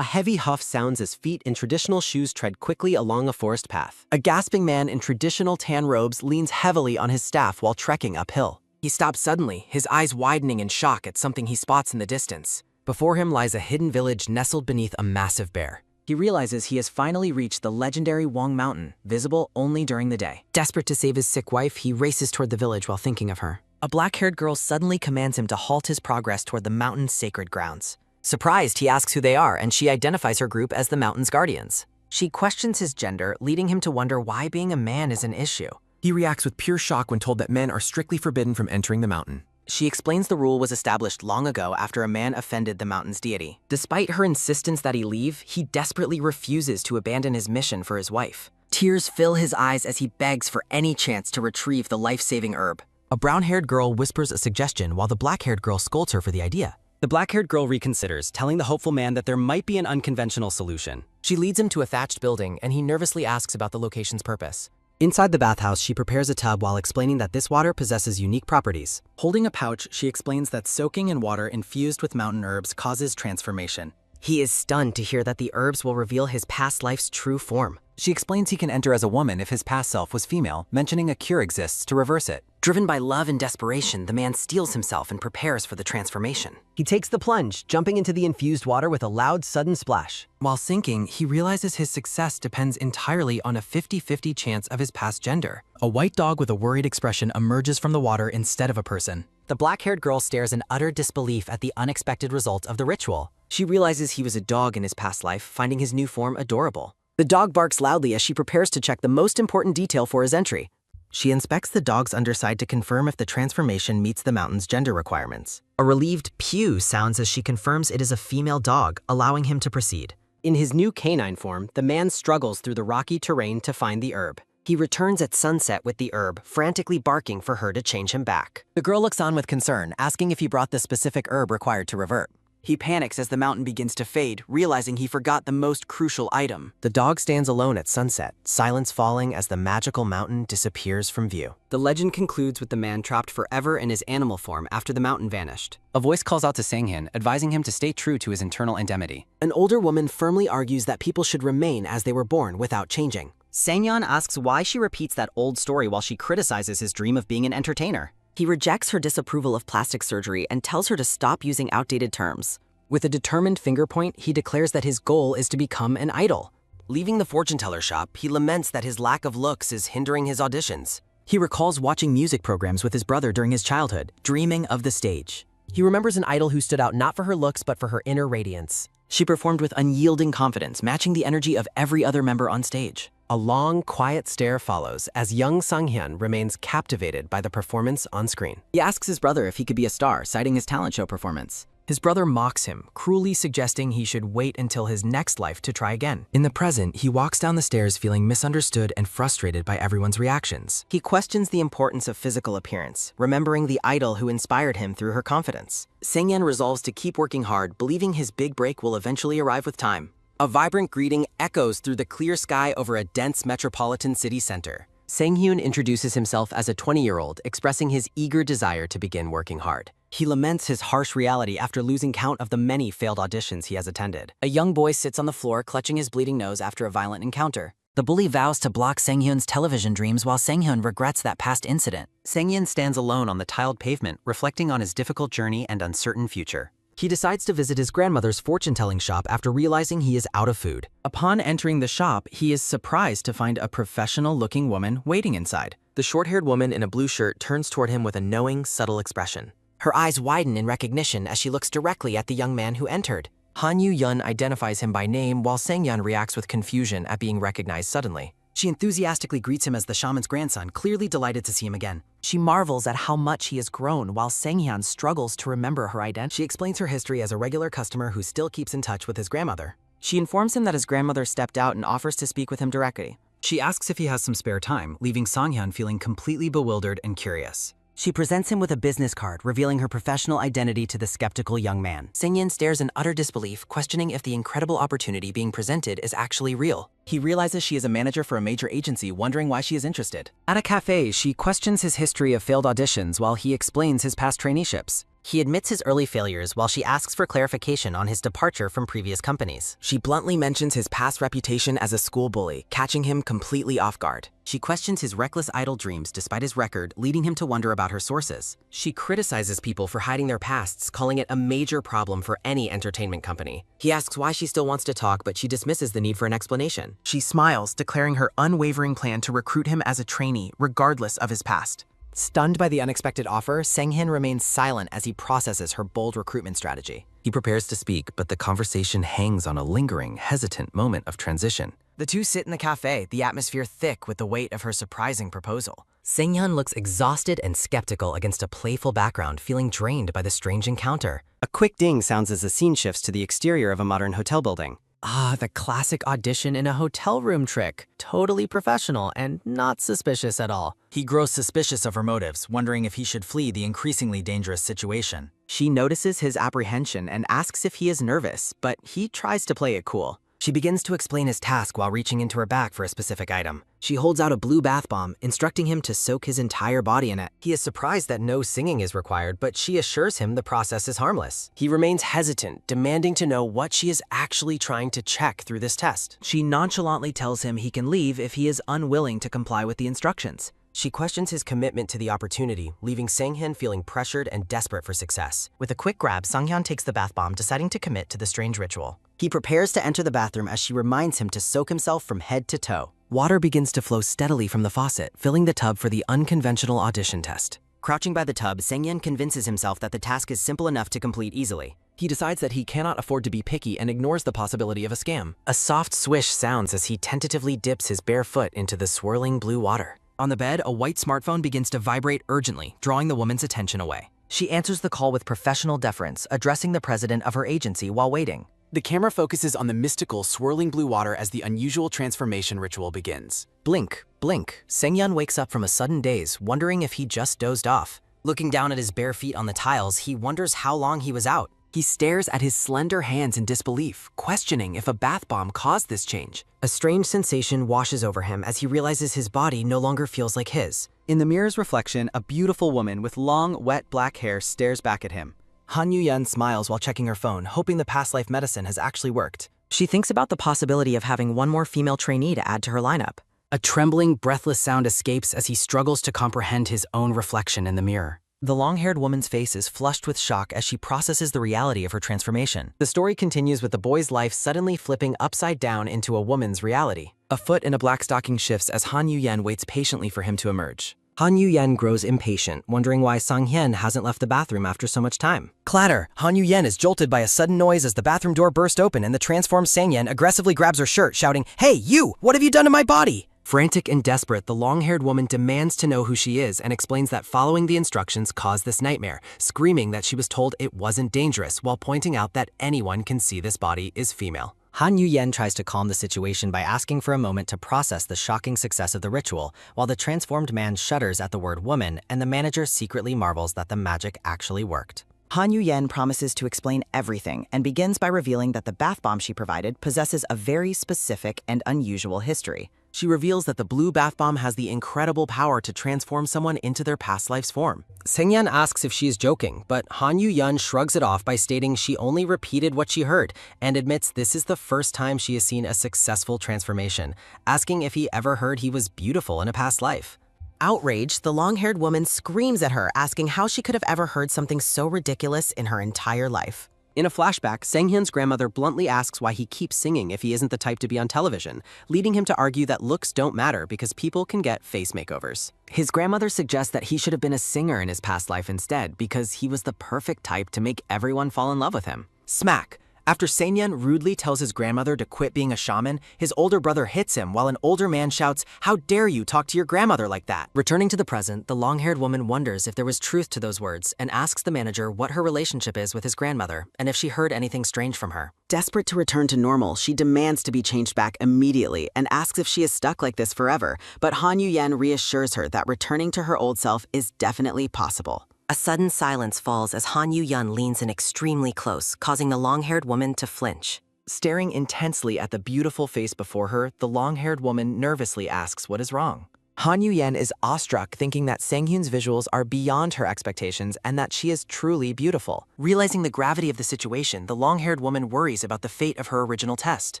A heavy huff sounds as feet in traditional shoes tread quickly along a forest path. A gasping man in traditional tan robes leans heavily on his staff while trekking uphill. He stops suddenly, his eyes widening in shock at something he spots in the distance. Before him lies a hidden village nestled beneath a massive bear. He realizes he has finally reached the legendary Wong Mountain, visible only during the day. Desperate to save his sick wife, he races toward the village while thinking of her. A black-haired girl suddenly commands him to halt his progress toward the mountain's sacred grounds. Surprised, he asks who they are, and she identifies her group as the mountain's guardians. She questions his gender, leading him to wonder why being a man is an issue. He reacts with pure shock when told that men are strictly forbidden from entering the mountain. She explains the rule was established long ago after a man offended the mountain's deity. Despite her insistence that he leave, he desperately refuses to abandon his mission for his wife. Tears fill his eyes as he begs for any chance to retrieve the life-saving herb. A brown-haired girl whispers a suggestion while the black-haired girl scolds her for the idea. The black-haired girl reconsiders, telling the hopeful man that there might be an unconventional solution. She leads him to a thatched building, and he nervously asks about the location's purpose. Inside the bathhouse, she prepares a tub while explaining that this water possesses unique properties. Holding a pouch, she explains that soaking in water infused with mountain herbs causes transformation. He is stunned to hear that the herbs will reveal his past life's true form. She explains he can enter as a woman if his past self was female, mentioning a cure exists to reverse it. Driven by love and desperation, the man steels himself and prepares for the transformation. He takes the plunge, jumping into the infused water with a loud, sudden splash. While sinking, he realizes his success depends entirely on a 50-50 chance of his past gender. A white dog with a worried expression emerges from the water instead of a person. The black-haired girl stares in utter disbelief at the unexpected result of the ritual. She realizes he was a dog in his past life, finding his new form adorable. The dog barks loudly as she prepares to check the most important detail for his entry. She inspects the dog's underside to confirm if the transformation meets the mountain's gender requirements. A relieved pew sounds as she confirms it is a female dog, allowing him to proceed. In his new canine form, the man struggles through the rocky terrain to find the herb. He returns at sunset with the herb, frantically barking for her to change him back. The girl looks on with concern, asking if he brought the specific herb required to revert. He panics as the mountain begins to fade, realizing he forgot the most crucial item. The dog stands alone at sunset, silence falling as the magical mountain disappears from view. The legend concludes with the man trapped forever in his animal form after the mountain vanished. A voice calls out to Sanghyun, advising him to stay true to his internal indemnity. An older woman firmly argues that people should remain as they were born without changing. Sanghyun asks why she repeats that old story while she criticizes his dream of being an entertainer. He rejects her disapproval of plastic surgery and tells her to stop using outdated terms. With a determined finger point, he declares that his goal is to become an idol. Leaving the fortune teller shop, he laments that his lack of looks is hindering his auditions. He recalls watching music programs with his brother during his childhood, dreaming of the stage. He remembers an idol who stood out not for her looks but for her inner radiance. She performed with unyielding confidence, matching the energy of every other member on stage. A long, quiet stare follows as young Sanghyun remains captivated by the performance on screen. He asks his brother if he could be a star, citing his talent show performance. His brother mocks him, cruelly suggesting he should wait until his next life to try again. In the present, he walks down the stairs feeling misunderstood and frustrated by everyone's reactions. He questions the importance of physical appearance, remembering the idol who inspired him through her confidence. Sanghyun resolves to keep working hard, believing his big break will eventually arrive with time. A vibrant greeting echoes through the clear sky over a dense metropolitan city center. Sanghyun introduces himself as a 20-year-old, expressing his eager desire to begin working hard. He laments his harsh reality after losing count of the many failed auditions he has attended. A young boy sits on the floor, clutching his bleeding nose after a violent encounter. The bully vows to block Sanghyun's television dreams while Sanghyun regrets that past incident. Sanghyun stands alone on the tiled pavement, reflecting on his difficult journey and uncertain future. He decides to visit his grandmother's fortune-telling shop after realizing he is out of food. Upon entering the shop, he is surprised to find a professional-looking woman waiting inside. The short-haired woman in a blue shirt turns toward him with a knowing, subtle expression. Her eyes widen in recognition as she looks directly at the young man who entered. Han Yu-yun identifies him by name while Sanghyun reacts with confusion at being recognized suddenly. She enthusiastically greets him as the shaman's grandson, clearly delighted to see him again. She marvels at how much he has grown while Sanghyun struggles to remember her identity. She explains her history as a regular customer who still keeps in touch with his grandmother. She informs him that his grandmother stepped out and offers to speak with him directly. She asks if he has some spare time, leaving Sanghyun feeling completely bewildered and curious. She presents him with a business card, revealing her professional identity to the skeptical young man. Sanghyun stares in utter disbelief, questioning if the incredible opportunity being presented is actually real. He realizes she is a manager for a major agency, wondering why she is interested. At a cafe, she questions his history of failed auditions while he explains his past traineeships. He admits his early failures while she asks for clarification on his departure from previous companies. She bluntly mentions his past reputation as a school bully, catching him completely off guard. She questions his reckless idle dreams despite his record, leading him to wonder about her sources. She criticizes people for hiding their pasts, calling it a major problem for any entertainment company. He asks why she still wants to talk, but she dismisses the need for an explanation. She smiles, declaring her unwavering plan to recruit him as a trainee, regardless of his past. Stunned by the unexpected offer, Sang-hin remains silent as he processes her bold recruitment strategy. He prepares to speak, but the conversation hangs on a lingering, hesitant moment of transition. The two sit in the cafe, the atmosphere thick with the weight of her surprising proposal. Sang-hyun looks exhausted and skeptical against a playful background, feeling drained by the strange encounter. A quick ding sounds as the scene shifts to the exterior of a modern hotel building. Ah, the classic audition in a hotel room trick. Totally professional and not suspicious at all. He grows suspicious of her motives, wondering if he should flee the increasingly dangerous situation. She notices his apprehension and asks if he is nervous, but he tries to play it cool. She begins to explain his task while reaching into her bag for a specific item. She holds out a blue bath bomb, instructing him to soak his entire body in it. He is surprised that no singing is required, but she assures him the process is harmless. He remains hesitant, demanding to know what she is actually trying to check through this test. She nonchalantly tells him he can leave if he is unwilling to comply with the instructions. She questions his commitment to the opportunity, leaving Sang-hyun feeling pressured and desperate for success. With a quick grab, Sang-hyun takes the bath bomb, deciding to commit to the strange ritual. He prepares to enter the bathroom as she reminds him to soak himself from head to toe. Water begins to flow steadily from the faucet, filling the tub for the unconventional audition test. Crouching by the tub, Sang-hyun convinces himself that the task is simple enough to complete easily. He decides that he cannot afford to be picky and ignores the possibility of a scam. A soft swish sounds as he tentatively dips his bare foot into the swirling blue water. On the bed, a white smartphone begins to vibrate urgently, drawing the woman's attention away. She answers the call with professional deference, addressing the president of her agency while waiting. The camera focuses on the mystical, swirling blue water as the unusual transformation ritual begins. Blink, blink. Sang-hyun wakes up from a sudden daze, wondering if he just dozed off. Looking down at his bare feet on the tiles, he wonders how long he was out. He stares at his slender hands in disbelief, questioning if a bath bomb caused this change. A strange sensation washes over him as he realizes his body no longer feels like his. In the mirror's reflection, a beautiful woman with long, wet black hair stares back at him. Han Yu-yeon smiles while checking her phone, hoping the past life medicine has actually worked. She thinks about the possibility of having one more female trainee to add to her lineup. A trembling, breathless sound escapes as he struggles to comprehend his own reflection in the mirror. The long-haired woman's face is flushed with shock as she processes the reality of her transformation. The story continues with the boy's life suddenly flipping upside down into a woman's reality. A foot in a black stocking shifts as Han Yu-yeon waits patiently for him to emerge. Han Yu-yeon grows impatient, wondering why Sang-hyun hasn't left the bathroom after so much time. Clatter! Han Yu-yeon is jolted by a sudden noise as the bathroom door bursts open and the transformed Sang-hyun aggressively grabs her shirt, shouting, "Hey, you! What have you done to my body?" Frantic and desperate, the long-haired woman demands to know who she is and explains that following the instructions caused this nightmare, screaming that she was told it wasn't dangerous while pointing out that anyone can see this body is female. Han Yu-yeon tries to calm the situation by asking for a moment to process the shocking success of the ritual, while the transformed man shudders at the word woman and the manager secretly marvels that the magic actually worked. Han Yu-yeon promises to explain everything and begins by revealing that the bath bomb she provided possesses a very specific and unusual history. She reveals that the blue bath bomb has the incredible power to transform someone into their past life's form. Sang-hyun asks if she is joking, but Han Yu-yeon shrugs it off by stating she only repeated what she heard and admits this is the first time she has seen a successful transformation, asking if he ever heard he was beautiful in a past life. Outraged, the long-haired woman screams at her, asking how she could have ever heard something so ridiculous in her entire life. In a flashback, Sang-hyun's grandmother bluntly asks why he keeps singing if he isn't the type to be on television, leading him to argue that looks don't matter because people can get face makeovers. His grandmother suggests that he should have been a singer in his past life instead because he was the perfect type to make everyone fall in love with him. Smack! After Sang-hyun rudely tells his grandmother to quit being a shaman, his older brother hits him while an older man shouts, "How dare you talk to your grandmother like that?" Returning to the present, the long-haired woman wonders if there was truth to those words and asks the manager what her relationship is with his grandmother and if she heard anything strange from her. Desperate to return to normal, she demands to be changed back immediately and asks if she is stuck like this forever, but Han Yu-yeon reassures her that returning to her old self is definitely possible. A sudden silence falls as Han Yu-yeon leans in extremely close, causing the long-haired woman to flinch. Staring intensely at the beautiful face before her, the long-haired woman nervously asks what is wrong. Han Yu-yen is awestruck, thinking that Sang-hyun's visuals are beyond her expectations and that she is truly beautiful. Realizing the gravity of the situation, the long-haired woman worries about the fate of her original test.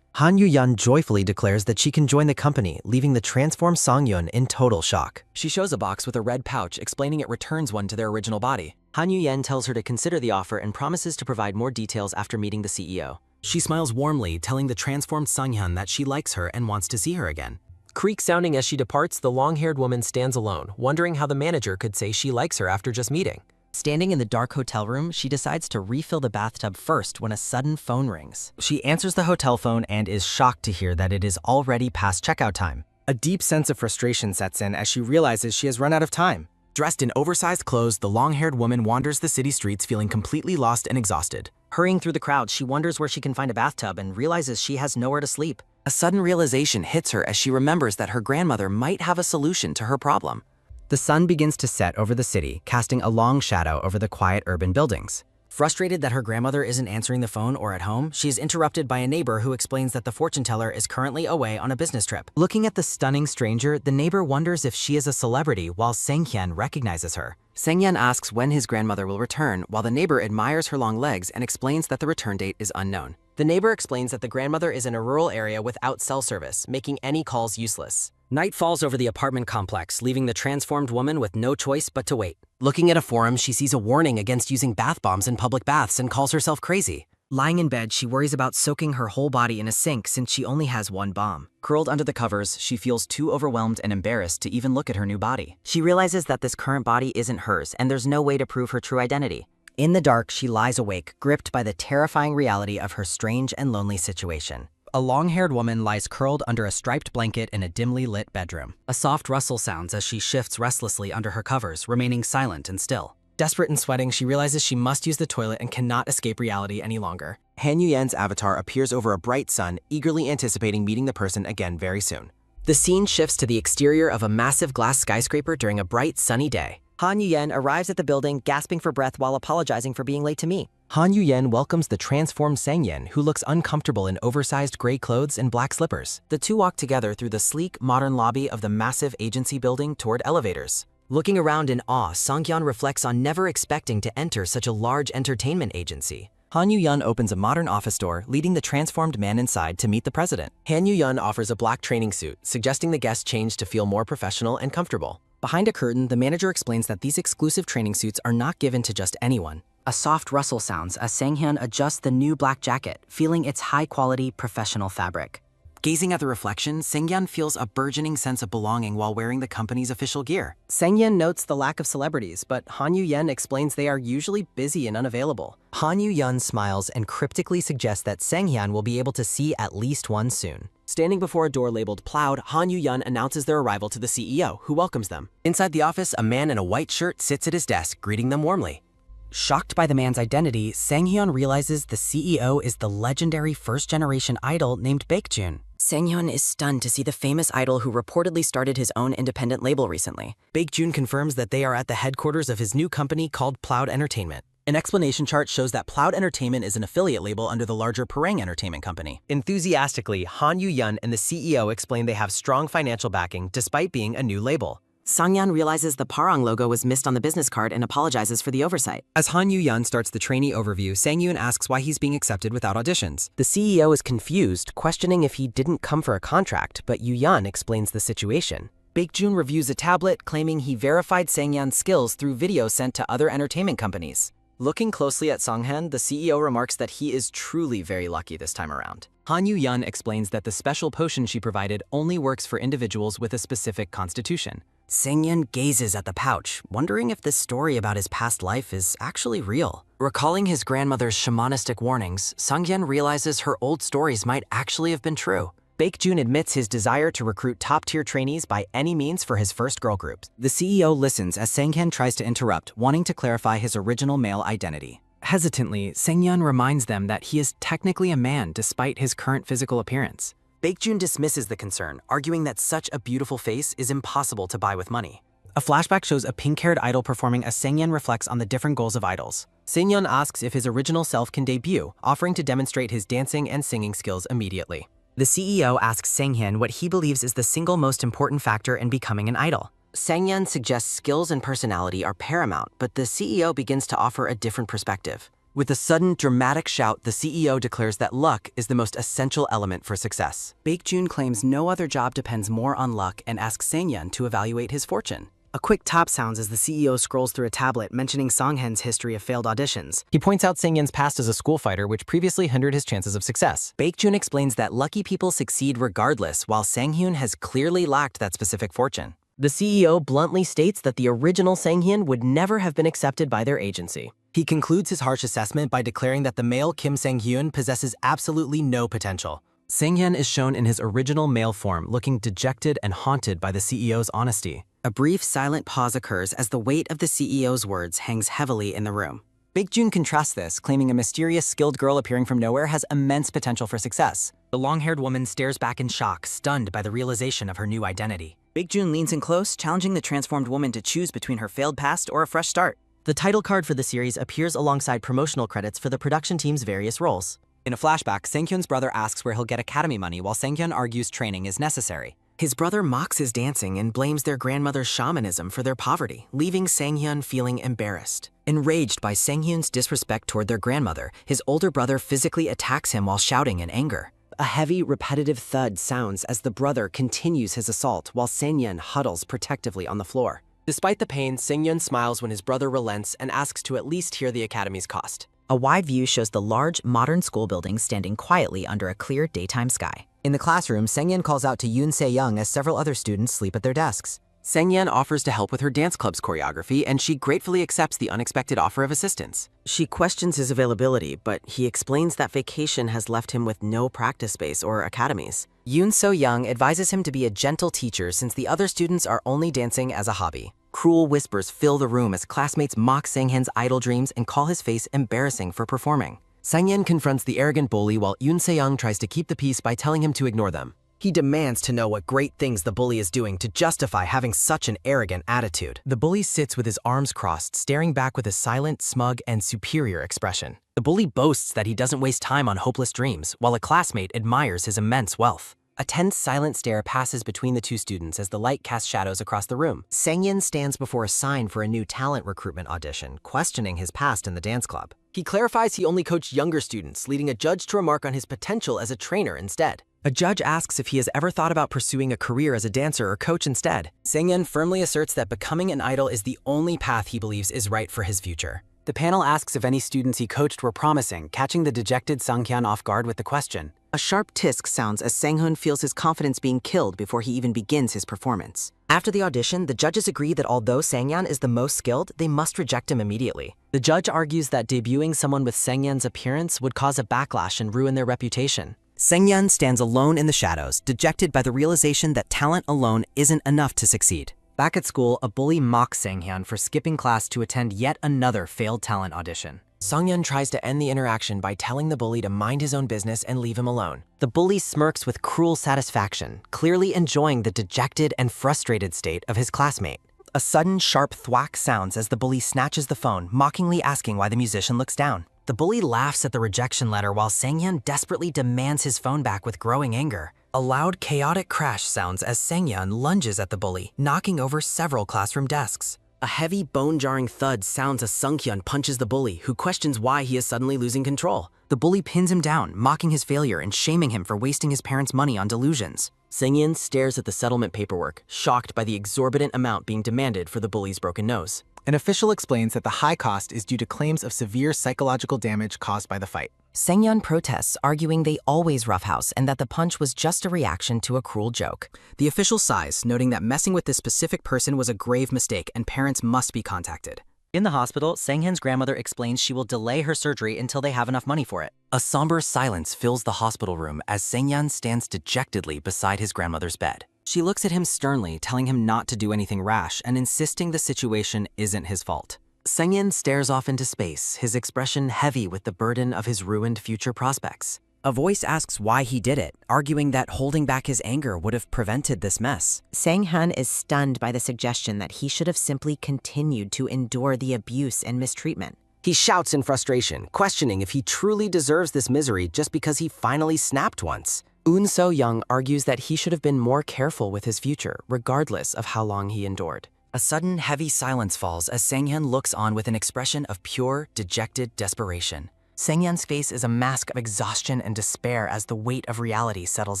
Han Yu-yeon joyfully declares that she can join the company, leaving the transformed Sang-hyun in total shock. She shows a box with a red pouch, explaining it returns one to their original body. Han Yu-yen tells her to consider the offer and promises to provide more details after meeting the CEO. She smiles warmly, telling the transformed Sang-hyun that she likes her and wants to see her again. Creak sounding as she departs, the long-haired woman stands alone, wondering how the manager could say she likes her after just meeting. Standing in the dark hotel room, she decides to refill the bathtub first when a sudden phone rings. She answers the hotel phone and is shocked to hear that it is already past checkout time. A deep sense of frustration sets in as she realizes she has run out of time. Dressed in oversized clothes, the long-haired woman wanders the city streets feeling completely lost and exhausted. Hurrying through the crowd, she wonders where she can find a bathtub and realizes she has nowhere to sleep. A sudden realization hits her as she remembers that her grandmother might have a solution to her problem. The sun begins to set over the city, casting a long shadow over the quiet urban buildings. Frustrated that her grandmother isn't answering the phone or at home, she is interrupted by a neighbor who explains that the fortune teller is currently away on a business trip. Looking at the stunning stranger, the neighbor wonders if she is a celebrity while Sang-hyun recognizes her. Sang-hyun asks when his grandmother will return, while the neighbor admires her long legs and explains that the return date is unknown. The neighbor explains that the grandmother is in a rural area without cell service, making any calls useless. Night falls over the apartment complex, leaving the transformed woman with no choice but to wait. Looking at a forum, she sees a warning against using bath bombs in public baths and calls herself crazy. Lying in bed, she worries about soaking her whole body in a sink since she only has one bomb. Curled under the covers, she feels too overwhelmed and embarrassed to even look at her new body. She realizes that this current body isn't hers, and there's no way to prove her true identity. In the dark, she lies awake, gripped by the terrifying reality of her strange and lonely situation. A long-haired woman lies curled under a striped blanket in a dimly lit bedroom. A soft rustle sounds as she shifts restlessly under her covers, remaining silent and still. Desperate and sweating, she realizes she must use the toilet and cannot escape reality any longer. Han Yu-yen's avatar appears over a bright sun, eagerly anticipating meeting the person again very soon. The scene shifts to the exterior of a massive glass skyscraper during a bright, sunny day. Han Yu-yen arrives at the building, gasping for breath while apologizing for being late to meet. Han Yu-yen welcomes the transformed Sang-hyun, who looks uncomfortable in oversized gray clothes and black slippers. The two walk together through the sleek, modern lobby of the massive agency building toward elevators. Looking around in awe, Sang-hyun reflects on never expecting to enter such a large entertainment agency. Han Yu-yeon opens a modern office door, leading the transformed man inside to meet the president. Han Yu-yeon offers a black training suit, suggesting the guest change to feel more professional and comfortable. Behind a curtain, the manager explains that these exclusive training suits are not given to just anyone. A soft rustle sounds as Sang-hyun adjusts the new black jacket, feeling its high-quality professional fabric. Gazing at the reflection, Sang-hyun feels a burgeoning sense of belonging while wearing the company's official gear. Sang-hyun notes the lack of celebrities, but Han Yu-yen explains they are usually busy and unavailable. Han Yu-yeon smiles and cryptically suggests that Sang-hyun will be able to see at least one soon. Standing before a door labeled Plowed, Han Yu-yeon announces their arrival to the CEO, who welcomes them. Inside the office, a man in a white shirt sits at his desk, greeting them warmly. Shocked by the man's identity, Sang-hyun realizes the CEO is the legendary first-generation idol named Baekjun. Sang-hyun is stunned to see the famous idol who reportedly started his own independent label recently. Baekjun confirms that they are at the headquarters of his new company called Plowed Entertainment. An explanation chart shows that Plowed Entertainment is an affiliate label under the larger Parang Entertainment Company. Enthusiastically, Han Yu-yeon and the CEO explain they have strong financial backing despite being a new label. Sang-hyun realizes the Parang logo was missed on the business card and apologizes for the oversight. As Han Yu-yeon starts the trainee overview, Sang-hyun asks why he's being accepted without auditions. The CEO is confused, questioning if he didn't come for a contract, but Yu-yeon explains the situation. Baekjun reviews a tablet, claiming he verified Sang-hyun's skills through video sent to other entertainment companies. Looking closely at Sang-hyun, the CEO remarks that he is truly very lucky this time around. Han Yu-yeon explains that the special potion she provided only works for individuals with a specific constitution. Sang-hyun gazes at the pouch, wondering if this story about his past life is actually real. Recalling his grandmother's shamanistic warnings, Sang-hyun realizes her old stories might actually have been true. Baekjun admits his desire to recruit top-tier trainees by any means for his first girl group. The CEO listens as Sang-hyun tries to interrupt, wanting to clarify his original male identity. Hesitantly, Sang-hyun reminds them that he is technically a man despite his current physical appearance. Baekjun dismisses the concern, arguing that such a beautiful face is impossible to buy with money. A flashback shows a pink-haired idol performing as Sang-hyun reflects on the different goals of idols. Sang-hyun asks if his original self can debut, offering to demonstrate his dancing and singing skills immediately. The CEO asks Sang-hyun what he believes is the single most important factor in becoming an idol. Sang-yeon suggests skills and personality are paramount, but the CEO begins to offer a different perspective. With a sudden, dramatic shout, the CEO declares that luck is the most essential element for success. Baekjun claims no other job depends more on luck and asks Sang-yeon to evaluate his fortune. A quick tap sounds as the CEO scrolls through a tablet mentioning Songhyun's history of failed auditions. He points out Sang-yeon's past as a school fighter, which previously hindered his chances of success. Baekjun explains that lucky people succeed regardless, while Sang-hyun has clearly lacked that specific fortune. The CEO bluntly states that the original Sang-hyun would never have been accepted by their agency. He concludes his harsh assessment by declaring that the male Kim Sang-hyun possesses absolutely no potential. Sang-hyun is shown in his original male form, looking dejected and haunted by the CEO's honesty. A brief silent pause occurs as the weight of the CEO's words hangs heavily in the room. Baekjun contrasts this, claiming a mysterious, skilled girl appearing from nowhere has immense potential for success. The long-haired woman stares back in shock, stunned by the realization of her new identity. Baekjun leans in close, challenging the transformed woman to choose between her failed past or a fresh start. The title card for the series appears alongside promotional credits for the production team's various roles. In a flashback, Sang-hyun's brother asks where he'll get academy money, while Sang-hyun argues training is necessary. His brother mocks his dancing and blames their grandmother's shamanism for their poverty, leaving Sang-hyun feeling embarrassed. Enraged by Sang-hyun's disrespect toward their grandmother, his older brother physically attacks him while shouting in anger. A heavy, repetitive thud sounds as the brother continues his assault while Sang-hyun huddles protectively on the floor. Despite the pain, Sang-hyun smiles when his brother relents and asks to at least hear the academy's cost. A wide view shows the large, modern school building standing quietly under a clear daytime sky. In the classroom, Sang-hyun calls out to Yoon Se-young as several other students sleep at their desks. Sang-hyun offers to help with her dance club's choreography, and she gratefully accepts the unexpected offer of assistance. She questions his availability, but he explains that vacation has left him with no practice space or academies. Yoon Se-young advises him to be a gentle teacher since the other students are only dancing as a hobby. Cruel whispers fill the room as classmates mock Sang-hyun's idol dreams and call his face embarrassing for performing. Sang-hyun confronts the arrogant bully while Yoon Se-young tries to keep the peace by telling him to ignore them. He demands to know what great things the bully is doing to justify having such an arrogant attitude. The bully sits with his arms crossed, staring back with a silent, smug, and superior expression. The bully boasts that he doesn't waste time on hopeless dreams, while a classmate admires his immense wealth. A tense, silent stare passes between the two students as the light casts shadows across the room. Sang-hyun stands before a sign for a new talent recruitment audition, questioning his past in the dance club. He clarifies he only coached younger students, leading a judge to remark on his potential as a trainer instead. A judge asks if he has ever thought about pursuing a career as a dancer or coach instead. Sang-hyun firmly asserts that becoming an idol is the only path he believes is right for his future. The panel asks if any students he coached were promising, catching the dejected Sang-hyun off guard with the question. A sharp tisk sounds as Sang-hyun feels his confidence being killed before he even begins his performance. After the audition, the judges agree that although Sang-hyun is the most skilled, they must reject him immediately. The judge argues that debuting someone with Sang-hyun's appearance would cause a backlash and ruin their reputation. Sang-hyun stands alone in the shadows, dejected by the realization that talent alone isn't enough to succeed. Back at school, a bully mocks Sang-hyun for skipping class to attend yet another failed talent audition. Sang-hyun tries to end the interaction by telling the bully to mind his own business and leave him alone. The bully smirks with cruel satisfaction, clearly enjoying the dejected and frustrated state of his classmate. A sudden, sharp thwack sounds as the bully snatches the phone, mockingly asking why the musician looks down. The bully laughs at the rejection letter while Sang-hyun desperately demands his phone back with growing anger. A loud, chaotic crash sounds as Sang-hyun lunges at the bully, knocking over several classroom desks. A heavy, bone-jarring thud sounds as Sang-hyun punches the bully, who questions why he is suddenly losing control. The bully pins him down, mocking his failure and shaming him for wasting his parents' money on delusions. Sang-hyun stares at the settlement paperwork, shocked by the exorbitant amount being demanded for the bully's broken nose. An official explains that the high cost is due to claims of severe psychological damage caused by the fight. Sang-hyun protests, arguing they always roughhouse and that the punch was just a reaction to a cruel joke. The official sighs, noting that messing with this specific person was a grave mistake and parents must be contacted. In the hospital, Sang-hyun's grandmother explains she will delay her surgery until they have enough money for it. A somber silence fills the hospital room as Sang-hyun stands dejectedly beside his grandmother's bed. She looks at him sternly, telling him not to do anything rash and insisting the situation isn't his fault. Sang-hyun stares off into space, his expression heavy with the burden of his ruined future prospects. A voice asks why he did it, arguing that holding back his anger would have prevented this mess. Sang-hyun is stunned by the suggestion that he should have simply continued to endure the abuse and mistreatment. He shouts in frustration, questioning if he truly deserves this misery just because he finally snapped once. Eun So-young argues that he should have been more careful with his future, regardless of how long he endured. A sudden, heavy silence falls as Sang-hyun looks on with an expression of pure, dejected desperation. Sang-hyun's face is a mask of exhaustion and despair as the weight of reality settles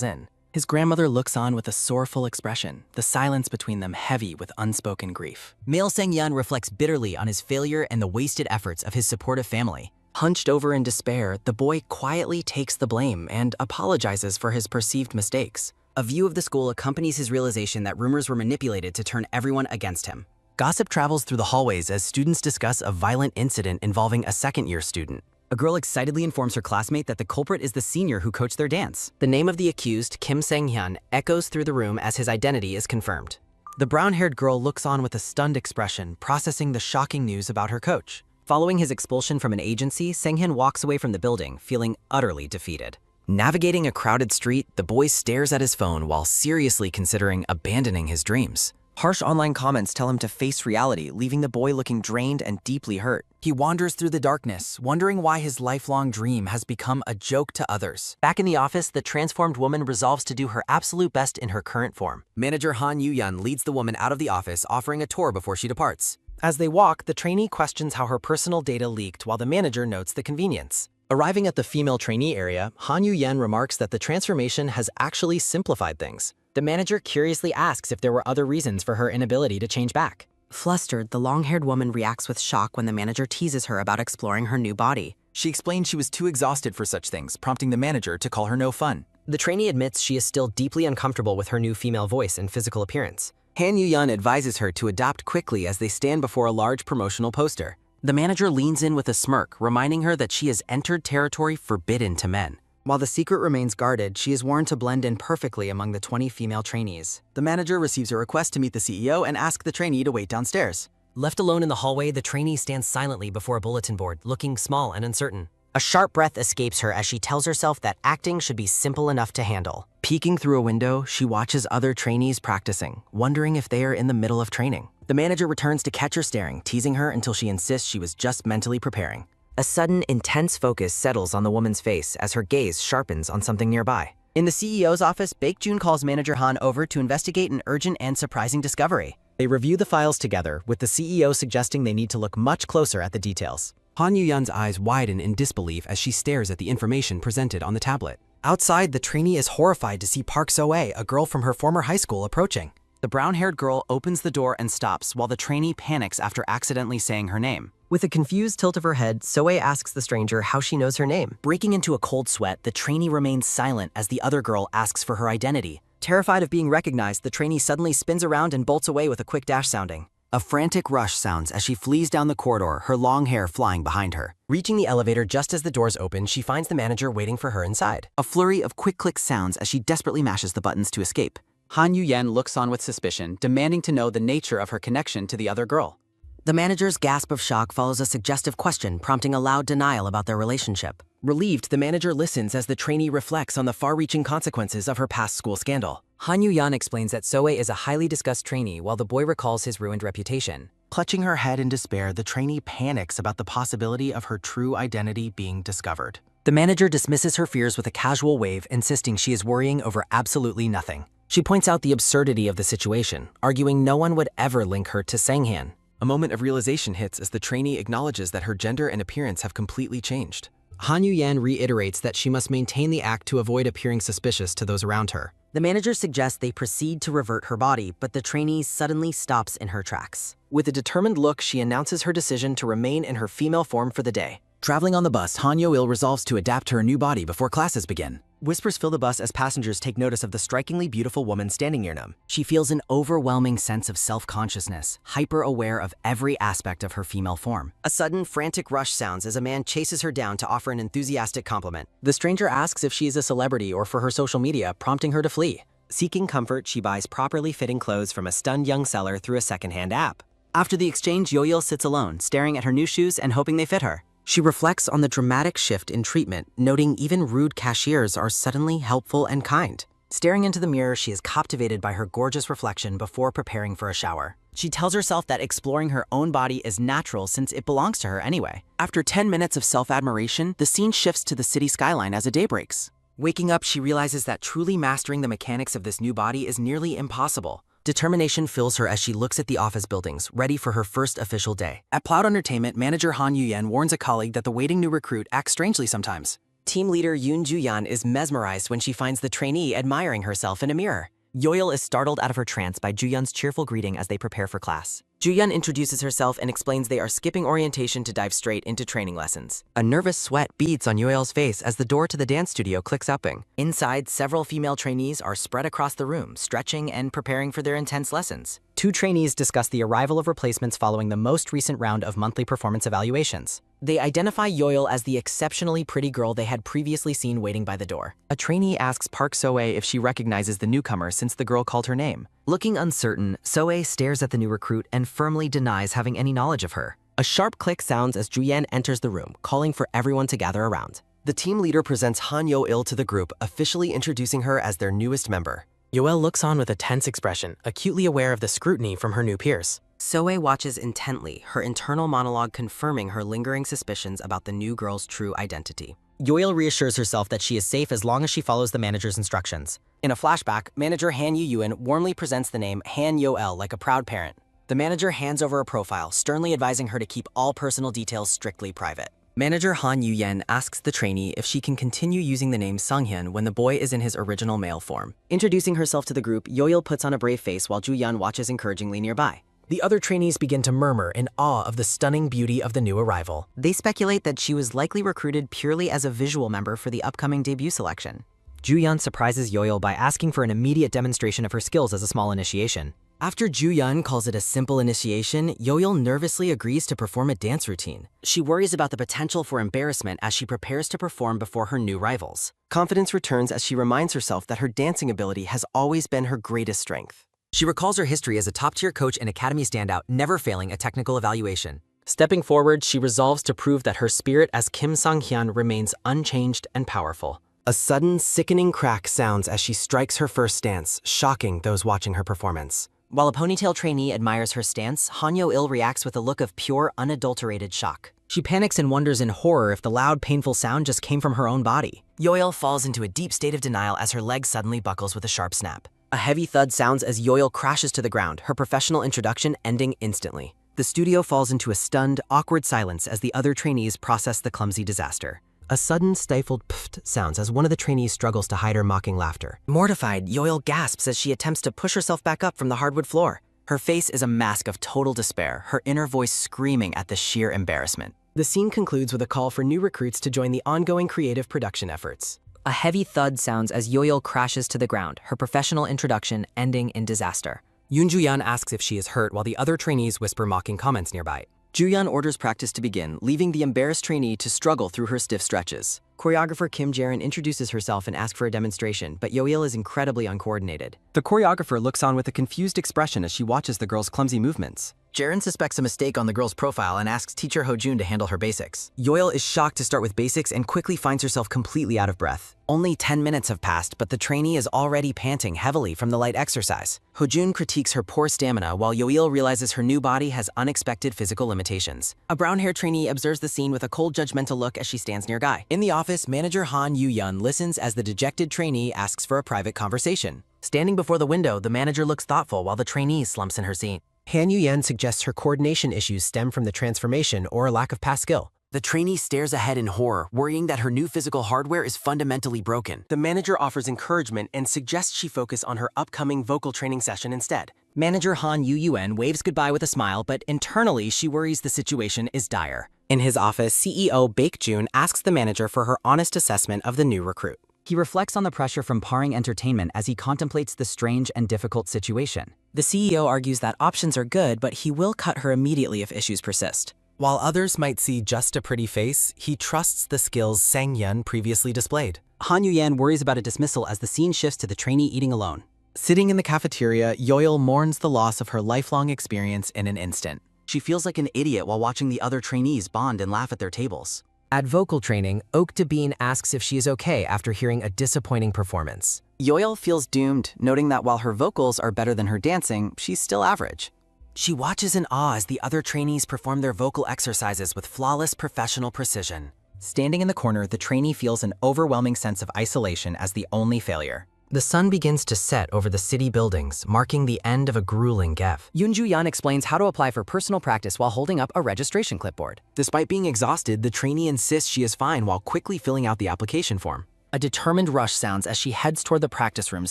in. His grandmother looks on with a sorrowful expression, the silence between them heavy with unspoken grief. Male Sang-hyun reflects bitterly on his failure and the wasted efforts of his supportive family. Hunched over in despair, the boy quietly takes the blame and apologizes for his perceived mistakes. A view of the school accompanies his realization that rumors were manipulated to turn everyone against him. Gossip travels through the hallways as students discuss a violent incident involving a second-year student. A girl excitedly informs her classmate that the culprit is the senior who coached their dance. The name of the accused, Kim Sang-hyun, echoes through the room as his identity is confirmed. The brown-haired girl looks on with a stunned expression, processing the shocking news about her coach. Following his expulsion from an agency, Sang-hyun walks away from the building, feeling utterly defeated. Navigating a crowded street, the boy stares at his phone while seriously considering abandoning his dreams. Harsh online comments tell him to face reality, leaving the boy looking drained and deeply hurt. He wanders through the darkness, wondering why his lifelong dream has become a joke to others. Back in the office, the transformed woman resolves to do her absolute best in her current form. Manager Han Yu-yeon leads the woman out of the office, offering a tour before she departs. As they walk, the trainee questions how her personal data leaked while the manager notes the convenience. Arriving at the female trainee area, Han Yu-yeon remarks that the transformation has actually simplified things. The manager curiously asks if there were other reasons for her inability to change back. Flustered, the long-haired woman reacts with shock when the manager teases her about exploring her new body. She explained she was too exhausted for such things, prompting the manager to call her no fun. The trainee admits she is still deeply uncomfortable with her new female voice and physical appearance. Han Yu-yeon advises her to adapt quickly as they stand before a large promotional poster. The manager leans in with a smirk, reminding her that she has entered territory forbidden to men. While the secret remains guarded, she is warned to blend in perfectly among the 20 female trainees. The manager receives a request to meet the CEO and asks the trainee to wait downstairs. Left alone in the hallway, the trainee stands silently before a bulletin board, looking small and uncertain. A sharp breath escapes her as she tells herself that acting should be simple enough to handle. Peeking through a window, she watches other trainees practicing, wondering if they are in the middle of training. The manager returns to catch her staring, teasing her until she insists she was just mentally preparing. A sudden, intense focus settles on the woman's face as her gaze sharpens on something nearby. In the CEO's office, Baek-jun calls Manager Han over to investigate an urgent and surprising discovery. They review the files together, with the CEO suggesting they need to look much closer at the details. Han Yu-yeon's eyes widen in disbelief as she stares at the information presented on the tablet. Outside, the trainee is horrified to see Park So-ae, a girl from her former high school, approaching. The brown-haired girl opens the door and stops while the trainee panics after accidentally saying her name. With a confused tilt of her head, So-ae asks the stranger how she knows her name. Breaking into a cold sweat, the trainee remains silent as the other girl asks for her identity. Terrified of being recognized, the trainee suddenly spins around and bolts away with a quick dash sounding. A frantic rush sounds as she flees down the corridor, her long hair flying behind her. Reaching the elevator just as the doors open, she finds the manager waiting for her inside. A flurry of quick click sounds as she desperately mashes the buttons to escape. Han Yu-yeon looks on with suspicion, demanding to know the nature of her connection to the other girl. The manager's gasp of shock follows a suggestive question, prompting a loud denial about their relationship. Relieved, the manager listens as the trainee reflects on the far-reaching consequences of her past school scandal. Han Yu-yeon explains that So-ae is a highly discussed trainee while the boy recalls his ruined reputation. Clutching her head in despair, the trainee panics about the possibility of her true identity being discovered. The manager dismisses her fears with a casual wave, insisting she is worrying over absolutely nothing. She points out the absurdity of the situation, arguing no one would ever link her to Sang-hyun. A moment of realization hits as the trainee acknowledges that her gender and appearance have completely changed. Han Yu-yeon reiterates that she must maintain the act to avoid appearing suspicious to those around her. The manager suggests they proceed to revert her body, but the trainee suddenly stops in her tracks. With a determined look, she announces her decision to remain in her female form for the day. Traveling on the bus, Han Yo-il resolves to adapt to her new body before classes begin. Whispers fill the bus as passengers take notice of the strikingly beautiful woman standing near them. She feels an overwhelming sense of self-consciousness, hyper-aware of every aspect of her female form. A sudden, frantic rush sounds as a man chases her down to offer an enthusiastic compliment. The stranger asks if she is a celebrity or for her social media, prompting her to flee. Seeking comfort, she buys properly fitting clothes from a stunned young seller through a secondhand app. After the exchange, Yo-il sits alone, staring at her new shoes and hoping they fit her. She reflects on the dramatic shift in treatment, noting even rude cashiers are suddenly helpful and kind. Staring into the mirror, she is captivated by her gorgeous reflection before preparing for a shower. She tells herself that exploring her own body is natural since it belongs to her anyway. After 10 minutes of self-admiration, the scene shifts to the city skyline as a day breaks. Waking up, she realizes that truly mastering the mechanics of this new body is nearly impossible. Determination fills her as she looks at the office buildings, ready for her first official day. At Ploud Entertainment, manager Han Yu-yen warns a colleague that the waiting new recruit acts strangely sometimes. Team leader Yoon Ju-yeon is mesmerized when she finds the trainee admiring herself in a mirror. Yoil is startled out of her trance by Ju-yeon's cheerful greeting as they prepare for class. Ju-yeon introduces herself and explains they are skipping orientation to dive straight into training lessons. A nervous sweat beads on Yoil's face as the door to the dance studio clicks open. Inside, several female trainees are spread across the room, stretching and preparing for their intense lessons. Two trainees discuss the arrival of replacements following the most recent round of monthly performance evaluations. They identify Yoil as the exceptionally pretty girl they had previously seen waiting by the door. A trainee asks Park So-ae if she recognizes the newcomer since the girl called her name. Looking uncertain, So-ae stares at the new recruit and firmly denies having any knowledge of her. A sharp click sounds as Ju-yeon enters the room, calling for everyone to gather around. The team leader presents Han Yo-il to the group, officially introducing her as their newest member. Yoel looks on with a tense expression, acutely aware of the scrutiny from her new peers. So-ae watches intently, her internal monologue confirming her lingering suspicions about the new girl's true identity. Yoil reassures herself that she is safe as long as she follows the manager's instructions. In a flashback, manager Han Yu-yeon warmly presents the name Han Yo-el like a proud parent. The manager hands over a profile, sternly advising her to keep all personal details strictly private. Manager Han Yu-yen asks the trainee if she can continue using the name Sunghyun when the boy is in his original male form. Introducing herself to the group, Yoil puts on a brave face while Ju-yeon watches encouragingly nearby. The other trainees begin to murmur in awe of the stunning beauty of the new arrival. They speculate that she was likely recruited purely as a visual member for the upcoming debut selection. Ju-yeon surprises Yoil by asking for an immediate demonstration of her skills as a small initiation. After Ju-yeon calls it a simple initiation, Yoil nervously agrees to perform a dance routine. She worries about the potential for embarrassment as she prepares to perform before her new rivals. Confidence returns as she reminds herself that her dancing ability has always been her greatest strength. She recalls her history as a top-tier coach and academy standout, never failing a technical evaluation. Stepping forward, she resolves to prove that her spirit as Kim Sang-hyun remains unchanged and powerful. A sudden, sickening crack sounds as she strikes her first stance, shocking those watching her performance. While a ponytail trainee admires her stance, Han Yo-il reacts with a look of pure, unadulterated shock. She panics and wonders in horror if the loud, painful sound just came from her own body. Yoil falls into a deep state of denial as her leg suddenly buckles with a sharp snap. A heavy thud sounds as Yoil crashes to the ground, her professional introduction ending instantly. The studio falls into a stunned, awkward silence as the other trainees process the clumsy disaster. A sudden, stifled pft sounds as one of the trainees struggles to hide her mocking laughter. Mortified, Yoil gasps as she attempts to push herself back up from the hardwood floor. Her face is a mask of total despair, her inner voice screaming at the sheer embarrassment. The scene concludes with a call for new recruits to join the ongoing creative production efforts. A heavy thud sounds as Yoil crashes to the ground, her professional introduction ending in disaster. Yoon Ju-yeon asks if she is hurt while the other trainees whisper mocking comments nearby. Ju-yeon orders practice to begin, leaving the embarrassed trainee to struggle through her stiff stretches. Choreographer Kim Jae-rin introduces herself and asks for a demonstration, but Yoil is incredibly uncoordinated. The choreographer looks on with a confused expression as she watches the girl's clumsy movements. Jae-rin suspects a mistake on the girl's profile and asks teacher Ho-jun to handle her basics. Yoil is shocked to start with basics and quickly finds herself completely out of breath. Only 10 minutes have passed, but the trainee is already panting heavily from the light exercise. Ho-jun critiques her poor stamina while Yoil realizes her new body has unexpected physical limitations. A brown-haired trainee observes the scene with a cold, judgmental look as she stands near Guy. In the office, manager Han Yu-yeon listens as the dejected trainee asks for a private conversation. Standing before the window, the manager looks thoughtful while the trainee slumps in her seat. Han Yu-yen suggests her coordination issues stem from the transformation or a lack of past skill. The trainee stares ahead in horror, worrying that her new physical hardware is fundamentally broken. The manager offers encouragement and suggests she focus on her upcoming vocal training session instead. Manager Han Yu-yeon waves goodbye with a smile, but internally she worries the situation is dire. In his office, CEO Baek-jun asks the manager for her honest assessment of the new recruit. He reflects on the pressure from Paring Entertainment as he contemplates the strange and difficult situation. The CEO argues that options are good, but he will cut her immediately if issues persist. While others might see just a pretty face, he trusts the skills Sang-hyun previously displayed. Han Yu-yeon worries about a dismissal as the scene shifts to the trainee eating alone. Sitting in the cafeteria, Yoil mourns the loss of her lifelong experience in an instant. She feels like an idiot while watching the other trainees bond and laugh at their tables. At vocal training, Ok Da-bean asks if she is okay after hearing a disappointing performance. Yoil feels doomed, noting that while her vocals are better than her dancing, she's still average. She watches in awe as the other trainees perform their vocal exercises with flawless professional precision. Standing in the corner, the trainee feels an overwhelming sense of isolation as the only failure. The sun begins to set over the city buildings, marking the end of a grueling GEF. Yoonju Yan explains how to apply for personal practice while holding up a registration clipboard. Despite being exhausted, the trainee insists she is fine while quickly filling out the application form. A determined rush sounds as she heads toward the practice rooms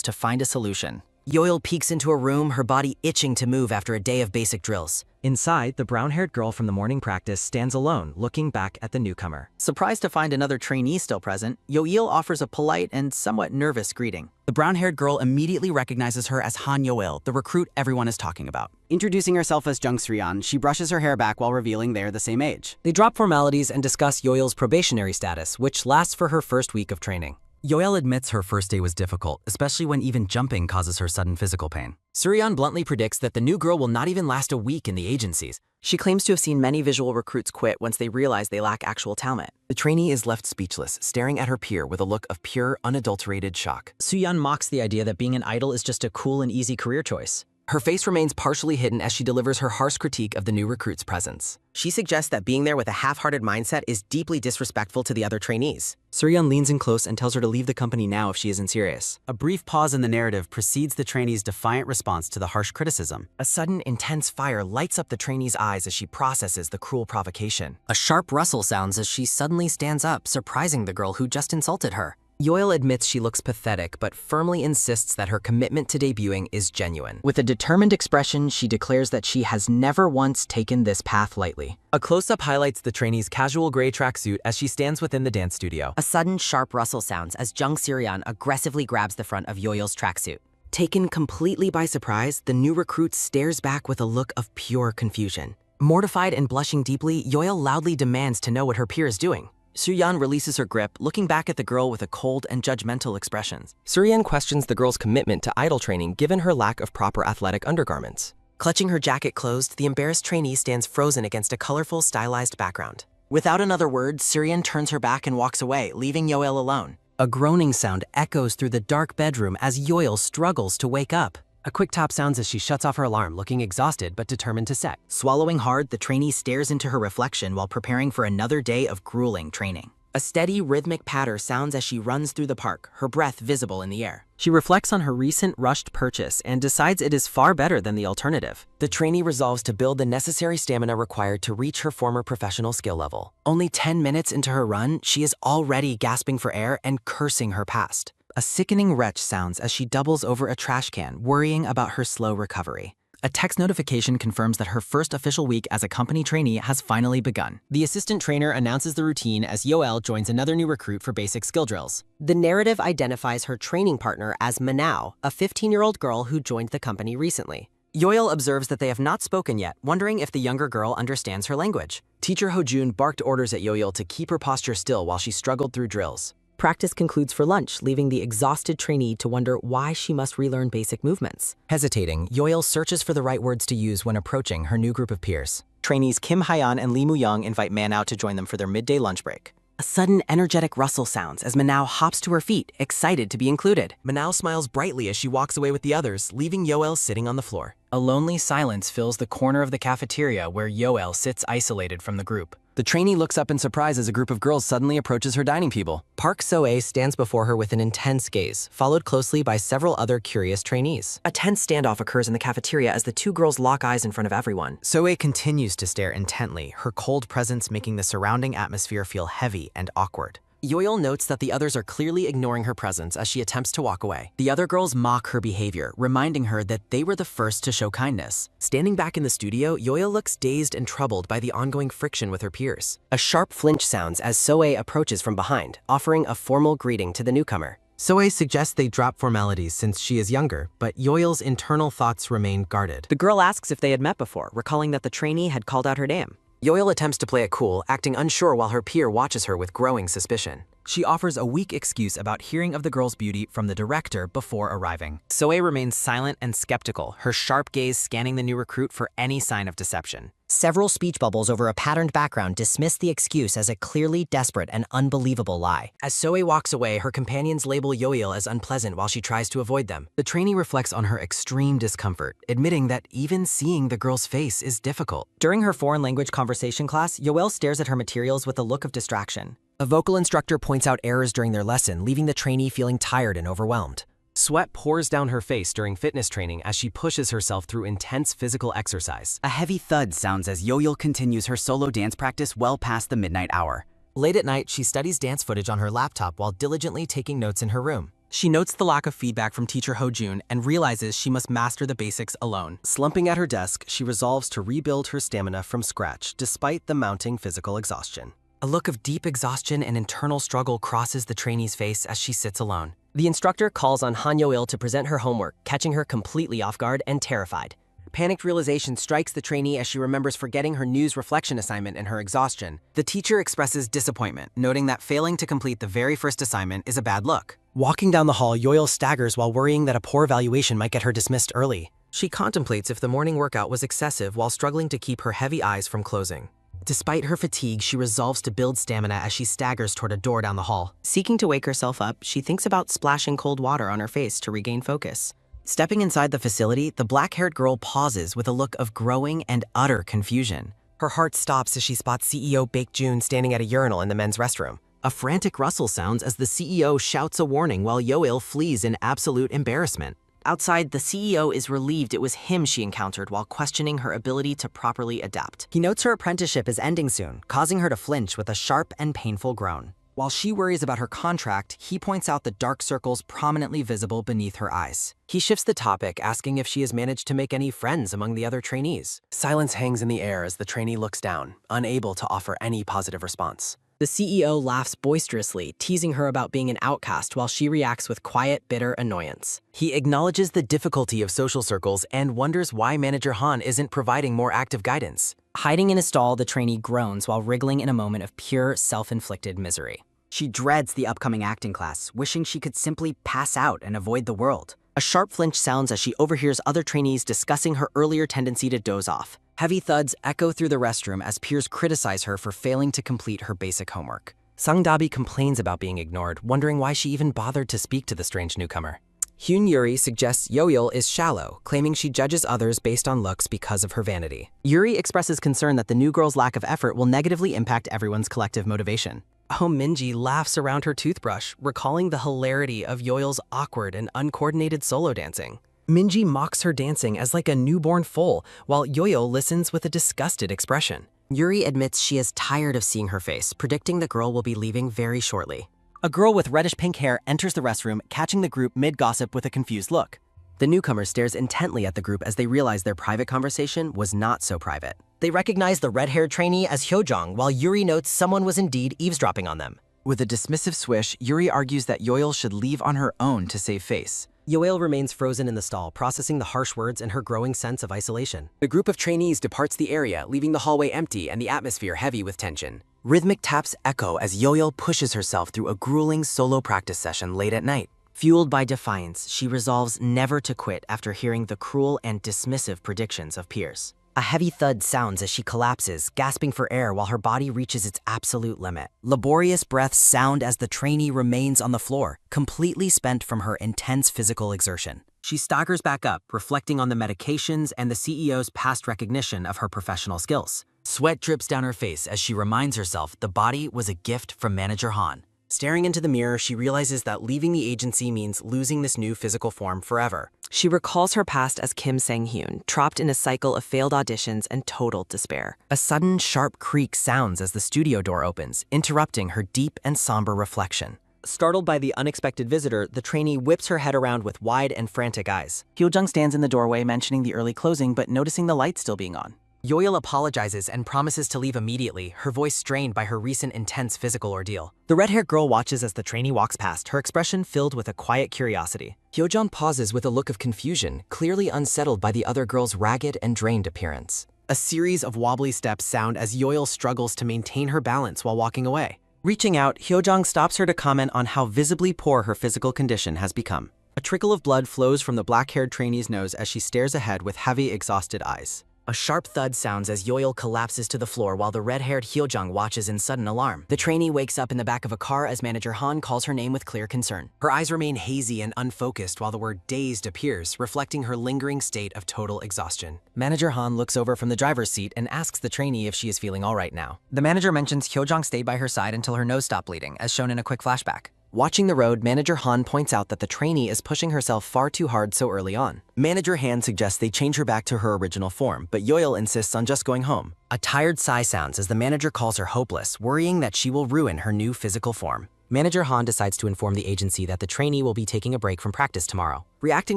to find a solution. Yoil peeks into a room, her body itching to move after a day of basic drills. Inside, the brown-haired girl from the morning practice stands alone, looking back at the newcomer. Surprised to find another trainee still present, Yoil offers a polite and somewhat nervous greeting. The brown-haired girl immediately recognizes her as Han Yoil, the recruit everyone is talking about. Introducing herself as Jung Srian, she brushes her hair back while revealing they're the same age. They drop formalities and discuss Yoil's probationary status, which lasts for her first week of training. Yoel admits her first day was difficult, especially when even jumping causes her sudden physical pain. Suryan bluntly predicts that the new girl will not even last a week in the agencies. She claims to have seen many visual recruits quit once they realize they lack actual talent. The trainee is left speechless, staring at her peer with a look of pure, unadulterated shock. Suyan mocks the idea that being an idol is just a cool and easy career choice. Her face remains partially hidden as she delivers her harsh critique of the new recruit's presence. She suggests that being there with a half-hearted mindset is deeply disrespectful to the other trainees. Suryan leans in close and tells her to leave the company now if she isn't serious. A brief pause in the narrative precedes the trainee's defiant response to the harsh criticism. A sudden, intense fire lights up the trainee's eyes as she processes the cruel provocation. A sharp rustle sounds as she suddenly stands up, surprising the girl who just insulted her. Yoel admits she looks pathetic, but firmly insists that her commitment to debuting is genuine. With a determined expression, she declares that she has never once taken this path lightly. A close-up highlights the trainee's casual gray tracksuit as she stands within the dance studio. A sudden, sharp rustle sounds as Jung Sirian aggressively grabs the front of Yoil's tracksuit. Taken completely by surprise, the new recruit stares back with a look of pure confusion. Mortified and blushing deeply, Yoel loudly demands to know what her peer is doing. Suryan releases her grip, looking back at the girl with a cold and judgmental expression. Suryan questions the girl's commitment to idol training given her lack of proper athletic undergarments. Clutching her jacket closed, the embarrassed trainee stands frozen against a colorful, stylized background. Without another word, Suryan turns her back and walks away, leaving Yoel alone. A groaning sound echoes through the dark bedroom as Yoel struggles to wake up. A quick tap sounds as she shuts off her alarm, looking exhausted but determined to set. Swallowing hard, the trainee stares into her reflection while preparing for another day of grueling training. A steady, rhythmic patter sounds as she runs through the park, her breath visible in the air. She reflects on her recent rushed purchase and decides it is far better than the alternative. The trainee resolves to build the necessary stamina required to reach her former professional skill level. Only 10 minutes into her run, she is already gasping for air and cursing her past. A sickening retch sounds as she doubles over a trash can, worrying about her slow recovery. A text notification confirms that her first official week as a company trainee has finally begun. The assistant trainer announces the routine as Yoel joins another new recruit for basic skill drills. The narrative identifies her training partner as Manhwa, a 15-year-old girl who joined the company recently. Yoel observes that they have not spoken yet, wondering if the younger girl understands her language. Teacher Hojun barked orders at Yoel to keep her posture still while she struggled through drills. Practice concludes for lunch, leaving the exhausted trainee to wonder why she must relearn basic movements. Hesitating, Yoel searches for the right words to use when approaching her new group of peers. Trainees Kim Hyeon and Lee Moo-young invite Man out to join them for their midday lunch break. A sudden, energetic rustle sounds as Manhwa hops to her feet, excited to be included. Manhwa smiles brightly as she walks away with the others, leaving Yoel sitting on the floor. A lonely silence fills the corner of the cafeteria where Yoel sits isolated from the group. The trainee looks up in surprise as a group of girls suddenly approaches her dining table. Park So-ae stands before her with an intense gaze, followed closely by several other curious trainees. A tense standoff occurs in the cafeteria as the two girls lock eyes in front of everyone. So-ae continues to stare intently, her cold presence making the surrounding atmosphere feel heavy and awkward. Yoel notes that the others are clearly ignoring her presence as she attempts to walk away. The other girls mock her behavior, reminding her that they were the first to show kindness. Standing back in the studio, Yoel looks dazed and troubled by the ongoing friction with her peers. A sharp flinch sounds as So-ae approaches from behind, offering a formal greeting to the newcomer. So-ae suggests they drop formalities since she is younger, but Yoel's internal thoughts remain guarded. The girl asks if they had met before, recalling that the trainee had called out her name. Yoel attempts to play it cool, acting unsure while her peer watches her with growing suspicion. She offers a weak excuse about hearing of the girl's beauty from the director before arriving. So-ae remains silent and skeptical, her sharp gaze scanning the new recruit for any sign of deception. Several speech bubbles over a patterned background dismiss the excuse as a clearly desperate and unbelievable lie. As So-ae walks away, her companions label Yoel as unpleasant while she tries to avoid them. The trainee reflects on her extreme discomfort, admitting that even seeing the girl's face is difficult. During her foreign language conversation class, Yoel stares at her materials with a look of distraction. A vocal instructor points out errors during their lesson, leaving the trainee feeling tired and overwhelmed. Sweat pours down her face during fitness training as she pushes herself through intense physical exercise. A heavy thud sounds as Yo-Yo continues her solo dance practice well past the midnight hour. Late at night, she studies dance footage on her laptop while diligently taking notes in her room. She notes the lack of feedback from teacher Ho-jun and realizes she must master the basics alone. Slumping at her desk, she resolves to rebuild her stamina from scratch despite the mounting physical exhaustion. A look of deep exhaustion and internal struggle crosses the trainee's face as she sits alone. The instructor calls on Han Yo-il to present her homework, catching her completely off guard and terrified. Panicked realization strikes the trainee as she remembers forgetting her news reflection assignment in her exhaustion. The teacher expresses disappointment, noting that failing to complete the very first assignment is a bad look. Walking down the hall, Yo-il staggers while worrying that a poor evaluation might get her dismissed early. She contemplates if the morning workout was excessive while struggling to keep her heavy eyes from closing. Despite her fatigue, she resolves to build stamina as she staggers toward a door down the hall. Seeking to wake herself up, she thinks about splashing cold water on her face to regain focus. Stepping inside the facility, the black-haired girl pauses with a look of growing and utter confusion. Her heart stops as she spots CEO Baek-jun standing at a urinal in the men's restroom. A frantic rustle sounds as the CEO shouts a warning while Yo-il flees in absolute embarrassment. Outside, the CEO is relieved it was him she encountered while questioning her ability to properly adapt. He notes her apprenticeship is ending soon, causing her to flinch with a sharp and painful groan. While she worries about her contract, he points out the dark circles prominently visible beneath her eyes. He shifts the topic, asking if she has managed to make any friends among the other trainees. Silence hangs in the air as the trainee looks down, unable to offer any positive response. The CEO laughs boisterously, teasing her about being an outcast while she reacts with quiet, bitter annoyance. He acknowledges the difficulty of social circles and wonders why Manager Han isn't providing more active guidance. Hiding in a stall, the trainee groans while wriggling in a moment of pure, self-inflicted misery. She dreads the upcoming acting class, wishing she could simply pass out and avoid the world. A sharp flinch sounds as she overhears other trainees discussing her earlier tendency to doze off. Heavy thuds echo through the restroom as peers criticize her for failing to complete her basic homework. Sangdabi complains about being ignored, wondering why she even bothered to speak to the strange newcomer. Hyun Yuri suggests Yo-il is shallow, claiming she judges others based on looks because of her vanity. Yuri expresses concern that the new girl's lack of effort will negatively impact everyone's collective motivation. Oh Minji laughs around her toothbrush, recalling the hilarity of Yo-il's awkward and uncoordinated solo dancing. Minji mocks her dancing as like a newborn foal, while Yo-il listens with a disgusted expression. Yuri admits she is tired of seeing her face, predicting the girl will be leaving very shortly. A girl with reddish-pink hair enters the restroom, catching the group mid-gossip with a confused look. The newcomer stares intently at the group as they realize their private conversation was not so private. They recognize the red-haired trainee as Hyojong, while Yuri notes someone was indeed eavesdropping on them. With a dismissive swish, Yuri argues that Yo-il should leave on her own to save face. Yo-il remains frozen in the stall, processing the harsh words and her growing sense of isolation. The group of trainees departs the area, leaving the hallway empty and the atmosphere heavy with tension. Rhythmic taps echo as Yo-il pushes herself through a grueling solo practice session late at night. Fueled by defiance, she resolves never to quit after hearing the cruel and dismissive predictions of peers. A heavy thud sounds as she collapses, gasping for air while her body reaches its absolute limit. Laborious breaths sound as the trainee remains on the floor, completely spent from her intense physical exertion. She staggers back up, reflecting on the medications and the CEO's past recognition of her professional skills. Sweat drips down her face as she reminds herself the body was a gift from Manager Han. Staring into the mirror, she realizes that leaving the agency means losing this new physical form forever. She recalls her past as Kim Sang-hyun, trapped in a cycle of failed auditions and total despair. A sudden, sharp creak sounds as the studio door opens, interrupting her deep and somber reflection. Startled by the unexpected visitor, the trainee whips her head around with wide and frantic eyes. Hyojung stands in the doorway, mentioning the early closing but noticing the light still being on. Yo-il apologizes and promises to leave immediately, her voice strained by her recent intense physical ordeal. The red-haired girl watches as the trainee walks past, her expression filled with a quiet curiosity. Hyojung pauses with a look of confusion, clearly unsettled by the other girl's ragged and drained appearance. A series of wobbly steps sound as Yo-il struggles to maintain her balance while walking away. Reaching out, Hyojung stops her to comment on how visibly poor her physical condition has become. A trickle of blood flows from the black-haired trainee's nose as she stares ahead with heavy, exhausted eyes. A sharp thud sounds as Yoil collapses to the floor while the red-haired Hyojung watches in sudden alarm. The trainee wakes up in the back of a car as Manager Han calls her name with clear concern. Her eyes remain hazy and unfocused while the word dazed appears, reflecting her lingering state of total exhaustion. Manager Han looks over from the driver's seat and asks the trainee if she is feeling all right now. The manager mentions Hyojung stayed by her side until her nose stopped bleeding, as shown in a quick flashback. Watching the road, Manager Han points out that the trainee is pushing herself far too hard so early on. Manager Han suggests they change her back to her original form, but Yoil insists on just going home. A tired sigh sounds as the manager calls her hopeless, worrying that she will ruin her new physical form. Manager Han decides to inform the agency that the trainee will be taking a break from practice tomorrow. Reacting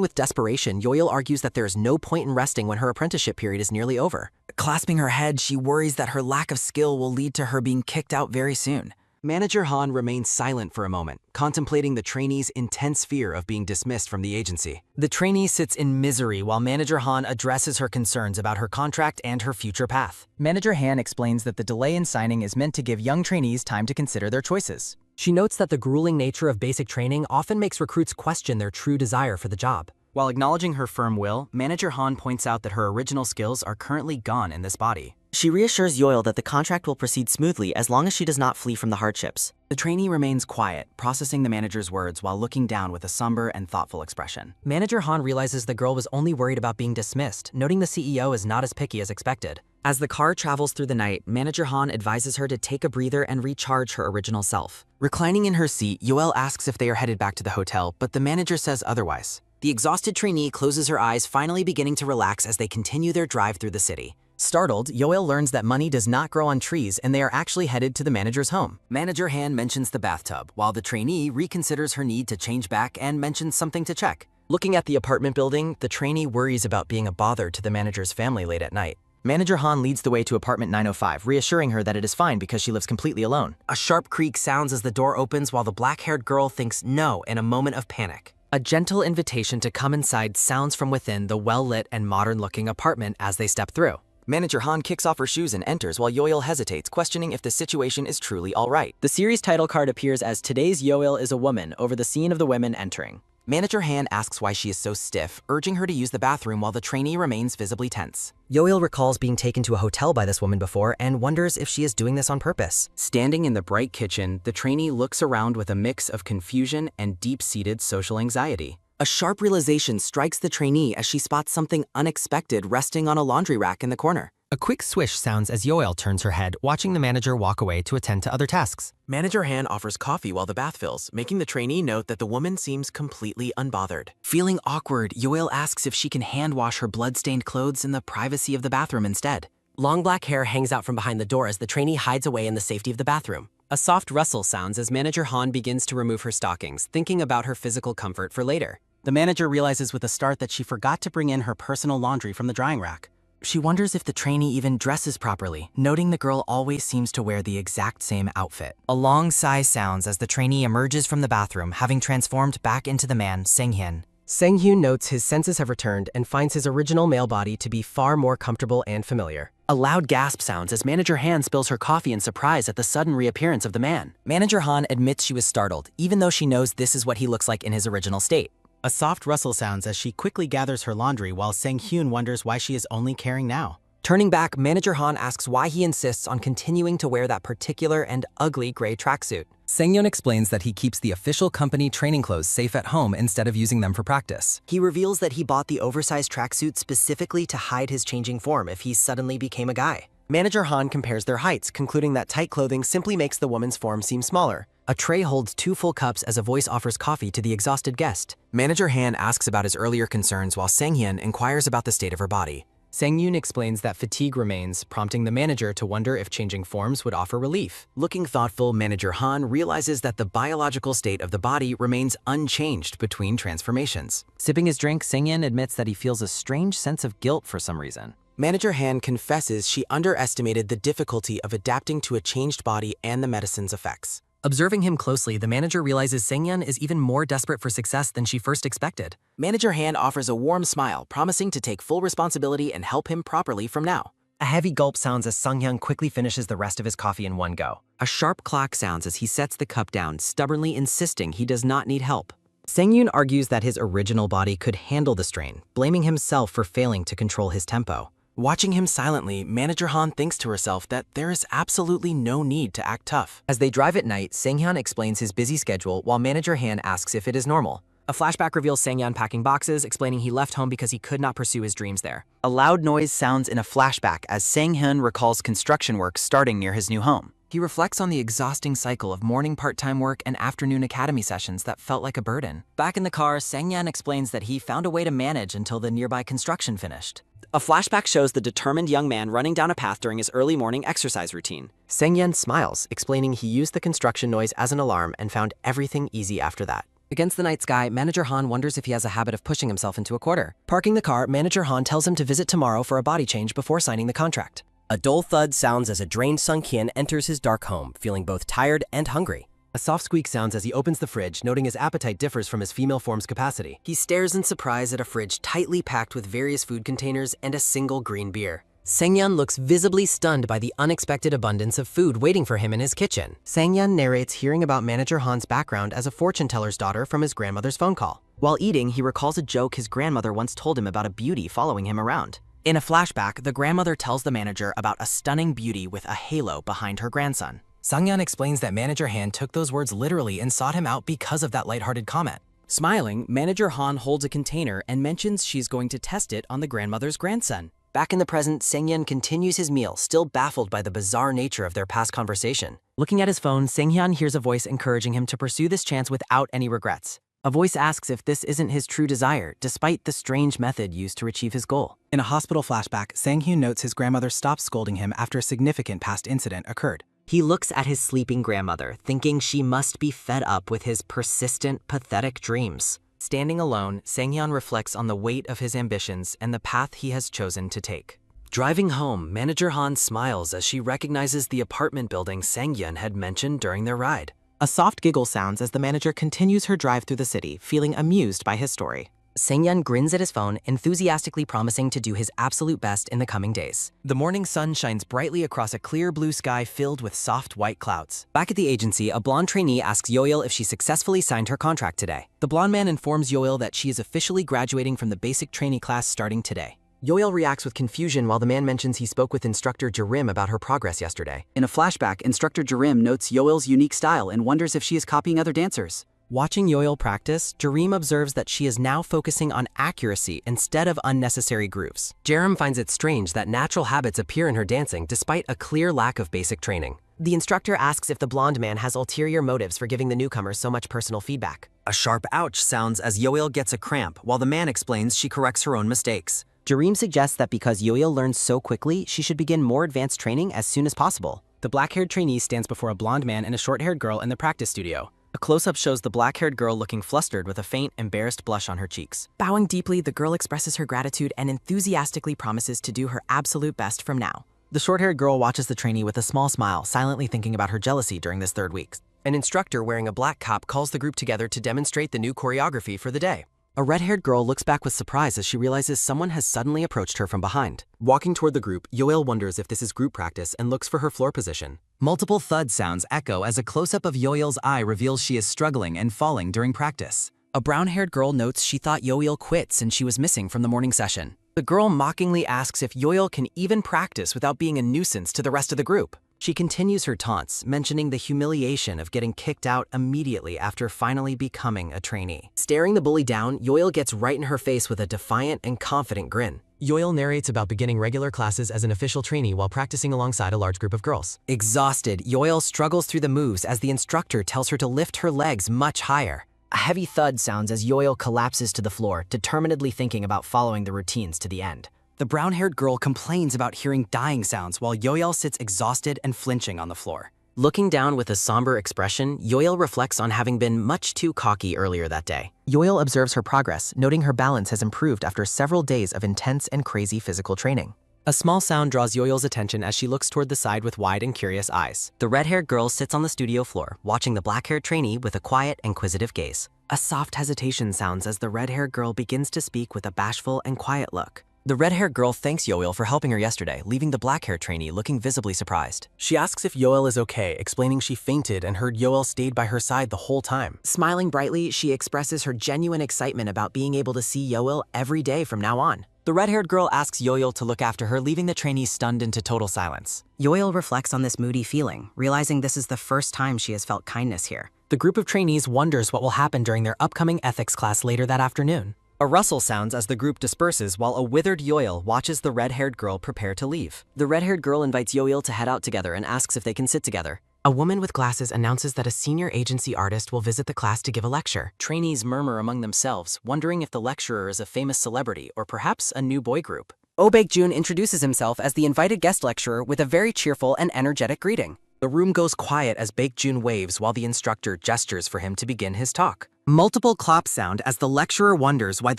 with desperation, Yoil argues that there is no point in resting when her apprenticeship period is nearly over. Clasping her head, she worries that her lack of skill will lead to her being kicked out very soon. Manager Han remains silent for a moment, contemplating the trainee's intense fear of being dismissed from the agency. The trainee sits in misery while Manager Han addresses her concerns about her contract and her future path. Manager Han explains that the delay in signing is meant to give young trainees time to consider their choices. She notes that the grueling nature of basic training often makes recruits question their true desire for the job. While acknowledging her firm will, Manager Han points out that her original skills are currently gone in this body. She reassures Yoil that the contract will proceed smoothly as long as she does not flee from the hardships. The trainee remains quiet, processing the manager's words while looking down with a somber and thoughtful expression. Manager Han realizes the girl was only worried about being dismissed, noting the CEO is not as picky as expected. As the car travels through the night, Manager Han advises her to take a breather and recharge her original self. Reclining in her seat, Yoel asks if they are headed back to the hotel, but the manager says otherwise. The exhausted trainee closes her eyes, finally beginning to relax as they continue their drive through the city. Startled, Yoel learns that money does not grow on trees and they are actually headed to the manager's home. Manager Han mentions the bathtub, while the trainee reconsiders her need to change back and mentions something to check. Looking at the apartment building, the trainee worries about being a bother to the manager's family late at night. Manager Han leads the way to apartment 905, reassuring her that it is fine because she lives completely alone. A sharp creak sounds as the door opens while the black-haired girl thinks no in a moment of panic. A gentle invitation to come inside sounds from within the well-lit and modern-looking apartment as they step through. Manager Han kicks off her shoes and enters while Yoel hesitates, questioning if the situation is truly all right. The series title card appears as "Today's Yoel is a woman" over the scene of the women entering. Manager Han asks why she is so stiff, urging her to use the bathroom while the trainee remains visibly tense. Yoel recalls being taken to a hotel by this woman before and wonders if she is doing this on purpose. Standing in the bright kitchen, the trainee looks around with a mix of confusion and deep-seated social anxiety. A sharp realization strikes the trainee as she spots something unexpected resting on a laundry rack in the corner. A quick swish sounds as Yoel turns her head, watching the manager walk away to attend to other tasks. Manager Han offers coffee while the bath fills, making the trainee note that the woman seems completely unbothered. Feeling awkward, Yoel asks if she can hand wash her blood-stained clothes in the privacy of the bathroom instead. Long black hair hangs out from behind the door as the trainee hides away in the safety of the bathroom. A soft rustle sounds as Manager Han begins to remove her stockings, thinking about her physical comfort for later. The manager realizes with a start that she forgot to bring in her personal laundry from the drying rack. She wonders if the trainee even dresses properly, noting the girl always seems to wear the exact same outfit. A long sigh sounds as the trainee emerges from the bathroom, having transformed back into the man, Sang-hyun. Sang-hyun notes his senses have returned and finds his original male body to be far more comfortable and familiar. A loud gasp sounds as Manager Han spills her coffee in surprise at the sudden reappearance of the man. Manager Han admits she was startled, even though she knows this is what he looks like in his original state. A soft rustle sounds as she quickly gathers her laundry while Sang-hyun wonders why she is only caring now. Turning back, Manager Han asks why he insists on continuing to wear that particular and ugly gray tracksuit. Sang-hyun explains that he keeps the official company training clothes safe at home instead of using them for practice. He reveals that he bought the oversized tracksuit specifically to hide his changing form if he suddenly became a guy. Manager Han compares their heights, concluding that tight clothing simply makes the woman's form seem smaller. A tray holds 2 full cups as a voice offers coffee to the exhausted guest. Manager Han asks about his earlier concerns while Sang-hyun inquires about the state of her body. Sang-hyun explains that fatigue remains, prompting the manager to wonder if changing forms would offer relief. Looking thoughtful, Manager Han realizes that the biological state of the body remains unchanged between transformations. Sipping his drink, Sang-hyun admits that he feels a strange sense of guilt for some reason. Manager Han confesses she underestimated the difficulty of adapting to a changed body and the medicine's effects. Observing him closely, the manager realizes Sang-hyun is even more desperate for success than she first expected. Manager Han offers a warm smile, promising to take full responsibility and help him properly from now. A heavy gulp sounds as Sang-hyun quickly finishes the rest of his coffee in one go. A sharp clack sounds as he sets the cup down, stubbornly insisting he does not need help. Sang-hyun argues that his original body could handle the strain, blaming himself for failing to control his tempo. Watching him silently, Manager Han thinks to herself that there is absolutely no need to act tough. As they drive at night, Sang-hyun explains his busy schedule while Manager Han asks if it is normal. A flashback reveals Sang-hyun packing boxes, explaining he left home because he could not pursue his dreams there. A loud noise sounds in a flashback as Sang-hyun recalls construction work starting near his new home. He reflects on the exhausting cycle of morning part-time work and afternoon academy sessions that felt like a burden. Back in the car, Sang-hyun explains that he found a way to manage until the nearby construction finished. A flashback shows the determined young man running down a path during his early morning exercise routine. Sang-hyun smiles, explaining he used the construction noise as an alarm and found everything easy after that. Against the night sky, Manager Han wonders if he has a habit of pushing himself into a corner. Parking the car, Manager Han tells him to visit tomorrow for a body change before signing the contract. A dull thud sounds as a drained Sung-hyun enters his dark home, feeling both tired and hungry. A soft squeak sounds as he opens the fridge, noting his appetite differs from his female form's capacity. He stares in surprise at a fridge tightly packed with various food containers and a single green beer. Sang-hyun looks visibly stunned by the unexpected abundance of food waiting for him in his kitchen. Sang-hyun narrates hearing about Manager Han's background as a fortune teller's daughter from his grandmother's phone call. While eating, he recalls a joke his grandmother once told him about a beauty following him around. In a flashback, the grandmother tells the manager about a stunning beauty with a halo behind her grandson. Sang-hyun explains that Manager Han took those words literally and sought him out because of that lighthearted comment. Smiling, Manager Han holds a container and mentions she's going to test it on the grandmother's grandson. Back in the present, Sang-hyun continues his meal, still baffled by the bizarre nature of their past conversation. Looking at his phone, Sang-hyun hears a voice encouraging him to pursue this chance without any regrets. A voice asks if this isn't his true desire, despite the strange method used to achieve his goal. In a hospital flashback, Sang-hyun notes his grandmother stopped scolding him after a significant past incident occurred. He looks at his sleeping grandmother, thinking she must be fed up with his persistent, pathetic dreams. Standing alone, Sang-hyun reflects on the weight of his ambitions and the path he has chosen to take. Driving home, Manager Han smiles as she recognizes the apartment building Sang-hyun had mentioned during their ride. A soft giggle sounds as the manager continues her drive through the city, feeling amused by his story. Sang-hyun grins at his phone, enthusiastically promising to do his absolute best in the coming days. The morning sun shines brightly across a clear blue sky filled with soft white clouds. Back at the agency, a blonde trainee asks Yoil if she successfully signed her contract today. The blonde man informs Yoil that she is officially graduating from the basic trainee class starting today. Yoil reacts with confusion while the man mentions he spoke with instructor Jerim about her progress yesterday. In a flashback, instructor Jerim notes Yoel's unique style and wonders if she is copying other dancers. Watching Yoil practice, Jerim observes that she is now focusing on accuracy instead of unnecessary grooves. Jerim finds it strange that natural habits appear in her dancing despite a clear lack of basic training. The instructor asks if the blonde man has ulterior motives for giving the newcomers so much personal feedback. A sharp ouch sounds as Yoel gets a cramp, while the man explains she corrects her own mistakes. Jerim suggests that because Yoil learns so quickly, she should begin more advanced training as soon as possible. The black-haired trainee stands before a blonde man and a short-haired girl in the practice studio. A close-up shows the black-haired girl looking flustered with a faint, embarrassed blush on her cheeks. Bowing deeply, the girl expresses her gratitude and enthusiastically promises to do her absolute best from now. The short-haired girl watches the trainee with a small smile, silently thinking about her jealousy during this third week. An instructor wearing a black cap calls the group together to demonstrate the new choreography for the day. A red-haired girl looks back with surprise as she realizes someone has suddenly approached her from behind. Walking toward the group, Yoel wonders if this is group practice and looks for her floor position. Multiple thud sounds echo as a close-up of Yoel's eye reveals she is struggling and falling during practice. A brown-haired girl notes she thought Yoil quit since she was missing from the morning session. The girl mockingly asks if Yoil can even practice without being a nuisance to the rest of the group. She continues her taunts, mentioning the humiliation of getting kicked out immediately after finally becoming a trainee. Staring the bully down, Yoil gets right in her face with a defiant and confident grin. Yoil narrates about beginning regular classes as an official trainee while practicing alongside a large group of girls. Exhausted, Yoil struggles through the moves as the instructor tells her to lift her legs much higher. A heavy thud sounds as Yoil collapses to the floor, determinedly thinking about following the routines to the end. The brown-haired girl complains about hearing dying sounds while Yoil sits exhausted and flinching on the floor. Looking down with a somber expression, Yoil reflects on having been much too cocky earlier that day. Yoil observes her progress, noting her balance has improved after several days of intense and crazy physical training. A small sound draws Yoil's attention as she looks toward the side with wide and curious eyes. The red-haired girl sits on the studio floor, watching the black-haired trainee with a quiet, inquisitive gaze. A soft hesitation sounds as the red-haired girl begins to speak with a bashful and quiet look. The red-haired girl thanks Yoil for helping her yesterday, leaving the black-haired trainee looking visibly surprised. She asks if Yoel is okay, explaining she fainted and heard Yoel stayed by her side the whole time. Smiling brightly, she expresses her genuine excitement about being able to see Yoel every day from now on. The red-haired girl asks Yoil to look after her, leaving the trainees stunned into total silence. Yoil reflects on this moody feeling, realizing this is the first time she has felt kindness here. The group of trainees wonders what will happen during their upcoming ethics class later that afternoon. A rustle sounds as the group disperses while a withered Yoil watches the red-haired girl prepare to leave. The red-haired girl invites Yoil to head out together and asks if they can sit together. A woman with glasses announces that a senior agency artist will visit the class to give a lecture. Trainees murmur among themselves, wondering if the lecturer is a famous celebrity or perhaps a new boy group. Oh Baek-jun introduces himself as the invited guest lecturer with a very cheerful and energetic greeting. The room goes quiet as Baek-jun waves while the instructor gestures for him to begin his talk. Multiple claps sound as the lecturer wonders why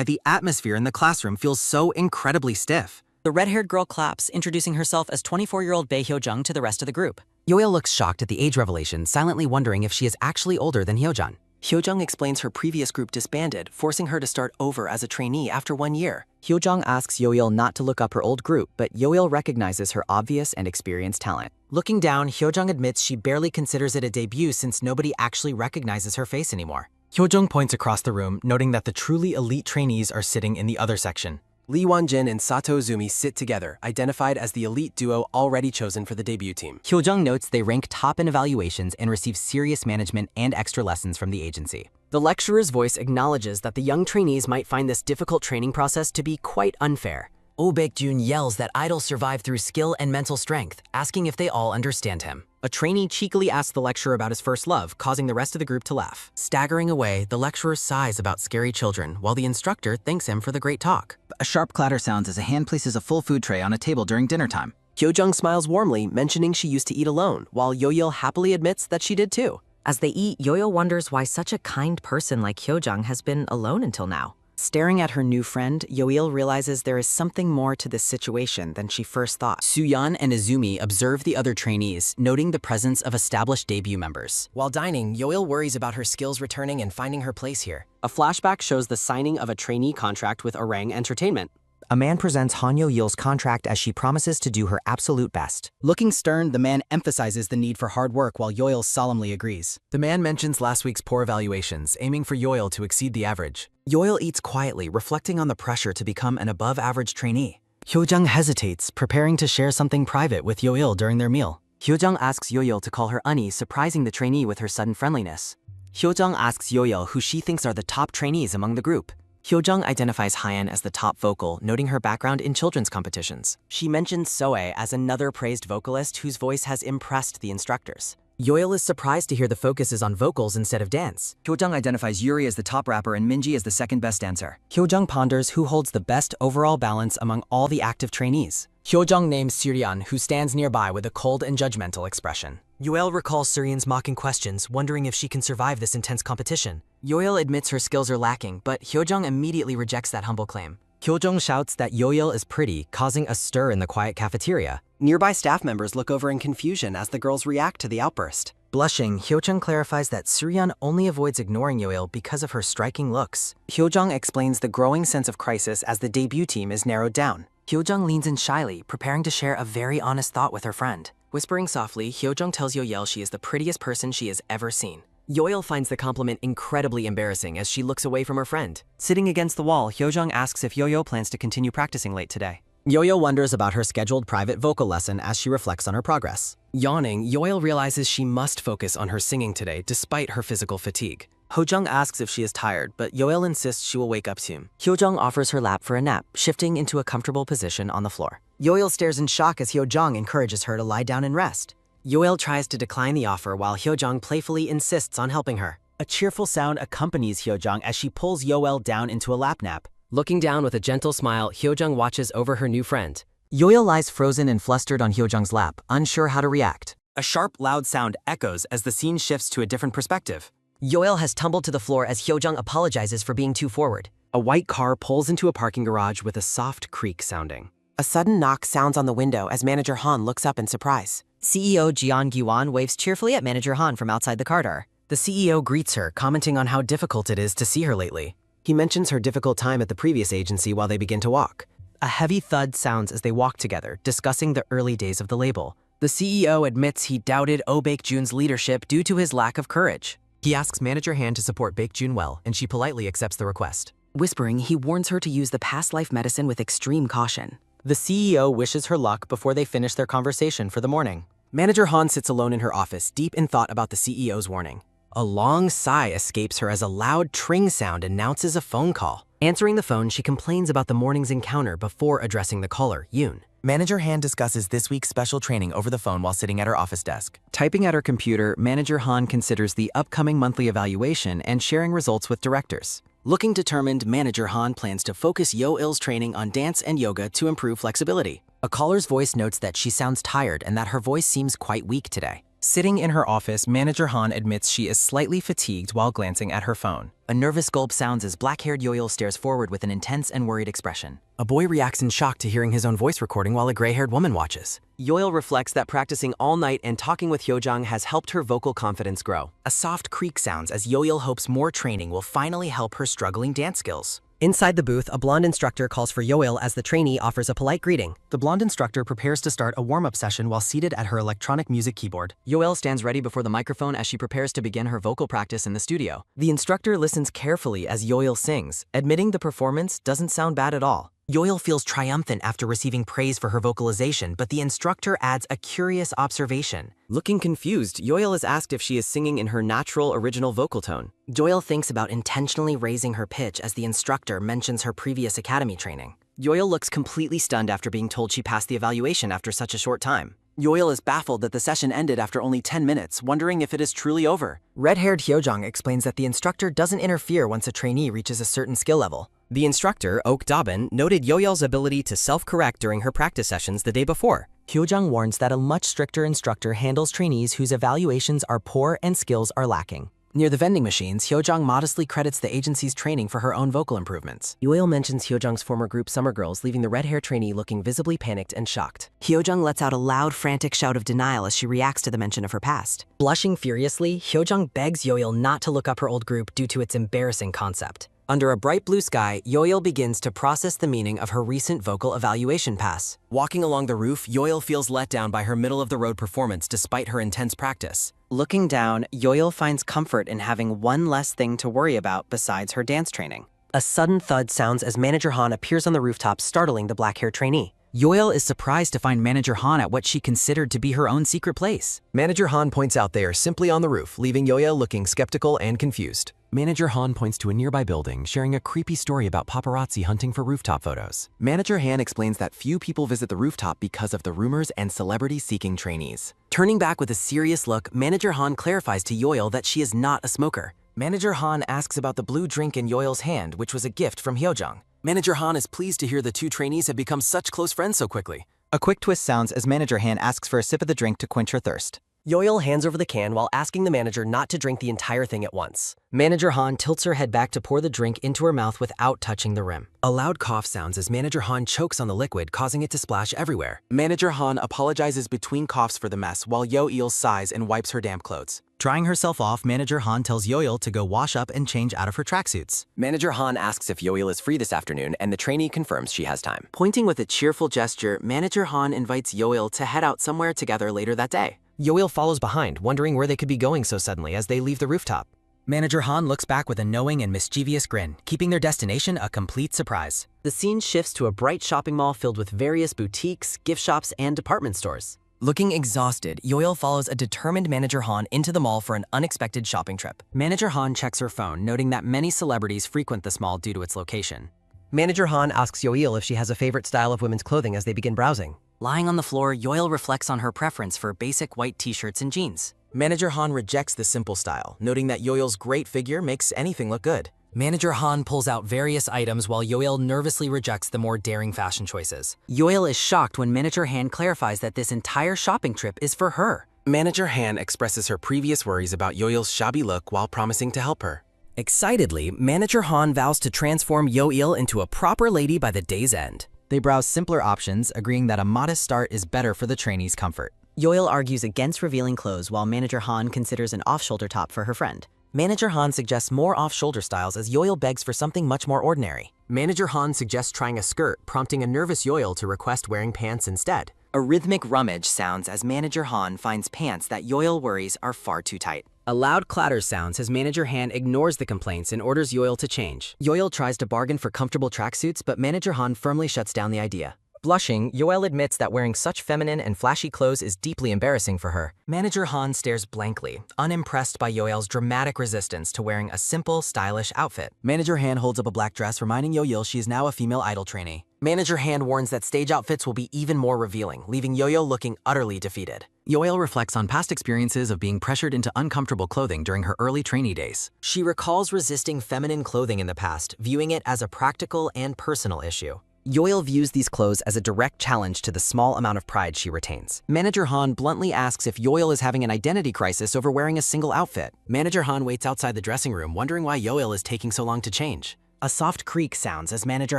the atmosphere in the classroom feels so incredibly stiff. The red-haired girl claps, introducing herself as 24-year-old Bae Hyo-jung to the rest of the group. Yoil looks shocked at the age revelation, silently wondering if she is actually older than Hyojun. Hyojung explains her previous group disbanded, forcing her to start over as a trainee after 1 year. Hyojung asks Yoil not to look up her old group, but Yoil recognizes her obvious and experienced talent. Looking down, Hyojung admits she barely considers it a debut since nobody actually recognizes her face anymore. Hyojung points across the room, noting that the truly elite trainees are sitting in the other section. Lee Won-jin and Sato Uzumi sit together, identified as the elite duo already chosen for the debut team. Hyojung notes they rank top in evaluations and receive serious management and extra lessons from the agency. The lecturer's voice acknowledges that the young trainees might find this difficult training process to be quite unfair. Oh Baek-jun yells that idols survive through skill and mental strength, asking if they all understand him. A trainee cheekily asks the lecturer about his first love, causing the rest of the group to laugh. Staggering away, the lecturer sighs about scary children, while the instructor thanks him for the great talk. A sharp clatter sounds as a hand places a full food tray on a table during dinner time. Hyojung smiles warmly, mentioning she used to eat alone, while Yoil happily admits that she did too. As they eat, Yoil wonders why such a kind person like Hyojung has been alone until now. Staring at her new friend, Yoil realizes there is something more to this situation than she first thought. Suyeon and Izumi observe the other trainees, noting the presence of established debut members. While dining, Yoil worries about her skills returning and finding her place here. A flashback shows the signing of a trainee contract with Orang Entertainment. A man presents Han Yo-yeol's contract as she promises to do her absolute best. Looking stern, the man emphasizes the need for hard work while Yoil solemnly agrees. The man mentions last week's poor evaluations, aiming for Yoil to exceed the average. Yoil eats quietly, reflecting on the pressure to become an above-average trainee. Hyojung hesitates, preparing to share something private with Yoil during their meal. Hyojung asks Yoil to call her Unnie, surprising the trainee with her sudden friendliness. Hyojung asks Yoil who she thinks are the top trainees among the group. Hyojung identifies Hyeon as the top vocal, noting her background in children's competitions. She mentions Soe as another praised vocalist whose voice has impressed the instructors. Yoil is surprised to hear the focus is on vocals instead of dance. Hyojung identifies Yuri as the top rapper and Minji as the second best dancer. Hyojung ponders who holds the best overall balance among all the active trainees. Hyojung names Suryeon, who stands nearby with a cold and judgmental expression. Yoil recalls Suryeon's mocking questions, wondering if she can survive this intense competition. Yoil admits her skills are lacking, but Hyojung immediately rejects that humble claim. Hyojung shouts that Yoil is pretty, causing a stir in the quiet cafeteria. Nearby staff members look over in confusion as the girls react to the outburst. Blushing, Hyojung clarifies that Suryeon only avoids ignoring Yoil because of her striking looks. Hyojung explains the growing sense of crisis as the debut team is narrowed down. Hyojung leans in shyly, preparing to share a very honest thought with her friend. Whispering softly, Hyojung tells Yoel she is the prettiest person she has ever seen. Yoel finds the compliment incredibly embarrassing as she looks away from her friend. Sitting against the wall, Hyojung asks if Yoyo plans to continue practicing late today. Yoyo wonders about her scheduled private vocal lesson as she reflects on her progress. Yawning, Yoel realizes she must focus on her singing today despite her physical fatigue. Hojung asks if she is tired, but Yoel insists she will wake up soon. Hyojung offers her lap for a nap, shifting into a comfortable position on the floor. Yoel stares in shock as Hyojung encourages her to lie down and rest. Yoel tries to decline the offer while Hyojung playfully insists on helping her. A cheerful sound accompanies Hyojung as she pulls Yoel down into a lap nap. Looking down with a gentle smile, Hyojung watches over her new friend. Yoel lies frozen and flustered on Hyojung's lap, unsure how to react. A sharp, loud sound echoes as the scene shifts to a different perspective. Yoel has tumbled to the floor as Hyojung apologizes for being too forward. A white car pulls into a parking garage with a soft creak sounding. A sudden knock sounds on the window as Manager Han looks up in surprise. CEO Jeon Gi-won waves cheerfully at Manager Han from outside the car door. The CEO greets her, commenting on how difficult it is to see her lately. He mentions her difficult time at the previous agency while they begin to walk. A heavy thud sounds as they walk together, discussing the early days of the label. The CEO admits he doubted Oh Baek-jun's leadership due to his lack of courage. He asks Manager Han to support Baek-jun well, and she politely accepts the request. Whispering, he warns her to use the past life medicine with extreme caution. The CEO wishes her luck before they finish their conversation for the morning. Manager Han sits alone in her office, deep in thought about the CEO's warning. A long sigh escapes her as a loud tring sound announces a phone call. Answering the phone, she complains about the morning's encounter before addressing the caller, Yoon. Manager Han discusses this week's special training over the phone while sitting at her office desk. Typing at her computer, Manager Han considers the upcoming monthly evaluation and sharing results with directors. Looking determined, Manager Han plans to focus Yo-il's training on dance and yoga to improve flexibility. A caller's voice notes that she sounds tired and that her voice seems quite weak today. Sitting in her office, Manager Han admits she is slightly fatigued while glancing at her phone. A nervous gulp sounds as black-haired Yo-il stares forward with an intense and worried expression. A boy reacts in shock to hearing his own voice recording while a gray-haired woman watches. Yo-il reflects that practicing all night and talking with Hyojang has helped her vocal confidence grow. A soft creak sounds as Yo-il hopes more training will finally help her struggling dance skills. Inside the booth, a blonde instructor calls for Yo-il as the trainee offers a polite greeting. The blonde instructor prepares to start a warm-up session while seated at her electronic music keyboard. Yo-il stands ready before the microphone as she prepares to begin her vocal practice in the studio. The instructor listens carefully as Yo-il sings, admitting the performance doesn't sound bad at all. Yo-il feels triumphant after receiving praise for her vocalization, but the instructor adds a curious observation. Looking confused, Yo-il is asked if she is singing in her natural original vocal tone. Yo-il thinks about intentionally raising her pitch as the instructor mentions her previous academy training. Yo-il looks completely stunned after being told she passed the evaluation after such a short time. Yo-il is baffled that the session ended after only 10 minutes, wondering if it is truly over. Red-haired Hyojang explains that the instructor doesn't interfere once a trainee reaches a certain skill level. The instructor, Ok Dabin, noted Yo-il's ability to self-correct during her practice sessions the day before. Hyojang warns that a much stricter instructor handles trainees whose evaluations are poor and skills are lacking. Near the vending machines, Hyojang modestly credits the agency's training for her own vocal improvements. Yo-il mentions Hyojang's former group Summer Girls, leaving the red-haired trainee looking visibly panicked and shocked. Hyojang lets out a loud, frantic shout of denial as she reacts to the mention of her past. Blushing furiously, Hyojang begs Yo-il not to look up her old group due to its embarrassing concept. Under a bright blue sky, Yo-il begins to process the meaning of her recent vocal evaluation pass. Walking along the roof, Yo-il feels let down by her middle-of-the-road performance despite her intense practice. Looking down, Yo-il finds comfort in having one less thing to worry about besides her dance training. A sudden thud sounds as Manager Han appears on the rooftop, startling the black-haired trainee. Yo-il is surprised to find Manager Han at what she considered to be her own secret place. Manager Han points out they are simply on the roof, leaving Yo-il looking skeptical and confused. Manager Han points to a nearby building, sharing a creepy story about paparazzi hunting for rooftop photos. Manager Han explains that few people visit the rooftop because of the rumors and celebrity-seeking trainees. Turning back with a serious look, Manager Han clarifies to Yo-il that she is not a smoker. Manager Han asks about the blue drink in Yo-il's hand, which was a gift from Hyojang. Manager Han is pleased to hear the two trainees have become such close friends so quickly. A quick twist sounds as Manager Han asks for a sip of the drink to quench her thirst. Yo-il hands over the can while asking the manager not to drink the entire thing at once. Manager Han tilts her head back to pour the drink into her mouth without touching the rim. A loud cough sounds as Manager Han chokes on the liquid, causing it to splash everywhere. Manager Han apologizes between coughs for the mess while Yo-il sighs and wipes her damp clothes. Drying herself off, Manager Han tells Yo-il to go wash up and change out of her tracksuits. Manager Han asks if Yo-il is free this afternoon, and the trainee confirms she has time. Pointing with a cheerful gesture, Manager Han invites Yo-il to head out somewhere together later that day. Yo-il follows behind, wondering where they could be going so suddenly as they leave the rooftop. Manager Han looks back with a knowing and mischievous grin, keeping their destination a complete surprise. The scene shifts to a bright shopping mall filled with various boutiques, gift shops, and department stores. Looking exhausted, Yo-il follows a determined Manager Han into the mall for an unexpected shopping trip. Manager Han checks her phone, noting that many celebrities frequent this mall due to its location. Manager Han asks Yo-il if she has a favorite style of women's clothing as they begin browsing. Lying on the floor, Yo-il reflects on her preference for basic white t-shirts and jeans. Manager Han rejects the simple style, noting that Yo-il's great figure makes anything look good. Manager Han pulls out various items while Yo-il nervously rejects the more daring fashion choices. Yo-il is shocked when Manager Han clarifies that this entire shopping trip is for her. Manager Han expresses her previous worries about Yo-il's shabby look while promising to help her. Excitedly, Manager Han vows to transform Yo-il into a proper lady by the day's end. They browse simpler options, agreeing that a modest start is better for the trainee's comfort. Yo-il argues against revealing clothes while Manager Han considers an off-shoulder top for her friend. Manager Han suggests more off-shoulder styles as Yo-il begs for something much more ordinary. Manager Han suggests trying a skirt, prompting a nervous Yo-il to request wearing pants instead. A rhythmic rummage sounds as Manager Han finds pants that Yo-il worries are far too tight. A loud clatter sounds as Manager Han ignores the complaints and orders Yoil to change. Yoil tries to bargain for comfortable tracksuits, but Manager Han firmly shuts down the idea. Blushing, Yoel admits that wearing such feminine and flashy clothes is deeply embarrassing for her. Manager Han stares blankly, unimpressed by Yoel's dramatic resistance to wearing a simple, stylish outfit. Manager Han holds up a black dress, reminding Yo-Yil she is now a female idol trainee. Manager Han warns that stage outfits will be even more revealing, leaving Yo-Yo looking utterly defeated. Yoel reflects on past experiences of being pressured into uncomfortable clothing during her early trainee days. She recalls resisting feminine clothing in the past, viewing it as a practical and personal issue. Yoil views these clothes as a direct challenge to the small amount of pride she retains. Manager Han bluntly asks if Yoil is having an identity crisis over wearing a single outfit. Manager Han waits outside the dressing room, wondering why Yoel is taking so long to change. A soft creak sounds as Manager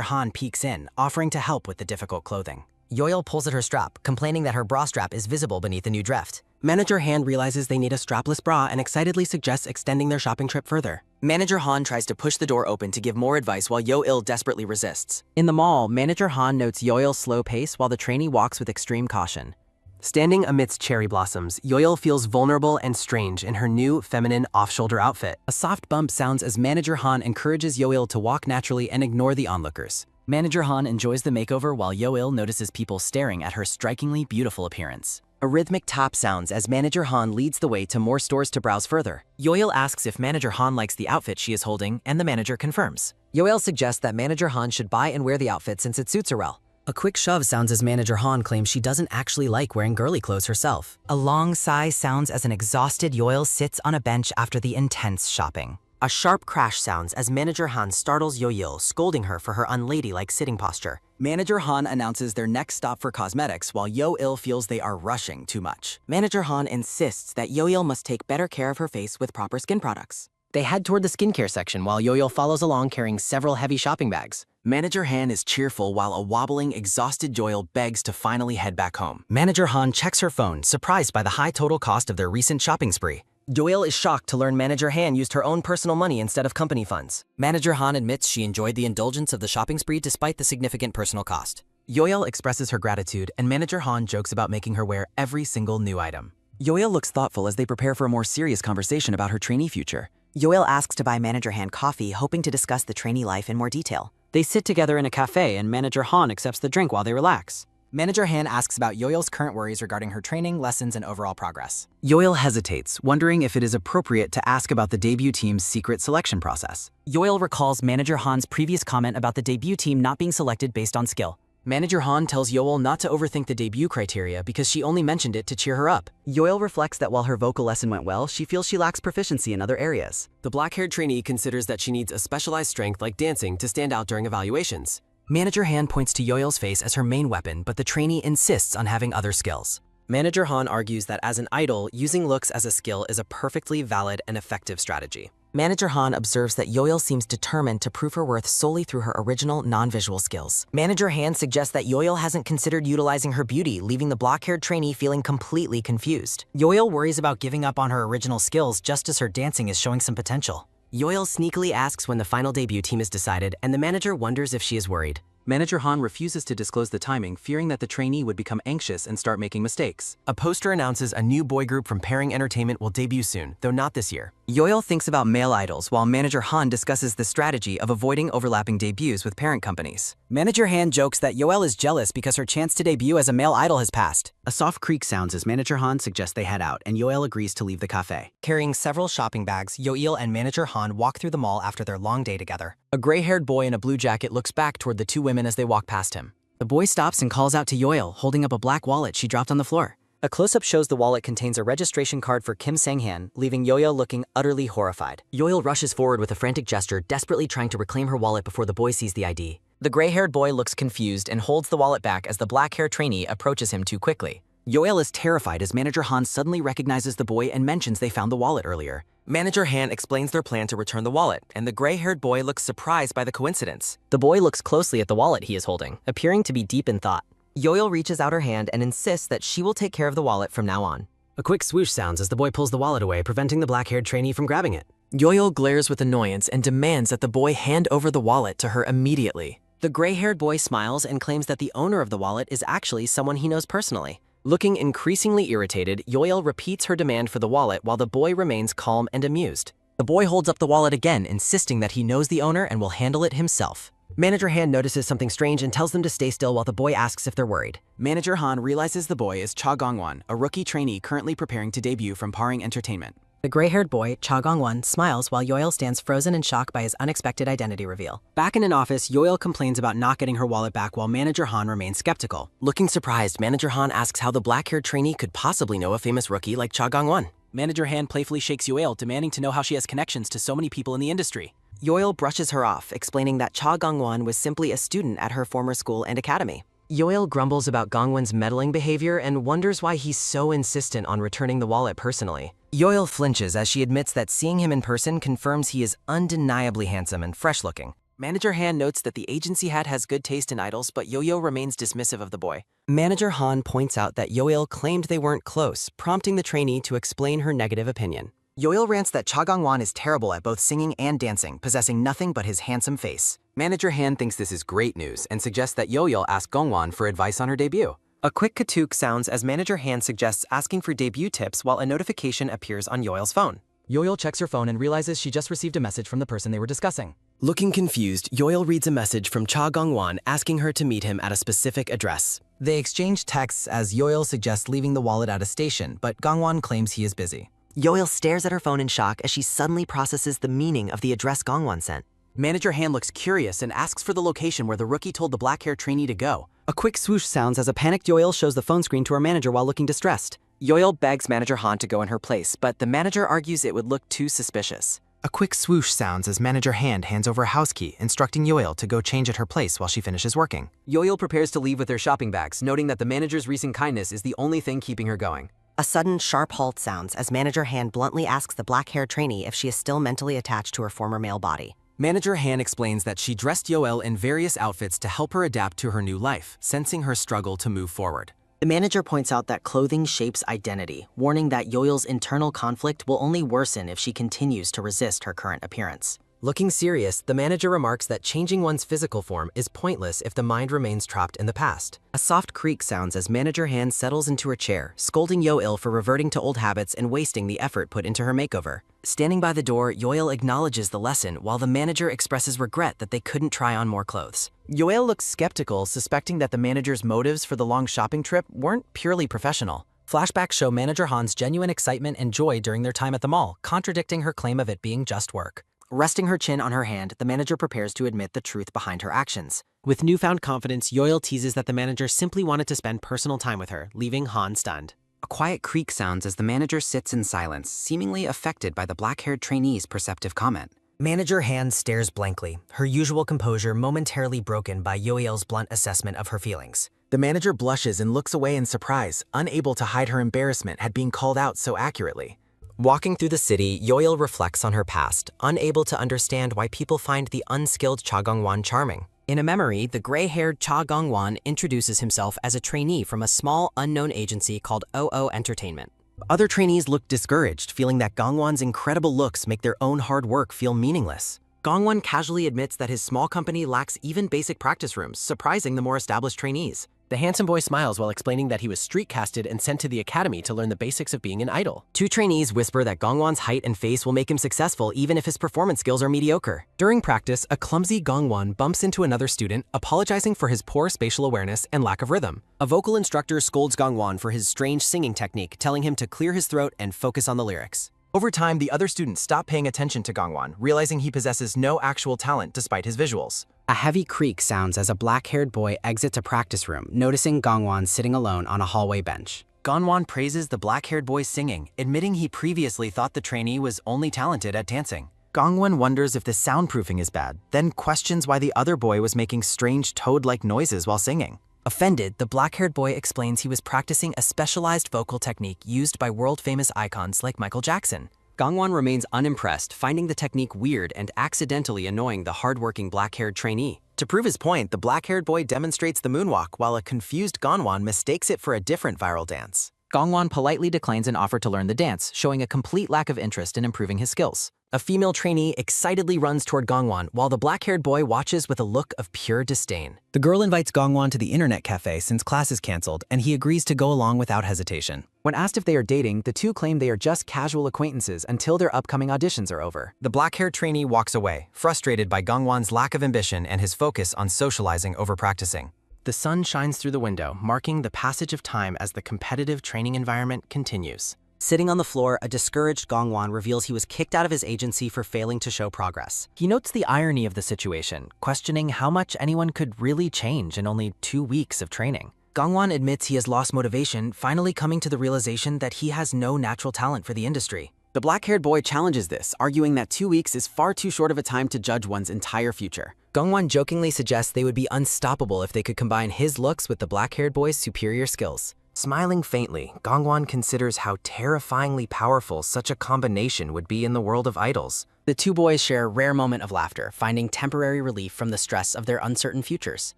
Han peeks in, offering to help with the difficult clothing. Yoil pulls at her strap, complaining that her bra strap is visible beneath the new dress. Manager Han realizes they need a strapless bra and excitedly suggests extending their shopping trip further. Manager Han tries to push the door open to give more advice while Yo-Il desperately resists. In the mall, Manager Han notes Yoil's slow pace while the trainee walks with extreme caution. Standing amidst cherry blossoms, Yoil feels vulnerable and strange in her new, feminine, off-shoulder outfit. A soft bump sounds as Manager Han encourages Yoil to walk naturally and ignore the onlookers. Manager Han enjoys the makeover while Yoil notices people staring at her strikingly beautiful appearance. A rhythmic tap sounds as Manager Han leads the way to more stores to browse further. Yoil asks if Manager Han likes the outfit she is holding, and the manager confirms. Yoil suggests that Manager Han should buy and wear the outfit since it suits her well. A quick shove sounds as Manager Han claims she doesn't actually like wearing girly clothes herself. A long sigh sounds as an exhausted Yoil sits on a bench after the intense shopping. A sharp crash sounds as Manager Han startles Yo-Yil, scolding her for her unladylike sitting posture. Manager Han announces their next stop for cosmetics while Yo-Il feels they are rushing too much. Manager Han insists that Yo-Yil must take better care of her face with proper skin products. They head toward the skincare section while Yo-Yil follows along carrying several heavy shopping bags. Manager Han is cheerful while a wobbling, exhausted Yoil begs to finally head back home. Manager Han checks her phone, surprised by the high total cost of their recent shopping spree. Yoil is shocked to learn Manager Han used her own personal money instead of company funds. Manager Han admits she enjoyed the indulgence of the shopping spree despite the significant personal cost. Yoil expresses her gratitude, and Manager Han jokes about making her wear every single new item. Yoil looks thoughtful as they prepare for a more serious conversation about her trainee future. Yoil asks to buy Manager Han coffee, hoping to discuss the trainee life in more detail. They sit together in a cafe and Manager Han accepts the drink while they relax. Manager Han asks about Yoil's current worries regarding her training, lessons, and overall progress. Yoil hesitates, wondering if it is appropriate to ask about the debut team's secret selection process. Yoil recalls Manager Han's previous comment about the debut team not being selected based on skill. Manager Han tells Yoil not to overthink the debut criteria because she only mentioned it to cheer her up. Yoil reflects that while her vocal lesson went well, she feels she lacks proficiency in other areas. The black-haired trainee considers that she needs a specialized strength like dancing to stand out during evaluations. Manager Han points to Yoil's face as her main weapon, but the trainee insists on having other skills. Manager Han argues that as an idol, using looks as a skill is a perfectly valid and effective strategy. Manager Han observes that Yoil seems determined to prove her worth solely through her original non-visual skills. Manager Han suggests that Yoil hasn't considered utilizing her beauty, leaving the block-haired trainee feeling completely confused. Yoil worries about giving up on her original skills just as her dancing is showing some potential. Yoil sneakily asks when the final debut team is decided, and the manager wonders if she is worried. Manager Han refuses to disclose the timing, fearing that the trainee would become anxious and start making mistakes. A poster announces a new boy group from Pairing Entertainment will debut soon, though not this year. Yoil thinks about male idols, while Manager Han discusses the strategy of avoiding overlapping debuts with parent companies. Manager Han jokes that Yoel is jealous because her chance to debut as a male idol has passed. A soft creak sounds as Manager Han suggests they head out, and Yoel agrees to leave the cafe. Carrying several shopping bags, Yoil and Manager Han walk through the mall after their long day together. A gray-haired boy in a blue jacket looks back toward the two women as they walk past him. The boy stops and calls out to Yoil, holding up a black wallet she dropped on the floor. A close-up shows the wallet contains a registration card for Kim Sang-han, leaving Yoil looking utterly horrified. Yoil rushes forward with a frantic gesture, desperately trying to reclaim her wallet before the boy sees the ID. The gray-haired boy looks confused and holds the wallet back as the black-haired trainee approaches him too quickly. Yoil is terrified as Manager Han suddenly recognizes the boy and mentions they found the wallet earlier. Manager Han explains their plan to return the wallet, and the gray-haired boy looks surprised by the coincidence. The boy looks closely at the wallet he is holding, appearing to be deep in thought. Yoil reaches out her hand and insists that she will take care of the wallet from now on. A quick swoosh sounds as the boy pulls the wallet away, preventing the black-haired trainee from grabbing it. Yoil glares with annoyance and demands that the boy hand over the wallet to her immediately. The gray-haired boy smiles and claims that the owner of the wallet is actually someone he knows personally. Looking increasingly irritated, Yoil repeats her demand for the wallet while the boy remains calm and amused. The boy holds up the wallet again, insisting that he knows the owner and will handle it himself. Manager Han notices something strange and tells them to stay still while the boy asks if they're worried. Manager Han realizes the boy is Cha Gongwon, a rookie trainee currently preparing to debut from Paring Entertainment. The gray-haired boy, Cha Gongwon, smiles while Yoil stands frozen in shock by his unexpected identity reveal. Back in an office, Yoil complains about not getting her wallet back while Manager Han remains skeptical. Looking surprised, Manager Han asks how the black-haired trainee could possibly know a famous rookie like Cha Gongwon. Manager Han playfully shakes Yoil, demanding to know how she has connections to so many people in the industry. Yoil brushes her off, explaining that Cha Gongwon was simply a student at her former school and academy. Yoil grumbles about Gongwon's meddling behavior and wonders why he's so insistent on returning the wallet personally. Yoil flinches as she admits that seeing him in person confirms he is undeniably handsome and fresh-looking. Manager Han notes that the agency head has good taste in idols, but Yo-Yo remains dismissive of the boy. Manager Han points out that Yoil claimed they weren't close, prompting the trainee to explain her negative opinion. Yoil rants that Cha Gongwon is terrible at both singing and dancing, possessing nothing but his handsome face. Manager Han thinks this is great news and suggests that Yoil ask Gongwon for advice on her debut. A quick katook sounds as Manager Han suggests asking for debut tips while a notification appears on Yoil's phone. Yoil checks her phone and realizes she just received a message from the person they were discussing. Looking confused, Yoil reads a message from Cha Gongwon asking her to meet him at a specific address. They exchange texts as Yoil suggests leaving the wallet at a station, but Gongwon claims he is busy. Yoil stares at her phone in shock as she suddenly processes the meaning of the address Gongwon sent. Manager Han looks curious and asks for the location where the rookie told the black-haired trainee to go. A quick swoosh sounds as a panicked Yoil shows the phone screen to her manager while looking distressed. Yoil begs Manager Han to go in her place, but the manager argues it would look too suspicious. A quick swoosh sounds as Manager Han hands over a house key, instructing Yoil to go change at her place while she finishes working. Yoil prepares to leave with her shopping bags, noting that the manager's recent kindness is the only thing keeping her going. A sudden, sharp halt sounds as Manager Han bluntly asks the black-haired trainee if she is still mentally attached to her former male body. Manager Han explains that she dressed Yoel in various outfits to help her adapt to her new life, sensing her struggle to move forward. The manager points out that clothing shapes identity, warning that Yoil's internal conflict will only worsen if she continues to resist her current appearance. Looking serious, the manager remarks that changing one's physical form is pointless if the mind remains trapped in the past. A soft creak sounds as Manager Han settles into her chair, scolding Yoil for reverting to old habits and wasting the effort put into her makeover. Standing by the door, Yoil acknowledges the lesson while the manager expresses regret that they couldn't try on more clothes. Yoil looks skeptical, suspecting that the manager's motives for the long shopping trip weren't purely professional. Flashbacks show Manager Han's genuine excitement and joy during their time at the mall, contradicting her claim of it being just work. Resting her chin on her hand, the manager prepares to admit the truth behind her actions. With newfound confidence, Yoil teases that the manager simply wanted to spend personal time with her, leaving Han stunned. A quiet creak sounds as the manager sits in silence, seemingly affected by the black-haired trainee's perceptive comment. Manager Han stares blankly, her usual composure momentarily broken by Yoel's blunt assessment of her feelings. The manager blushes and looks away in surprise, unable to hide her embarrassment at being called out so accurately. Walking through the city, Yoil reflects on her past, unable to understand why people find the unskilled Cha Gongwon charming. In a memory, the gray-haired Cha Gongwon introduces himself as a trainee from a small, unknown agency called OO Entertainment. Other trainees look discouraged, feeling that Gongwon's incredible looks make their own hard work feel meaningless. Gongwon casually admits that his small company lacks even basic practice rooms, surprising the more established trainees. The handsome boy smiles while explaining that he was street-casted and sent to the academy to learn the basics of being an idol. Two trainees whisper that Gongwon's height and face will make him successful even if his performance skills are mediocre. During practice, a clumsy Gongwon bumps into another student, apologizing for his poor spatial awareness and lack of rhythm. A vocal instructor scolds Gongwon for his strange singing technique, telling him to clear his throat and focus on the lyrics. Over time, the other students stop paying attention to Gongwon, realizing he possesses no actual talent despite his visuals. A heavy creak sounds as a black-haired boy exits a practice room, noticing Gongwon sitting alone on a hallway bench. Gongwon praises the black-haired boy's singing, admitting he previously thought the trainee was only talented at dancing. Gongwon wonders if the soundproofing is bad, then questions why the other boy was making strange toad-like noises while singing. Offended, the black-haired boy explains he was practicing a specialized vocal technique used by world-famous icons like Michael Jackson. Gongwon remains unimpressed, finding the technique weird and accidentally annoying the hard-working black-haired trainee. To prove his point, the black-haired boy demonstrates the moonwalk while a confused Gongwon mistakes it for a different viral dance. Gongwon politely declines an offer to learn the dance, showing a complete lack of interest in improving his skills. A female trainee excitedly runs toward Gongwon while the black-haired boy watches with a look of pure disdain. The girl invites Gongwon to the internet cafe since class is canceled, and he agrees to go along without hesitation. When asked if they are dating, the two claim they are just casual acquaintances until their upcoming auditions are over. The black-haired trainee walks away, frustrated by Gongwon's lack of ambition and his focus on socializing over practicing. The sun shines through the window, marking the passage of time as the competitive training environment continues. Sitting on the floor, a discouraged Gongwon reveals he was kicked out of his agency for failing to show progress. He notes the irony of the situation, questioning how much anyone could really change in only 2 weeks of training. Gongwon admits he has lost motivation, finally coming to the realization that he has no natural talent for the industry. The black-haired boy challenges this, arguing that 2 weeks is far too short of a time to judge one's entire future. Gongwon jokingly suggests they would be unstoppable if they could combine his looks with the black-haired boy's superior skills. Smiling faintly, Gongwon considers how terrifyingly powerful such a combination would be in the world of idols. The two boys share a rare moment of laughter, finding temporary relief from the stress of their uncertain futures.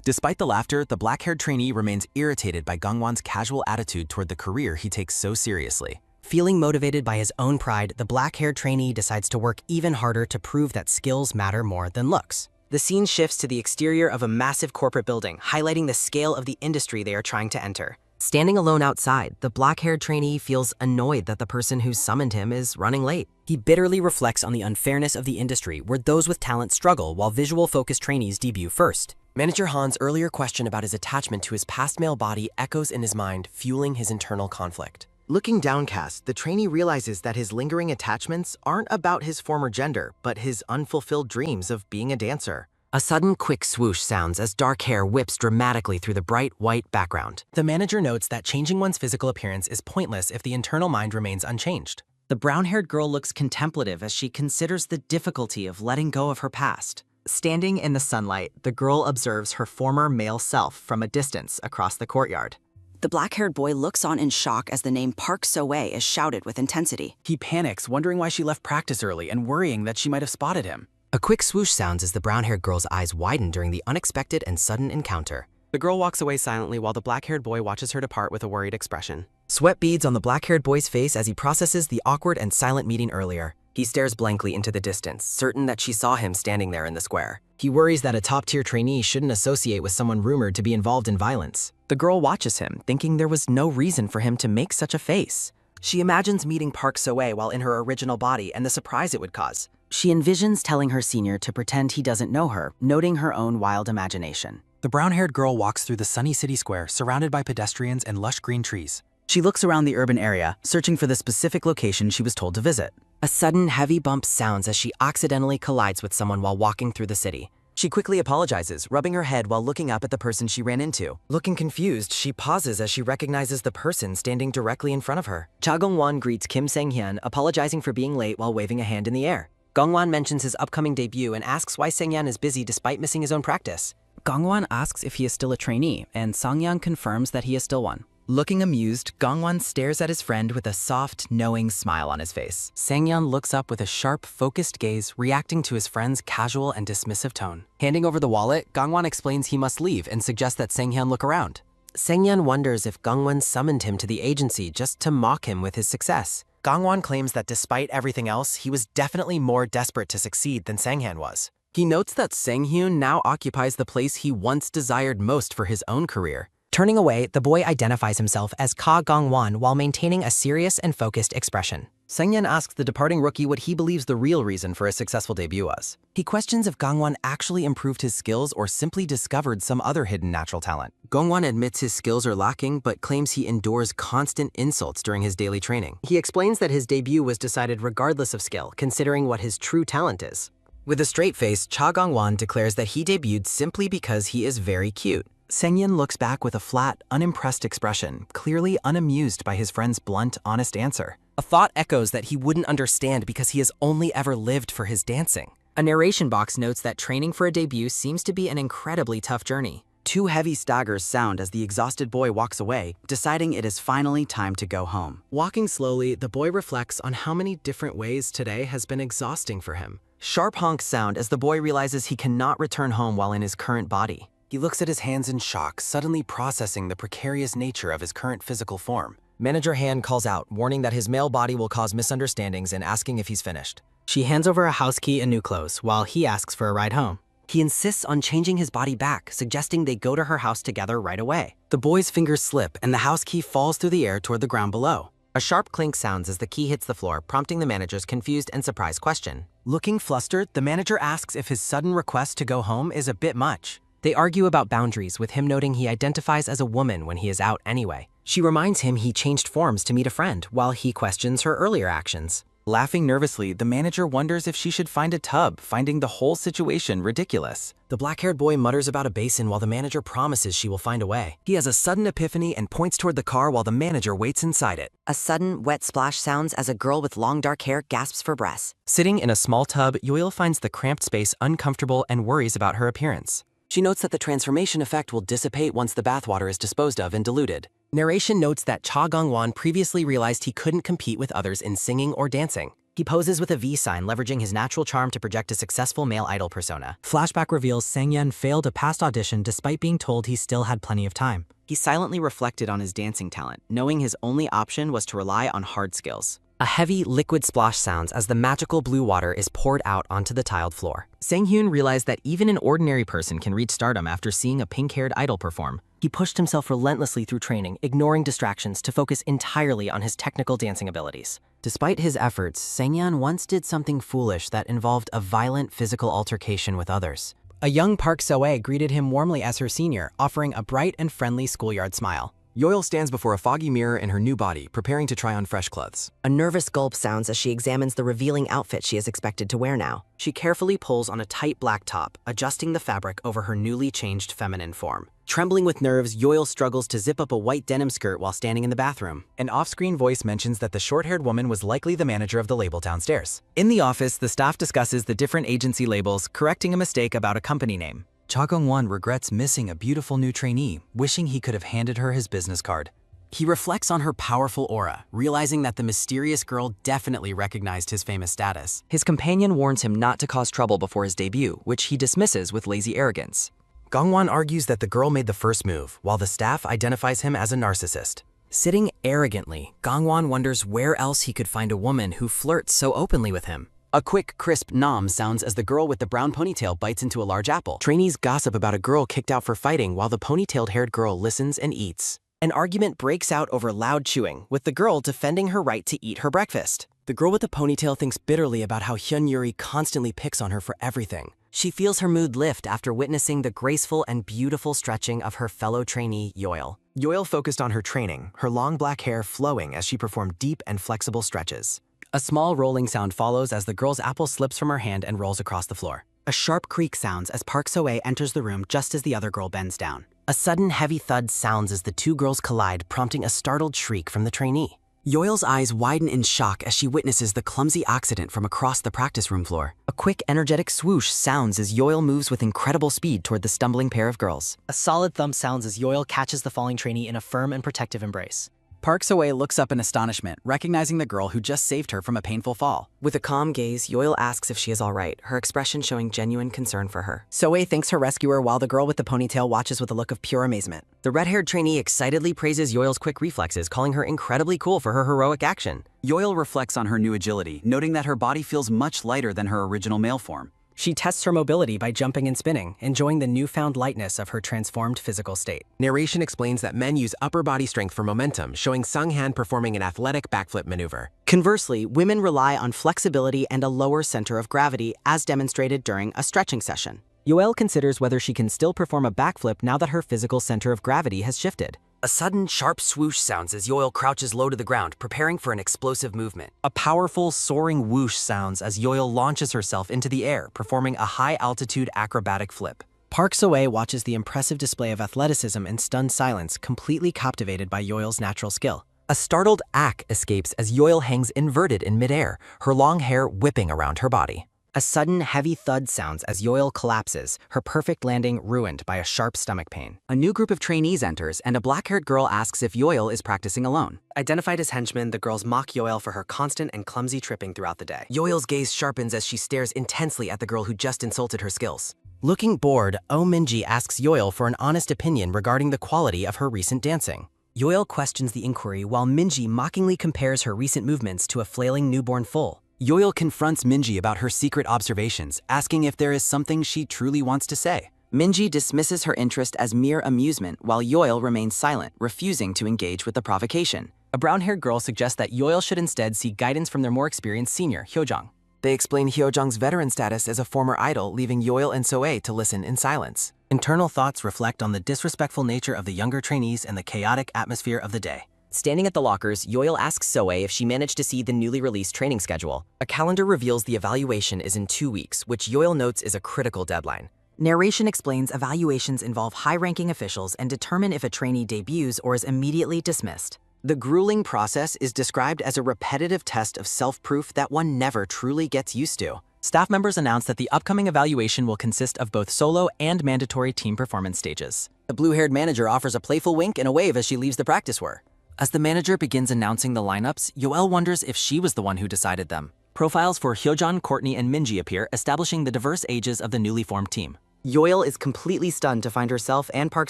Despite the laughter, the black-haired trainee remains irritated by Gongwon's casual attitude toward the career he takes so seriously. Feeling motivated by his own pride, the black-haired trainee decides to work even harder to prove that skills matter more than looks. The scene shifts to the exterior of a massive corporate building, highlighting the scale of the industry they are trying to enter. Standing alone outside, the black-haired trainee feels annoyed that the person who summoned him is running late. He bitterly reflects on the unfairness of the industry where those with talent struggle while visual-focused trainees debut first. Manager Han's earlier question about his attachment to his past male body echoes in his mind, fueling his internal conflict. Looking downcast, the trainee realizes that his lingering attachments aren't about his former gender, but his unfulfilled dreams of being a dancer. A sudden quick swoosh sounds as dark hair whips dramatically through the bright white background. The manager notes that changing one's physical appearance is pointless if the internal mind remains unchanged. The brown-haired girl looks contemplative as she considers the difficulty of letting go of her past. Standing in the sunlight, the girl observes her former male self from a distance across the courtyard. The black-haired boy looks on in shock as the name Park So-wei is shouted with intensity. He panics, wondering why she left practice early and worrying that she might have spotted him. A quick swoosh sounds as the brown-haired girl's eyes widen during the unexpected and sudden encounter. The girl walks away silently while the black-haired boy watches her depart with a worried expression. Sweat beads on the black-haired boy's face as he processes the awkward and silent meeting earlier. He stares blankly into the distance, certain that she saw him standing there in the square. He worries that a top-tier trainee shouldn't associate with someone rumored to be involved in violence. The girl watches him, thinking there was no reason for him to make such a face. She imagines meeting Park So-wei while in her original body and the surprise it would cause. She envisions telling her senior to pretend he doesn't know her, noting her own wild imagination. The brown-haired girl walks through the sunny city square, surrounded by pedestrians and lush green trees. She looks around the urban area, searching for the specific location she was told to visit. A sudden heavy bump sounds as she accidentally collides with someone while walking through the city. She quickly apologizes, rubbing her head while looking up at the person she ran into. Looking confused, she pauses as she recognizes the person standing directly in front of her. Cha Gongwon greets Kim Sang-hyun, apologizing for being late while waving a hand in the air. Gongwon mentions his upcoming debut and asks why Sang-hyun is busy despite missing his own practice. Gongwon asks if he is still a trainee, and Sang-hyun confirms that he is still one. Looking amused, Gongwon stares at his friend with a soft, knowing smile on his face. Sang-hyun looks up with a sharp, focused gaze, reacting to his friend's casual and dismissive tone. Handing over the wallet, Gongwon explains he must leave and suggests that Sang-hyun look around. Sang-hyun wonders if Gongwon summoned him to the agency just to mock him with his success. Gongwon claims that despite everything else, he was definitely more desperate to succeed than Sang-hyun was. He notes that Sang-hyun now occupies the place he once desired most for his own career. Turning away, the boy identifies himself as Ka Gongwon while maintaining a serious and focused expression. Sang-hyun asks the departing rookie what he believes the real reason for his successful debut was. He questions if Gongwon actually improved his skills or simply discovered some other hidden natural talent. Gongwon admits his skills are lacking, but claims he endures constant insults during his daily training. He explains that his debut was decided regardless of skill, considering what his true talent is. With a straight face, Cha Gongwon declares that he debuted simply because he is very cute. Sang-hyun looks back with a flat, unimpressed expression, clearly unamused by his friend's blunt, honest answer. A thought echoes that he wouldn't understand because he has only ever lived for his dancing. A narration box notes that training for a debut seems to be an incredibly tough journey. Two heavy staggers sound as the exhausted boy walks away, deciding it is finally time to go home. Walking slowly, the boy reflects on how many different ways today has been exhausting for him. Sharp honks sound as the boy realizes he cannot return home while in his current body. He looks at his hands in shock, suddenly processing the precarious nature of his current physical form. Manager Han calls out, warning that his male body will cause misunderstandings and asking if he's finished. She hands over a house key and new clothes, while he asks for a ride home. He insists on changing his body back, suggesting they go to her house together right away. The boy's fingers slip, and the house key falls through the air toward the ground below. A sharp clink sounds as the key hits the floor, prompting the manager's confused and surprised question. Looking flustered, the manager asks if his sudden request to go home is a bit much. They argue about boundaries, with him noting he identifies as a woman when he is out anyway. She reminds him he changed forms to meet a friend, while he questions her earlier actions. Laughing nervously, the manager wonders if she should find a tub, finding the whole situation ridiculous. The black-haired boy mutters about a basin while the manager promises she will find a way. He has a sudden epiphany and points toward the car while the manager waits inside it. A sudden, wet splash sounds as a girl with long dark hair gasps for breath. Sitting in a small tub, Yoil finds the cramped space uncomfortable and worries about her appearance. She notes that the transformation effect will dissipate once the bathwater is disposed of and diluted. Narration notes that Cha Gong-won previously realized he couldn't compete with others in singing or dancing. He poses with a V sign, leveraging his natural charm to project a successful male idol persona. Flashback reveals Sang-yeon failed a past audition despite being told he still had plenty of time. He silently reflected on his dancing talent, knowing his only option was to rely on hard skills. A heavy, liquid splosh sounds as the magical blue water is poured out onto the tiled floor. Sang-hyun realized that even an ordinary person can reach stardom after seeing a pink-haired idol perform. He pushed himself relentlessly through training, ignoring distractions to focus entirely on his technical dancing abilities. Despite his efforts, Sang-yeon once did something foolish that involved a violent physical altercation with others. A young Park So-ae greeted him warmly as her senior, offering a bright and friendly schoolyard smile. Yoil stands before a foggy mirror in her new body, preparing to try on fresh clothes. A nervous gulp sounds as she examines the revealing outfit she is expected to wear now. She carefully pulls on a tight black top, adjusting the fabric over her newly changed feminine form. Trembling with nerves, Yoil struggles to zip up a white denim skirt while standing in the bathroom. An off-screen voice mentions that the short-haired woman was likely the manager of the label downstairs. In the office, the staff discusses the different agency labels, correcting a mistake about a company name. Cha Gong-won regrets missing a beautiful new trainee, wishing he could have handed her his business card. He reflects on her powerful aura, realizing that the mysterious girl definitely recognized his famous status. His companion warns him not to cause trouble before his debut, which he dismisses with lazy arrogance. Gong-won argues that the girl made the first move, while the staff identifies him as a narcissist. Sitting arrogantly, Gong-won wonders where else he could find a woman who flirts so openly with him. A quick, crisp nom sounds as the girl with the brown ponytail bites into a large apple. Trainees gossip about a girl kicked out for fighting while the ponytailed-haired girl listens and eats. An argument breaks out over loud chewing, with the girl defending her right to eat her breakfast. The girl with the ponytail thinks bitterly about how Hyun Yuri constantly picks on her for everything. She feels her mood lift after witnessing the graceful and beautiful stretching of her fellow trainee, Yoil. Yoil focused on her training, her long black hair flowing as she performed deep and flexible stretches. A small rolling sound follows as the girl's apple slips from her hand and rolls across the floor. A sharp creak sounds as Park So-ae enters the room just as the other girl bends down. A sudden heavy thud sounds as the two girls collide, prompting a startled shriek from the trainee. Yoil's eyes widen in shock as she witnesses the clumsy accident from across the practice room floor. A quick, energetic swoosh sounds as Yoil moves with incredible speed toward the stumbling pair of girls. A solid thump sounds as Yoil catches the falling trainee in a firm and protective embrace. Park So-ae looks up in astonishment, recognizing the girl who just saved her from a painful fall. With a calm gaze, Yoil asks if she is all right, her expression showing genuine concern for her. So-ae thanks her rescuer while the girl with the ponytail watches with a look of pure amazement. The red-haired trainee excitedly praises Yoil's quick reflexes, calling her incredibly cool for her heroic action. Yoil reflects on her new agility, noting that her body feels much lighter than her original male form. She tests her mobility by jumping and spinning, enjoying the newfound lightness of her transformed physical state. Narration explains that men use upper body strength for momentum, showing Sung-han performing an athletic backflip maneuver. Conversely, women rely on flexibility and a lower center of gravity, as demonstrated during a stretching session. Yoel considers whether she can still perform a backflip now that her physical center of gravity has shifted. A sudden, sharp swoosh sounds as Yoil crouches low to the ground, preparing for an explosive movement. A powerful, soaring whoosh sounds as Yoil launches herself into the air, performing a high-altitude acrobatic flip. Park So-ae watches the impressive display of athleticism in stunned silence, completely captivated by Yoil's natural skill. A startled ack escapes as Yoil hangs inverted in midair, her long hair whipping around her body. A sudden, heavy thud sounds as Yoil collapses, her perfect landing ruined by a sharp stomach pain. A new group of trainees enters, and a black-haired girl asks if Yoil is practicing alone. Identified as henchmen, the girls mock Yoil for her constant and clumsy tripping throughout the day. Yoil's gaze sharpens as she stares intensely at the girl who just insulted her skills. Looking bored, Oh Minji asks Yoil for an honest opinion regarding the quality of her recent dancing. Yoil questions the inquiry while Minji mockingly compares her recent movements to a flailing newborn foal. Yoil confronts Minji about her secret observations, asking if there is something she truly wants to say. Minji dismisses her interest as mere amusement while Yoil remains silent, refusing to engage with the provocation. A brown-haired girl suggests that Yoil should instead seek guidance from their more experienced senior, Hyojang. They explain Hyojang's veteran status as a former idol, leaving Yoil and Soe to listen in silence. Internal thoughts reflect on the disrespectful nature of the younger trainees and the chaotic atmosphere of the day. Standing at the lockers, Yoil asks Soe if she managed to see the newly released training schedule. A calendar reveals the evaluation is in 2 weeks, which Yoil notes is a critical deadline. Narration explains evaluations involve high-ranking officials and determine if a trainee debuts or is immediately dismissed. The grueling process is described as a repetitive test of self-proof that one never truly gets used to. Staff members announce that the upcoming evaluation will consist of both solo and mandatory team performance stages. The blue-haired manager offers a playful wink and a wave as she leaves the practice floor. As the manager begins announcing the lineups, Yoel wonders if she was the one who decided them. Profiles for Hyojang, Courtney, and Minji appear, establishing the diverse ages of the newly formed team. Yoil is completely stunned to find herself and Park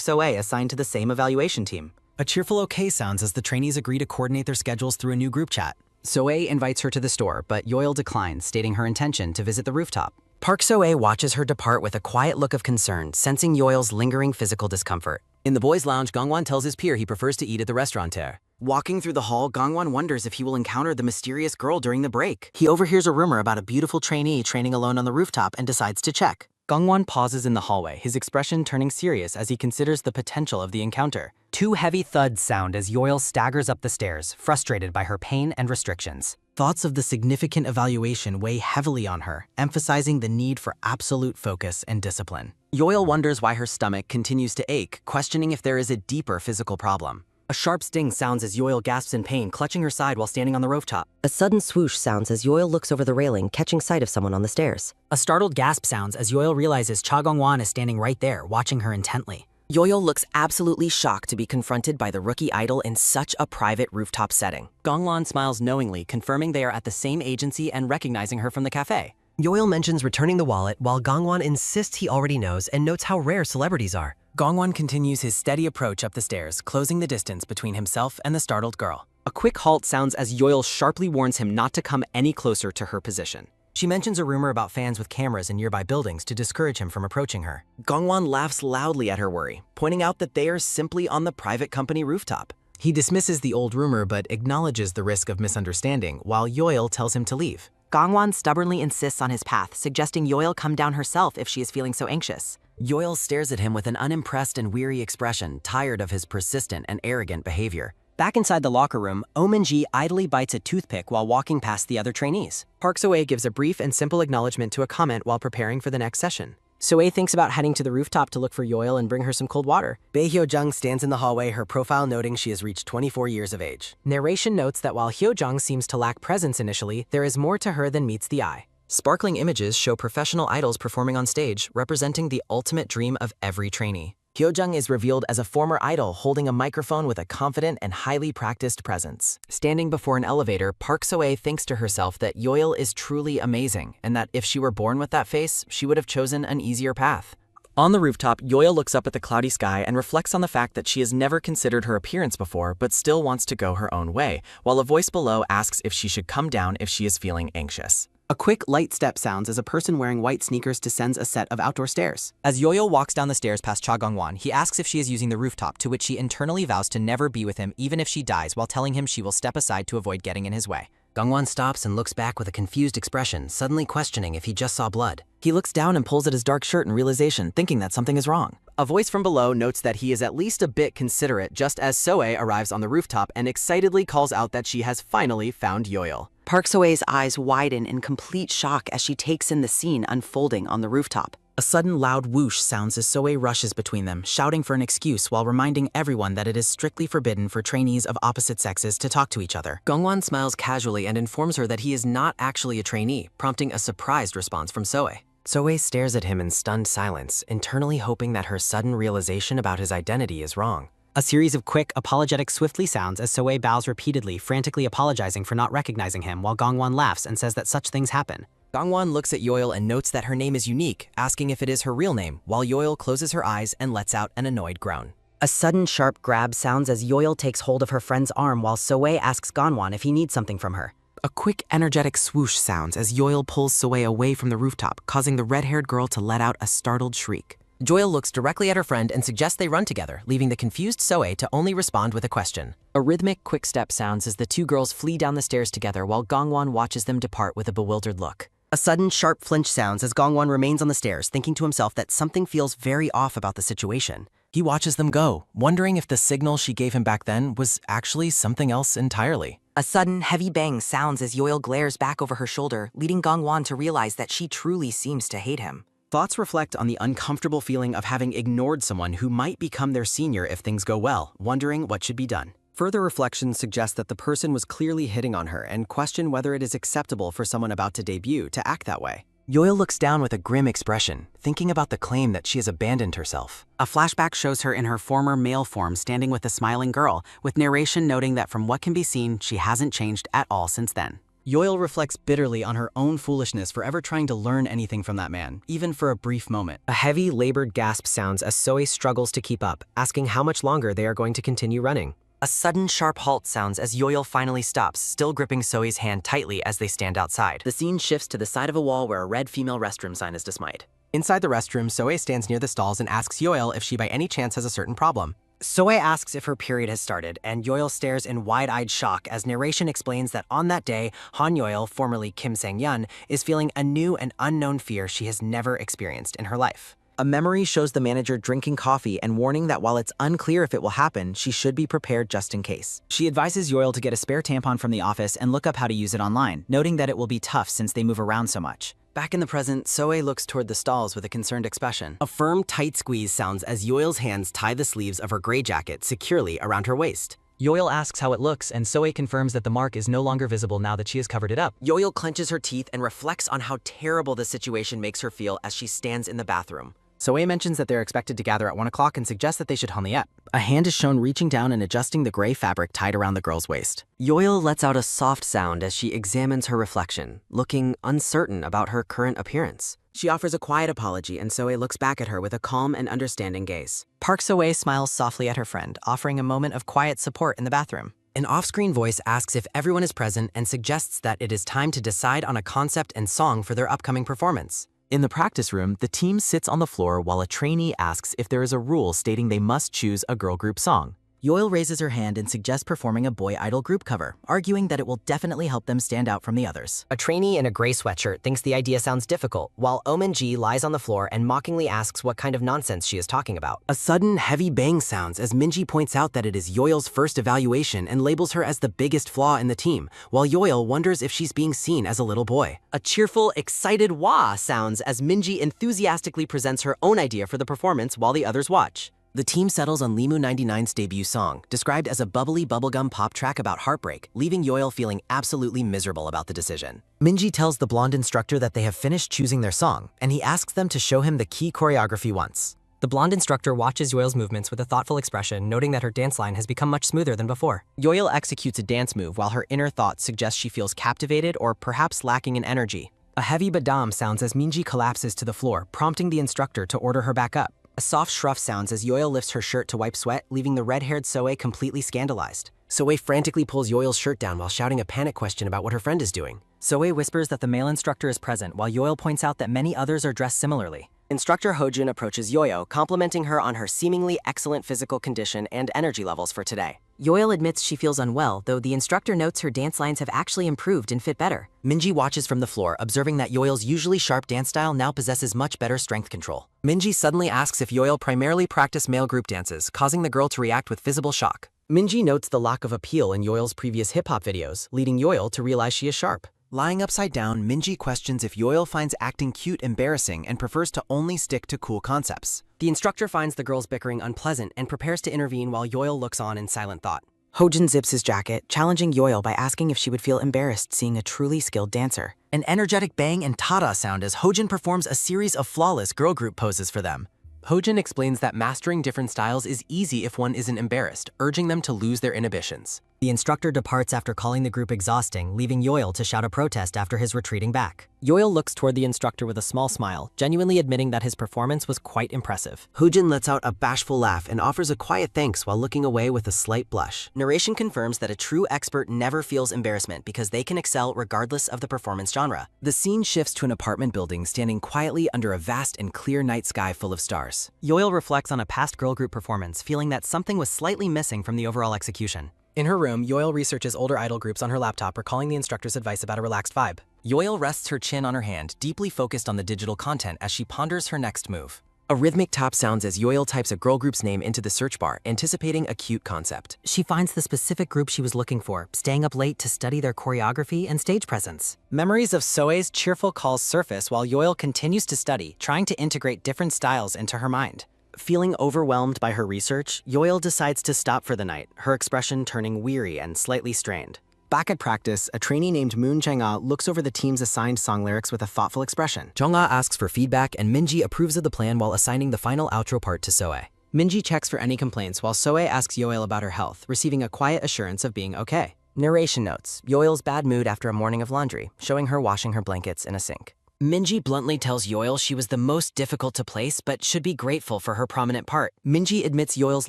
Soe assigned to the same evaluation team. A cheerful okay sounds as the trainees agree to coordinate their schedules through a new group chat. Soe invites her to the store, but Yoil declines, stating her intention to visit the rooftop. Park Soe watches her depart with a quiet look of concern, sensing Yoil's lingering physical discomfort. In the boys' lounge, Gongwan tells his peer he prefers to eat at the restaurateur. Walking through the hall, Gongwan wonders if he will encounter the mysterious girl during the break. He overhears a rumor about a beautiful trainee training alone on the rooftop and decides to check. Gongwan pauses in the hallway, his expression turning serious as he considers the potential of the encounter. 2 heavy thuds sound as Yoil staggers up the stairs, frustrated by her pain and restrictions. Thoughts of the significant evaluation weigh heavily on her, emphasizing the need for absolute focus and discipline. Yoil wonders why her stomach continues to ache, questioning if there is a deeper physical problem. A sharp sting sounds as Yoil gasps in pain, clutching her side while standing on the rooftop. A sudden swoosh sounds as Yoil looks over the railing, catching sight of someone on the stairs. A startled gasp sounds as Yoil realizes Cha Gongwan is standing right there, watching her intently. Yoil looks absolutely shocked to be confronted by the rookie idol in such a private rooftop setting. Gongwan smiles knowingly, confirming they are at the same agency and recognizing her from the cafe. Yoil mentions returning the wallet while Gongwan insists he already knows and notes how rare celebrities are. Gongwan continues his steady approach up the stairs, closing the distance between himself and the startled girl. A quick halt sounds as Yoil sharply warns him not to come any closer to her position. She mentions a rumor about fans with cameras in nearby buildings to discourage him from approaching her. Gongwan laughs loudly at her worry, pointing out that they are simply on the private company rooftop. He dismisses the old rumor but acknowledges the risk of misunderstanding, while Yoil tells him to leave. Gongwan stubbornly insists on his path, suggesting Yoil come down herself if she is feeling so anxious. Yoil stares at him with an unimpressed and weary expression, tired of his persistent and arrogant behavior. Back inside the locker room, Min-ji idly bites a toothpick while walking past the other trainees. Park Soe gives a brief and simple acknowledgement to a comment while preparing for the next session. Soe thinks about heading to the rooftop to look for Yoil and bring her some cold water. Bae Hyojang stands in the hallway, her profile noting she has reached 24 years of age. Narration notes that while Hyojang seems to lack presence initially, there is more to her than meets the eye. Sparkling images show professional idols performing on stage, representing the ultimate dream of every trainee. Hyojang is revealed as a former idol holding a microphone with a confident and highly practiced presence. Standing before an elevator, Park Soe thinks to herself that Yoil is truly amazing, and that if she were born with that face, she would have chosen an easier path. On the rooftop, Yoil looks up at the cloudy sky and reflects on the fact that she has never considered her appearance before, but still wants to go her own way, while a voice below asks if she should come down if she is feeling anxious. A quick, light step sounds as a person wearing white sneakers descends a set of outdoor stairs. As Yoil walks down the stairs past Cha Gongwan, he asks if she is using the rooftop, to which she internally vows to never be with him even if she dies, while telling him she will step aside to avoid getting in his way. Gongwan stops and looks back with a confused expression, suddenly questioning if he just saw blood. He looks down and pulls at his dark shirt in realization, thinking that something is wrong. A voice from below notes that he is at least a bit considerate just as Soe arrives on the rooftop and excitedly calls out that she has finally found Yoil. Park Soe's eyes widen in complete shock as she takes in the scene unfolding on the rooftop. A sudden loud whoosh sounds as Soe rushes between them, shouting for an excuse while reminding everyone that it is strictly forbidden for trainees of opposite sexes to talk to each other. Gongwan smiles casually and informs her that he is not actually a trainee, prompting a surprised response from Soe. Soe stares at him in stunned silence, internally hoping that her sudden realization about his identity is wrong. A series of quick, apologetic swiftly sounds as Soe bows repeatedly, frantically apologizing for not recognizing him, while Gongwan laughs and says that such things happen. Gongwan looks at Yoil and notes that her name is unique, asking if it is her real name, while Yoil closes her eyes and lets out an annoyed groan. A sudden sharp grab sounds as Yoil takes hold of her friend's arm while Soe asks Gongwan if he needs something from her. A quick, energetic swoosh sounds as Yoil pulls Soe away from the rooftop, causing the red-haired girl to let out a startled shriek. Joil looks directly at her friend and suggests they run together, leaving the confused Soe to only respond with a question. A rhythmic, quick step sounds as the two girls flee down the stairs together while Gongwon watches them depart with a bewildered look. A sudden, sharp flinch sounds as Gongwon remains on the stairs, thinking to himself that something feels very off about the situation. He watches them go, wondering if the signal she gave him back then was actually something else entirely. A sudden, heavy bang sounds as Yoil glares back over her shoulder, leading Gongwon to realize that she truly seems to hate him. Thoughts reflect on the uncomfortable feeling of having ignored someone who might become their senior if things go well, wondering what should be done. Further reflection suggests that the person was clearly hitting on her and question whether it is acceptable for someone about to debut to act that way. Yoil looks down with a grim expression, thinking about the claim that she has abandoned herself. A flashback shows her in her former male form standing with a smiling girl, with narration noting that from what can be seen, she hasn't changed at all since then. Yoil reflects bitterly on her own foolishness for ever trying to learn anything from that man, even for a brief moment. A heavy, labored gasp sounds as Soe struggles to keep up, asking how much longer they are going to continue running. A sudden, sharp halt sounds as Yoil finally stops, still gripping Soe's hand tightly as they stand outside. The scene shifts to the side of a wall where a red female restroom sign is displayed. Inside the restroom, Soe stands near the stalls and asks Yoil if she by any chance has a certain problem. Soe asks if her period has started, and Yoil stares in wide-eyed shock as narration explains that on that day, Han Yoil, formerly Kim Sang-yeon, is feeling a new and unknown fear she has never experienced in her life. A memory shows the manager drinking coffee and warning that while it's unclear if it will happen, she should be prepared just in case. She advises Yoil to get a spare tampon from the office and look up how to use it online, noting that it will be tough since they move around so much. Back in the present, Soe looks toward the stalls with a concerned expression. A firm, tight squeeze sounds as Yoil's hands tie the sleeves of her gray jacket securely around her waist. Yoil asks how it looks, and Soe confirms that the mark is no longer visible now that she has covered it up. Yoil clenches her teeth and reflects on how terrible the situation makes her feel as she stands in the bathroom. Soe mentions that they're expected to gather at 1 o'clock and suggests that they should hurry up. A hand is shown reaching down and adjusting the gray fabric tied around the girl's waist. Yoil lets out a soft sound as she examines her reflection, looking uncertain about her current appearance. She offers a quiet apology, and Soe looks back at her with a calm and understanding gaze. Park Soe smiles softly at her friend, offering a moment of quiet support in the bathroom. An off-screen voice asks if everyone is present and suggests that it is time to decide on a concept and song for their upcoming performance. In the practice room, the team sits on the floor while a trainee asks if there is a rule stating they must choose a girl group song. Yoil raises her hand and suggests performing a boy idol group cover, arguing that it will definitely help them stand out from the others. A trainee in a gray sweatshirt thinks the idea sounds difficult, while Omin-ji lies on the floor and mockingly asks what kind of nonsense she is talking about. A sudden, heavy bang sounds as Minji points out that it is Yoil's first evaluation and labels her as the biggest flaw in the team, while Yoil wonders if she's being seen as a little boy. A cheerful, excited wah sounds as Minji enthusiastically presents her own idea for the performance while the others watch. The team settles on Limu 99's debut song, described as a bubbly bubblegum pop track about heartbreak, leaving Yoil feeling absolutely miserable about the decision. Minji tells the blonde instructor that they have finished choosing their song, and he asks them to show him the key choreography once. The blonde instructor watches Yoil's movements with a thoughtful expression, noting that her dance line has become much smoother than before. Yoil executes a dance move while her inner thoughts suggest she feels captivated or perhaps lacking in energy. A heavy badam sounds as Minji collapses to the floor, prompting the instructor to order her back up. A soft shruff sounds as Yoil lifts her shirt to wipe sweat, leaving the red-haired Soe completely scandalized. Soe frantically pulls Yoil's shirt down while shouting a panic question about what her friend is doing. Soe whispers that the male instructor is present, while Yoil points out that many others are dressed similarly. Instructor Hojun approaches Yoyo, complimenting her on her seemingly excellent physical condition and energy levels for today. Yoil admits she feels unwell, though the instructor notes her dance lines have actually improved and fit better. Minji watches from the floor, observing that Yoil's usually sharp dance style now possesses much better strength control. Minji suddenly asks if Yoil primarily practiced male group dances, causing the girl to react with visible shock. Minji notes the lack of appeal in Yoil's previous hip-hop videos, leading Yoil to realize she is sharp. Lying upside down, Minji questions if Yoil finds acting cute embarrassing and prefers to only stick to cool concepts. The instructor finds the girls bickering unpleasant and prepares to intervene while Yoil looks on in silent thought. Hojun zips his jacket, challenging Yoil by asking if she would feel embarrassed seeing a truly skilled dancer. An energetic bang and tada sound as Hojun performs a series of flawless girl group poses for them. Hojun explains that mastering different styles is easy if one isn't embarrassed, urging them to lose their inhibitions. The instructor departs after calling the group exhausting, leaving Yoil to shout a protest after his retreating back. Yoil looks toward the instructor with a small smile, genuinely admitting that his performance was quite impressive. Hoojin lets out a bashful laugh and offers a quiet thanks while looking away with a slight blush. Narration confirms that a true expert never feels embarrassment because they can excel regardless of the performance genre. The scene shifts to an apartment building standing quietly under a vast and clear night sky full of stars. Yoil reflects on a past girl group performance, feeling that something was slightly missing from the overall execution. In her room, Yoil researches older idol groups on her laptop, recalling the instructor's advice about a relaxed vibe. Yoil rests her chin on her hand, deeply focused on the digital content as she ponders her next move. A rhythmic tap sounds as Yoil types a girl group's name into the search bar, anticipating a cute concept. She finds the specific group she was looking for, staying up late to study their choreography and stage presence. Memories of Soe's cheerful calls surface while Yoil continues to study, trying to integrate different styles into her mind. Feeling overwhelmed by her research, Yoil decides to stop for the night, her expression turning weary and slightly strained. Back at practice, a trainee named Moon Chang-ah looks over the team's assigned song lyrics with a thoughtful expression. Jong-ah asks for feedback, and Minji approves of the plan while assigning the final outro part to Soe. Minji checks for any complaints while Soe asks Yoil about her health, receiving a quiet assurance of being okay. Narration notes Yoil's bad mood after a morning of laundry, showing her washing her blankets in a sink. Minji bluntly tells Yoil she was the most difficult to place but should be grateful for her prominent part. Minji admits Yoil's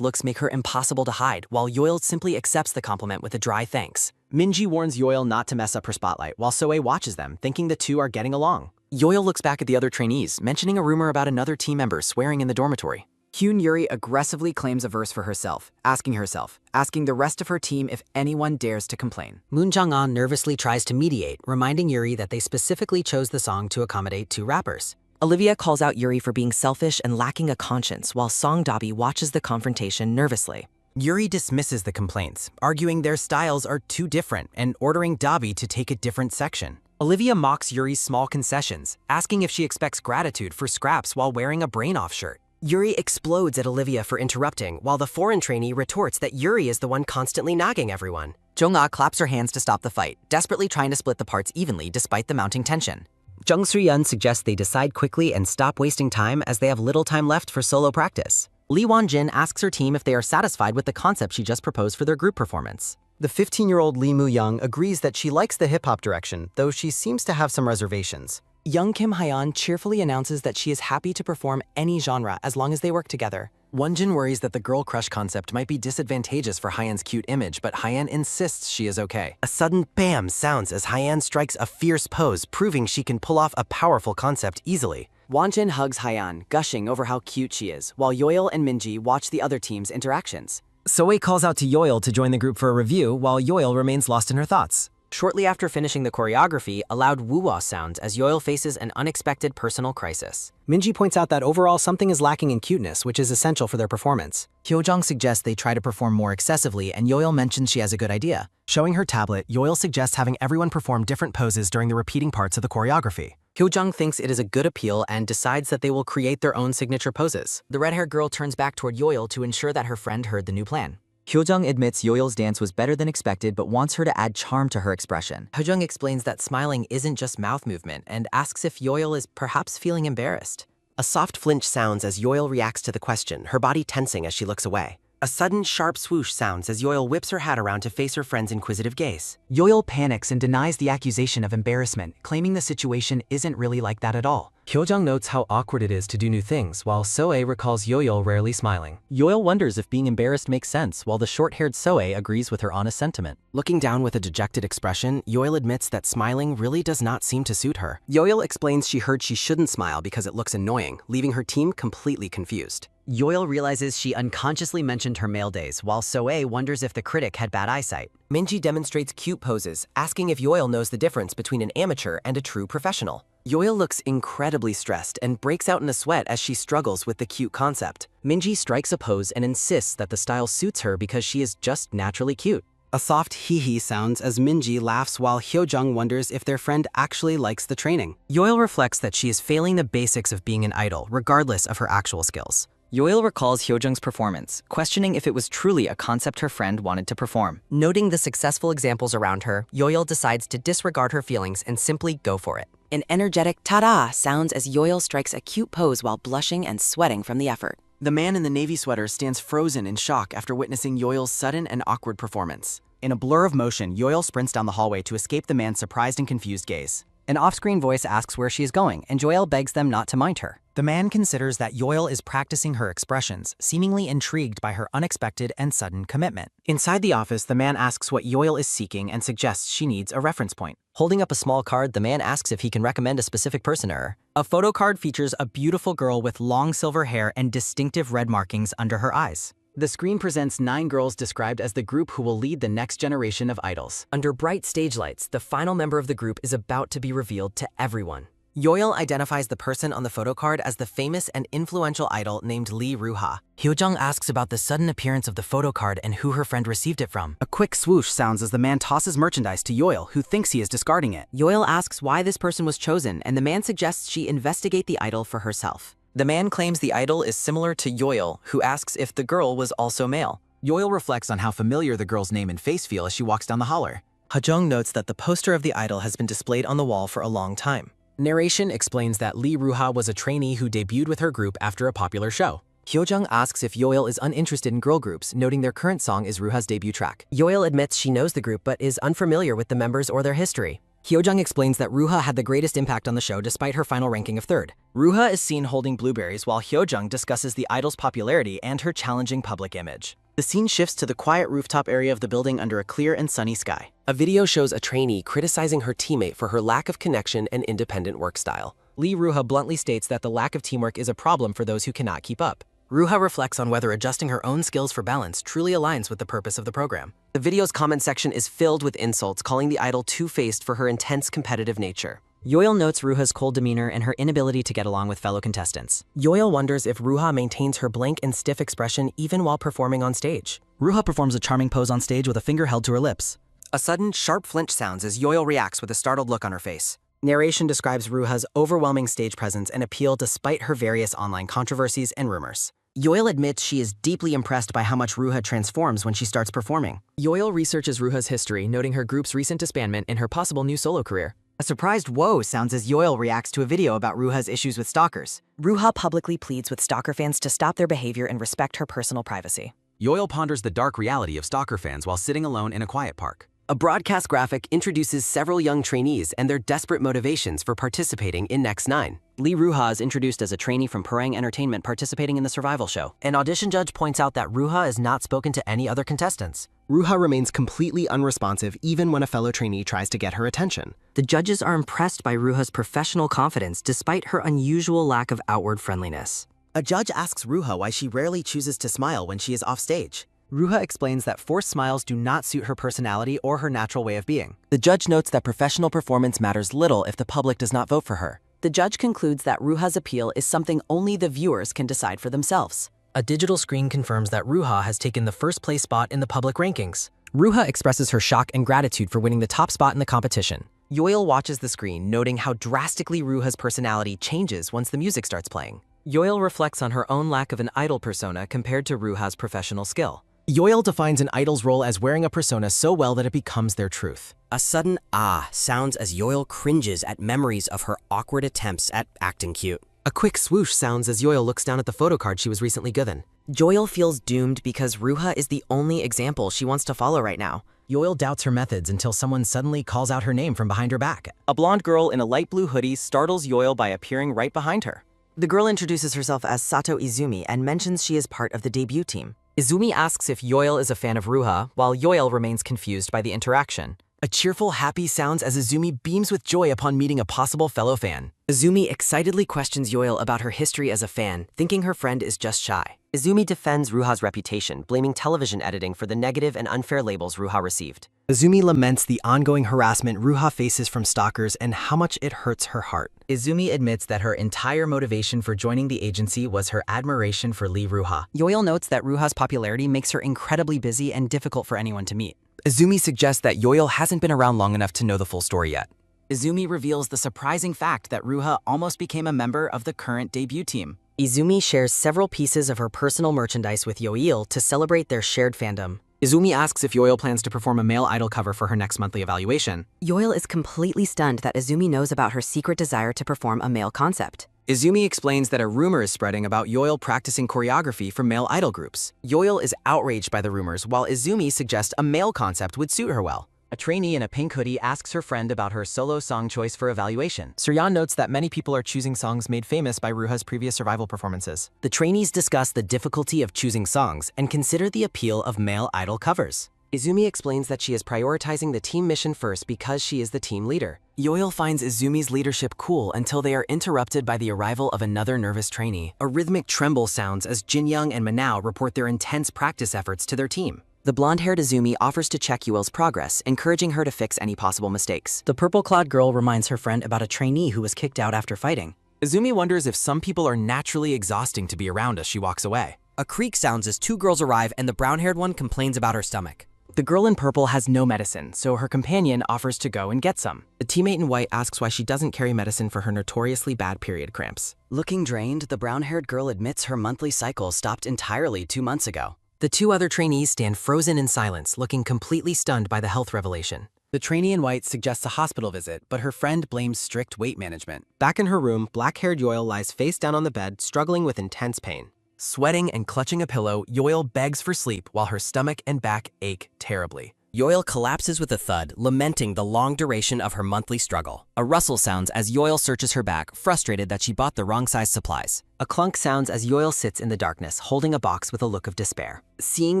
looks make her impossible to hide, while Yoil simply accepts the compliment with a dry thanks. Minji warns Yoil not to mess up her spotlight, while Soe watches them, thinking the two are getting along. Yoil looks back at the other trainees, mentioning a rumor about another team member swearing in the dormitory. Hyun Yuri aggressively claims a verse for herself, asking the rest of her team if anyone dares to complain. Moon Chang-ah nervously tries to mediate, reminding Yuri that they specifically chose the song to accommodate two rappers. Olivia calls out Yuri for being selfish and lacking a conscience, while Song Dabi watches the confrontation nervously. Yuri dismisses the complaints, arguing their styles are too different and ordering Dabi to take a different section. Olivia mocks Yuri's small concessions, asking if she expects gratitude for scraps while wearing a brain-off shirt. Yuri explodes at Olivia for interrupting, while the foreign trainee retorts that Yuri is the one constantly nagging everyone. Jong-ah claps her hands to stop the fight, desperately trying to split the parts evenly despite the mounting tension. Jung Soo-yeon suggests they decide quickly and stop wasting time as they have little time left for solo practice. Lee Won-jin asks her team if they are satisfied with the concept she just proposed for their group performance. The 15-year-old Lee Moo-young agrees that she likes the hip-hop direction, though she seems to have some reservations. Young Kim Hyeon cheerfully announces that she is happy to perform any genre as long as they work together. Wonjin worries that the girl crush concept might be disadvantageous for Hyeon's cute image, but Hyeon insists she is okay. A sudden bam sounds as Hyeon strikes a fierce pose, proving she can pull off a powerful concept easily. Wonjin hugs Hyeon, gushing over how cute she is, while Yoil and Minji watch the other team's interactions. Soe calls out to Yoil to join the group for a review, while Yoil remains lost in her thoughts. Shortly after finishing the choreography, a loud woo-wah sounds as Yoil faces an unexpected personal crisis. Minji points out that overall something is lacking in cuteness, which is essential for their performance. Hyojong suggests they try to perform more excessively, and Yoil mentions she has a good idea. Showing her tablet, Yoil suggests having everyone perform different poses during the repeating parts of the choreography. Hyojong thinks it is a good appeal and decides that they will create their own signature poses. The red-haired girl turns back toward Yoil to ensure that her friend heard the new plan. Hyojung admits Yoil's dance was better than expected but wants her to add charm to her expression. Hyojung explains that smiling isn't just mouth movement and asks if Yoil is perhaps feeling embarrassed. A soft flinch sounds as Yoil reacts to the question, her body tensing as she looks away. A sudden, sharp swoosh sounds as Yoil whips her hat around to face her friend's inquisitive gaze. Yoil panics and denies the accusation of embarrassment, claiming the situation isn't really like that at all. Hyojung notes how awkward it is to do new things, while Soe recalls Yoil rarely smiling. Yoil wonders if being embarrassed makes sense, while the short-haired Soe agrees with her honest sentiment. Looking down with a dejected expression, Yoil admits that smiling really does not seem to suit her. Yoil explains she heard she shouldn't smile because it looks annoying, leaving her team completely confused. Yoil realizes she unconsciously mentioned her male days, while Soe wonders if the critic had bad eyesight. Minji demonstrates cute poses, asking if Yoil knows the difference between an amateur and a true professional. Yoil looks incredibly stressed and breaks out in a sweat as she struggles with the cute concept. Minji strikes a pose and insists that the style suits her because she is just naturally cute. A soft hee-hee sounds as Minji laughs while Hyojung wonders if their friend actually likes the training. Yoil reflects that she is failing the basics of being an idol, regardless of her actual skills. Yoil recalls Hyojung's performance, questioning if it was truly a concept her friend wanted to perform. Noting the successful examples around her, Yoil decides to disregard her feelings and simply go for it. An energetic ta-da sounds as Yoil strikes a cute pose while blushing and sweating from the effort. The man in the navy sweater stands frozen in shock after witnessing Yoil's sudden and awkward performance. In a blur of motion, Yoil sprints down the hallway to escape the man's surprised and confused gaze. An off-screen voice asks where she is going, and Yoil begs them not to mind her. The man considers that Yoil is practicing her expressions, seemingly intrigued by her unexpected and sudden commitment. Inside the office, the man asks what Yoil is seeking and suggests she needs a reference point. Holding up a small card, the man asks if he can recommend a specific person to her. A photo card features a beautiful girl with long silver hair and distinctive red markings under her eyes. The screen presents 9 girls described as the group who will lead the next generation of idols. Under bright stage lights, the final member of the group is about to be revealed to everyone. Yoil identifies the person on the photo card as the famous and influential idol named Lee Ruha. Hyojung asks about the sudden appearance of the photo card and who her friend received it from. A quick swoosh sounds as the man tosses merchandise to Yoil, who thinks he is discarding it. Yoil asks why this person was chosen, and the man suggests she investigate the idol for herself. The man claims the idol is similar to Yoil, who asks if the girl was also male. Yoil reflects on how familiar the girl's name and face feel as she walks down the holler. Hyojung notes that the poster of the idol has been displayed on the wall for a long time. Narration explains that Lee Ruha was a trainee who debuted with her group after a popular show. Hyojung asks if Yoil is uninterested in girl groups, noting their current song is Ruha's debut track. Yoil admits she knows the group but is unfamiliar with the members or their history. Hyojung explains that Ruha had the greatest impact on the show despite her final ranking of 3rd. Ruha is seen holding blueberries while Hyojung discusses the idol's popularity and her challenging public image. The scene shifts to the quiet rooftop area of the building under a clear and sunny sky. A video shows a trainee criticizing her teammate for her lack of connection and independent work style. Lee Ruha bluntly states that the lack of teamwork is a problem for those who cannot keep up. Ruha reflects on whether adjusting her own skills for balance truly aligns with the purpose of the program. The video's comment section is filled with insults, calling the idol two-faced for her intense competitive nature. Yoil notes Ruha's cold demeanor and her inability to get along with fellow contestants. Yoil wonders if Ruha maintains her blank and stiff expression even while performing on stage. Ruha performs a charming pose on stage with a finger held to her lips. A sudden, sharp flinch sounds as Yoil reacts with a startled look on her face. Narration describes Ruha's overwhelming stage presence and appeal despite her various online controversies and rumors. Yoil admits she is deeply impressed by how much Ruha transforms when she starts performing. Yoil researches Ruha's history, noting her group's recent disbandment and her possible new solo career. A surprised whoa sounds as Yoil reacts to a video about Ruha's issues with stalkers. Ruha publicly pleads with stalker fans to stop their behavior and respect her personal privacy. Yoil ponders the dark reality of stalker fans while sitting alone in a quiet park. A broadcast graphic introduces several young trainees and their desperate motivations for participating in Next 9. Lee Ruha is introduced as a trainee from Parang Entertainment participating in the survival show. An audition judge points out that Ruha is not spoken to any other contestants. Ruha remains completely unresponsive even when a fellow trainee tries to get her attention. The judges are impressed by Ruha's professional confidence despite her unusual lack of outward friendliness. A judge asks Ruha why she rarely chooses to smile when she is off stage. Ruha explains that forced smiles do not suit her personality or her natural way of being. The judge notes that professional performance matters little if the public does not vote for her. The judge concludes that Ruha's appeal is something only the viewers can decide for themselves. A digital screen confirms that Ruha has taken the first place spot in the public rankings. Ruha expresses her shock and gratitude for winning the top spot in the competition. Yoil watches the screen, noting how drastically Ruha's personality changes once the music starts playing. Yoil reflects on her own lack of an idol persona compared to Ruha's professional skill. Yoil defines an idol's role as wearing a persona so well that it becomes their truth. A sudden ah sounds as Yoil cringes at memories of her awkward attempts at acting cute. A quick swoosh sounds as Yoil looks down at the photo card she was recently given. Yoil feels doomed because Ruha is the only example she wants to follow right now. Yoil doubts her methods until someone suddenly calls out her name from behind her back. A blonde girl in a light blue hoodie startles Yoil by appearing right behind her. The girl introduces herself as Sato Izumi and mentions she is part of the debut team. Izumi asks if Yoil is a fan of Ruha, while Yoil remains confused by the interaction. A cheerful, happy sounds as Izumi beams with joy upon meeting a possible fellow fan. Izumi excitedly questions Yoil about her history as a fan, thinking her friend is just shy. Izumi defends Ruha's reputation, blaming television editing for the negative and unfair labels Ruha received. Izumi laments the ongoing harassment Ruha faces from stalkers and how much it hurts her heart. Izumi admits that her entire motivation for joining the agency was her admiration for Lee Ruha. Yoil notes that Ruha's popularity makes her incredibly busy and difficult for anyone to meet. Izumi suggests that Yoil hasn't been around long enough to know the full story yet. Izumi reveals the surprising fact that Ruha almost became a member of the current debut team. Izumi shares several pieces of her personal merchandise with Yoil to celebrate their shared fandom. Izumi asks if Yoil plans to perform a male idol cover for her next monthly evaluation. Yoil is completely stunned that Izumi knows about her secret desire to perform a male concept. Izumi explains that a rumor is spreading about Yoil practicing choreography for male idol groups. Yoil is outraged by the rumors, while Izumi suggests a male concept would suit her well. A trainee in a pink hoodie asks her friend about her solo song choice for evaluation. Suryan notes that many people are choosing songs made famous by Ruha's previous survival performances. The trainees discuss the difficulty of choosing songs and consider the appeal of male idol covers. Izumi explains that she is prioritizing the team mission first because she is the team leader. Yoil finds Izumi's leadership cool until they are interrupted by the arrival of another nervous trainee. A rhythmic tremble sounds as Jinyoung and Manao report their intense practice efforts to their team. The blonde-haired Izumi offers to check Yoil's progress, encouraging her to fix any possible mistakes. The purple-clad girl reminds her friend about a trainee who was kicked out after fighting. Izumi wonders if some people are naturally exhausting to be around as she walks away. A creak sounds as two girls arrive and the brown-haired one complains about her stomach. The girl in purple has no medicine, so her companion offers to go and get some. A teammate in white asks why she doesn't carry medicine for her notoriously bad period cramps. Looking drained, the brown-haired girl admits her monthly cycle stopped entirely 2 months ago. The two other trainees stand frozen in silence, looking completely stunned by the health revelation. The trainee in white suggests a hospital visit, but her friend blames strict weight management. Back in her room, black-haired Yoil lies face down on the bed, struggling with intense pain. Sweating and clutching a pillow, Yoil begs for sleep while her stomach and back ache terribly. Yoil collapses with a thud, lamenting the long duration of her monthly struggle. A rustle sounds as Yoil searches her back, frustrated that she bought the wrong size supplies. A clunk sounds as Yoil sits in the darkness, holding a box with a look of despair. Seeing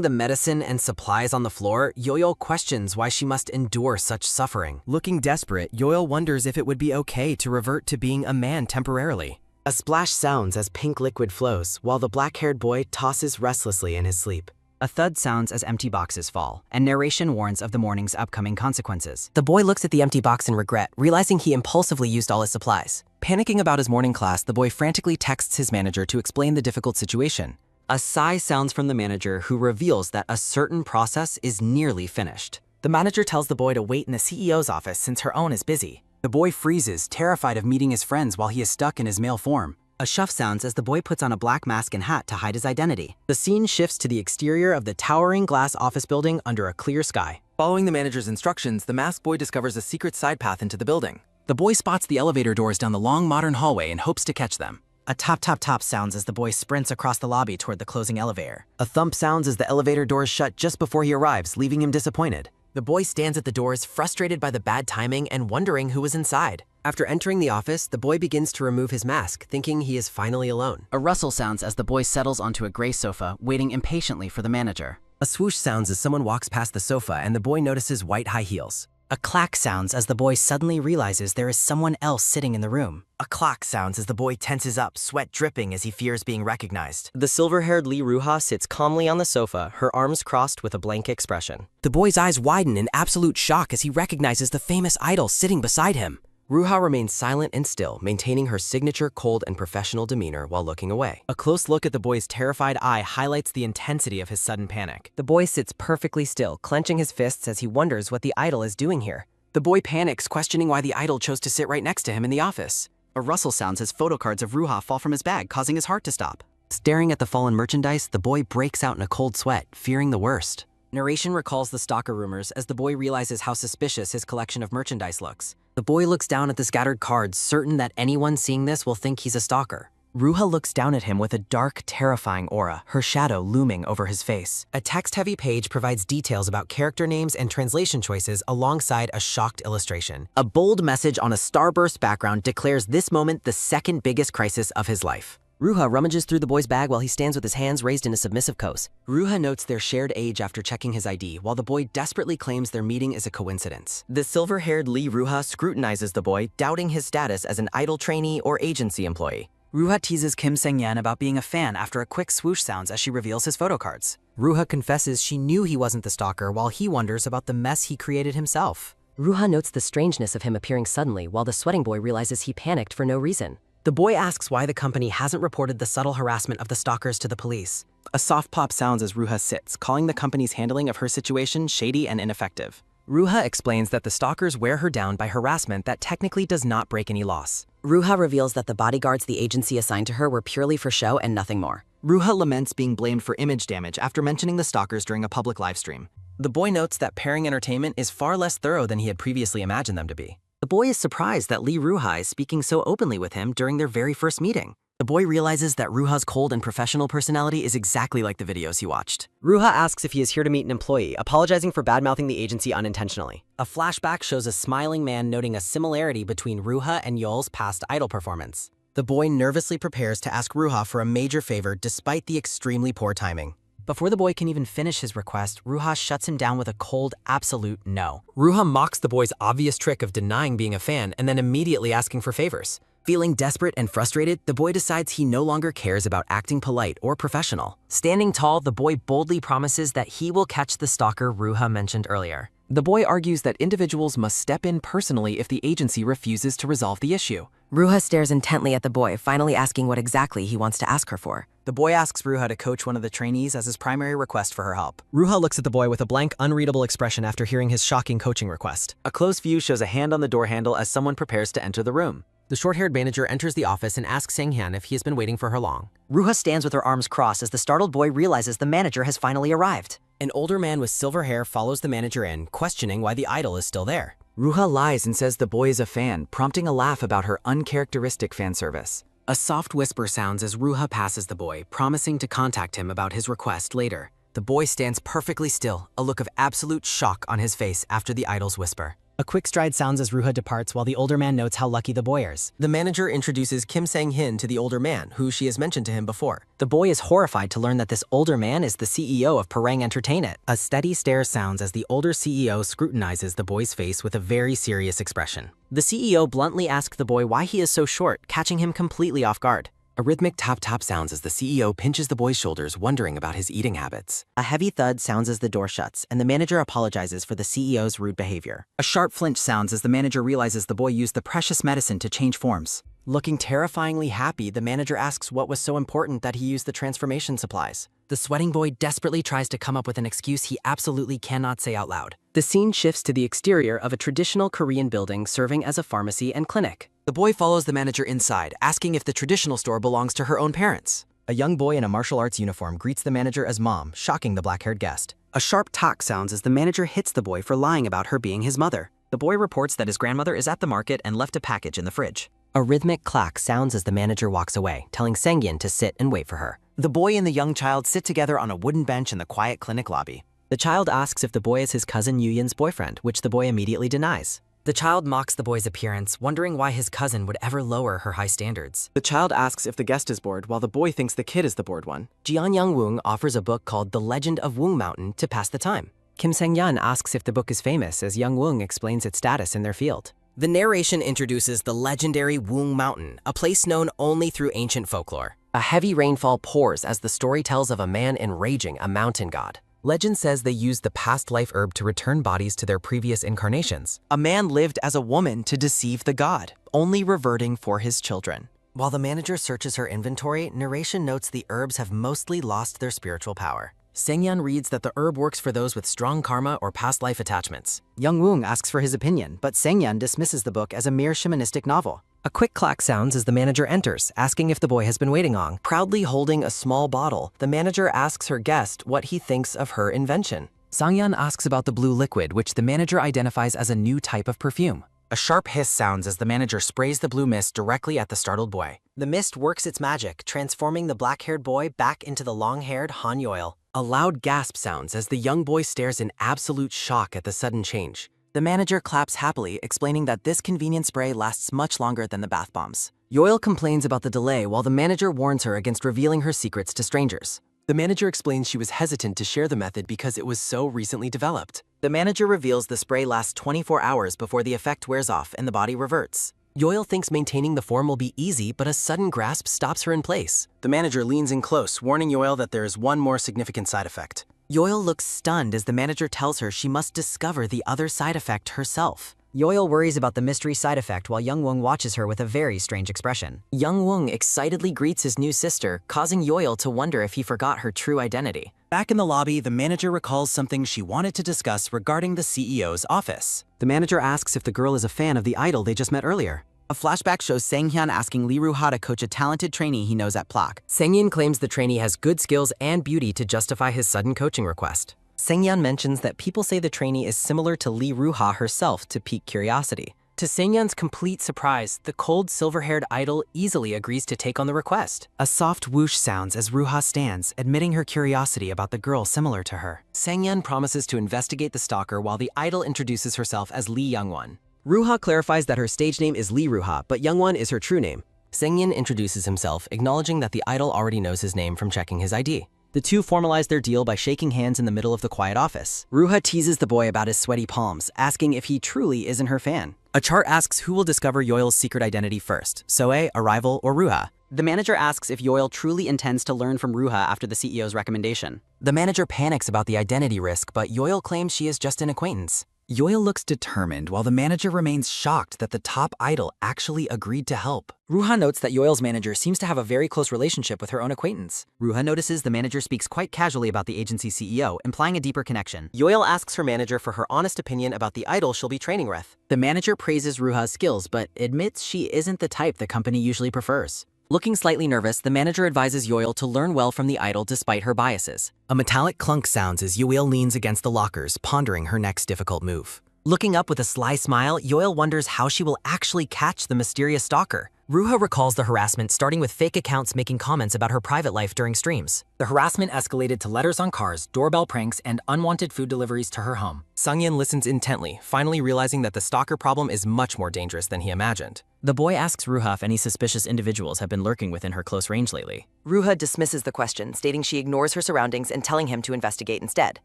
the medicine and supplies on the floor, Yoil questions why she must endure such suffering. Looking desperate, Yoil wonders if it would be okay to revert to being a man temporarily. A splash sounds as pink liquid flows, while the black-haired boy tosses restlessly in his sleep. A thud sounds as empty boxes fall, and narration warns of the morning's upcoming consequences. The boy looks at the empty box in regret, realizing he impulsively used all his supplies. Panicking about his morning class, the boy frantically texts his manager to explain the difficult situation. A sigh sounds from the manager, who reveals that a certain process is nearly finished. The manager tells the boy to wait in the CEO's office since her own is busy. The boy freezes, terrified of meeting his friends while he is stuck in his male form. A shuff sounds as the boy puts on a black mask and hat to hide his identity. The scene shifts to the exterior of the towering glass office building under a clear sky. Following the manager's instructions, the masked boy discovers a secret side path into the building. The boy spots the elevator doors down the long modern hallway and hopes to catch them. A top sounds as the boy sprints across the lobby toward the closing elevator. A thump sounds as the elevator doors shut just before he arrives, leaving him disappointed. The boy stands at the doors, frustrated by the bad timing and wondering who was inside. After entering the office, the boy begins to remove his mask, thinking he is finally alone. A rustle sounds as the boy settles onto a gray sofa, waiting impatiently for the manager. A swoosh sounds as someone walks past the sofa and the boy notices white high heels. A clack sounds as the boy suddenly realizes there is someone else sitting in the room. A clock sounds as the boy tenses up, sweat dripping as he fears being recognized. The silver-haired Lee Ruha sits calmly on the sofa, her arms crossed with a blank expression. The boy's eyes widen in absolute shock as he recognizes the famous idol sitting beside him. Ruha remains silent and still, maintaining her signature cold and professional demeanor while looking away. A close look at the boy's terrified eye highlights the intensity of his sudden panic. The boy sits perfectly still, clenching his fists as he wonders what the idol is doing here. The boy panics, questioning why the idol chose to sit right next to him in the office. A rustle sounds as photo cards of Ruha fall from his bag, causing his heart to stop. Staring at the fallen merchandise, the boy breaks out in a cold sweat, fearing the worst. Narration recalls the stalker rumors as the boy realizes how suspicious his collection of merchandise looks. The boy looks down at the scattered cards, certain that anyone seeing this will think he's a stalker. Ruha looks down at him with a dark, terrifying aura, her shadow looming over his face. A text-heavy page provides details about character names and translation choices alongside a shocked illustration. A bold message on a starburst background declares this moment the second biggest crisis of his life. Ruha rummages through the boy's bag while he stands with his hands raised in a submissive pose. Ruha notes their shared age after checking his ID, while the boy desperately claims their meeting is a coincidence. The silver-haired Lee Ruha scrutinizes the boy, doubting his status as an idol trainee or agency employee. Ruha teases Kim Sang-yen about being a fan after a quick swoosh sounds as she reveals his photo cards. Ruha confesses she knew he wasn't the stalker while he wonders about the mess he created himself. Ruha notes the strangeness of him appearing suddenly while the sweating boy realizes he panicked for no reason. The boy asks why the company hasn't reported the subtle harassment of the stalkers to the police. A soft pop sounds as Ruha sits, calling the company's handling of her situation shady and ineffective. Ruha explains that the stalkers wear her down by harassment that technically does not break any laws. Ruha reveals that the bodyguards the agency assigned to her were purely for show and nothing more. Ruha laments being blamed for image damage after mentioning the stalkers during a public livestream. The boy notes that pairing entertainment is far less thorough than he had previously imagined them to be. The boy is surprised that Lee Ruha is speaking so openly with him during their very first meeting. The boy realizes that Ruha's cold and professional personality is exactly like the videos he watched. Ruha asks if he is here to meet an employee, apologizing for badmouthing the agency unintentionally. A flashback shows a smiling man noting a similarity between Ruha and Yeol's past idol performance. The boy nervously prepares to ask Ruha for a major favor despite the extremely poor timing. Before the boy can even finish his request, Ruha shuts him down with a cold, absolute no. Ruha mocks the boy's obvious trick of denying being a fan and then immediately asking for favors. Feeling desperate and frustrated, the boy decides he no longer cares about acting polite or professional. Standing tall, the boy boldly promises that he will catch the stalker Ruha mentioned earlier. The boy argues that individuals must step in personally if the agency refuses to resolve the issue. Ruha stares intently at the boy, finally asking what exactly he wants to ask her for. The boy asks Ruha to coach one of the trainees as his primary request for her help. Ruha looks at the boy with a blank, unreadable expression after hearing his shocking coaching request. A close view shows a hand on the door handle as someone prepares to enter the room. The short-haired manager enters the office and asks Sang-hyun if he has been waiting for her long. Ruha stands with her arms crossed as the startled boy realizes the manager has finally arrived. An older man with silver hair follows the manager in, questioning why the idol is still there. Ruha lies and says the boy is a fan, prompting a laugh about her uncharacteristic fan service. A soft whisper sounds as Ruha passes the boy, promising to contact him about his request later. The boy stands perfectly still, a look of absolute shock on his face after the idol's whisper. A quick stride sounds as Ruha departs while the older man notes how lucky the boy is. The manager introduces Kim Sang-hyun to the older man, who she has mentioned to him before. The boy is horrified to learn that this older man is the CEO of Parang Entertainment. A steady stare sounds as the older CEO scrutinizes the boy's face with a very serious expression. The CEO bluntly asks the boy why he is so short, catching him completely off guard. A rhythmic tap-tap sounds as the CEO pinches the boy's shoulders, wondering about his eating habits. A heavy thud sounds as the door shuts, and the manager apologizes for the CEO's rude behavior. A sharp flinch sounds as the manager realizes the boy used the precious medicine to change forms. Looking terrifyingly happy, the manager asks what was so important that he used the transformation supplies. The sweating boy desperately tries to come up with an excuse he absolutely cannot say out loud. The scene shifts to the exterior of a traditional Korean building serving as a pharmacy and clinic. The boy follows the manager inside, asking if the traditional store belongs to her own parents. A young boy in a martial arts uniform greets the manager as mom, shocking the black-haired guest. A sharp talk sounds as the manager hits the boy for lying about her being his mother. The boy reports that his grandmother is at the market and left a package in the fridge. A rhythmic clack sounds as the manager walks away, telling Sang-hyun to sit and wait for her. The boy and the young child sit together on a wooden bench in the quiet clinic lobby. The child asks if the boy is his cousin Yoo-yin's boyfriend, which the boy immediately denies. The child mocks the boy's appearance, wondering why his cousin would ever lower her high standards. The child asks if the guest is bored, while the boy thinks the kid is the bored one. Jeon Young-woong offers a book called The Legend of Woong Mountain to pass the time. Kim Sang-hyun asks if the book is famous, as Young-woong explains its status in their field. The narration introduces the legendary Woong Mountain, a place known only through ancient folklore. A heavy rainfall pours as the story tells of a man enraging a mountain god. Legend says they used the past life herb to return bodies to their previous incarnations. A man lived as a woman to deceive the god, only reverting for his children. While the manager searches her inventory, narration notes the herbs have mostly lost their spiritual power. Sang-hyun reads that the herb works for those with strong karma or past life attachments. Young-woong asks for his opinion, but Sang-hyun dismisses the book as a mere shamanistic novel. A quick clack sounds as the manager enters, asking if the boy has been waiting long. Proudly holding a small bottle, the manager asks her guest what he thinks of her invention. Sang-hyun asks about the blue liquid, which the manager identifies as a new type of perfume. A sharp hiss sounds as the manager sprays the blue mist directly at the startled boy. The mist works its magic, transforming the black-haired boy back into the long-haired Han Yoil. A loud gasp sounds as the young boy stares in absolute shock at the sudden change. The manager claps happily, explaining that this convenient spray lasts much longer than the bath bombs. Yoil complains about the delay while the manager warns her against revealing her secrets to strangers. The manager explains she was hesitant to share the method because it was so recently developed. The manager reveals the spray lasts 24 hours before the effect wears off and the body reverts. Yoil thinks maintaining the form will be easy, but a sudden grasp stops her in place. The manager leans in close, warning Yoil that there is one more significant side effect. Yoil looks stunned as the manager tells her she must discover the other side effect herself. Yoil worries about the mystery side effect while Young-woong watches her with a very strange expression. Young-woong excitedly greets his new sister, causing Yoil to wonder if he forgot her true identity. Back in the lobby, the manager recalls something she wanted to discuss regarding the CEO's office. The manager asks if the girl is a fan of the idol they just met earlier. A flashback shows Sang-hyun asking Lee Ruha to coach a talented trainee he knows at Plak. Sang-hyun claims the trainee has good skills and beauty to justify his sudden coaching request. Sang-hyun mentions that people say the trainee is similar to Lee Ruha herself to pique curiosity. To Sangyeon's complete surprise, the cold silver-haired idol easily agrees to take on the request. A soft whoosh sounds as Ruha stands, admitting her curiosity about the girl similar to her. Sangyeon promises to investigate the stalker while the idol introduces herself as Lee Youngwon. Ruha clarifies that her stage name is Lee Ruha, but Youngwon is her true name. Sangyeon introduces himself, acknowledging that the idol already knows his name from checking his ID. The two formalize their deal by shaking hands in the middle of the quiet office. Ruha teases the boy about his sweaty palms, asking if he truly isn't her fan. A chart asks who will discover Yoil's secret identity first, Soe, Arrival, or Ruha. The manager asks if Yoil truly intends to learn from Ruha after the CEO's recommendation. The manager panics about the identity risk, but Yoil claims she is just an acquaintance. Yoil looks determined while the manager remains shocked that the top idol actually agreed to help. Ruha notes that Yoil's manager seems to have a very close relationship with her own acquaintance. Ruha notices the manager speaks quite casually about the agency's CEO, implying a deeper connection. Yoil asks her manager for her honest opinion about the idol she'll be training with. The manager praises Ruha's skills, but admits she isn't the type the company usually prefers. Looking slightly nervous, the manager advises Yoil to learn well from the idol despite her biases. A metallic clunk sounds as Yoil leans against the lockers, pondering her next difficult move. Looking up with a sly smile, Yoil wonders how she will actually catch the mysterious stalker. Ruha recalls the harassment, starting with fake accounts making comments about her private life during streams. The harassment escalated to letters on cars, doorbell pranks, and unwanted food deliveries to her home. Sangyeon listens intently, finally realizing that the stalker problem is much more dangerous than he imagined. The boy asks Ruha if any suspicious individuals have been lurking within her close range lately. Ruha dismisses the question, stating she ignores her surroundings and telling him to investigate instead.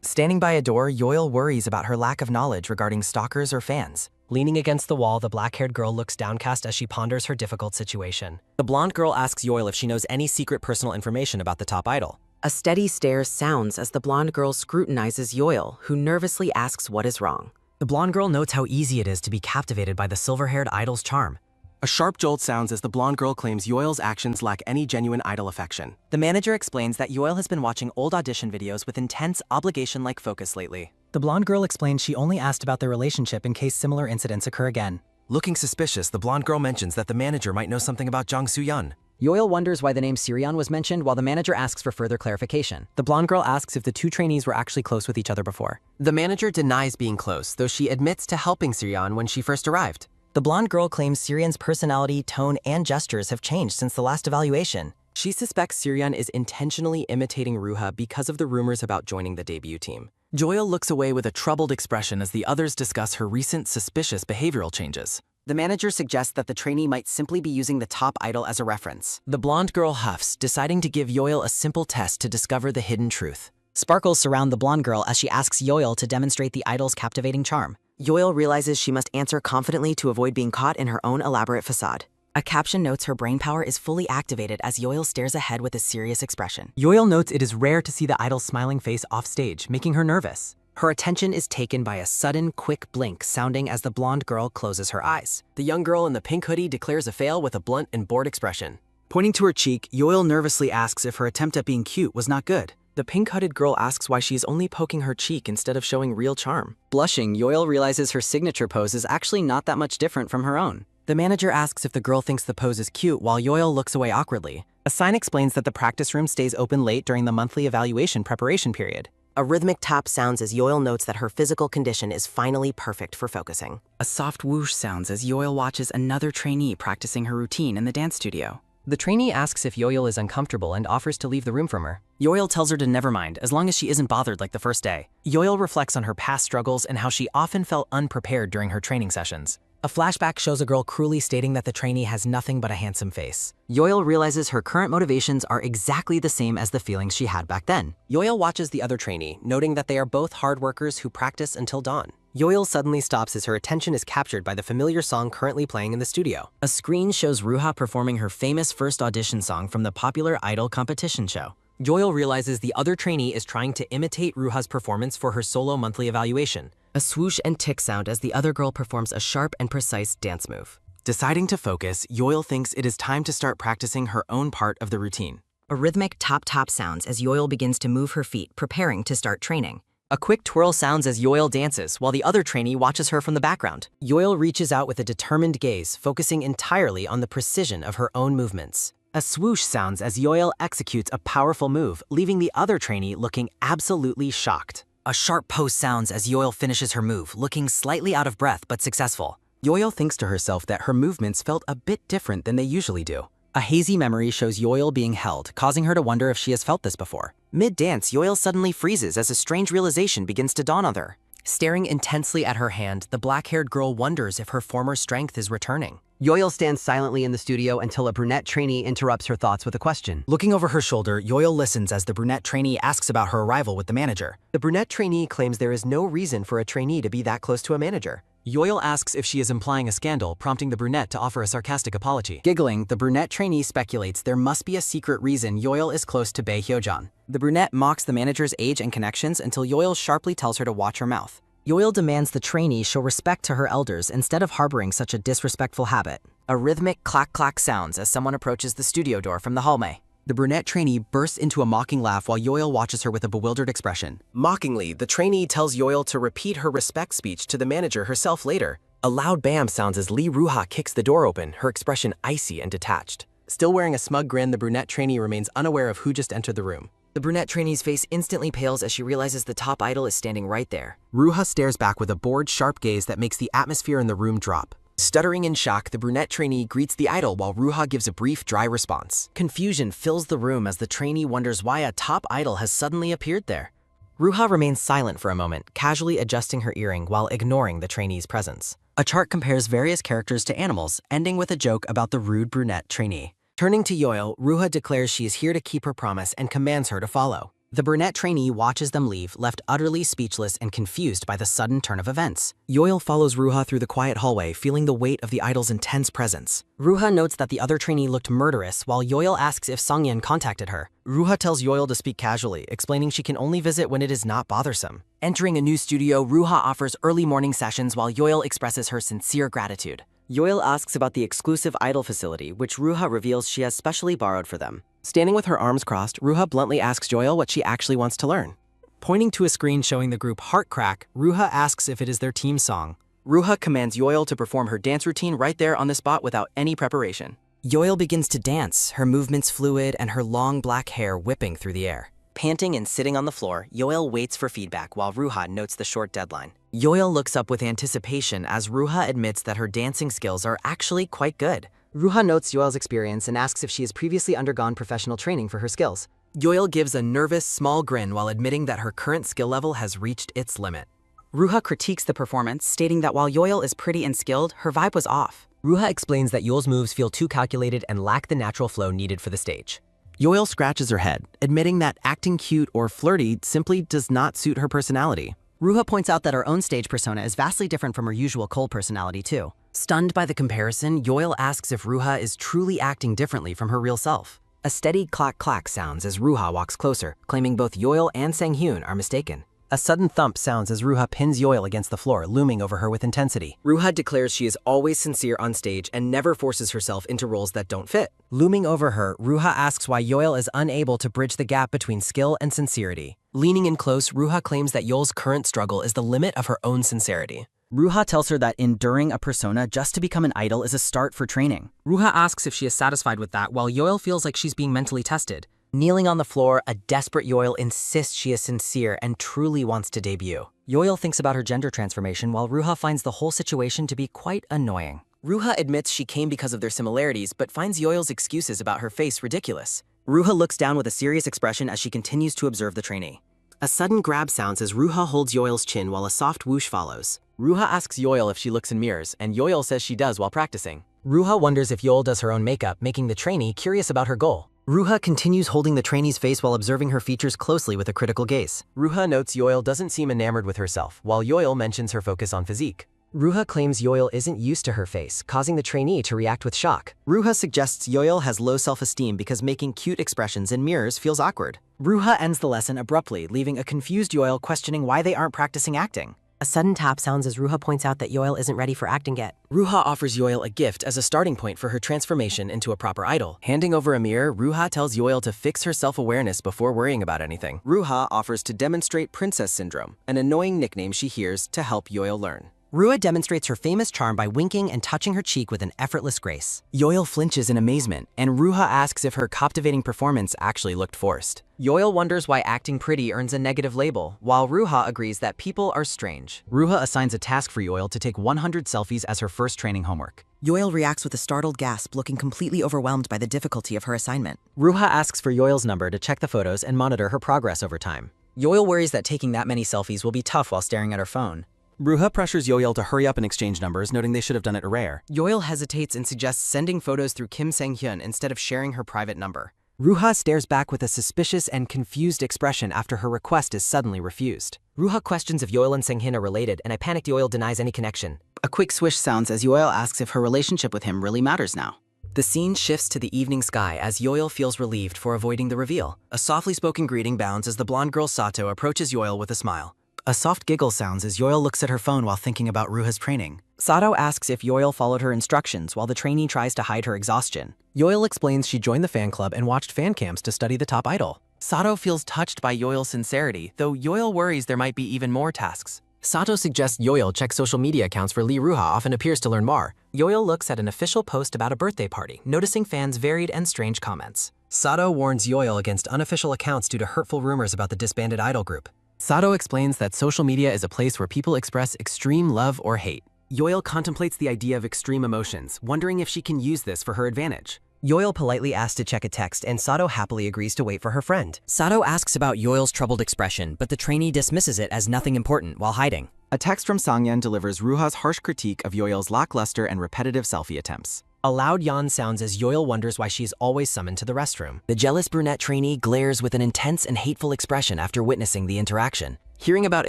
Standing by a door, Yoil worries about her lack of knowledge regarding stalkers or fans. Leaning against the wall, the black-haired girl looks downcast as she ponders her difficult situation. The blonde girl asks Yoil if she knows any secret personal information about the top idol. A steady stare sounds as the blonde girl scrutinizes Yoil, who nervously asks what is wrong. The blonde girl notes how easy it is to be captivated by the silver-haired idol's charm. A sharp jolt sounds as the blonde girl claims Yoil's actions lack any genuine idol affection. The manager explains that Yoil has been watching old audition videos with intense, obligation-like focus lately. The blonde girl explains she only asked about their relationship in case similar incidents occur again. Looking suspicious, the blonde girl mentions that the manager might know something about Jang Soo-yeon. Yoil wonders why the name Sirion was mentioned while the manager asks for further clarification. The blonde girl asks if the two trainees were actually close with each other before. The manager denies being close, though she admits to helping Sirion when she first arrived. The blonde girl claims Sirion's personality, tone, and gestures have changed since the last evaluation. She suspects Sirion is intentionally imitating Ruha because of the rumors about joining the debut team. Yoil looks away with a troubled expression as the others discuss her recent suspicious behavioral changes. The manager suggests that the trainee might simply be using the top idol as a reference. The blonde girl huffs, deciding to give Yoil a simple test to discover the hidden truth. Sparkles surround the blonde girl as she asks Yoil to demonstrate the idol's captivating charm. Yoil realizes she must answer confidently to avoid being caught in her own elaborate facade. A caption notes her brain power is fully activated as Yoil stares ahead with a serious expression. Yoil notes it is rare to see the idol's smiling face off stage, making her nervous. Her attention is taken by a sudden, quick blink sounding as the blonde girl closes her eyes. The young girl in the pink hoodie declares a fail with a blunt and bored expression. Pointing to her cheek, Yoil nervously asks if her attempt at being cute was not good. The pink-hooded girl asks why she is only poking her cheek instead of showing real charm. Blushing, Yoil realizes her signature pose is actually not that much different from her own. The manager asks if the girl thinks the pose is cute while Yoil looks away awkwardly. A sign explains that the practice room stays open late during the monthly evaluation preparation period. A rhythmic tap sounds as Yoil notes that her physical condition is finally perfect for focusing. A soft whoosh sounds as Yoil watches another trainee practicing her routine in the dance studio. The trainee asks if Yoil is uncomfortable and offers to leave the room from her. Yoil tells her to never mind, as long as she isn't bothered like the first day. Yoil reflects on her past struggles and how she often felt unprepared during her training sessions. A flashback shows a girl cruelly stating that the trainee has nothing but a handsome face. Yoil realizes her current motivations are exactly the same as the feelings she had back then. Yoil watches the other trainee, noting that they are both hard workers who practice until dawn. Yoil suddenly stops as her attention is captured by the familiar song currently playing in the studio. A screen shows Ruha performing her famous first audition song from the popular idol competition show. Yoil realizes the other trainee is trying to imitate Ruha's performance for her solo monthly evaluation. A swoosh and tick sound as the other girl performs a sharp and precise dance move. Deciding to focus, Yoil thinks it is time to start practicing her own part of the routine. A rhythmic tap-tap sounds as Yoil begins to move her feet, preparing to start training. A quick twirl sounds as Yoil dances, while the other trainee watches her from the background. Yoil reaches out with a determined gaze, focusing entirely on the precision of her own movements. A swoosh sounds as Yoil executes a powerful move, leaving the other trainee looking absolutely shocked. A sharp pose sounds as Yoil finishes her move, looking slightly out of breath but successful. Yoil thinks to herself that her movements felt a bit different than they usually do. A hazy memory shows Yoil being held, causing her to wonder if she has felt this before. Mid-dance, Yoil suddenly freezes as a strange realization begins to dawn on her. Staring intensely at her hand, the black-haired girl wonders if her former strength is returning. Yoil stands silently in the studio until a brunette trainee interrupts her thoughts with a question. Looking over her shoulder, Yoil listens as the brunette trainee asks about her arrival with the manager. The brunette trainee claims there is no reason for a trainee to be that close to a manager. Yoil asks if she is implying a scandal, prompting the brunette to offer a sarcastic apology. Giggling, the brunette trainee speculates there must be a secret reason Yoil is close to Bae Hyojan. The brunette mocks the manager's age and connections until Yoil sharply tells her to watch her mouth. Yoil demands the trainee show respect to her elders instead of harboring such a disrespectful habit. A rhythmic clack-clack sounds as someone approaches the studio door from the hallway. The brunette trainee bursts into a mocking laugh while Yoil watches her with a bewildered expression. Mockingly, the trainee tells Yoil to repeat her respect speech to the manager herself later. A loud bam sounds as Lee Ruha kicks the door open, her expression icy and detached. Still wearing a smug grin, the brunette trainee remains unaware of who just entered the room. The brunette trainee's face instantly pales as she realizes the top idol is standing right there. Ruha stares back with a bored, sharp gaze that makes the atmosphere in the room drop. Stuttering in shock, the brunette trainee greets the idol while Ruha gives a brief, dry response. Confusion fills the room as the trainee wonders why a top idol has suddenly appeared there. Ruha remains silent for a moment, casually adjusting her earring while ignoring the trainee's presence. A chart compares various characters to animals, ending with a joke about the rude brunette trainee. Turning to Yoil, Ruha declares she is here to keep her promise and commands her to follow. The brunette trainee watches them leave, left utterly speechless and confused by the sudden turn of events. Yoil follows Ruha through the quiet hallway, feeling the weight of the idol's intense presence. Ruha notes that the other trainee looked murderous while Yoil asks if Sungyeon contacted her. Ruha tells Yoil to speak casually, explaining she can only visit when it is not bothersome. Entering a new studio, Ruha offers early morning sessions while Yoil expresses her sincere gratitude. Yoil asks about the exclusive idol facility, which Ruha reveals she has specially borrowed for them. Standing with her arms crossed, Ruha bluntly asks Yoil what she actually wants to learn. Pointing to a screen showing the group Heart Crack, Ruha asks if it is their team song. Ruha commands Yoil to perform her dance routine right there on the spot without any preparation. Yoil begins to dance, her movements fluid and her long black hair whipping through the air. Panting and sitting on the floor, Yoil waits for feedback while Ruha notes the short deadline. Yoil looks up with anticipation as Ruha admits that her dancing skills are actually quite good. Ruha notes Yoil's experience and asks if she has previously undergone professional training for her skills. Yoil gives a nervous, small grin while admitting that her current skill level has reached its limit. Ruha critiques the performance, stating that while Yoil is pretty and skilled, her vibe was off. Ruha explains that Yoil's moves feel too calculated and lack the natural flow needed for the stage. Yoil scratches her head, admitting that acting cute or flirty simply does not suit her personality. Ruha points out that her own stage persona is vastly different from her usual cold personality too. Stunned by the comparison, Yoil asks if Ruha is truly acting differently from her real self. A steady clack-clack sounds as Ruha walks closer, claiming both Yoil and Sang-hyun are mistaken. A sudden thump sounds as Ruha pins Yoil against the floor, looming over her with intensity. Ruha declares she is always sincere on stage and never forces herself into roles that don't fit. Looming over her, Ruha asks why Yoil is unable to bridge the gap between skill and sincerity. Leaning in close, Ruha claims that Yoil's current struggle is the limit of her own sincerity. Ruha tells her that enduring a persona just to become an idol is a start for training. Ruha asks if she is satisfied with that, while Yoil feels like she's being mentally tested. Kneeling on the floor, a desperate Yoil insists she is sincere and truly wants to debut. Yoil thinks about her gender transformation, while Ruha finds the whole situation to be quite annoying. Ruha admits she came because of their similarities, but finds Yoil's excuses about her face ridiculous. Ruha looks down with a serious expression as she continues to observe the trainee. A sudden grab sounds as Ruha holds Yoil's chin while a soft whoosh follows. Ruha asks Yoil if she looks in mirrors, and Yoil says she does while practicing. Ruha wonders if Yoil does her own makeup, making the trainee curious about her goal. Ruha continues holding the trainee's face while observing her features closely with a critical gaze. Ruha notes Yoil doesn't seem enamored with herself, while Yoil mentions her focus on physique. Ruha claims Yoil isn't used to her face, causing the trainee to react with shock. Ruha suggests Yoil has low self-esteem because making cute expressions in mirrors feels awkward. Ruha ends the lesson abruptly, leaving a confused Yoil questioning why they aren't practicing acting. A sudden tap sounds as Ruha points out that Yoil isn't ready for acting yet. Ruha offers Yoil a gift as a starting point for her transformation into a proper idol. Handing over a mirror, Ruha tells Yoil to fix her self-awareness before worrying about anything. Ruha offers to demonstrate Princess Syndrome, an annoying nickname she hears to help Yoil learn. Ruha demonstrates her famous charm by winking and touching her cheek with an effortless grace. Yoil flinches in amazement, and Ruha asks if her captivating performance actually looked forced. Yoil wonders why acting pretty earns a negative label, while Ruha agrees that people are strange. Ruha assigns a task for Yoil to take 100 selfies as her first training homework. Yoil reacts with a startled gasp, looking completely overwhelmed by the difficulty of her assignment. Ruha asks for Yoil's number to check the photos and monitor her progress over time. Yoil worries that taking that many selfies will be tough while staring at her phone. Ruha pressures Yoil to hurry up and exchange numbers, noting they should have done it rare. Yoil hesitates and suggests sending photos through Kim Sang-hyun instead of sharing her private number. Ruha stares back with a suspicious and confused expression after her request is suddenly refused. Ruha questions if Yoil and Sang-hyun are related, and a panicked Yoil denies any connection. A quick swish sounds as Yoil asks if her relationship with him really matters now. The scene shifts to the evening sky as Yoil feels relieved for avoiding the reveal. A softly spoken greeting bounds as the blonde girl Sato approaches Yoil with a smile. A soft giggle sounds as Yoil looks at her phone while thinking about Ruha's training. Sato asks if Yoil followed her instructions while the trainee tries to hide her exhaustion. Yoil explains she joined the fan club and watched fan cams to study the top idol. Sato feels touched by Yoil's sincerity, though Yoil worries there might be even more tasks. Sato suggests Yoil check social media accounts for Lee Ruha, often appears to learn more. Yoil looks at an official post about a birthday party, noticing fans' varied and strange comments. Sato warns Yoil against unofficial accounts due to hurtful rumors about the disbanded idol group. Sato explains that social media is a place where people express extreme love or hate. Yoil contemplates the idea of extreme emotions, wondering if she can use this for her advantage. Yoil politely asks to check a text, and Sato happily agrees to wait for her friend. Sato asks about Yoil's troubled expression, but the trainee dismisses it as nothing important while hiding. A text from Sangyeon delivers Ruha's harsh critique of Yoil's lackluster and repetitive selfie attempts. A loud yawn sounds as Yoil wonders why she's always summoned to the restroom. The jealous brunette trainee glares with an intense and hateful expression after witnessing the interaction. Hearing about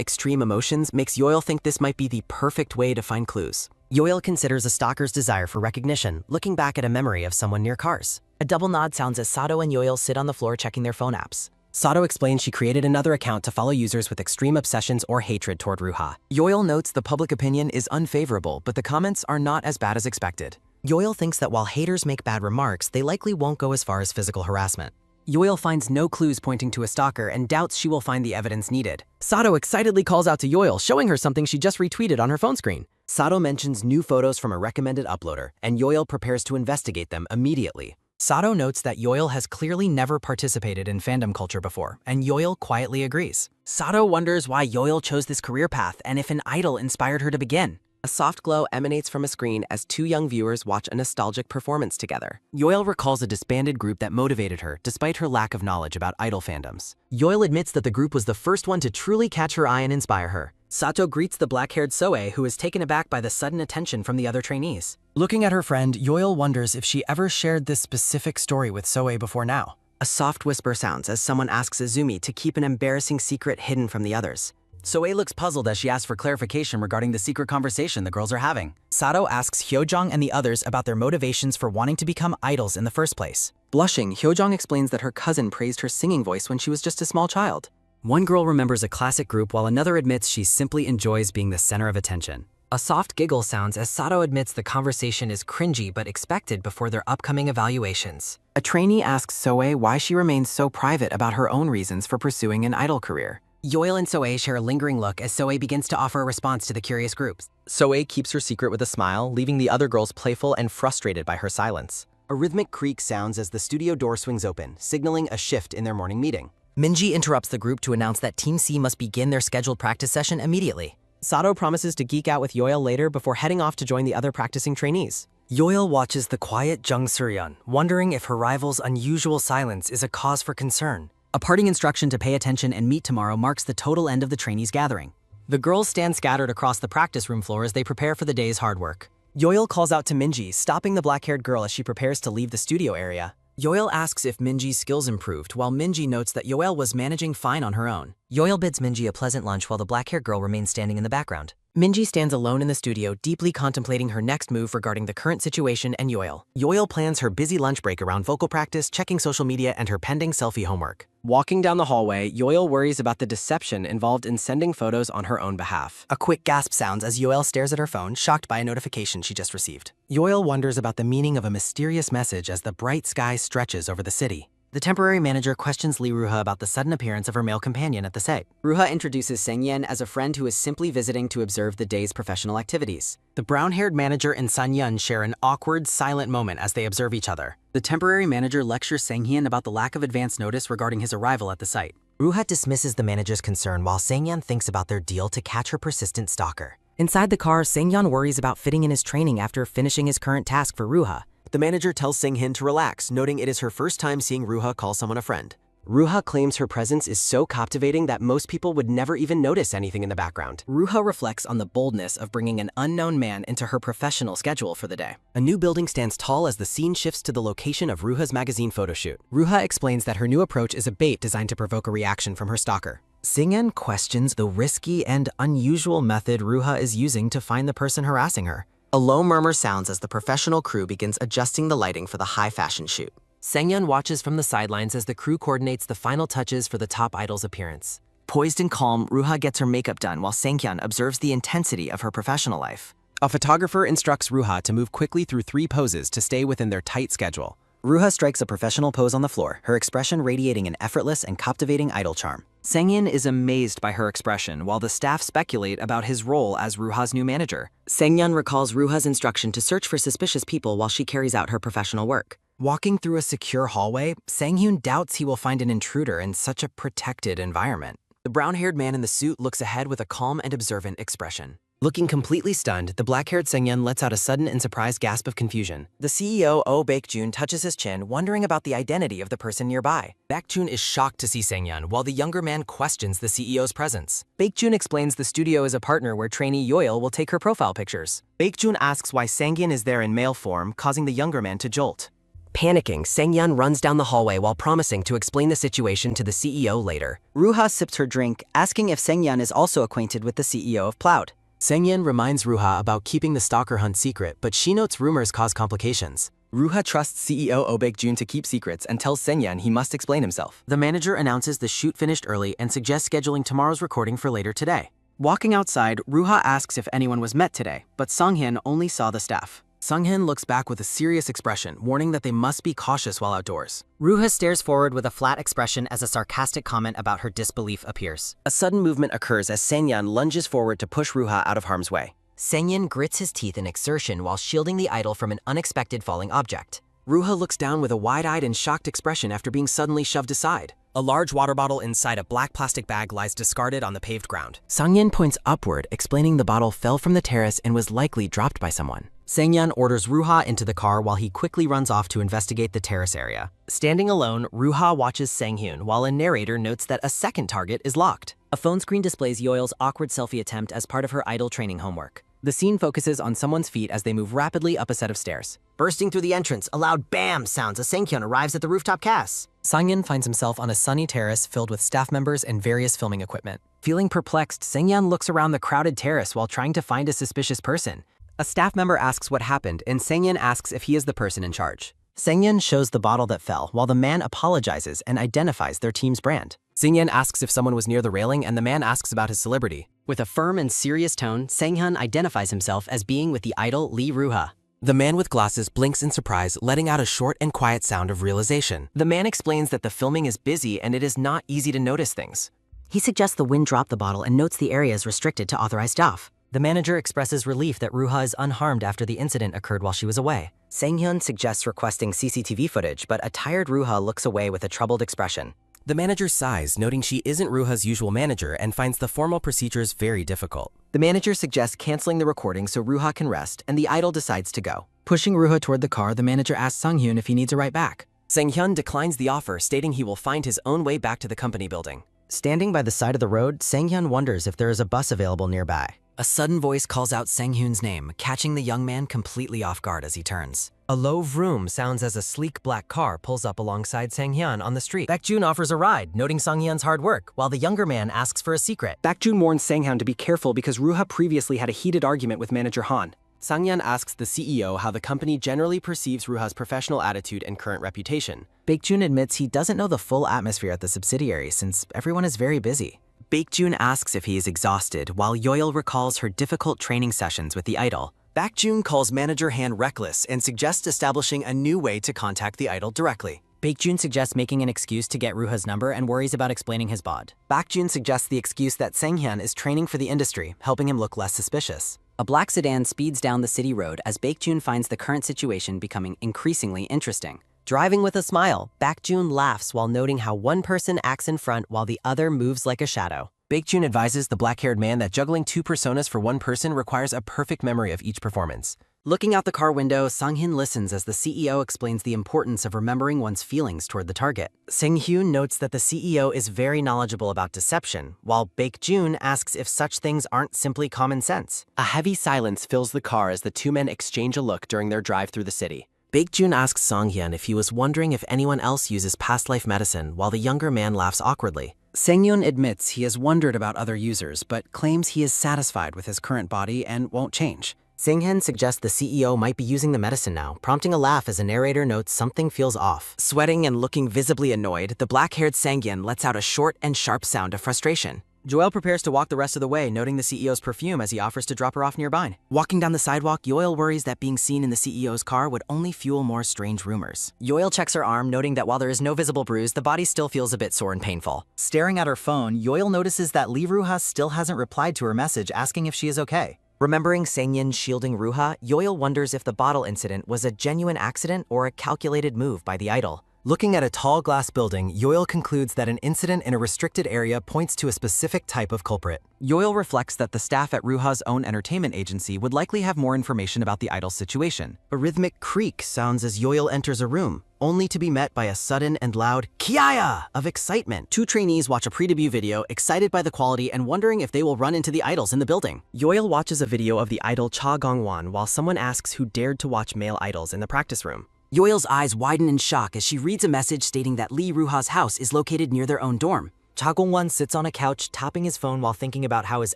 extreme emotions makes Yoil think this might be the perfect way to find clues. Yoil considers a stalker's desire for recognition, looking back at a memory of someone near cars. A double nod sounds as Sato and Yoil sit on the floor checking their phone apps. Sato explains she created another account to follow users with extreme obsessions or hatred toward Ruha. Yoil notes the public opinion is unfavorable, but the comments are not as bad as expected. Yoil thinks that while haters make bad remarks, they likely won't go as far as physical harassment. Yoil finds no clues pointing to a stalker and doubts she will find the evidence needed. Sato excitedly calls out to Yoil, showing her something she just retweeted on her phone screen. Sato mentions new photos from a recommended uploader, and Yoil prepares to investigate them immediately. Sato notes that Yoil has clearly never participated in fandom culture before, and Yoil quietly agrees. Sato wonders why Yoil chose this career path and if an idol inspired her to begin. A soft glow emanates from a screen as two young viewers watch a nostalgic performance together. Yoil recalls a disbanded group that motivated her, despite her lack of knowledge about idol fandoms. Yoil admits that the group was the first one to truly catch her eye and inspire her. Sato greets the black-haired Soe, who is taken aback by the sudden attention from the other trainees. Looking at her friend, Yoil wonders if she ever shared this specific story with Soe before now. A soft whisper sounds as someone asks Izumi to keep an embarrassing secret hidden from the others. Soe looks puzzled as she asks for clarification regarding the secret conversation the girls are having. Sato asks Hyojong and the others about their motivations for wanting to become idols in the first place. Blushing, Hyojong explains that her cousin praised her singing voice when she was just a small child. One girl remembers a classic group while another admits she simply enjoys being the center of attention. A soft giggle sounds as Sato admits the conversation is cringy but expected before their upcoming evaluations. A trainee asks Soe why she remains so private about her own reasons for pursuing an idol career. Yoil and Soe share a lingering look as Soe begins to offer a response to the curious groups. Soe keeps her secret with a smile, leaving the other girls playful and frustrated by her silence. A rhythmic creak sounds as the studio door swings open, signaling a shift in their morning meeting. Minji interrupts the group to announce that Team C must begin their scheduled practice session immediately. Sato promises to geek out with Yoil later before heading off to join the other practicing trainees. Yoil watches the quiet Jung Suryeon, wondering if her rival's unusual silence is a cause for concern. A parting instruction to pay attention and meet tomorrow marks the total end of the trainees' gathering. The girls stand scattered across the practice room floor as they prepare for the day's hard work. Yoil calls out to Minji, stopping the black-haired girl as she prepares to leave the studio area. Yoil asks if Minji's skills improved, while Minji notes that Yoel was managing fine on her own. Yoil bids Minji a pleasant lunch while the black-haired girl remains standing in the background. Minji stands alone in the studio, deeply contemplating her next move regarding the current situation and Yoil. Yoil plans her busy lunch break around vocal practice, checking social media, and her pending selfie homework. Walking down the hallway, Yoil worries about the deception involved in sending photos on her own behalf. A quick gasp sounds as Yoil stares at her phone, shocked by a notification she just received. Yoil wonders about the meaning of a mysterious message as the bright sky stretches over the city. The temporary manager questions Lee Ruha about the sudden appearance of her male companion at the site. Ruha introduces Seng-yen as a friend who is simply visiting to observe the day's professional activities. The brown-haired manager and San-yeon share an awkward, silent moment as they observe each other. The temporary manager lectures Seng-yeon about the lack of advance notice regarding his arrival at the site. Ruha dismisses the manager's concern while Seng-yeon thinks about their deal to catch her persistent stalker. Inside the car, Seng-yeon worries about fitting in his training after finishing his current task for Ruha. The manager tells Seng-hin to relax, noting it is her first time seeing Ruha call someone a friend. Ruha claims her presence is so captivating that most people would never even notice anything in the background. Ruha reflects on the boldness of bringing an unknown man into her professional schedule for the day. A new building stands tall as the scene shifts to the location of Ruha's magazine photoshoot. Ruha explains that her new approach is a bait designed to provoke a reaction from her stalker. Seng-yeon questions the risky and unusual method Ruha is using to find the person harassing her. A low murmur sounds as the professional crew begins adjusting the lighting for the high fashion shoot. Seng-yeon watches from the sidelines as the crew coordinates the final touches for the top idol's appearance. Poised and calm, Ruha gets her makeup done while Seng-yeon observes the intensity of her professional life. A photographer instructs Ruha to move quickly through 3 poses to stay within their tight schedule. Ruha strikes a professional pose on the floor, her expression radiating an effortless and captivating idol charm. Seng-yeon is amazed by her expression while the staff speculate about his role as Ruha's new manager. Seng-yeon recalls Ruha's instruction to search for suspicious people while she carries out her professional work. Walking through a secure hallway, Sang-hyun doubts he will find an intruder in such a protected environment. The brown-haired man in the suit looks ahead with a calm and observant expression. Looking completely stunned, the black-haired Seng-yeon lets out a sudden and surprised gasp of confusion. The CEO, Oh Baek-jun, touches his chin, wondering about the identity of the person nearby. Baek-jun is shocked to see Seng-yeon, while the younger man questions the CEO's presence. Baek-jun explains the studio is a partner where trainee Yoil will take her profile pictures. Baek-jun asks why Sang-yeon is there in male form, causing the younger man to jolt. Panicking, Seng-yeon runs down the hallway while promising to explain the situation to the CEO later. Ruha sips her drink, asking if Seng-yeon is also acquainted with the CEO of Ploud. Seng-yeon reminds Ruha about keeping the stalker hunt secret, but she notes rumors cause complications. Ruha trusts CEO Oh Baek-jun to keep secrets and tells Seng-yeon he must explain himself. The manager announces the shoot finished early and suggests scheduling tomorrow's recording for later today. Walking outside, Ruha asks if anyone was met today, but Sung-hin only saw the staff. Sung-hin looks back with a serious expression, warning that they must be cautious while outdoors. Ruha stares forward with a flat expression as a sarcastic comment about her disbelief appears. A sudden movement occurs as Seng-yeon lunges forward to push Ruha out of harm's way. Seng-yeon grits his teeth in exertion while shielding the idol from an unexpected falling object. Ruha looks down with a wide-eyed and shocked expression after being suddenly shoved aside. A large water bottle inside a black plastic bag lies discarded on the paved ground. Sung-yeon points upward, explaining the bottle fell from the terrace and was likely dropped by someone. Seng-yeon orders Ruha into the car while he quickly runs off to investigate the terrace area. Standing alone, Ruha watches Sang-hyun while a narrator notes that a second target is locked. A phone screen displays Yoil's awkward selfie attempt as part of her idol training homework. The scene focuses on someone's feet as they move rapidly up a set of stairs. Bursting through the entrance, a loud BAM sounds as Sang-hyun arrives at the rooftop cast. Sang-yeon finds himself on a sunny terrace filled with staff members and various filming equipment. Feeling perplexed, Sang-yeon looks around the crowded terrace while trying to find a suspicious person. A staff member asks what happened, and Sang-yeon asks if he is the person in charge. Sang-yeon shows the bottle that fell, while the man apologizes and identifies their team's brand. Sang-yeon asks if someone was near the railing, and the man asks about his celebrity. With a firm and serious tone, Sang-hyun identifies himself as being with the idol Lee Ruha. The man with glasses blinks in surprise, letting out a short and quiet sound of realization. The man explains that the filming is busy and it is not easy to notice things. He suggests the wind drop the bottle and notes the area is restricted to authorized staff. The manager expresses relief that Ruha is unharmed after the incident occurred while she was away. Sang-hyun suggests requesting CCTV footage, but a tired Ruha looks away with a troubled expression. The manager sighs, noting she isn't Ruha's usual manager and finds the formal procedures very difficult. The manager suggests canceling the recording so Ruha can rest, and the idol decides to go. Pushing Ruha toward the car, the manager asks Sang-hyun if he needs a ride back. Sang-hyun declines the offer, stating he will find his own way back to the company building. Standing by the side of the road, Sang-hyun wonders if there is a bus available nearby. A sudden voice calls out Sang-hyun's name, catching the young man completely off guard as he turns. A low vroom sounds as a sleek black car pulls up alongside Sang-hyun on the street. Baek-jun offers a ride, noting Sang-hyun's hard work, while the younger man asks for a secret. Baek-jun warns Sang-hyun to be careful because Ruha previously had a heated argument with manager Han. Sang-hyun asks the CEO how the company generally perceives Ruha's professional attitude and current reputation. Baek-jun admits he doesn't know the full atmosphere at the subsidiary since everyone is very busy. Baek-jun asks if he is exhausted, while Yoil recalls her difficult training sessions with the idol. Baek-jun calls manager Han reckless and suggests establishing a new way to contact the idol directly. Baekjun suggests making an excuse to get Ruha's number and worries about explaining his bod. Baekjun suggests the excuse that Sanghyun is training for the industry, helping him look less suspicious. A black sedan speeds down the city road as Baekjun finds the current situation becoming increasingly interesting. Driving with a smile, Baekjun laughs while noting how one person acts in front while the other moves like a shadow. Baekjun advises the black-haired man that juggling two personas for one person requires a perfect memory of each performance. Looking out the car window, Sanghyun listens as the CEO explains the importance of remembering one's feelings toward the target. Sanghyun notes that the CEO is very knowledgeable about deception, while Baekjun asks if such things aren't simply common sense. A heavy silence fills the car as the two men exchange a look during their drive through the city. Baekjun asks Sanghyun if he was wondering if anyone else uses past life medicine, while the younger man laughs awkwardly. Sanghyun admits he has wondered about other users, but claims he is satisfied with his current body and won't change. Sanghyun suggests the CEO might be using the medicine now, prompting a laugh as a narrator notes something feels off. Sweating and looking visibly annoyed, the black-haired Sanghyun lets out a short and sharp sound of frustration. Joel prepares to walk the rest of the way, noting the CEO's perfume as he offers to drop her off nearby. Walking down the sidewalk, Yoel worries that being seen in the CEO's car would only fuel more strange rumors. Yoel checks her arm, noting that while there is no visible bruise, the body still feels a bit sore and painful. Staring at her phone, Yoel notices that Lee Ruha still hasn't replied to her message asking if she is okay. Remembering Sanghyun shielding Ruha, Yoel wonders if the bottle incident was a genuine accident or a calculated move by the idol. Looking at a tall glass building, Yoel concludes that an incident in a restricted area points to a specific type of culprit. Yoel reflects that the staff at Ruha's own entertainment agency would likely have more information about the idol's situation. A rhythmic creak sounds as Yoel enters a room, only to be met by a sudden and loud "Kiaya" of excitement. Two trainees watch a pre-debut video, excited by the quality and wondering if they will run into the idols in the building. Yoel watches a video of the idol Cha Gongwan while someone asks who dared to watch male idols in the practice room. Yoel's eyes widen in shock as she reads a message stating that Lee Ruha's house is located near their own dorm. Cha Gongwan sits on a couch, tapping his phone while thinking about how his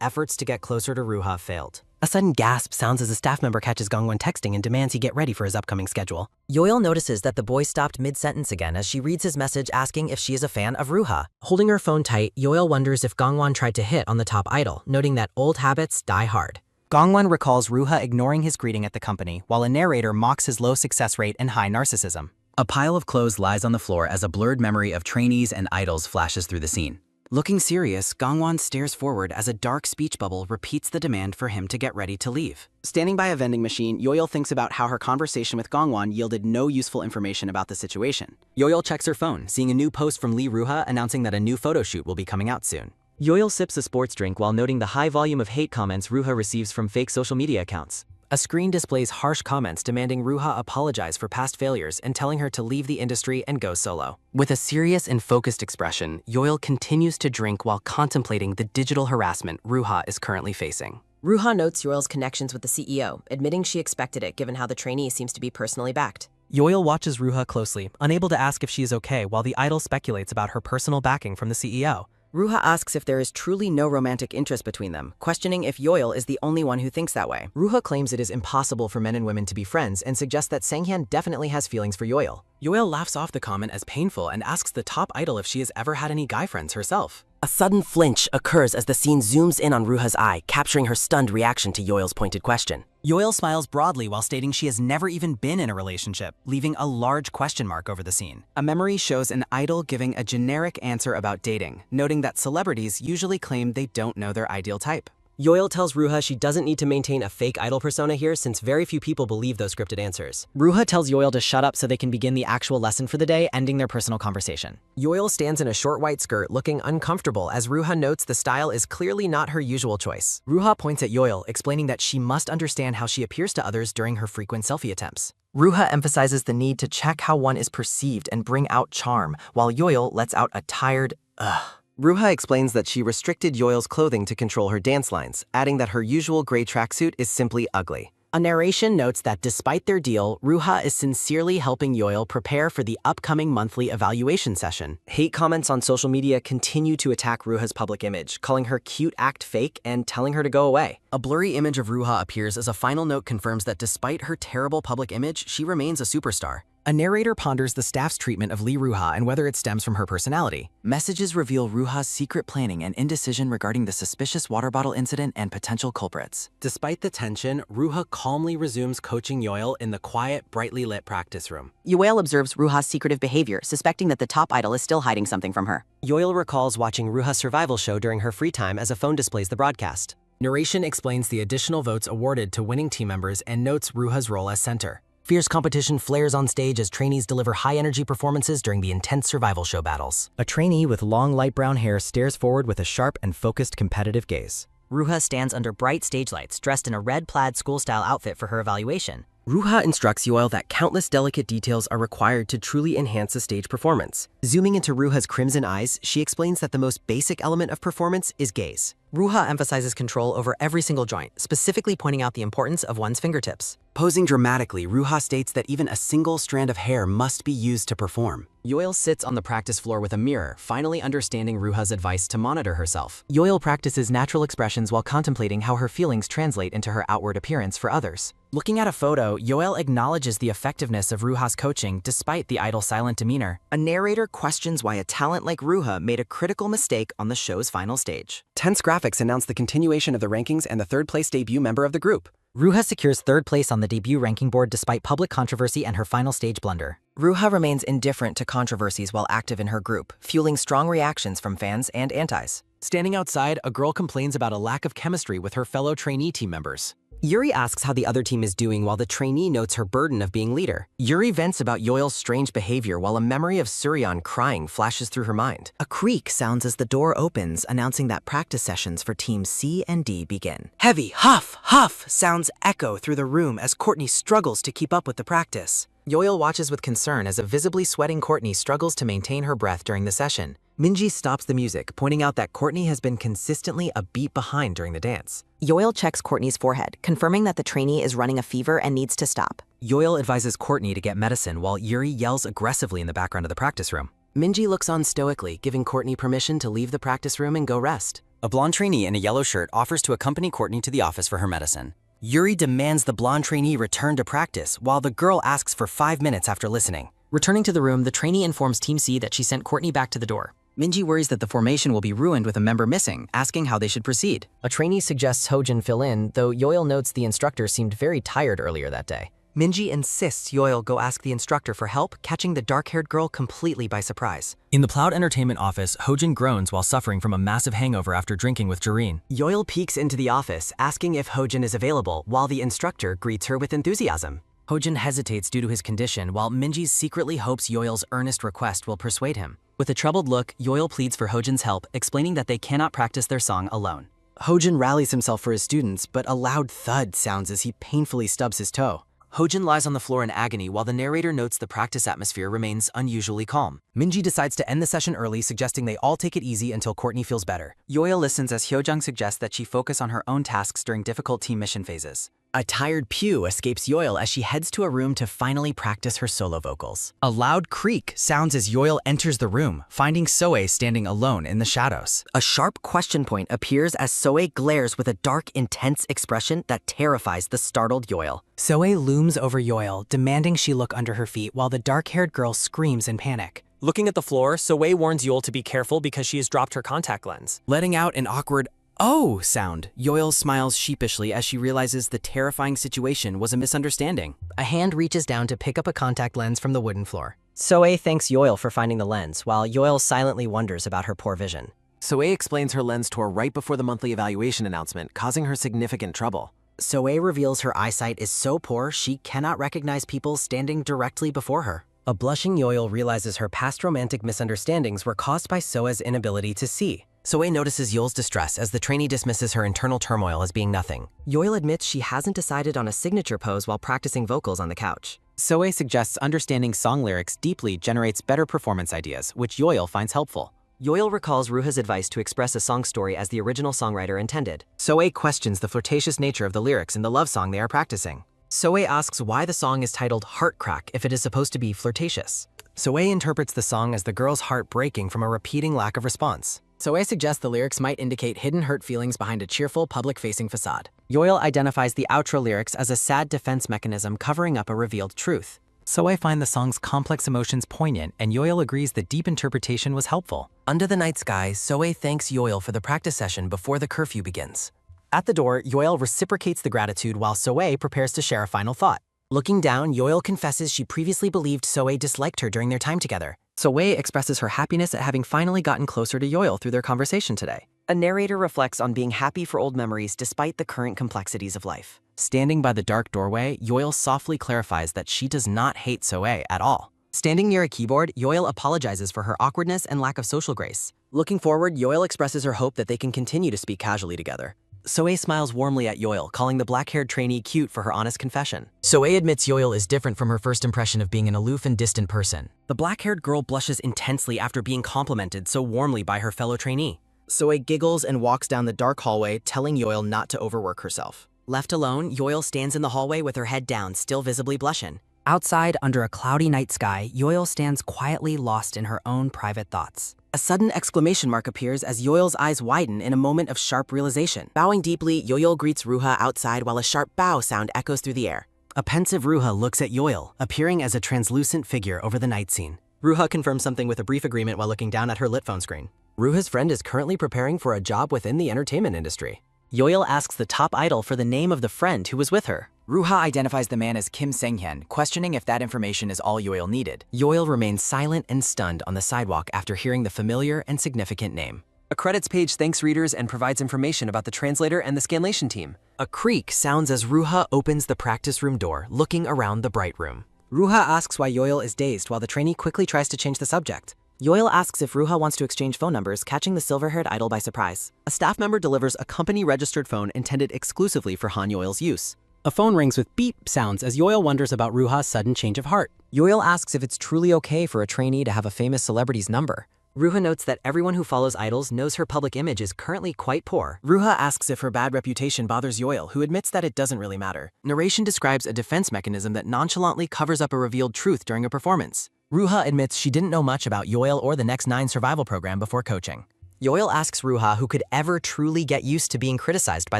efforts to get closer to Ruha failed. A sudden gasp sounds as a staff member catches Gongwan texting and demands he get ready for his upcoming schedule. Yoel notices that the boy stopped mid-sentence again as she reads his message asking if she is a fan of Ruha. Holding her phone tight, Yoel wonders if Gongwan tried to hit on the top idol, noting that old habits die hard. Gongwan recalls Ruha ignoring his greeting at the company, while a narrator mocks his low success rate and high narcissism. A pile of clothes lies on the floor as a blurred memory of trainees and idols flashes through the scene. Looking serious, Gongwan stares forward as a dark speech bubble repeats the demand for him to get ready to leave. Standing by a vending machine, Yoel thinks about how her conversation with Gongwan yielded no useful information about the situation. Yoel checks her phone, seeing a new post from Lee Ruha announcing that a new photo shoot will be coming out soon. Yoel sips a sports drink while noting the high volume of hate comments Ruha receives from fake social media accounts. A screen displays harsh comments demanding Ruha apologize for past failures and telling her to leave the industry and go solo. With a serious and focused expression, Yoel continues to drink while contemplating the digital harassment Ruha is currently facing. Ruha notes Yoel's connections with the CEO, admitting she expected it given how the trainee seems to be personally backed. Yoel watches Ruha closely, unable to ask if she is okay while the idol speculates about her personal backing from the CEO. Ruha asks if there is truly no romantic interest between them, questioning if Yoel is the only one who thinks that way. Ruha claims it is impossible for men and women to be friends and suggests that Sanghyun definitely has feelings for Yoel. Yoel laughs off the comment as painful and asks the top idol if she has ever had any guy friends herself. A sudden flinch occurs as the scene zooms in on Ruha's eye, capturing her stunned reaction to Yoel's pointed question. Yoel smiles broadly while stating she has never even been in a relationship, leaving a large question mark over the scene. A memory shows an idol giving a generic answer about dating, noting that celebrities usually claim they don't know their ideal type. Yoel tells Ruha she doesn't need to maintain a fake idol persona here since very few people believe those scripted answers. Ruha tells Yoel to shut up so they can begin the actual lesson for the day, ending their personal conversation. Yoel stands in a short white skirt looking uncomfortable as Ruha notes the style is clearly not her usual choice. Ruha points at Yoel, explaining that she must understand how she appears to others during her frequent selfie attempts. Ruha emphasizes the need to check how one is perceived and bring out charm, while Yoel lets out a tired, ugh. Ruha explains that she restricted Yoel's clothing to control her dance lines, adding that her usual gray tracksuit is simply ugly. A narration notes that despite their deal, Ruha is sincerely helping Yoel prepare for the upcoming monthly evaluation session. Hate comments on social media continue to attack Ruha's public image, calling her cute act fake and telling her to go away. A blurry image of Ruha appears as a final note confirms that despite her terrible public image, she remains a superstar. A narrator ponders the staff's treatment of Lee Ruha and whether it stems from her personality. Messages reveal Ruha's secret planning and indecision regarding the suspicious water bottle incident and potential culprits. Despite the tension, Ruha calmly resumes coaching Yoel in the quiet, brightly lit practice room. Yoel observes Ruha's secretive behavior, suspecting that the top idol is still hiding something from her. Yoel recalls watching Ruha's survival show during her free time as a phone displays the broadcast. Narration explains the additional votes awarded to winning team members and notes Ruha's role as center. Fierce competition flares on stage as trainees deliver high-energy performances during the intense survival show battles. A trainee with long light brown hair stares forward with a sharp and focused competitive gaze. Ruha stands under bright stage lights, dressed in a red plaid school-style outfit for her evaluation. Ruha instructs Yoel that countless delicate details are required to truly enhance a stage performance. Zooming into Ruha's crimson eyes, she explains that the most basic element of performance is gaze. Ruha emphasizes control over every single joint, specifically pointing out the importance of one's fingertips. Posing dramatically, Ruha states that even a single strand of hair must be used to perform. Yoel sits on the practice floor with a mirror, finally understanding Ruha's advice to monitor herself. Yoel practices natural expressions while contemplating how her feelings translate into her outward appearance for others. Looking at a photo, Yoel acknowledges the effectiveness of Ruha's coaching despite the idol's silent demeanor. A narrator questions why a talent like Ruha made a critical mistake on the show's final stage. Tense graphics announce the continuation of the rankings and the third-place debut member of the group. Ruha secures third place on the debut ranking board despite public controversy and her final stage blunder. Ruha remains indifferent to controversies while active in her group, fueling strong reactions from fans and antis. Standing outside, a girl complains about a lack of chemistry with her fellow trainee team members. Yuri asks how the other team is doing while the trainee notes her burden of being leader. Yuri vents about Yoel's strange behavior while a memory of Suryan crying flashes through her mind. A creak sounds as the door opens, announcing that practice sessions for teams C and D begin. Heavy huff, huff sounds echo through the room as Courtney struggles to keep up with the practice. Yoel watches with concern as a visibly sweating Courtney struggles to maintain her breath during the session. Minji stops the music, pointing out that Courtney has been consistently a beat behind during the dance. Yoel checks Courtney's forehead, confirming that the trainee is running a fever and needs to stop. Yoel advises Courtney to get medicine while Yuri yells aggressively in the background of the practice room. Minji looks on stoically, giving Courtney permission to leave the practice room and go rest. A blonde trainee in a yellow shirt offers to accompany Courtney to the office for her medicine. Yuri demands the blonde trainee return to practice, while the girl asks for 5 minutes after listening. Returning to the room, the trainee informs Team C that she sent Courtney back to the door. Minji worries that the formation will be ruined with a member missing, asking how they should proceed. A trainee suggests Hojin fill in, though Yoel notes the instructor seemed very tired earlier that day. Minji insists Yoel go ask the instructor for help, catching the dark-haired girl completely by surprise. In the Ploud Entertainment office, Hojin groans while suffering from a massive hangover after drinking with Jareen. Yoel peeks into the office, asking if Hojin is available, while the instructor greets her with enthusiasm. Hojin hesitates due to his condition, while Minji secretly hopes Yoel's earnest request will persuade him. With a troubled look, Yoel pleads for Hojin's help, explaining that they cannot practice their song alone. Hojin rallies himself for his students, but a loud thud sounds as he painfully stubs his toe. Hojin lies on the floor in agony while the narrator notes the practice atmosphere remains unusually calm. Minji decides to end the session early, suggesting they all take it easy until Courtney feels better. Yoel listens as Hyojung suggests that she focus on her own tasks during difficult team mission phases. A tired pew escapes Yoel as she heads to a room to finally practice her solo vocals. A loud creak sounds as Yoel enters the room, finding Soe standing alone in the shadows. A sharp question point appears as Soe glares with a dark, intense expression that terrifies the startled Yoel. Soe looms over Yoel, demanding she look under her feet while the dark-haired girl screams in panic. Looking at the floor, Soe warns Yoel to be careful because she has dropped her contact lens. Letting out an awkward "oh" sound, Yoel smiles sheepishly as she realizes the terrifying situation was a misunderstanding. A hand reaches down to pick up a contact lens from the wooden floor. Soe thanks Yoel for finding the lens, while Yoel silently wonders about her poor vision. Soe explains her lens tore right before the monthly evaluation announcement, causing her significant trouble. Soe reveals her eyesight is so poor she cannot recognize people standing directly before her. A blushing Yoel realizes her past romantic misunderstandings were caused by Soa's inability to see. Soe notices Yoel's distress as the trainee dismisses her internal turmoil as being nothing. Yoel admits she hasn't decided on a signature pose while practicing vocals on the couch. Soe suggests understanding song lyrics deeply generates better performance ideas, which Yoel finds helpful. Yoel recalls Ruha's advice to express a song story as the original songwriter intended. Soe questions the flirtatious nature of the lyrics in the love song they are practicing. Soe asks why the song is titled Heart Crack if it is supposed to be flirtatious. Soe interprets the song as the girl's heart breaking from a repeating lack of response. Soe suggests the lyrics might indicate hidden hurt feelings behind a cheerful, public-facing facade. Yoel identifies the outro lyrics as a sad defense mechanism covering up a revealed truth. Soe finds the song's complex emotions poignant, and Yoil agrees that deep interpretation was helpful. Under the night sky, Soe thanks Yoil for the practice session before the curfew begins. At the door, Yoil reciprocates the gratitude while Soe prepares to share a final thought. Looking down, Yoil confesses she previously believed Soe disliked her during their time together. Soe expresses her happiness at having finally gotten closer to Yoil through their conversation today. A narrator reflects on being happy for old memories despite the current complexities of life. Standing by the dark doorway, Yoil softly clarifies that she does not hate Soe at all. Standing near a keyboard, Yoil apologizes for her awkwardness and lack of social grace. Looking forward, Yoil expresses her hope that they can continue to speak casually together. Soe smiles warmly at Yoil, calling the black-haired trainee cute for her honest confession. Soe admits Yoil is different from her first impression of being an aloof and distant person. The black-haired girl blushes intensely after being complimented so warmly by her fellow trainee. Soe giggles and walks down the dark hallway, telling Yoil not to overwork herself. Left alone, Yoil stands in the hallway with her head down, still visibly blushing. Outside, under a cloudy night sky, Yoil stands quietly lost in her own private thoughts. A sudden exclamation mark appears as Yoil's eyes widen in a moment of sharp realization. Bowing deeply, Yoil greets Ruha outside while a sharp bow sound echoes through the air. A pensive Ruha looks at Yoil, appearing as a translucent figure over the night scene. Ruha confirms something with a brief agreement while looking down at her lit phone screen. Ruha's friend is currently preparing for a job within the entertainment industry. Yoil asks the top idol for the name of the friend who was with her. Ruha identifies the man as Kim Sang-hyun, questioning if that information is all Yoil needed. Yoil remains silent and stunned on the sidewalk after hearing the familiar and significant name. A credits page thanks readers and provides information about the translator and the scanlation team. A creak sounds as Ruha opens the practice room door, looking around the bright room. Ruha asks why Yoil is dazed while the trainee quickly tries to change the subject. Yoil asks if Ruha wants to exchange phone numbers, catching the silver-haired idol by surprise. A staff member delivers a company-registered phone intended exclusively for Han Yoil's use. A phone rings with beep sounds as Yoil wonders about Ruha's sudden change of heart. Yoil asks if it's truly okay for a trainee to have a famous celebrity's number. Ruha notes that everyone who follows idols knows her public image is currently quite poor. Ruha asks if her bad reputation bothers Yoil, who admits that it doesn't really matter. Narration describes a defense mechanism that nonchalantly covers up a revealed truth during a performance. Ruha admits she didn't know much about Yoil or the Next 9 survival program before coaching. Yoil asks Ruha who could ever truly get used to being criticized by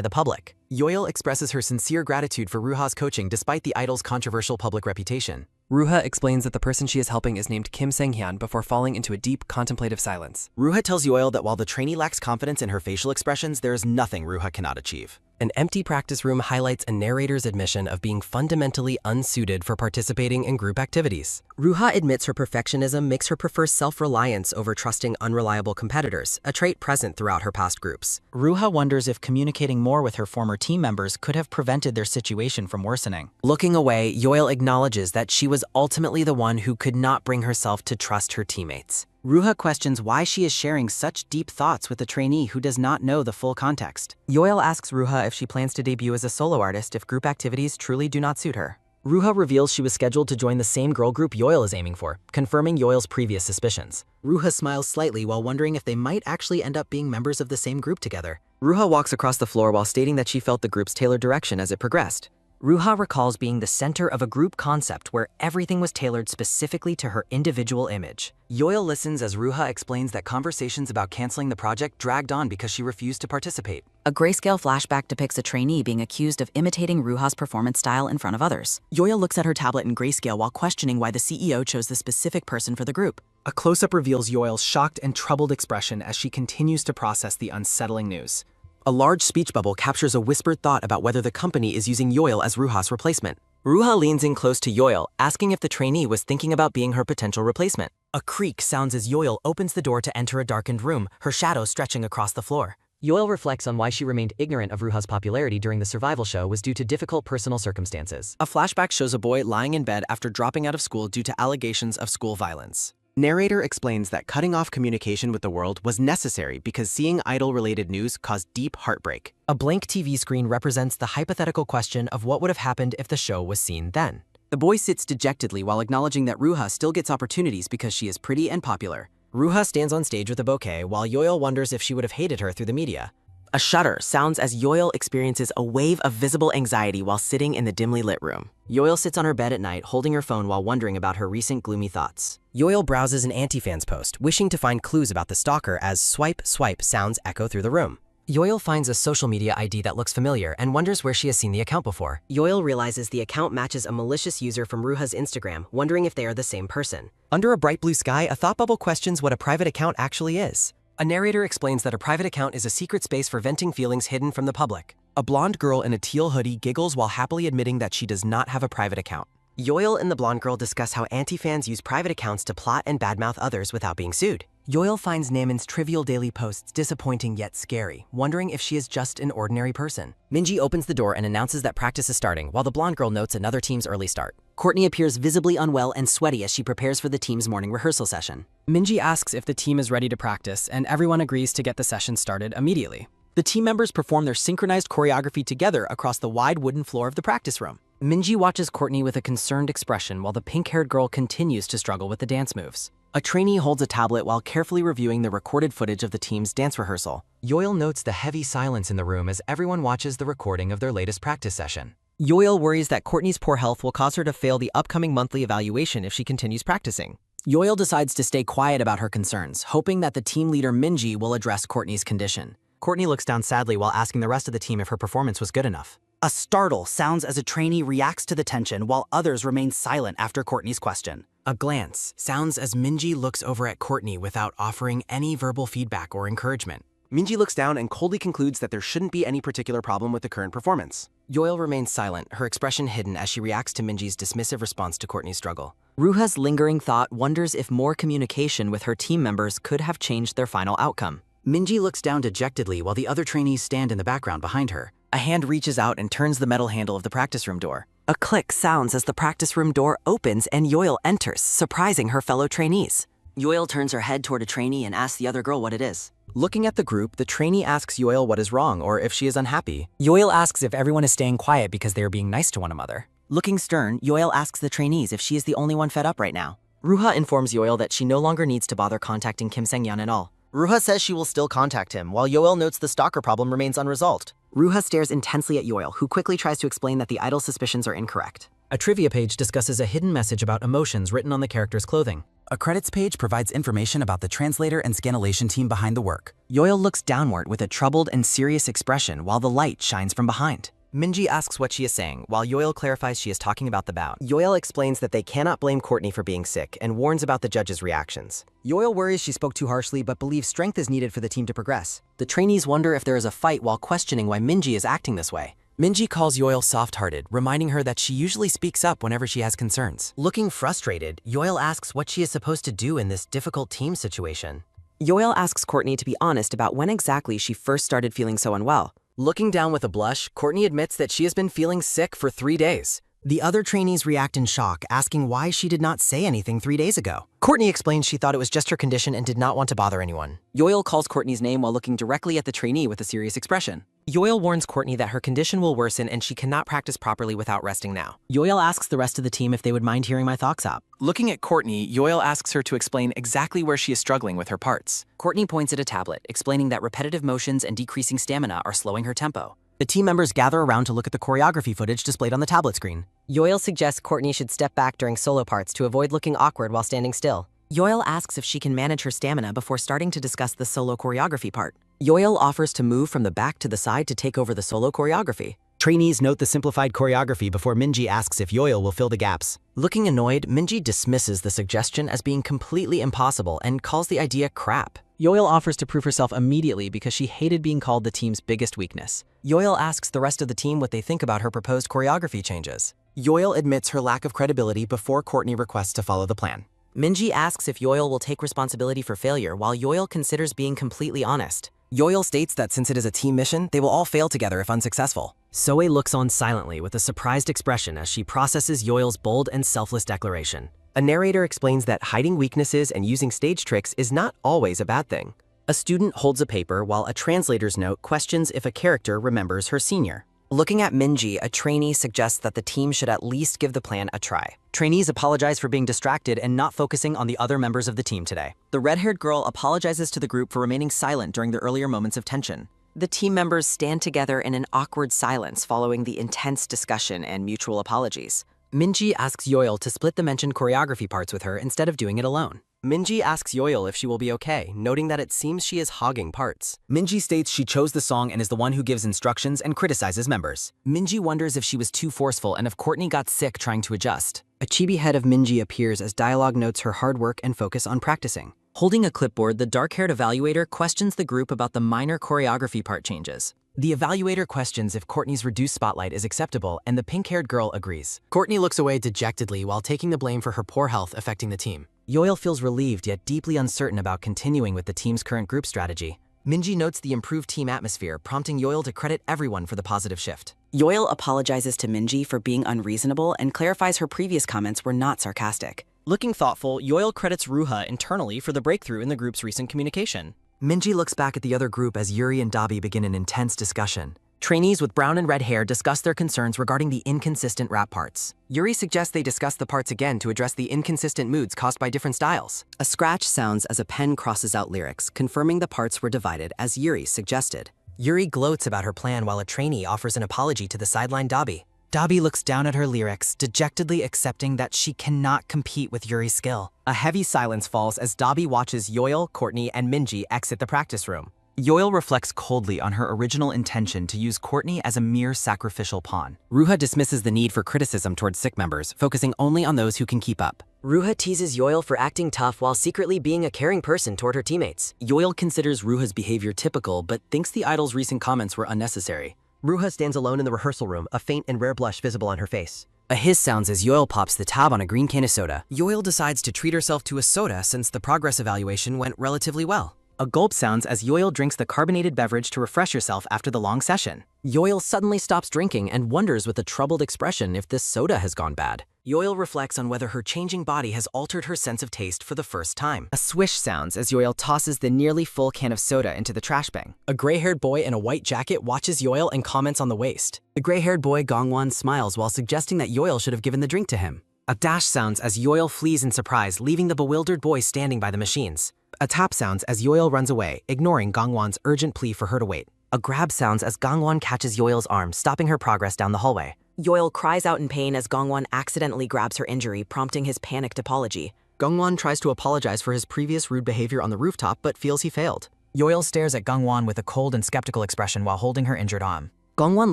the public. Yoil expresses her sincere gratitude for Ruha's coaching despite the idol's controversial public reputation. Ruha explains that the person she is helping is named Kim Sang-hyun before falling into a deep, contemplative silence. Ruha tells Yoil that while the trainee lacks confidence in her facial expressions, there is nothing Ruha cannot achieve. An empty practice room highlights a narrator's admission of being fundamentally unsuited for participating in group activities. Ruha admits her perfectionism makes her prefer self-reliance over trusting unreliable competitors, a trait present throughout her past groups. Ruha wonders if communicating more with her former team members could have prevented their situation from worsening. Looking away, Yoil acknowledges that she was ultimately the one who could not bring herself to trust her teammates. Ruha questions why she is sharing such deep thoughts with a trainee who does not know the full context. Yoil asks Ruha if she plans to debut as a solo artist if group activities truly do not suit her. Ruha reveals she was scheduled to join the same girl group Yoil is aiming for, confirming Yoil's previous suspicions. Ruha smiles slightly while wondering if they might actually end up being members of the same group together. Ruha walks across the floor while stating that she felt the group's tailored direction as it progressed. Ruha recalls being the center of a group concept where everything was tailored specifically to her individual image. Yoil listens as Ruha explains that conversations about canceling the project dragged on because she refused to participate. A grayscale flashback depicts a trainee being accused of imitating Ruha's performance style in front of others. Yoil looks at her tablet in grayscale while questioning why the CEO chose the specific person for the group. A close-up reveals Yoil's shocked and troubled expression as she continues to process the unsettling news. A large speech bubble captures a whispered thought about whether the company is using Yoil as Ruha's replacement. Ruha leans in close to Yoil, asking if the trainee was thinking about being her potential replacement. A creak sounds as Yoil opens the door to enter a darkened room, her shadow stretching across the floor. Yoil reflects on why she remained ignorant of Ruha's popularity during the survival show was due to difficult personal circumstances. A flashback shows a boy lying in bed after dropping out of school due to allegations of school violence. Narrator explains that cutting off communication with the world was necessary because seeing idol-related news caused deep heartbreak. A blank TV screen represents the hypothetical question of what would have happened if the show was seen then. The boy sits dejectedly while acknowledging that Ruha still gets opportunities because she is pretty and popular. Ruha stands on stage with a bouquet while Yoil wonders if she would have hated her through the media. A shudder sounds as Yoil experiences a wave of visible anxiety while sitting in the dimly lit room. Yoil sits on her bed at night, holding her phone while wondering about her recent gloomy thoughts. Yoil browses an anti-fans post, wishing to find clues about the stalker as swipe, swipe sounds echo through the room. Yoil finds a social media ID that looks familiar and wonders where she has seen the account before. Yoil realizes the account matches a malicious user from Ruha's Instagram, wondering if they are the same person. Under a bright blue sky, a thought bubble questions what a private account actually is. A narrator explains that a private account is a secret space for venting feelings hidden from the public. A blonde girl in a teal hoodie giggles while happily admitting that she does not have a private account. Yoil and the blonde girl discuss how anti-fans use private accounts to plot and badmouth others without being sued. Yoil finds Namin's trivial daily posts disappointing yet scary, wondering if she is just an ordinary person. Minji opens the door and announces that practice is starting, while the blonde girl notes another team's early start. Courtney appears visibly unwell and sweaty as she prepares for the team's morning rehearsal session. Minji asks if the team is ready to practice, and everyone agrees to get the session started immediately. The team members perform their synchronized choreography together across the wide wooden floor of the practice room. Minji watches Courtney with a concerned expression while the pink-haired girl continues to struggle with the dance moves. A trainee holds a tablet while carefully reviewing the recorded footage of the team's dance rehearsal. Yoil notes the heavy silence in the room as everyone watches the recording of their latest practice session. Yoil worries that Courtney's poor health will cause her to fail the upcoming monthly evaluation if she continues practicing. Yoil decides to stay quiet about her concerns, hoping that the team leader Minji will address Courtney's condition. Courtney looks down sadly while asking the rest of the team if her performance was good enough. A startle sounds as a trainee reacts to the tension while others remain silent after Courtney's question. A glance sounds as Minji looks over at Courtney without offering any verbal feedback or encouragement. Minji looks down and coldly concludes that there shouldn't be any particular problem with the current performance. Yoil remains silent, her expression hidden as she reacts to Minji's dismissive response to Courtney's struggle. Ruha's lingering thought wonders if more communication with her team members could have changed their final outcome. Minji looks down dejectedly while the other trainees stand in the background behind her. A hand reaches out and turns the metal handle of the practice room door. A click sounds as the practice room door opens and Yoil enters, surprising her fellow trainees. Yoil turns her head toward a trainee and asks the other girl what it is. Looking at the group, the trainee asks Yoil what is wrong or if she is unhappy. Yoil asks if everyone is staying quiet because they are being nice to one another. Looking stern, Yoil asks the trainees if she is the only one fed up right now. Ruha informs Yoil that she no longer needs to bother contacting Kim Sang-yeon at all. Ruha says she will still contact him, while Yoil notes the stalker problem remains unresolved. Ruha stares intensely at Yoil, who quickly tries to explain that the idol's suspicions are incorrect. A trivia page discusses a hidden message about emotions written on the character's clothing. A credits page provides information about the translator and scanlation team behind the work. Yoil looks downward with a troubled and serious expression while the light shines from behind. Minji asks what she is saying, while Yoil clarifies she is talking about the bout. Yoil explains that they cannot blame Courtney for being sick and warns about the judge's reactions. Yoil worries she spoke too harshly but believes strength is needed for the team to progress. The trainees wonder if there is a fight while questioning why Minji is acting this way. Minji calls Yoil soft-hearted, reminding her that she usually speaks up whenever she has concerns. Looking frustrated, Yoil asks what she is supposed to do in this difficult team situation. Yoil asks Courtney to be honest about when exactly she first started feeling so unwell. Looking down with a blush, Courtney admits that she has been feeling sick for 3 days. The other trainees react in shock, asking why she did not say anything 3 days ago. Courtney explains she thought it was just her condition and did not want to bother anyone. Yoil calls Courtney's name while looking directly at the trainee with a serious expression. Yoil warns Courtney that her condition will worsen and she cannot practice properly without resting now. Yoil asks the rest of the team if they would mind hearing my thoughts out. Looking at Courtney, Yoil asks her to explain exactly where she is struggling with her parts. Courtney points at a tablet, explaining that repetitive motions and decreasing stamina are slowing her tempo. The team members gather around to look at the choreography footage displayed on the tablet screen. Yoil suggests Courtney should step back during solo parts to avoid looking awkward while standing still. Yoil asks if she can manage her stamina before starting to discuss the solo choreography part. Yoil offers to move from the back to the side to take over the solo choreography. Trainees note the simplified choreography before Minji asks if Yoil will fill the gaps. Looking annoyed, Minji dismisses the suggestion as being completely impossible and calls the idea crap. Yoil offers to prove herself immediately because she hated being called the team's biggest weakness. Yoil asks the rest of the team what they think about her proposed choreography changes. Yoil admits her lack of credibility before Courtney requests to follow the plan. Minji asks if Yoil will take responsibility for failure while Yoil considers being completely honest. Yoil states that since it is a team mission, they will all fail together if unsuccessful. Soe looks on silently with a surprised expression as she processes Yoil's bold and selfless declaration. A narrator explains that hiding weaknesses and using stage tricks is not always a bad thing. A student holds a paper while a translator's note questions if a character remembers her senior. Looking at Minji, a trainee suggests that the team should at least give the plan a try. Trainees apologize for being distracted and not focusing on the other members of the team today. The red-haired girl apologizes to the group for remaining silent during the earlier moments of tension. The team members stand together in an awkward silence following the intense discussion and mutual apologies. Minji asks Yoil to split the mentioned choreography parts with her instead of doing it alone. Minji asks Yoil if she will be okay, noting that it seems she is hogging parts. Minji states she chose the song and is the one who gives instructions and criticizes members. Minji wonders if she was too forceful and if Courtney got sick trying to adjust. A chibi head of Minji appears as dialogue notes her hard work and focus on practicing. Holding a clipboard, the dark-haired evaluator questions the group about the minor choreography part changes. The evaluator questions if Courtney's reduced spotlight is acceptable, and the pink-haired girl agrees. Courtney looks away dejectedly while taking the blame for her poor health affecting the team. Yoil feels relieved yet deeply uncertain about continuing with the team's current group strategy. Minji notes the improved team atmosphere, prompting Yoil to credit everyone for the positive shift. Yoil apologizes to Minji for being unreasonable and clarifies her previous comments were not sarcastic. Looking thoughtful, Yoil credits Ruha internally for the breakthrough in the group's recent communication. Minji looks back at the other group as Yuri and Dabi begin an intense discussion. Trainees with brown and red hair discuss their concerns regarding the inconsistent rap parts. Yuri suggests they discuss the parts again to address the inconsistent moods caused by different styles. A scratch sounds as a pen crosses out lyrics, confirming the parts were divided as Yuri suggested. Yuri gloats about her plan while a trainee offers an apology to the sidelined Dabi. Dabi looks down at her lyrics, dejectedly accepting that she cannot compete with Yuri's skill. A heavy silence falls as Dabi watches Yoil, Courtney, and Minji exit the practice room. Yoil reflects coldly on her original intention to use Courtney as a mere sacrificial pawn. Ruha dismisses the need for criticism towards sick members, focusing only on those who can keep up. Ruha teases Yoil for acting tough while secretly being a caring person toward her teammates. Yoil considers Ruha's behavior typical, but thinks the idol's recent comments were unnecessary. Ruha stands alone in the rehearsal room, a faint and rare blush visible on her face. A hiss sounds as Yoil pops the tab on a green can of soda. Yoil decides to treat herself to a soda since the progress evaluation went relatively well. A gulp sounds as Yoil drinks the carbonated beverage to refresh herself after the long session. Yoil suddenly stops drinking and wonders with a troubled expression if this soda has gone bad. Yoil reflects on whether her changing body has altered her sense of taste for the first time. A swish sounds as Yoil tosses the nearly full can of soda into the trash bin. A gray-haired boy in a white jacket watches Yoil and comments on the waste. The gray-haired boy Gongwon smiles while suggesting that Yoil should have given the drink to him. A dash sounds as Yoil flees in surprise, leaving the bewildered boy standing by the machines. A tap sounds as Yoil runs away, ignoring Gongwon's urgent plea for her to wait. A grab sounds as Gongwon catches Yoil's arm, stopping her progress down the hallway. Yoil cries out in pain as Gongwon accidentally grabs her injury, prompting his panicked apology. Gongwon tries to apologize for his previous rude behavior on the rooftop, but feels he failed. Yoil stares at Gongwon with a cold and skeptical expression while holding her injured arm. Gongwon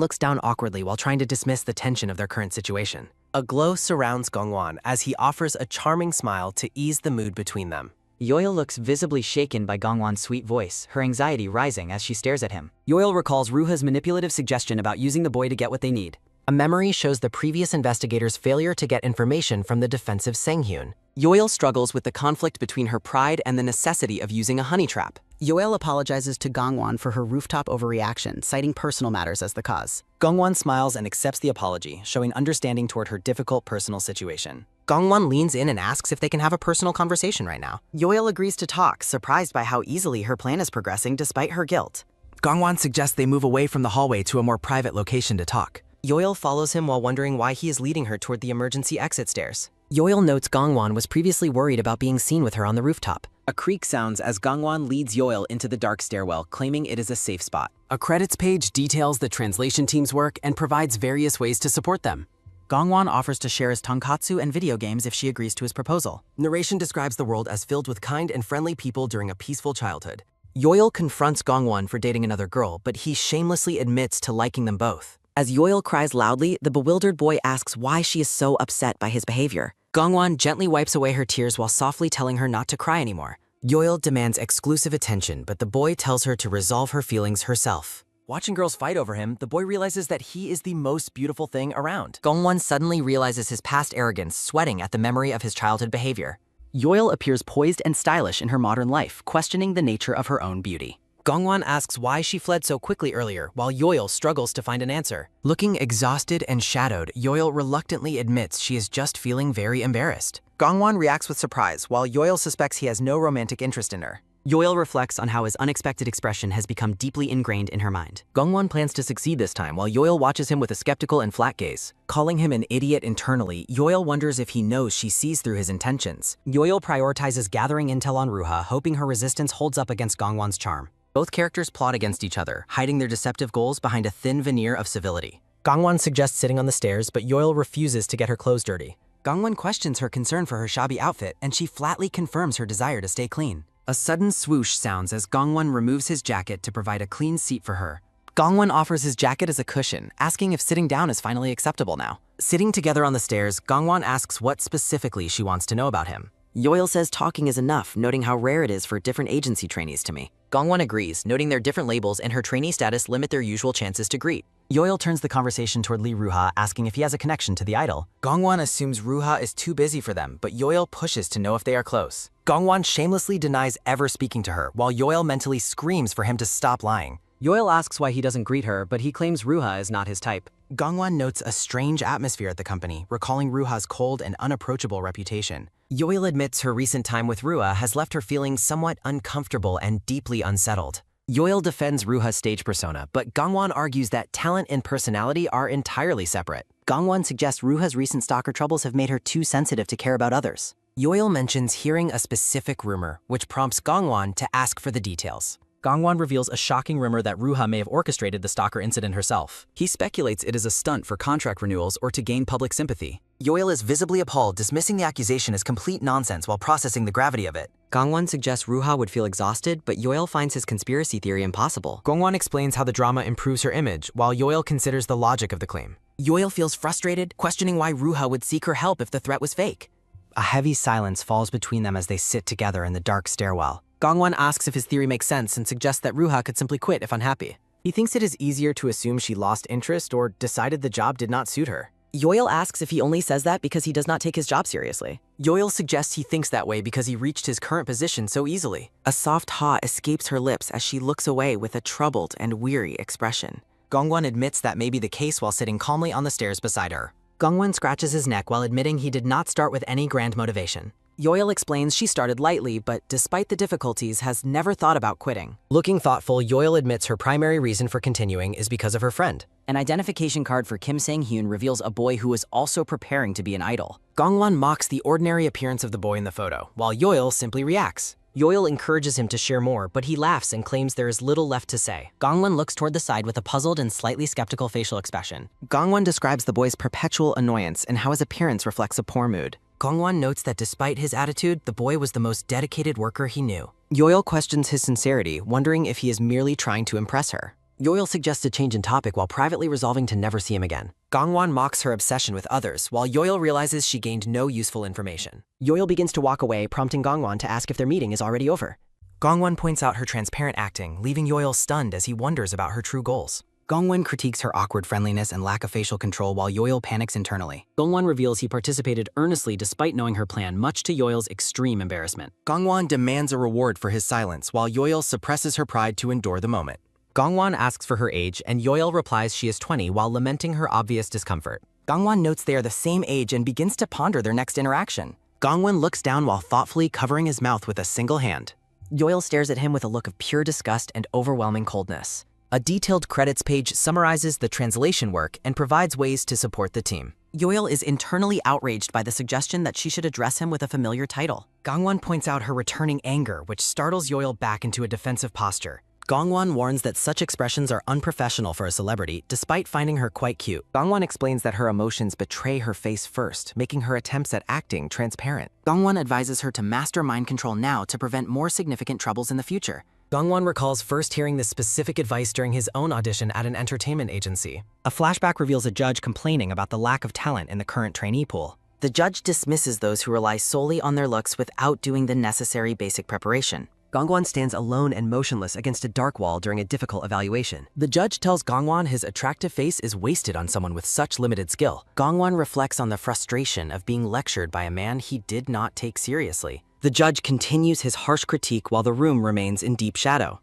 looks down awkwardly while trying to dismiss the tension of their current situation. A glow surrounds Gongwon as he offers a charming smile to ease the mood between them. Yoil looks visibly shaken by Gongwon's sweet voice, her anxiety rising as she stares at him. Yoil recalls Ruha's manipulative suggestion about using the boy to get what they need. A memory shows the previous investigator's failure to get information from the defensive Sanghyun. Yoil struggles with the conflict between her pride and the necessity of using a honey trap. Yoil apologizes to Gongwon for her rooftop overreaction, citing personal matters as the cause. Gongwon smiles and accepts the apology, showing understanding toward her difficult personal situation. Gongwon leans in and asks if they can have a personal conversation right now. Yoil agrees to talk, surprised by how easily her plan is progressing despite her guilt. Gongwon suggests they move away from the hallway to a more private location to talk. Yoil follows him while wondering why he is leading her toward the emergency exit stairs. Yoil notes Gongwon was previously worried about being seen with her on the rooftop. A creak sounds as Gongwon leads Yoil into the dark stairwell, claiming it is a safe spot. A credits page details the translation team's work and provides various ways to support them. Gongwon offers to share his tonkatsu and video games if she agrees to his proposal. Narration describes the world as filled with kind and friendly people during a peaceful childhood. Yoil confronts Gongwon for dating another girl, but he shamelessly admits to liking them both. As Yoil cries loudly, the bewildered boy asks why she is so upset by his behavior. Gongwon gently wipes away her tears while softly telling her not to cry anymore. Yoil demands exclusive attention, but the boy tells her to resolve her feelings herself. Watching girls fight over him, the boy realizes that he is the most beautiful thing around. Gongwon suddenly realizes his past arrogance, sweating at the memory of his childhood behavior. Yoil appears poised and stylish in her modern life, questioning the nature of her own beauty. Gongwon asks why she fled so quickly earlier, while Yoil struggles to find an answer. Looking exhausted and shadowed, Yoil reluctantly admits she is just feeling very embarrassed. Gongwon reacts with surprise, while Yoil suspects he has no romantic interest in her. Yoil reflects on how his unexpected expression has become deeply ingrained in her mind. Gongwon plans to succeed this time, while Yoil watches him with a skeptical and flat gaze. Calling him an idiot internally, Yoil wonders if he knows she sees through his intentions. Yoil prioritizes gathering intel on Ruha, hoping her resistance holds up against Gongwon's charm. Both characters plot against each other, hiding their deceptive goals behind a thin veneer of civility. Gongwon suggests sitting on the stairs, but Yoil refuses to get her clothes dirty. Gongwon questions her concern for her shabby outfit, and she flatly confirms her desire to stay clean. A sudden swoosh sounds as Gongwon removes his jacket to provide a clean seat for her. Gongwon offers his jacket as a cushion, asking if sitting down is finally acceptable now. Sitting together on the stairs, Gongwon asks what specifically she wants to know about him. Yoil says talking is enough, noting how rare it is for different agency trainees to meet. Gongwon agrees, noting their different labels and her trainee status limit their usual chances to greet. Yoil turns the conversation toward Lee Ruha, asking if he has a connection to the idol. Gongwon assumes Ruha is too busy for them, but Yoil pushes to know if they are close. Gongwon shamelessly denies ever speaking to her, while Yoil mentally screams for him to stop lying. Yoil asks why he doesn't greet her, but he claims Ruha is not his type. Gongwon notes a strange atmosphere at the company, recalling Ruha's cold and unapproachable reputation. Yoil admits her recent time with Ruha has left her feeling somewhat uncomfortable and deeply unsettled. Yoil defends Ruha's stage persona, but Gongwon argues that talent and personality are entirely separate. Gongwon suggests Ruha's recent stalker troubles have made her too sensitive to care about others. Yoil mentions hearing a specific rumor, which prompts Gongwon to ask for the details. Gongwon reveals a shocking rumor that Ruha may have orchestrated the stalker incident herself. He speculates it is a stunt for contract renewals or to gain public sympathy. Yoil is visibly appalled, dismissing the accusation as complete nonsense while processing the gravity of it. Gongwon suggests Ruha would feel exhausted, but Yoil finds his conspiracy theory impossible. Gongwon explains how the drama improves her image, while Yoil considers the logic of the claim. Yoil feels frustrated, questioning why Ruha would seek her help if the threat was fake. A heavy silence falls between them as they sit together in the dark stairwell. Gongwon asks if his theory makes sense and suggests that Ruha could simply quit if unhappy. He thinks it is easier to assume she lost interest or decided the job did not suit her. Yoil asks if he only says that because he does not take his job seriously. Yoil suggests he thinks that way because he reached his current position so easily. A soft ha escapes her lips as she looks away with a troubled and weary expression. Gongwon admits that may be the case while sitting calmly on the stairs beside her. Gongwon scratches his neck while admitting he did not start with any grand motivation. Yoil explains she started lightly, but despite the difficulties, has never thought about quitting. Looking thoughtful, Yoil admits her primary reason for continuing is because of her friend. An identification card for Kim Sang-hyun reveals a boy who is also preparing to be an idol. Gongwon mocks the ordinary appearance of the boy in the photo, while Yoil simply reacts. Yoil encourages him to share more, but he laughs and claims there is little left to say. Gongwon looks toward the side with a puzzled and slightly skeptical facial expression. Gongwon describes the boy's perpetual annoyance and how his appearance reflects a poor mood. Gongwon notes that despite his attitude, the boy was the most dedicated worker he knew. Yoil questions his sincerity, wondering if he is merely trying to impress her. Yoil suggests a change in topic while privately resolving to never see him again. Gongwon mocks her obsession with others, while Yoil realizes she gained no useful information. Yoil begins to walk away, prompting Gongwon to ask if their meeting is already over. Gongwon points out her transparent acting, leaving Yoil stunned as he wonders about her true goals. Gongwon critiques her awkward friendliness and lack of facial control while Yoil panics internally. Gongwon reveals he participated earnestly despite knowing her plan, much to Yoil's extreme embarrassment. Gongwon demands a reward for his silence, while Yoil suppresses her pride to endure the moment. Gongwon asks for her age, and Yoil replies she is 20 while lamenting her obvious discomfort. Gongwon notes they are the same age and begins to ponder their next interaction. Gongwon looks down while thoughtfully covering his mouth with a single hand. Yoil stares at him with a look of pure disgust and overwhelming coldness. A detailed credits page summarizes the translation work and provides ways to support the team. Yoil is internally outraged by the suggestion that she should address him with a familiar title. Gongwon points out her returning anger, which startles Yoil back into a defensive posture. Gongwon warns that such expressions are unprofessional for a celebrity, despite finding her quite cute. Gongwon explains that her emotions betray her face first, making her attempts at acting transparent. Gongwon advises her to master mind control now to prevent more significant troubles in the future. Gongwon recalls first hearing this specific advice during his own audition at an entertainment agency. A flashback reveals a judge complaining about the lack of talent in the current trainee pool. The judge dismisses those who rely solely on their looks without doing the necessary basic preparation. Gongwon stands alone and motionless against a dark wall during a difficult evaluation. The judge tells Gongwon his attractive face is wasted on someone with such limited skill. Gongwon reflects on the frustration of being lectured by a man he did not take seriously. The judge continues his harsh critique while the room remains in deep shadow.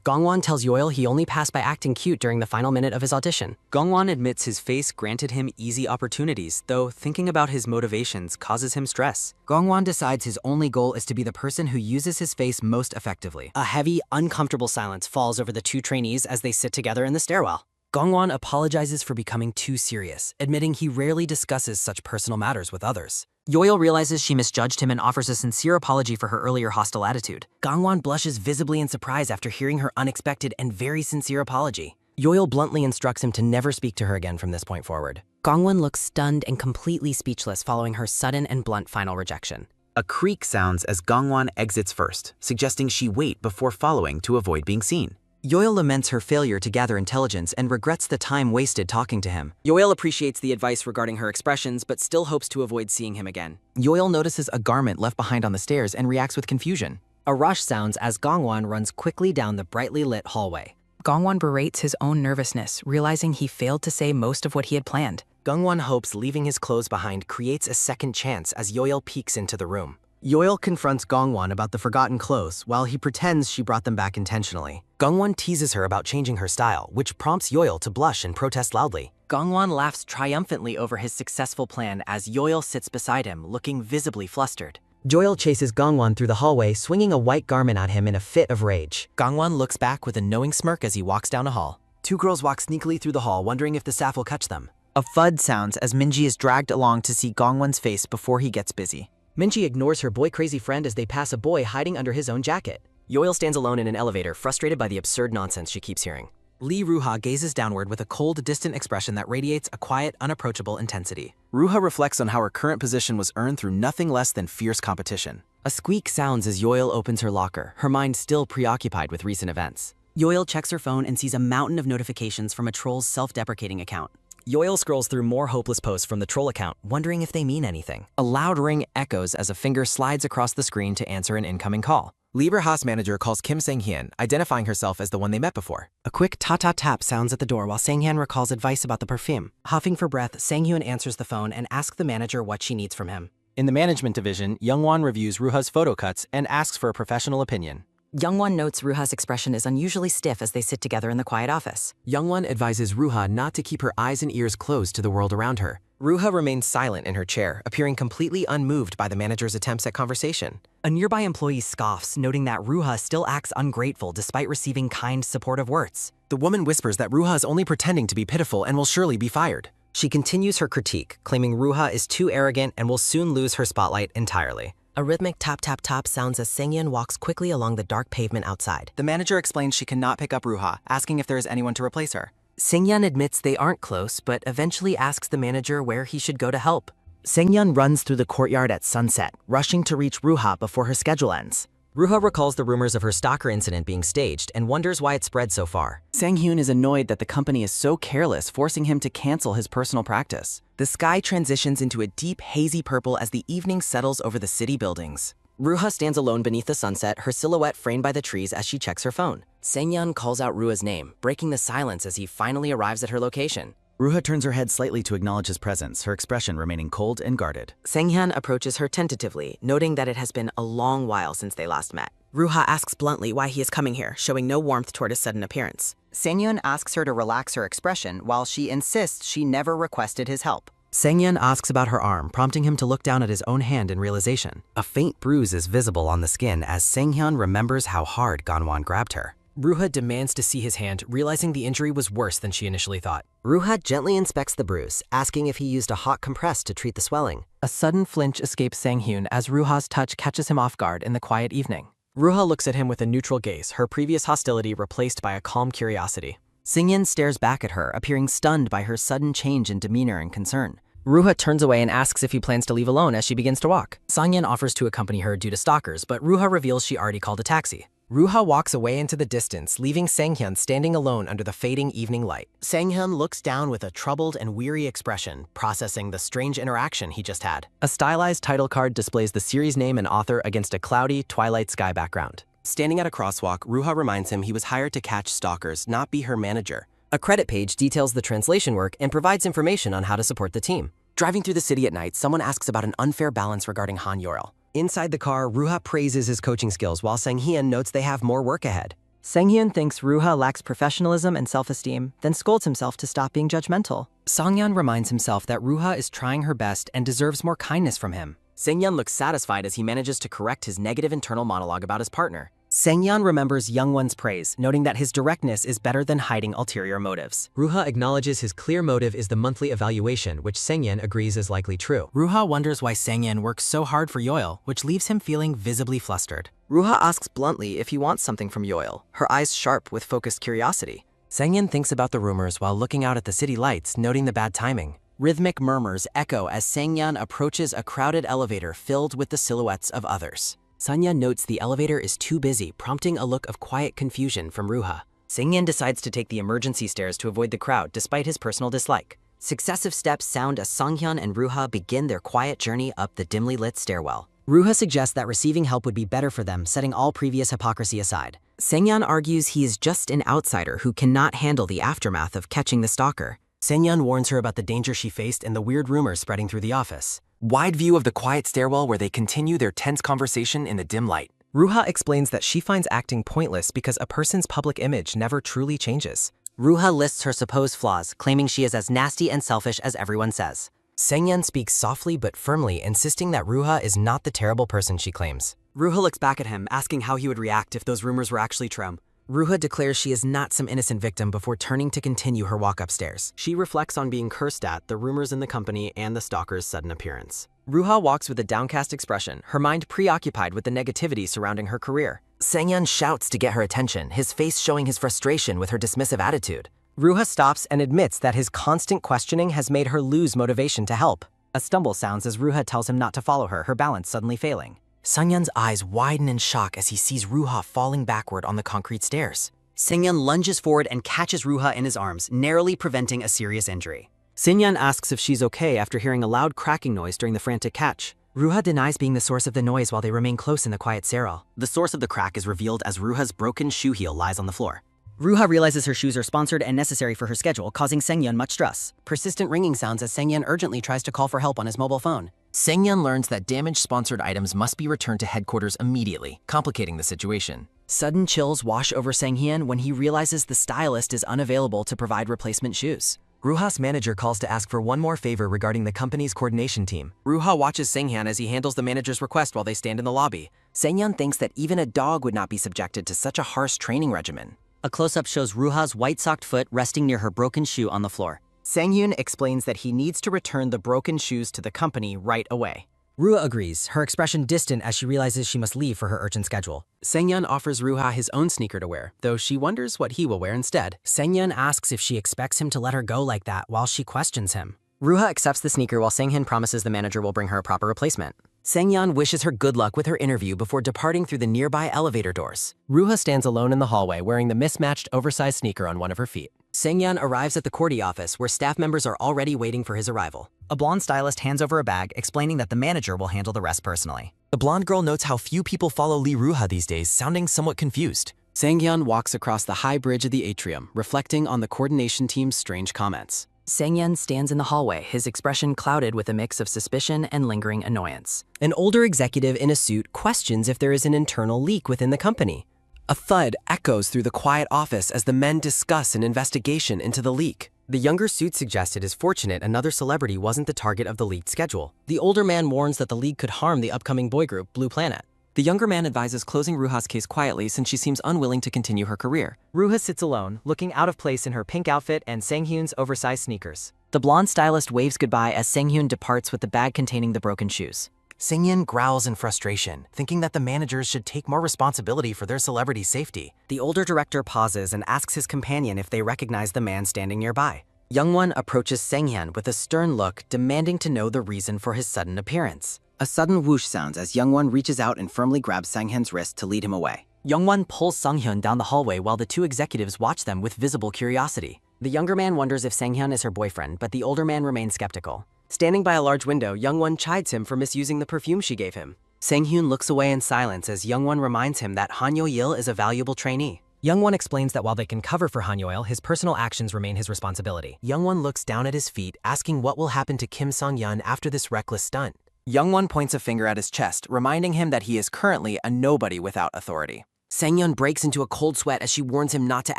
Gongwon tells Yoil he only passed by acting cute during the final minute of his audition. Gongwon admits his face granted him easy opportunities, though thinking about his motivations causes him stress. Gongwon decides his only goal is to be the person who uses his face most effectively. A heavy, uncomfortable silence falls over the two trainees as they sit together in the stairwell. Gongwon apologizes for becoming too serious, admitting he rarely discusses such personal matters with others. Yoil realizes she misjudged him and offers a sincere apology for her earlier hostile attitude. Gongwon blushes visibly in surprise after hearing her unexpected and very sincere apology. Yoil bluntly instructs him to never speak to her again from this point forward. Gongwon looks stunned and completely speechless following her sudden and blunt final rejection. A creak sounds as Gongwon exits first, suggesting she wait before following to avoid being seen. Yoil laments her failure to gather intelligence and regrets the time wasted talking to him. Yoil appreciates the advice regarding her expressions, but still hopes to avoid seeing him again. Yoil notices a garment left behind on the stairs and reacts with confusion. A rush sounds as Gongwon runs quickly down the brightly lit hallway. Gongwon berates his own nervousness, realizing he failed to say most of what he had planned. Gongwon hopes leaving his clothes behind creates a second chance as Yoil peeks into the room. Yoil confronts Gongwon about the forgotten clothes while he pretends she brought them back intentionally. Gongwon teases her about changing her style, which prompts Yoil to blush and protest loudly. Gongwon laughs triumphantly over his successful plan as Yoil sits beside him, looking visibly flustered. Yoil chases Gongwon through the hallway, swinging a white garment at him in a fit of rage. Gongwon looks back with a knowing smirk as he walks down a hall. Two girls walk sneakily through the hall, wondering if the staff will catch them. A thud sounds as Minji is dragged along to see Gongwon's face before he gets busy. Minji ignores her boy-crazy friend as they pass a boy hiding under his own jacket. Yoil stands alone in an elevator, frustrated by the absurd nonsense she keeps hearing. Lee Ruha gazes downward with a cold, distant expression that radiates a quiet, unapproachable intensity. Ruha reflects on how her current position was earned through nothing less than fierce competition. A squeak sounds as Yoil opens her locker, her mind still preoccupied with recent events. Yoil checks her phone and sees a mountain of notifications from a troll's self-deprecating account. Yoil scrolls through more hopeless posts from the troll account, wondering if they mean anything. A loud ring echoes as a finger slides across the screen to answer an incoming call. Lieber Haas manager calls Kim Sang-hyun, identifying herself as the one they met before. A quick ta-ta-tap sounds at the door while Sang-hyun recalls advice about the perfume. Huffing for breath, Sang-hyun answers the phone and asks the manager what she needs from him. In the management division, Youngwon reviews Ruha's photo cuts and asks for a professional opinion. Youngwon notes Ruha's expression is unusually stiff as they sit together in the quiet office. Youngwon advises Ruha not to keep her eyes and ears closed to the world around her. Ruha remains silent in her chair, appearing completely unmoved by the manager's attempts at conversation. A nearby employee scoffs, noting that Ruha still acts ungrateful despite receiving kind, supportive words. The woman whispers that Ruha is only pretending to be pitiful and will surely be fired. She continues her critique, claiming Ruha is too arrogant and will soon lose her spotlight entirely. A rhythmic tap-tap-tap sounds as Sang-hyun walks quickly along the dark pavement outside. The manager explains she cannot pick up Ruha, asking if there is anyone to replace her. Sang-hyun admits they aren't close, but eventually asks the manager where he should go to help. Sang-hyun runs through the courtyard at sunset, rushing to reach Ruha before her schedule ends. Ruha recalls the rumors of her stalker incident being staged and wonders why it spread so far. Sang-hyun is annoyed that the company is so careless, forcing him to cancel his personal practice. The sky transitions into a deep, hazy purple as the evening settles over the city buildings. Ruha stands alone beneath the sunset, her silhouette framed by the trees as she checks her phone. Sang-hyun calls out Ruha's name, breaking the silence as he finally arrives at her location. Ruha turns her head slightly to acknowledge his presence, her expression remaining cold and guarded. Sang-hyun approaches her tentatively, noting that it has been a long while since they last met. Ruha asks bluntly why he is coming here, showing no warmth toward his sudden appearance. Sang-hyun asks her to relax her expression while she insists she never requested his help. Sang-hyun asks about her arm, prompting him to look down at his own hand in realization. A faint bruise is visible on the skin as Sang-hyun remembers how hard Gongwon grabbed her. Ruha demands to see his hand, realizing the injury was worse than she initially thought. Ruha gently inspects the bruise, asking if he used a hot compress to treat the swelling. A sudden flinch escapes Sang-hyun as Ruha's touch catches him off guard in the quiet evening. Ruha looks at him with a neutral gaze, her previous hostility replaced by a calm curiosity. Sang-hyun stares back at her, appearing stunned by her sudden change in demeanor and concern. Ruha turns away and asks if he plans to leave alone as she begins to walk. Sang-hyun offers to accompany her due to stalkers, but Ruha reveals she already called a taxi. Ruha walks away into the distance, leaving Sang-hyun standing alone under the fading evening light. Sang-hyun looks down with a troubled and weary expression, processing the strange interaction he just had. A stylized title card displays the series name and author against a cloudy, twilight sky background. Standing at a crosswalk, Ruha reminds him he was hired to catch stalkers, not be her manager. A credit page details the translation work and provides information on how to support the team. Driving through the city at night, someone asks about an unfair balance regarding Han Yoil. Inside the car, Ruha praises his coaching skills while Sang-hyun notes they have more work ahead. Sang-hyun thinks Ruha lacks professionalism and self-esteem, then scolds himself to stop being judgmental. Sang-hyun reminds himself that Ruha is trying her best and deserves more kindness from him. Sang-hyun looks satisfied as he manages to correct his negative internal monologue about his partner. Sang-hyun remembers Youngwon's praise, noting that his directness is better than hiding ulterior motives. Ruha acknowledges his clear motive is the monthly evaluation, which Sang-hyun agrees is likely true. Ruha wonders why Sang-hyun works so hard for Yoil, which leaves him feeling visibly flustered. Ruha asks bluntly if he wants something from Yoil, her eyes sharp with focused curiosity. Sang-yeon thinks about the rumors while looking out at the city lights, noting the bad timing. Rhythmic murmurs echo as Sang-yeon approaches a crowded elevator filled with the silhouettes of others. Sang-yeon notes the elevator is too busy, prompting a look of quiet confusion from Ruha. Sang-yeon decides to take the emergency stairs to avoid the crowd despite his personal dislike. Successive steps sound as Sang-hyun and Ruha begin their quiet journey up the dimly lit stairwell. Ruha suggests that receiving help would be better for them, setting all previous hypocrisy aside. Sang-yeon argues he is just an outsider who cannot handle the aftermath of catching the stalker. Sang-yeon warns her about the danger she faced and the weird rumors spreading through the office. Wide view of the quiet stairwell where they continue their tense conversation in the dim light. Ruha explains that she finds acting pointless because a person's public image never truly changes. Ruha lists her supposed flaws, claiming she is as nasty and selfish as everyone says. Sang-yeon speaks softly but firmly, insisting that Ruha is not the terrible person she claims. Ruha looks back at him, asking how he would react if those rumors were actually true. Ruha declares she is not some innocent victim before turning to continue her walk upstairs. She reflects on being cursed at, the rumors in the company, and the stalker's sudden appearance. Ruha walks with a downcast expression, her mind preoccupied with the negativity surrounding her career. Sang-yeon shouts to get her attention, his face showing his frustration with her dismissive attitude. Ruha stops and admits that his constant questioning has made her lose motivation to help. A stumble sounds as Ruha tells him not to follow her balance suddenly failing. Sang-yeon's eyes widen in shock as he sees Ruha falling backward on the concrete stairs. Sang-yeon lunges forward and catches Ruha in his arms, narrowly preventing a serious injury. Sang-yeon asks if she's okay after hearing a loud cracking noise during the frantic catch. Ruha denies being the source of the noise while they remain close in the quiet stairwell. The source of the crack is revealed as Ruha's broken shoe heel lies on the floor. Ruha realizes her shoes are sponsored and necessary for her schedule, causing Sang-yeon much stress. Persistent ringing sounds as Sang-yeon urgently tries to call for help on his mobile phone. Sang-yeon learns that damaged sponsored items must be returned to headquarters immediately, complicating the situation. Sudden chills wash over Sang-yeon when he realizes the stylist is unavailable to provide replacement shoes. Ruha's manager calls to ask for one more favor regarding the company's coordination team. Ruha watches Sang-yeon as he handles the manager's request while they stand in the lobby. Sang-yeon thinks that even a dog would not be subjected to such a harsh training regimen. A close-up shows Ruha's white-socked foot resting near her broken shoe on the floor. Sang-hyun explains that he needs to return the broken shoes to the company right away. Ruha agrees, her expression distant as she realizes she must leave for her urgent schedule. Sang-yeon offers Ruha his own sneaker to wear, though she wonders what he will wear instead. Sang-yeon asks if she expects him to let her go like that while she questions him. Ruha accepts the sneaker while Sang-hyun promises the manager will bring her a proper replacement. Sang-yeon wishes her good luck with her interview before departing through the nearby elevator doors. Ruha stands alone in the hallway wearing the mismatched oversized sneaker on one of her feet. Sang-yeon arrives at the Cordy office where staff members are already waiting for his arrival. A blonde stylist hands over a bag, explaining that the manager will handle the rest personally. The blonde girl notes how few people follow Lee Ruha these days, sounding somewhat confused. Sang-yeon walks across the high bridge of the atrium, reflecting on the coordination team's strange comments. Sang-yeon stands in the hallway, his expression clouded with a mix of suspicion and lingering annoyance. An older executive in a suit questions if there is an internal leak within the company. A thud echoes through the quiet office as the men discuss an investigation into the leak. The younger suit suggests it is fortunate another celebrity wasn't the target of the leaked schedule. The older man warns that the leak could harm the upcoming boy group, Blue Planet. The younger man advises closing Ruha's case quietly since she seems unwilling to continue her career. Ruha sits alone, looking out of place in her pink outfit and Sang-hyun's oversized sneakers. The blonde stylist waves goodbye as Sang-hyun departs with the bag containing the broken shoes. Sang-yeon growls in frustration, thinking that the managers should take more responsibility for their celebrity's safety. The older director pauses and asks his companion if they recognize the man standing nearby. Youngwon approaches Sang-hyun with a stern look, demanding to know the reason for his sudden appearance. A sudden whoosh sounds as Youngwon reaches out and firmly grabs Sang-hyun's wrist to lead him away. Youngwon pulls Sang-hyun down the hallway while the two executives watch them with visible curiosity. The younger man wonders if Sang-hyun is her boyfriend, but the older man remains skeptical. Standing by a large window, Youngwon chides him for misusing the perfume she gave him. Sang-hyun looks away in silence as Youngwon reminds him that Han Yo-il is a valuable trainee. Youngwon explains that while they can cover for Han Yo-il, his personal actions remain his responsibility. Youngwon looks down at his feet, asking what will happen to Kim Song-yeon after this reckless stunt. Youngwon points a finger at his chest, reminding him that he is currently a nobody without authority. Sang-yeon breaks into a cold sweat as she warns him not to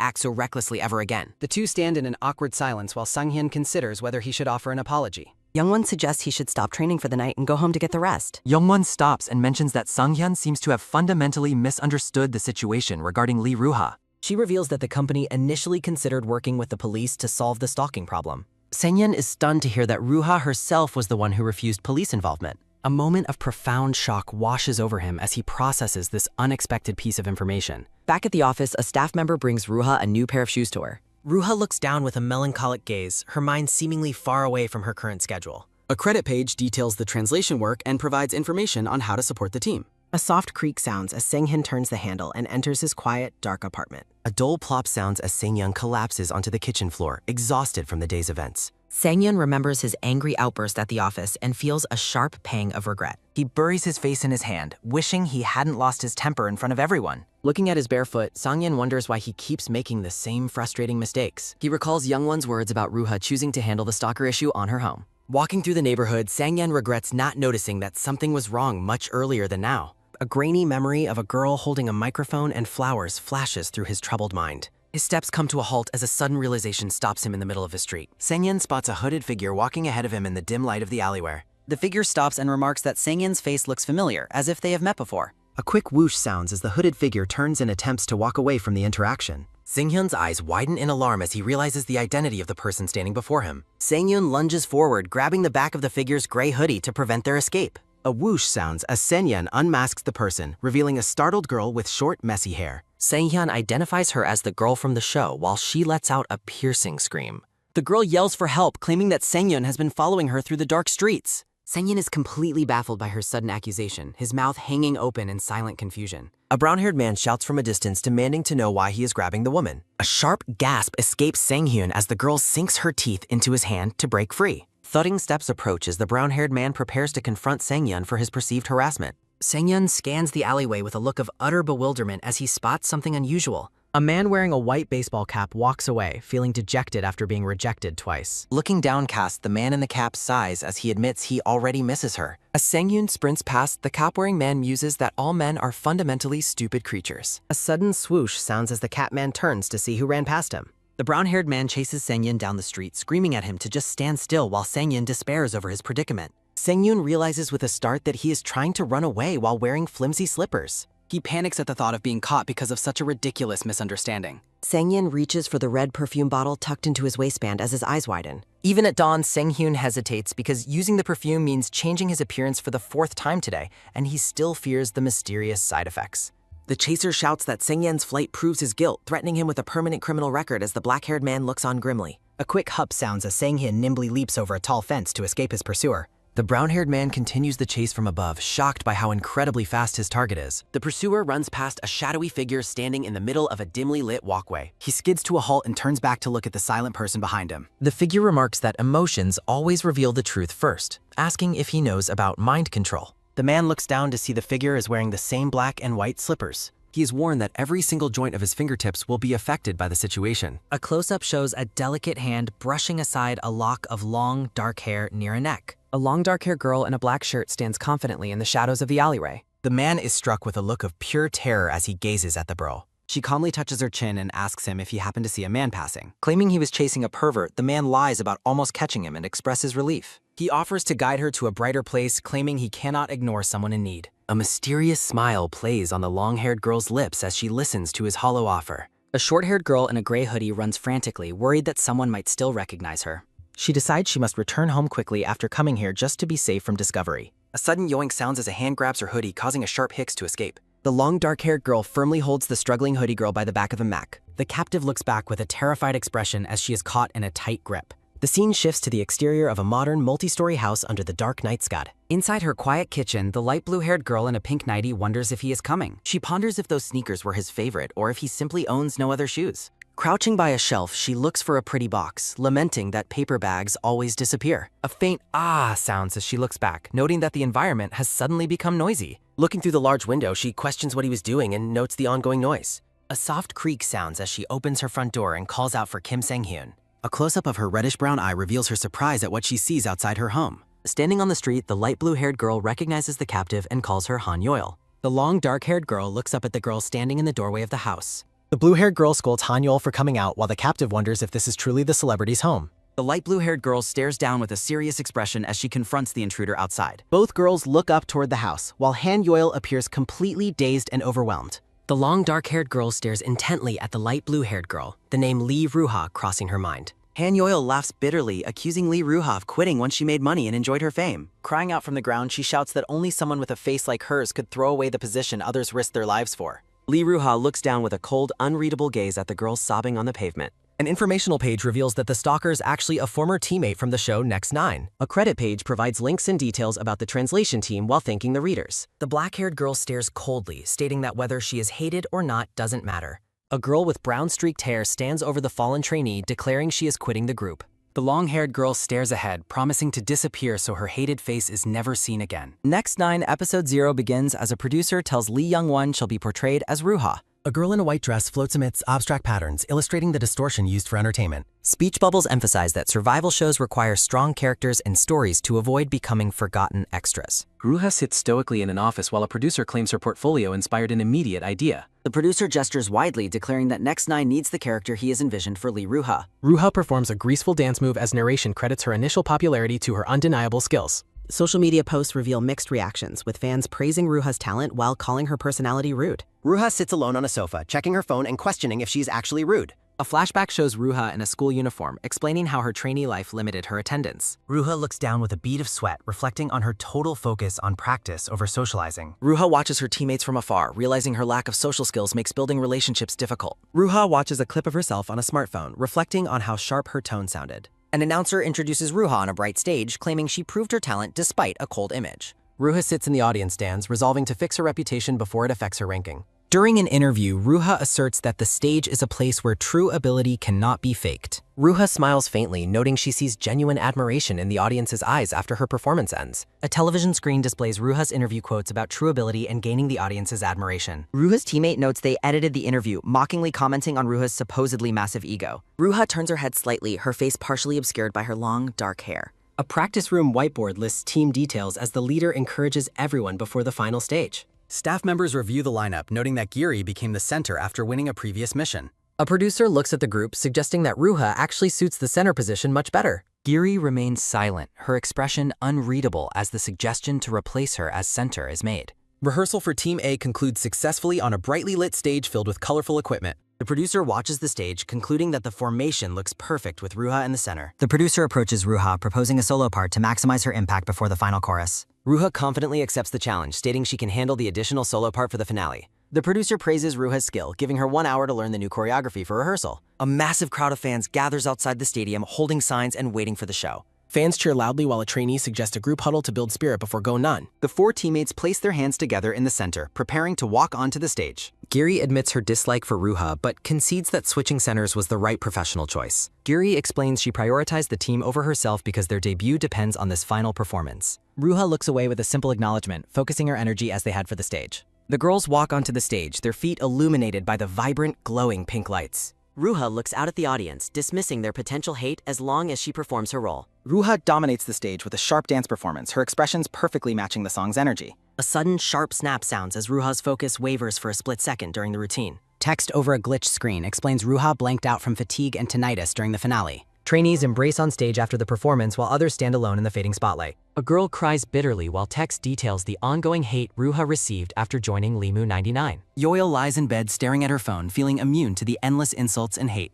act so recklessly ever again. The two stand in an awkward silence while Sang-hyun considers whether he should offer an apology. Youngwon suggests he should stop training for the night and go home to get the rest. Youngwon stops and mentions that Sang-hyun seems to have fundamentally misunderstood the situation regarding Lee Ruha. She reveals that the company initially considered working with the police to solve the stalking problem. Sang-hyun is stunned to hear that Ruha herself was the one who refused police involvement. A moment of profound shock washes over him as he processes this unexpected piece of information. Back at the office, a staff member brings Ruha a new pair of shoes to her. Ruha looks down with a melancholic gaze, her mind seemingly far away from her current schedule. A credit page details the translation work and provides information on how to support the team. A soft creak sounds as Sang-hyun turns the handle and enters his quiet, dark apartment. A dull plop sounds as Sang-yeon collapses onto the kitchen floor, exhausted from the day's events. Sang-yeon remembers his angry outburst at the office and feels a sharp pang of regret. He buries his face in his hand, wishing he hadn't lost his temper in front of everyone. Looking at his bare foot, Sang-yeon wonders why he keeps making the same frustrating mistakes. He recalls Youngwon's words about Ruha choosing to handle the stalker issue on her home. Walking through the neighborhood, Sang-yeon regrets not noticing that something was wrong much earlier than now. A grainy memory of a girl holding a microphone and flowers flashes through his troubled mind. His steps come to a halt as a sudden realization stops him in the middle of the street. Sang-yeon spots a hooded figure walking ahead of him in the dim light of the alleyway. The figure stops and remarks that Sang-yeon's face looks familiar, as if they have met before. A quick whoosh sounds as the hooded figure turns and attempts to walk away from the interaction. Sang-hyun's eyes widen in alarm as he realizes the identity of the person standing before him. Sang-yeon lunges forward, grabbing the back of the figure's gray hoodie to prevent their escape. A whoosh sounds as Sang-yeon unmasks the person, revealing a startled girl with short, messy hair. Sang-hyun identifies her as the girl from the show while she lets out a piercing scream. The girl yells for help, claiming that Sang-yeon has been following her through the dark streets. Sang-yeon is completely baffled by her sudden accusation, his mouth hanging open in silent confusion. A brown-haired man shouts from a distance, demanding to know why he is grabbing the woman. A sharp gasp escapes Sang-hyun as the girl sinks her teeth into his hand to break free. Thudding steps approach as the brown-haired man prepares to confront Sang-yeon for his perceived harassment. Sang-yeon scans the alleyway with a look of utter bewilderment as he spots something unusual. A man wearing a white baseball cap walks away, feeling dejected after being rejected twice. Looking downcast, the man in the cap sighs as he admits he already misses her. As Sang-hyun sprints past, the cap-wearing man muses that all men are fundamentally stupid creatures. A sudden swoosh sounds as the cap man turns to see who ran past him. The brown-haired man chases Sang-hyun down the street, screaming at him to just stand still while Sang-hyun despairs over his predicament. Sang-hyun realizes with a start that he is trying to run away while wearing flimsy slippers. He panics at the thought of being caught because of such a ridiculous misunderstanding. Sang-yeon reaches for the red perfume bottle tucked into his waistband as his eyes widen. Even at dawn, Sang-hyun hesitates because using the perfume means changing his appearance for the 4th time today, and he still fears the mysterious side effects. The chaser shouts that Sang-yeon's flight proves his guilt, threatening him with a permanent criminal record as the black-haired man looks on grimly. A quick hup sounds as Sang-hyun nimbly leaps over a tall fence to escape his pursuer. The brown-haired man continues the chase from above, shocked by how incredibly fast his target is. The pursuer runs past a shadowy figure standing in the middle of a dimly lit walkway. He skids to a halt and turns back to look at the silent person behind him. The figure remarks that emotions always reveal the truth first, asking if he knows about mind control. The man looks down to see the figure is wearing the same black and white slippers. He is warned that every single joint of his fingertips will be affected by the situation. A close-up shows a delicate hand brushing aside a lock of long, dark hair near a neck. A long, dark-haired girl in a black shirt stands confidently in the shadows of the alleyway. The man is struck with a look of pure terror as he gazes at the bro. She calmly touches her chin and asks him if he happened to see a man passing. Claiming he was chasing a pervert, the man lies about almost catching him and expresses relief. He offers to guide her to a brighter place, claiming he cannot ignore someone in need. A mysterious smile plays on the long-haired girl's lips as she listens to his hollow offer. A short-haired girl in a gray hoodie runs frantically, worried that someone might still recognize her. She decides she must return home quickly after coming here just to be safe from discovery. A sudden yoink sounds as a hand grabs her hoodie, causing a sharp hicks to escape. The long, dark-haired girl firmly holds the struggling hoodie girl by the back of the neck. The captive looks back with a terrified expression as she is caught in a tight grip. The scene shifts to the exterior of a modern, multi-story house under the dark night sky. Inside her quiet kitchen, the light blue-haired girl in a pink nightie wonders if he is coming. She ponders if those sneakers were his favorite or if he simply owns no other shoes. Crouching by a shelf, she looks for a pretty box, lamenting that paper bags always disappear. A faint ah sounds as she looks back, noting that the environment has suddenly become noisy. Looking through the large window, she questions what he was doing and notes the ongoing noise. A soft creak sounds as she opens her front door and calls out for Kim Sang-hyun. A close-up of her reddish-brown eye reveals her surprise at what she sees outside her home. Standing on the street, the light blue-haired girl recognizes the captive and calls her Han Yoil. The long, dark-haired girl looks up at the girl standing in the doorway of the house. The blue-haired girl scolds Han Yoil for coming out while the captive wonders if this is truly the celebrity's home. The light blue-haired girl stares down with a serious expression as she confronts the intruder outside. Both girls look up toward the house, while Han Yoil appears completely dazed and overwhelmed. The long, dark-haired girl stares intently at the light blue-haired girl, the name Lee Ruha crossing her mind. Han Yoil laughs bitterly, accusing Lee Ruha of quitting once she made money and enjoyed her fame. Crying out from the ground, she shouts that only someone with a face like hers could throw away the position others risk their lives for. Lee Ruha looks down with a cold, unreadable gaze at the girl sobbing on the pavement. An informational page reveals that the stalker is actually a former teammate from the show Next 9. A credit page provides links and details about the translation team while thanking the readers. The black-haired girl stares coldly, stating that whether she is hated or not doesn't matter. A girl with brown-streaked hair stands over the fallen trainee, declaring she is quitting the group. The long-haired girl stares ahead, promising to disappear so her hated face is never seen again. Next 9, Episode 0 begins as a producer tells Lee Young-won she'll be portrayed as Ruha. A girl in a white dress floats amidst abstract patterns, illustrating the distortion used for entertainment. Speech bubbles emphasize that survival shows require strong characters and stories to avoid becoming forgotten extras. Ruha sits stoically in an office while a producer claims her portfolio inspired an immediate idea. The producer gestures widely, declaring that Next 9 needs the character he has envisioned for Lee Ruha. Ruha performs a graceful dance move as narration credits her initial popularity to her undeniable skills. Social media posts reveal mixed reactions, with fans praising Ruha's talent while calling her personality rude. Ruha sits alone on a sofa, checking her phone and questioning if she's actually rude. A flashback shows Ruha in a school uniform, explaining how her trainee life limited her attendance. Ruha looks down with a bead of sweat, reflecting on her total focus on practice over socializing. Ruha watches her teammates from afar, realizing her lack of social skills makes building relationships difficult. Ruha watches a clip of herself on a smartphone, reflecting on how sharp her tone sounded. An announcer introduces Ruha on a bright stage, claiming she proved her talent despite a cold image. Ruha sits in the audience stands, resolving to fix her reputation before it affects her ranking. During an interview, Ruha asserts that the stage is a place where true ability cannot be faked. Ruha smiles faintly, noting she sees genuine admiration in the audience's eyes after her performance ends. A television screen displays Ruha's interview quotes about true ability and gaining the audience's admiration. Ruha's teammate notes they edited the interview, mockingly commenting on Ruha's supposedly massive ego. Ruha turns her head slightly, her face partially obscured by her long, dark hair. A practice room whiteboard lists team details as the leader encourages everyone before the final stage. Staff members review the lineup, noting that Giri became the center after winning a previous mission. A producer looks at the group, suggesting that Ruha actually suits the center position much better. Giri remains silent, her expression unreadable as the suggestion to replace her as center is made. Rehearsal for Team A concludes successfully on a brightly lit stage filled with colorful equipment. The producer watches the stage, concluding that the formation looks perfect with Ruha in the center. The producer approaches Ruha, proposing a solo part to maximize her impact before the final chorus. Ruha confidently accepts the challenge, stating she can handle the additional solo part for the finale. The producer praises Ruha's skill, giving her 1 hour to learn the new choreography for rehearsal. A massive crowd of fans gathers outside the stadium, holding signs and waiting for the show. Fans cheer loudly while a trainee suggests a group huddle to build spirit before Go Nun. The 4 teammates place their hands together in the center, preparing to walk onto the stage. Giri admits her dislike for Ruha, but concedes that switching centers was the right professional choice. Giri explains she prioritized the team over herself because their debut depends on this final performance. Ruha looks away with a simple acknowledgement, focusing her energy as they head for the stage. The girls walk onto the stage, their feet illuminated by the vibrant, glowing pink lights. Ruha looks out at the audience, dismissing their potential hate as long as she performs her role. Ruha dominates the stage with a sharp dance performance, her expressions perfectly matching the song's energy. A sudden, sharp snap sounds as Ruha's focus wavers for a split second during the routine. Text over a glitched screen explains Ruha blanked out from fatigue and tinnitus during the finale. Trainees embrace on stage after the performance while others stand alone in the fading spotlight. A girl cries bitterly while text details the ongoing hate Ruha received after joining Limu 99. Yoil lies in bed staring at her phone, feeling immune to the endless insults and hate.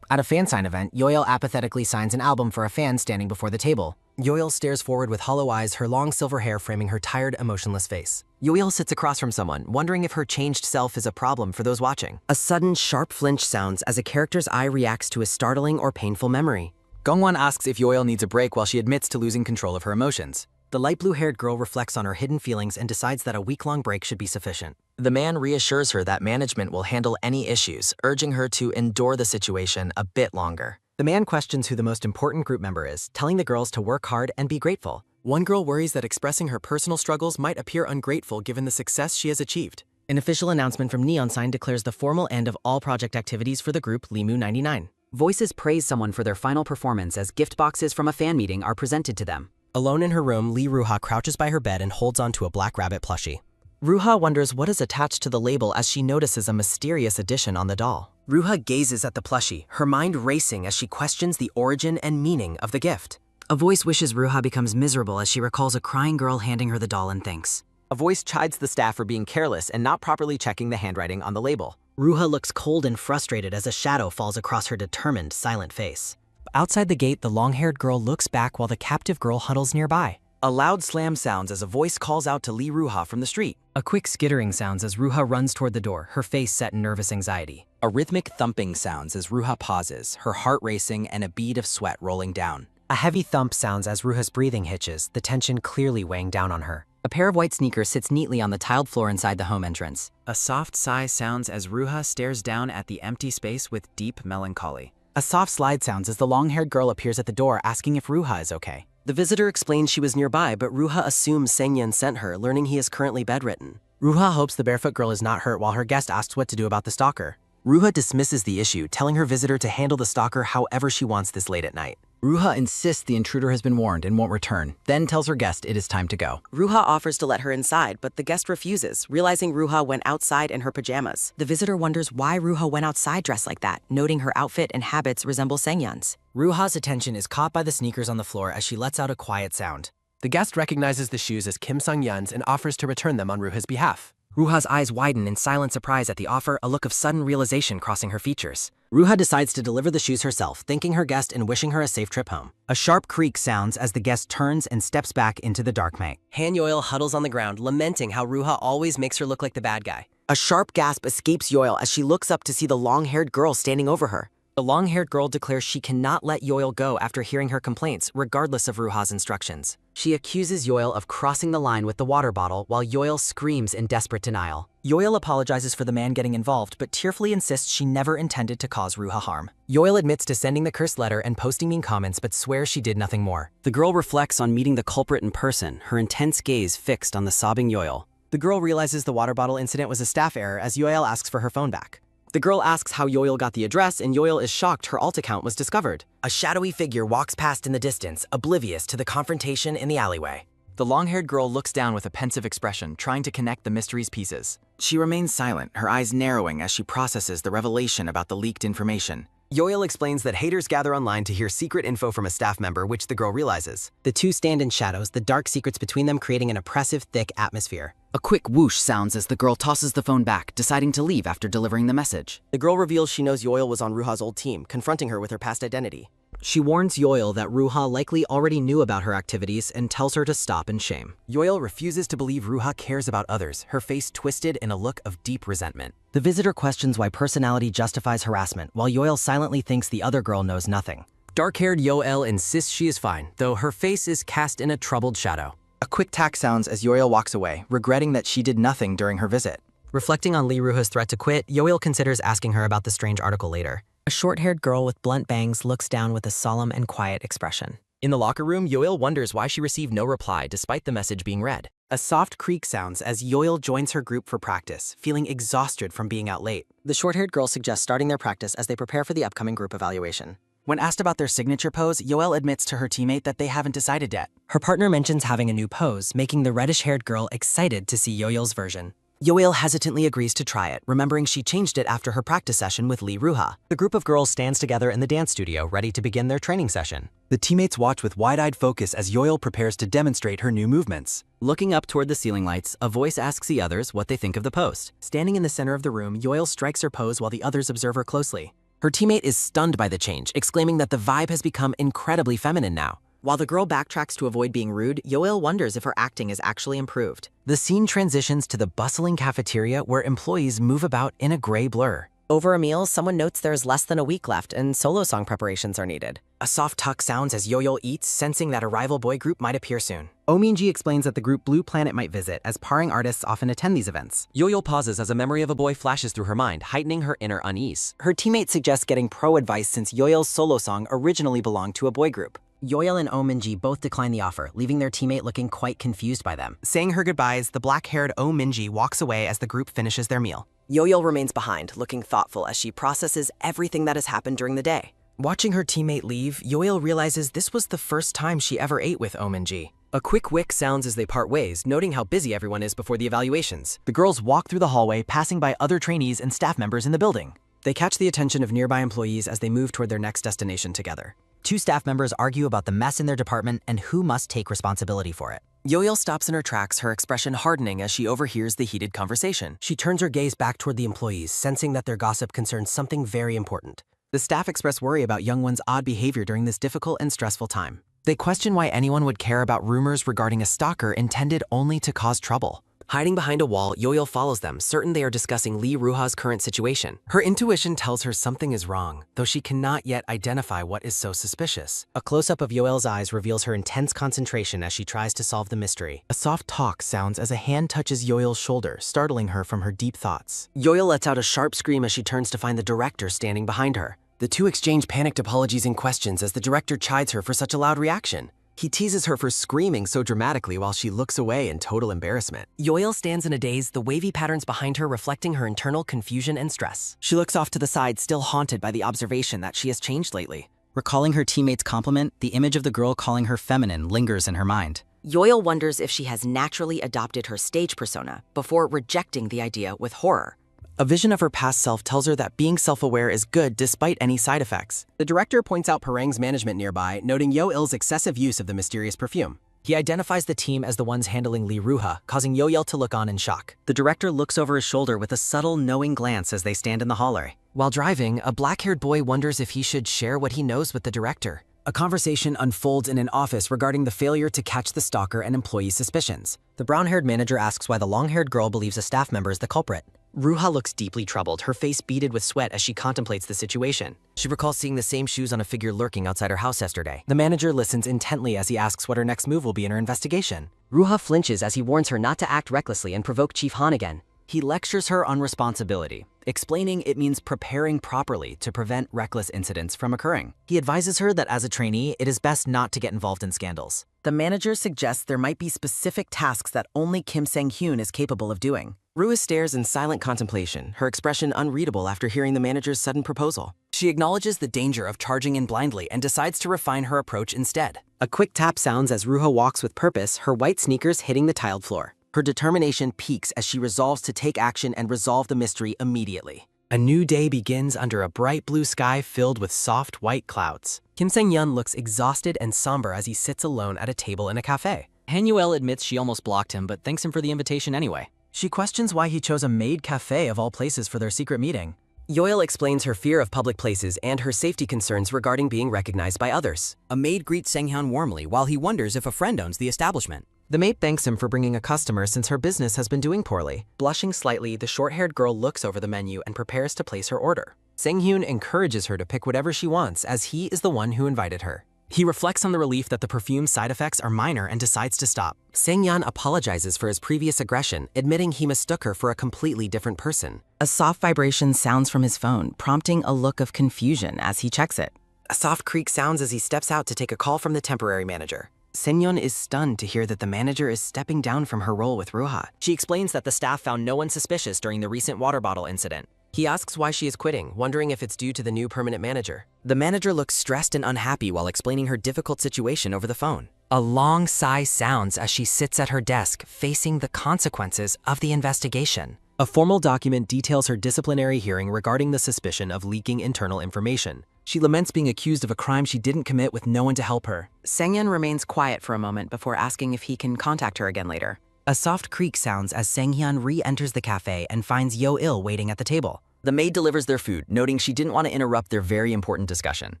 At a fan sign event, Yoil apathetically signs an album for a fan standing before the table. Yoil stares forward with hollow eyes, her long silver hair framing her tired, emotionless face. Yoil sits across from someone, wondering if her changed self is a problem for those watching. A sudden, sharp flinch sounds as a character's eye reacts to a startling or painful memory. Gongwon asks if Yoil needs a break while she admits to losing control of her emotions. The light blue-haired girl reflects on her hidden feelings and decides that a week-long break should be sufficient. The man reassures her that management will handle any issues, urging her to endure the situation a bit longer. The man questions who the most important group member is, telling the girls to work hard and be grateful. One girl worries that expressing her personal struggles might appear ungrateful given the success she has achieved. An official announcement from Neon Sign declares the formal end of all project activities for the group Limu 99. Voices praise someone for their final performance as gift boxes from a fan meeting are presented to them. Alone in her room, Lee Ruha crouches by her bed and holds onto a black rabbit plushie. Ruha wonders what is attached to the label as she notices a mysterious addition on the doll. Ruha gazes at the plushie, her mind racing as she questions the origin and meaning of the gift. A voice wishes Ruha becomes miserable as she recalls a crying girl handing her the doll and thinks. A voice chides the staff for being careless and not properly checking the handwriting on the label. Ruha looks cold and frustrated as a shadow falls across her determined, silent face. Outside the gate, the long-haired girl looks back while the captive girl huddles nearby. A loud slam sounds as a voice calls out to Lee Ruha from the street. A quick skittering sounds as Ruha runs toward the door, her face set in nervous anxiety. A rhythmic thumping sounds as Ruha pauses, her heart racing and a bead of sweat rolling down. A heavy thump sounds as Ruha's breathing hitches, the tension clearly weighing down on her. A pair of white sneakers sits neatly on the tiled floor inside the home entrance. A soft sigh sounds as Ruha stares down at the empty space with deep melancholy. A soft slide sounds as the long-haired girl appears at the door asking if Ruha is okay. The visitor explains she was nearby, but Ruha assumes Sengyan sent her, learning he is currently bedridden. Ruha hopes the barefoot girl is not hurt while her guest asks what to do about the stalker. Ruha dismisses the issue, telling her visitor to handle the stalker however she wants this late at night. Ruha insists the intruder has been warned and won't return, then tells her guest it is time to go. Ruha offers to let her inside, but the guest refuses, realizing Ruha went outside in her pajamas. The visitor wonders why Ruha went outside dressed like that, noting her outfit and habits resemble Sengyan's. Ruha's attention is caught by the sneakers on the floor as she lets out a quiet sound. The guest recognizes the shoes as Kim Sung-yeon's and offers to return them on Ruha's behalf. Ruha's eyes widen in silent surprise at the offer, a look of sudden realization crossing her features. Ruha decides to deliver the shoes herself, thanking her guest and wishing her a safe trip home. A sharp creak sounds as the guest turns and steps back into the dark night. Han Yoil huddles on the ground, lamenting how Ruha always makes her look like the bad guy. A sharp gasp escapes Yoil as she looks up to see the long-haired girl standing over her. The long-haired girl declares she cannot let Yoil go after hearing her complaints, regardless of Ruha's instructions. She accuses Yoil of crossing the line with the water bottle while Yoil screams in desperate denial. Yoil apologizes for the man getting involved, but tearfully insists she never intended to cause Ruha harm. Yoil admits to sending the cursed letter and posting mean comments, but swears she did nothing more. The girl reflects on meeting the culprit in person, her intense gaze fixed on the sobbing Yoil. The girl realizes the water bottle incident was a staff error as Yoil asks for her phone back. The girl asks how Yoil got the address, and Yoil is shocked her alt account was discovered. A shadowy figure walks past in the distance, oblivious to the confrontation in the alleyway. The long-haired girl looks down with a pensive expression, trying to connect the mystery's pieces. She remains silent, her eyes narrowing as she processes the revelation about the leaked information. Yoil explains that haters gather online to hear secret info from a staff member, which the girl realizes. The two stand in shadows, the dark secrets between them creating an oppressive, thick atmosphere. A quick whoosh sounds as the girl tosses the phone back, deciding to leave after delivering the message. The girl reveals she knows Yoil was on Ruha's old team, confronting her with her past identity. She warns Yoil that Ruha likely already knew about her activities and tells her to stop in shame. Yoil refuses to believe Ruha cares about others, her face twisted in a look of deep resentment. The visitor questions why personality justifies harassment, while Yoil silently thinks the other girl knows nothing. Dark-haired Yoel insists she is fine, though her face is cast in a troubled shadow. A quick tack sounds as Yoil walks away, regretting that she did nothing during her visit. Reflecting on Lee Ruha's threat to quit, Yoil considers asking her about the strange article later. A short-haired girl with blunt bangs looks down with a solemn and quiet expression. In the locker room, Yoel wonders why she received no reply despite the message being read. A soft creak sounds as Yoel joins her group for practice, feeling exhausted from being out late. The short-haired girl suggests starting their practice as they prepare for the upcoming group evaluation. When asked about their signature pose, Yoel admits to her teammate that they haven't decided yet. Her partner mentions having a new pose, making the reddish-haired girl excited to see Yoel's version. Yoel hesitantly agrees to try it, remembering she changed it after her practice session with Lee Ruha. The group of girls stands together in the dance studio, ready to begin their training session. The teammates watch with wide-eyed focus as Yoel prepares to demonstrate her new movements. Looking up toward the ceiling lights, a voice asks the others what they think of the post. Standing in the center of the room, Yoel strikes her pose while the others observe her closely. Her teammate is stunned by the change, exclaiming that the vibe has become incredibly feminine now. While the girl backtracks to avoid being rude, Yoel wonders if her acting is actually improved. The scene transitions to the bustling cafeteria where employees move about in a gray blur. Over a meal, someone notes there is less than a week left and solo song preparations are needed. A soft tuck sounds as Yoel eats, sensing that a rival boy group might appear soon. Oh Min-ji explains that the group Blue Planet might visit, as parring artists often attend these events. Yoel pauses as a memory of a boy flashes through her mind, heightening her inner unease. Her teammate suggests getting pro advice since Yoel's solo song originally belonged to a boy group. Yoel and Oh Min-ji both decline the offer, leaving their teammate looking quite confused by them. Saying her goodbyes, the black-haired Oh Min-ji walks away as the group finishes their meal. Yoel remains behind, looking thoughtful as she processes everything that has happened during the day. Watching her teammate leave, Yoel realizes this was the first time she ever ate with Oh Min-ji. A quick wick sounds as they part ways, noting how busy everyone is before the evaluations. The girls walk through the hallway, passing by other trainees and staff members in the building. They catch the attention of nearby employees as they move toward their next destination together. Two staff members argue about the mess in their department and who must take responsibility for it. Yoel stops in her tracks, her expression hardening as she overhears the heated conversation. She turns her gaze back toward the employees, sensing that their gossip concerns something very important. The staff express worry about Youngwon's odd behavior during this difficult and stressful time. They question why anyone would care about rumors regarding a stalker intended only to cause trouble. Hiding behind a wall, Yoil follows them, certain they are discussing Lee Ruha's current situation. Her intuition tells her something is wrong, though she cannot yet identify what is so suspicious. A close-up of Yoel's eyes reveals her intense concentration as she tries to solve the mystery. A soft talk sounds as a hand touches Yoil's shoulder, startling her from her deep thoughts. Yoil lets out a sharp scream as she turns to find the director standing behind her. The two exchange panicked apologies and questions as the director chides her for such a loud reaction. He teases her for screaming so dramatically while she looks away in total embarrassment. Yoil stands in a daze, the wavy patterns behind her reflecting her internal confusion and stress. She looks off to the side, still haunted by the observation that she has changed lately. Recalling her teammate's compliment, the image of the girl calling her feminine lingers in her mind. Yoil wonders if she has naturally adopted her stage persona before rejecting the idea with horror. A vision of her past self tells her that being self-aware is good despite any side effects. The director points out Parang's management nearby, noting Yo-il's excessive use of the mysterious perfume. He identifies the team as the ones handling Lee Ruha, causing Yo-il to look on in shock. The director looks over his shoulder with a subtle, knowing glance as they stand in the hallway. While driving, a black-haired boy wonders if he should share what he knows with the director. A conversation unfolds in an office regarding the failure to catch the stalker and employee suspicions. The brown-haired manager asks why the long-haired girl believes a staff member is the culprit. Ruha looks deeply troubled, her face beaded with sweat as she contemplates the situation. She recalls seeing the same shoes on a figure lurking outside her house yesterday. The manager listens intently as he asks what her next move will be in her investigation. Ruha flinches as he warns her not to act recklessly and provoke Chief Han again. He lectures her on responsibility, explaining it means preparing properly to prevent reckless incidents from occurring. He advises her that as a trainee, it is best not to get involved in scandals. The manager suggests there might be specific tasks that only Kim Sang-hyun is capable of doing. Ruha stares in silent contemplation, her expression unreadable after hearing the manager's sudden proposal. She acknowledges the danger of charging in blindly and decides to refine her approach instead. A quick tap sounds as Ruha walks with purpose, her white sneakers hitting the tiled floor. Her determination peaks as she resolves to take action and resolve the mystery immediately. A new day begins under a bright blue sky filled with soft white clouds. Kim Sang-hyun looks exhausted and somber as he sits alone at a table in a cafe. Han-yuel admits she almost blocked him, but thanks him for the invitation anyway. She questions why he chose a maid cafe of all places for their secret meeting. Yoil explains her fear of public places and her safety concerns regarding being recognized by others. A maid greets Sang-hyun warmly while he wonders if a friend owns the establishment. The maid thanks him for bringing a customer since her business has been doing poorly. Blushing slightly, the short-haired girl looks over the menu and prepares to place her order. Sang-hyun encourages her to pick whatever she wants as he is the one who invited her. He reflects on the relief that the perfume's side effects are minor and decides to stop. Sang-hyun apologizes for his previous aggression, admitting he mistook her for a completely different person. A soft vibration sounds from his phone, prompting a look of confusion as he checks it. A soft creak sounds as he steps out to take a call from the temporary manager. Sang-hyun is stunned to hear that the manager is stepping down from her role with Ruha. She explains that the staff found no one suspicious during the recent water bottle incident. He asks why she is quitting, wondering if it's due to the new permanent manager. The manager looks stressed and unhappy while explaining her difficult situation over the phone. A long sigh sounds as she sits at her desk, facing the consequences of the investigation. A formal document details her disciplinary hearing regarding the suspicion of leaking internal information. She laments being accused of a crime she didn't commit with no one to help her. Sang-hyun remains quiet for a moment before asking if he can contact her again later. A soft creak sounds as Sang-hyun re-enters the cafe and finds Yo-il waiting at the table. The maid delivers their food, noting she didn't want to interrupt their very important discussion.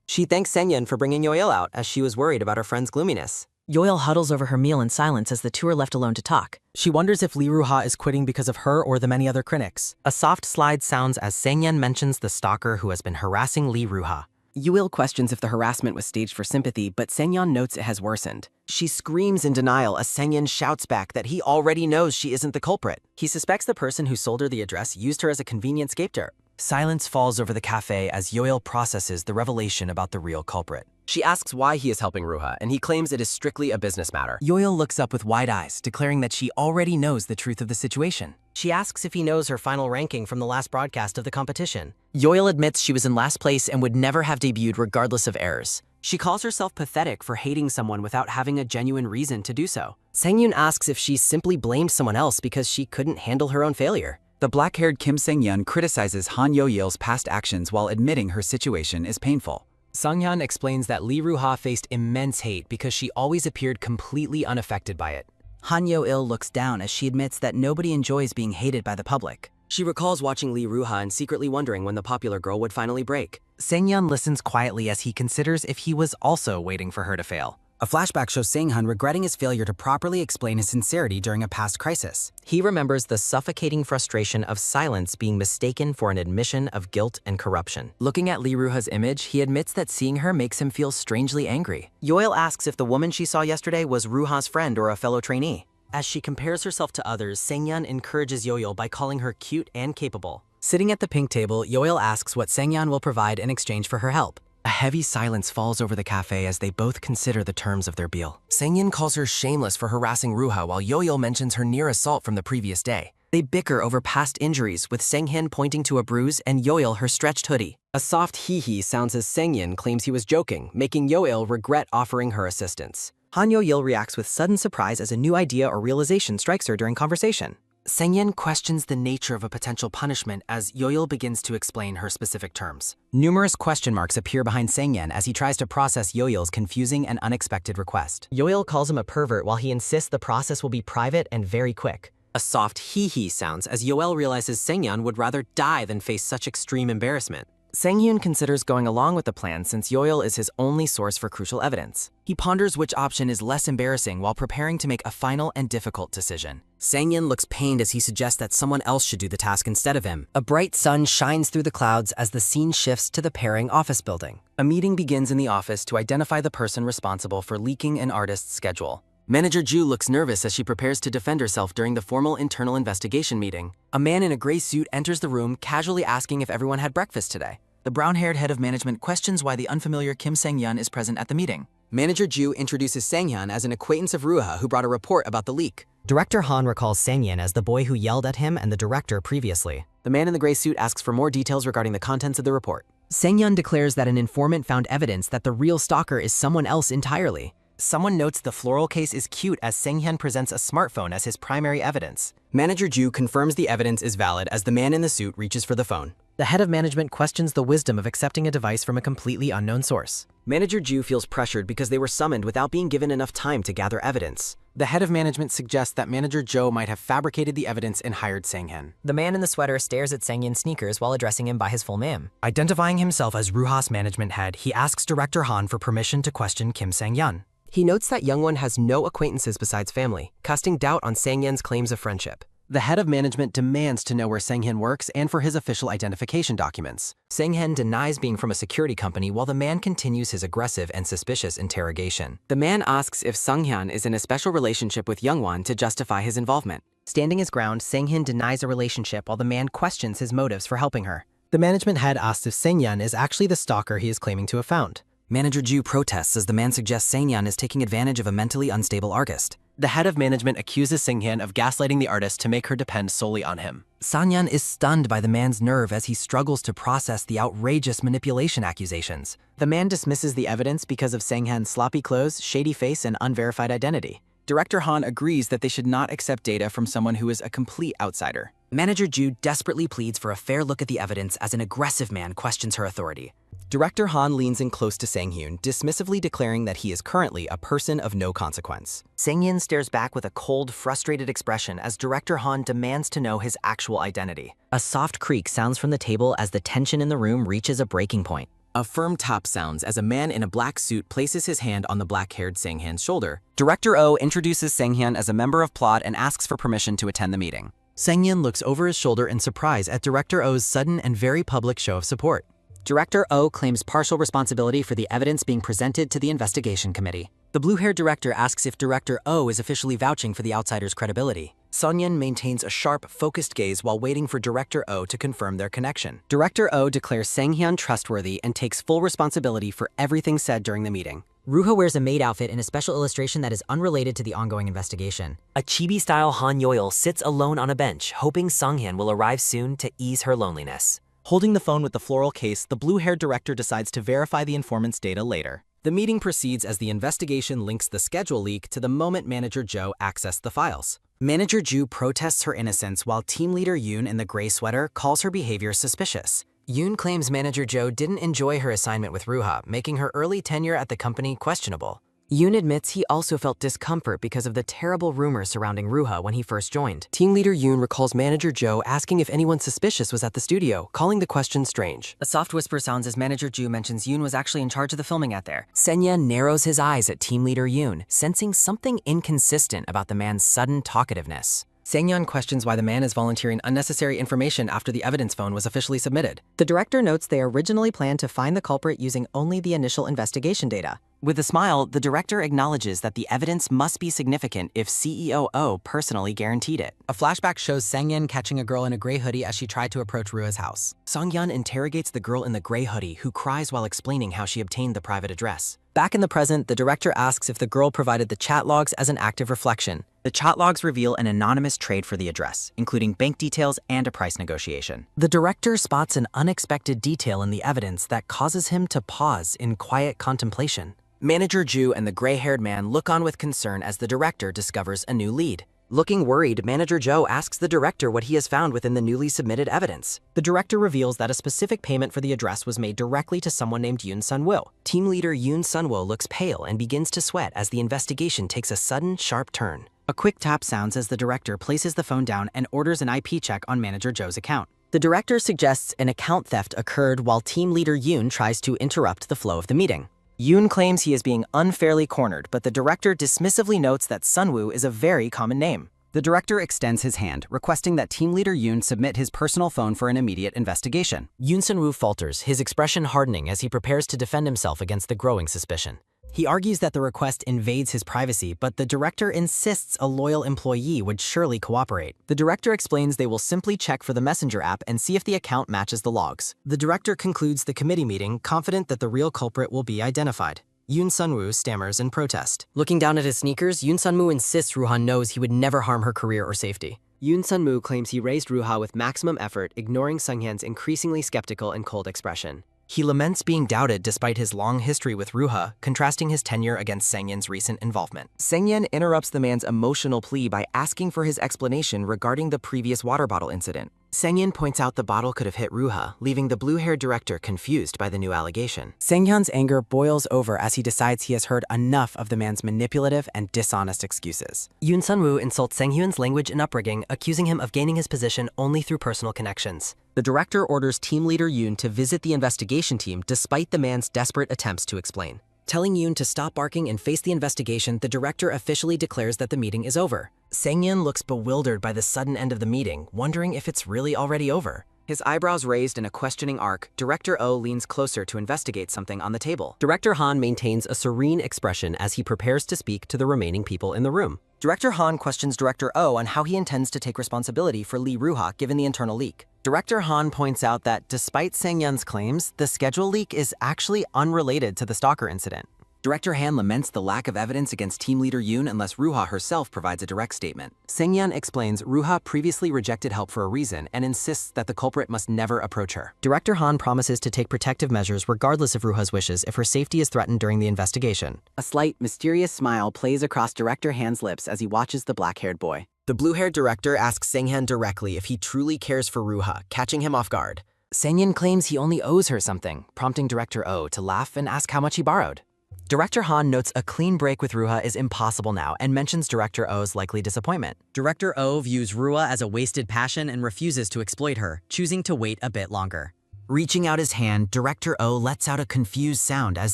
She thanks Sang-hyun for bringing Yo-il out as she was worried about her friend's gloominess. Yo-il huddles over her meal in silence as the two are left alone to talk. She wonders if Lee Ruha is quitting because of her or the many other critics. A soft slide sounds as Sang-hyun mentions the stalker who has been harassing Lee Ruha. Yo-il questions if the harassment was staged for sympathy, but Sang-hyun notes it has worsened. She screams in denial as Sang-hyun shouts back that he already knows she isn't the culprit. He suspects the person who sold her the address used her as a convenient scapegoat. Silence falls over the cafe as Yo-il processes the revelation about the real culprit. She asks why he is helping Ruha, and he claims it is strictly a business matter. Yo-il looks up with wide eyes, declaring that she already knows the truth of the situation. She asks if he knows her final ranking from the last broadcast of the competition. Yo-il admits she was in last place and would never have debuted regardless of errors. She calls herself pathetic for hating someone without having a genuine reason to do so. Sang-hyun asks if she simply blamed someone else because she couldn't handle her own failure. The black-haired Kim Sang-hyun criticizes Han Yo-il's past actions while admitting her situation is painful. Sang-hyun explains that Lee Ruha faced immense hate because she always appeared completely unaffected by it. Han Yo-il looks down as she admits that nobody enjoys being hated by the public. She recalls watching Lee Ruha and secretly wondering when the popular girl would finally break. Sang-hyun listens quietly as he considers if he was also waiting for her to fail. A flashback shows Sang-hyun regretting his failure to properly explain his sincerity during a past crisis. He remembers the suffocating frustration of silence being mistaken for an admission of guilt and corruption. Looking at Lee Ruha's image, he admits that seeing her makes him feel strangely angry. Yoil asks if the woman she saw yesterday was Ruha's friend or a fellow trainee. As she compares herself to others, Sang-hyun encourages Yoil by calling her cute and capable. Sitting at the pink table, Yoil asks what Sang-hyun will provide in exchange for her help. A heavy silence falls over the cafe as they both consider the terms of their deal. Sang-hyun calls her shameless for harassing Ruha while Yoil mentions her near assault from the previous day. They bicker over past injuries, with Sang-hyun pointing to a bruise and Yoil her stretched hoodie. A soft hee-hee sounds as Sang-hyun claims he was joking, making Yoil regret offering her assistance. Han Yo-il reacts with sudden surprise as a new idea or realization strikes her during conversation. Sang-hyun questions the nature of a potential punishment as Yoil begins to explain her specific terms. Numerous question marks appear behind Sang-hyun as he tries to process Yoil's confusing and unexpected request. Yoil calls him a pervert while he insists the process will be private and very quick. A soft hee-hee sounds as Yoel realizes Sang-hyun would rather die than face such extreme embarrassment. Sang-hyun considers going along with the plan since Yoil is his only source for crucial evidence. He ponders which option is less embarrassing while preparing to make a final and difficult decision. Sang-hyun looks pained as he suggests that someone else should do the task instead of him. A bright sun shines through the clouds as the scene shifts to the pairing office building. A meeting begins in the office to identify the person responsible for leaking an artist's schedule. Manager Ju looks nervous as she prepares to defend herself during the formal internal investigation meeting. A man in a gray suit enters the room, casually asking if everyone had breakfast today. The brown-haired head of management questions why the unfamiliar Kim Sang-hyun is present at the meeting. Manager Ju introduces Sang-hyun as an acquaintance of Ruha who brought a report about the leak. Director Han recalls Sang-hyun as the boy who yelled at him and the director previously. The man in the gray suit asks for more details regarding the contents of the report. Sang-hyun declares that an informant found evidence that the real stalker is someone else entirely. Someone notes the floral case is cute as Sang-hyun presents a smartphone as his primary evidence. Manager Ju confirms the evidence is valid as the man in the suit reaches for the phone. The head of management questions the wisdom of accepting a device from a completely unknown source. Manager Ju feels pressured because they were summoned without being given enough time to gather evidence. The head of management suggests that Manager Jo might have fabricated the evidence and hired Sang-hyun. The man in the sweater stares at Sang-hyun's sneakers while addressing him by his full name. Identifying himself as Ruha's management head, he asks Director Han for permission to question Kim Sang-hyun. He notes that Youngwon has no acquaintances besides family, casting doubt on Sang-hyun's claims of friendship. The head of management demands to know where Sang-hyun works and for his official identification documents. Sang-hyun denies being from a security company while the man continues his aggressive and suspicious interrogation. The man asks if Sang-hyun is in a special relationship with Youngwon to justify his involvement. Standing his ground, Sang-hyun denies a relationship while the man questions his motives for helping her. The management head asks if Sang-hyun is actually the stalker he is claiming to have found. Manager Ju protests as the man suggests Sang-hyun is taking advantage of a mentally unstable artist. The head of management accuses Sang-hyun of gaslighting the artist to make her depend solely on him. Sang-hyun is stunned by the man's nerve as he struggles to process the outrageous manipulation accusations. The man dismisses the evidence because of Sang-hyun's sloppy clothes, shady face, and unverified identity. Director Han agrees that they should not accept data from someone who is a complete outsider. Manager Ju desperately pleads for a fair look at the evidence as an aggressive man questions her authority. Director Han leans in close to Sang-hyun, dismissively declaring that he is currently a person of no consequence. Sang-hyun stares back with a cold, frustrated expression as Director Han demands to know his actual identity. A soft creak sounds from the table as the tension in the room reaches a breaking point. A firm tap sounds as a man in a black suit places his hand on the black-haired Sang-hyun's shoulder. Director Oh introduces Sang-hyun as a member of Plot and asks for permission to attend the meeting. Sang-hyun looks over his shoulder in surprise at Director Oh's sudden and very public show of support. Director Oh claims partial responsibility for the evidence being presented to the investigation committee. The blue-haired director asks if Director Oh is officially vouching for the outsider's credibility. Sang-hyun maintains a sharp, focused gaze while waiting for Director Oh to confirm their connection. Director Oh declares Sang-hyun trustworthy and takes full responsibility for everything said during the meeting. Ruha wears a maid outfit in a special illustration that is unrelated to the ongoing investigation. A chibi-style Han Yoil sits alone on a bench, hoping Sang-hyun will arrive soon to ease her loneliness. Holding the phone with the floral case, the blue-haired director decides to verify the informant's data later. The meeting proceeds as the investigation links the schedule leak to the moment Manager Jo accessed the files. Manager Ju protests her innocence while team leader Yoon in the gray sweater calls her behavior suspicious. Yoon claims Manager Jo didn't enjoy her assignment with Ruha, making her early tenure at the company questionable. Yoon admits he also felt discomfort because of the terrible rumors surrounding Ruha when he first joined. Team leader Yoon recalls manager Jo asking if anyone suspicious was at the studio, calling the question strange. A soft whisper sounds as manager Ju mentions Yoon was actually in charge of the filming out there. Senya narrows his eyes at team leader Yoon, sensing something inconsistent about the man's sudden talkativeness. Sang-yeon questions why the man is volunteering unnecessary information after the evidence phone was officially submitted. The director notes they originally planned to find the culprit using only the initial investigation data. With a smile, the director acknowledges that the evidence must be significant if CEO Oh personally guaranteed it. A flashback shows Sang-yeon catching a girl in a gray hoodie as she tried to approach Ruha's house. Song-yeon interrogates the girl in the gray hoodie who cries while explaining how she obtained the private address. Back in the present, the director asks if the girl provided the chat logs as an active reflection. The chat logs reveal an anonymous trade for the address, including bank details and a price negotiation. The director spots an unexpected detail in the evidence that causes him to pause in quiet contemplation. Manager Ju and the gray-haired man look on with concern as the director discovers a new lead. Looking worried, Manager Jo asks the director what he has found within the newly submitted evidence. The director reveals that a specific payment for the address was made directly to someone named Yoon Sun-woo. Team leader Yoon Sun-woo looks pale and begins to sweat as the investigation takes a sudden, sharp turn. A quick tap sounds as the director places the phone down and orders an IP check on Manager Jo's account. The director suggests an account theft occurred while team leader Yoon tries to interrupt the flow of the meeting. Yoon claims he is being unfairly cornered, but the director dismissively notes that Sun-woo is a very common name. The director extends his hand, requesting that team leader Yoon submit his personal phone for an immediate investigation. Yoon Sun-woo falters, his expression hardening as he prepares to defend himself against the growing suspicion. He argues that the request invades his privacy, but the director insists a loyal employee would surely cooperate. The director explains they will simply check for the Messenger app and see if the account matches the logs. The director concludes the committee meeting, confident that the real culprit will be identified. Yoon Sun-woo stammers in protest. Looking down at his sneakers, Yoon Sun-woo insists Ruha knows he would never harm her career or safety. Yoon Sun-woo claims he raised Ruha with maximum effort, ignoring Sung-hyen's increasingly skeptical and cold expression. He laments being doubted despite his long history with Ruha, contrasting his tenure against Sang-hyen's recent involvement. Sang-hyen interrupts the man's emotional plea by asking for his explanation regarding the previous water bottle incident. Sang-hyen points out the bottle could have hit Ruha, leaving the blue-haired director confused by the new allegation. Sang-hyen's anger boils over as he decides he has heard enough of the man's manipulative and dishonest excuses. Yoon Sun-woo insults Sang-hyen's language and upbringing, accusing him of gaining his position only through personal connections. The director orders team leader Yoon to visit the investigation team despite the man's desperate attempts to explain. Telling Yoon to stop barking and face the investigation, the director officially declares that the meeting is over. Sang-hyen looks bewildered by the sudden end of the meeting, wondering if it's really already over. His eyebrows raised in a questioning arc, Director Oh leans closer to investigate something on the table. Director Han maintains a serene expression as he prepares to speak to the remaining people in the room. Director Han questions Director Oh on how he intends to take responsibility for Lee Ruha given the internal leak. Director Han points out that despite Sang-hyen's claims, the schedule leak is actually unrelated to the stalker incident. Director Han laments the lack of evidence against team leader Yoon unless Ruha herself provides a direct statement. Sang-hyen explains Ruha previously rejected help for a reason and insists that the culprit must never approach her. Director Han promises to take protective measures regardless of Ruha's wishes if her safety is threatened during the investigation. A slight, mysterious smile plays across Director Han's lips as he watches the black-haired boy. The blue-haired director asks Sang-hyen directly if he truly cares for Ruha, catching him off guard. Sang-hyen claims he only owes her something, prompting Director Oh to laugh and ask how much he borrowed. Director Han notes a clean break with Ruha is impossible now and mentions Director Oh's likely disappointment. Director Oh views Ruha as a wasted passion and refuses to exploit her, choosing to wait a bit longer. Reaching out his hand, Director Oh lets out a confused sound as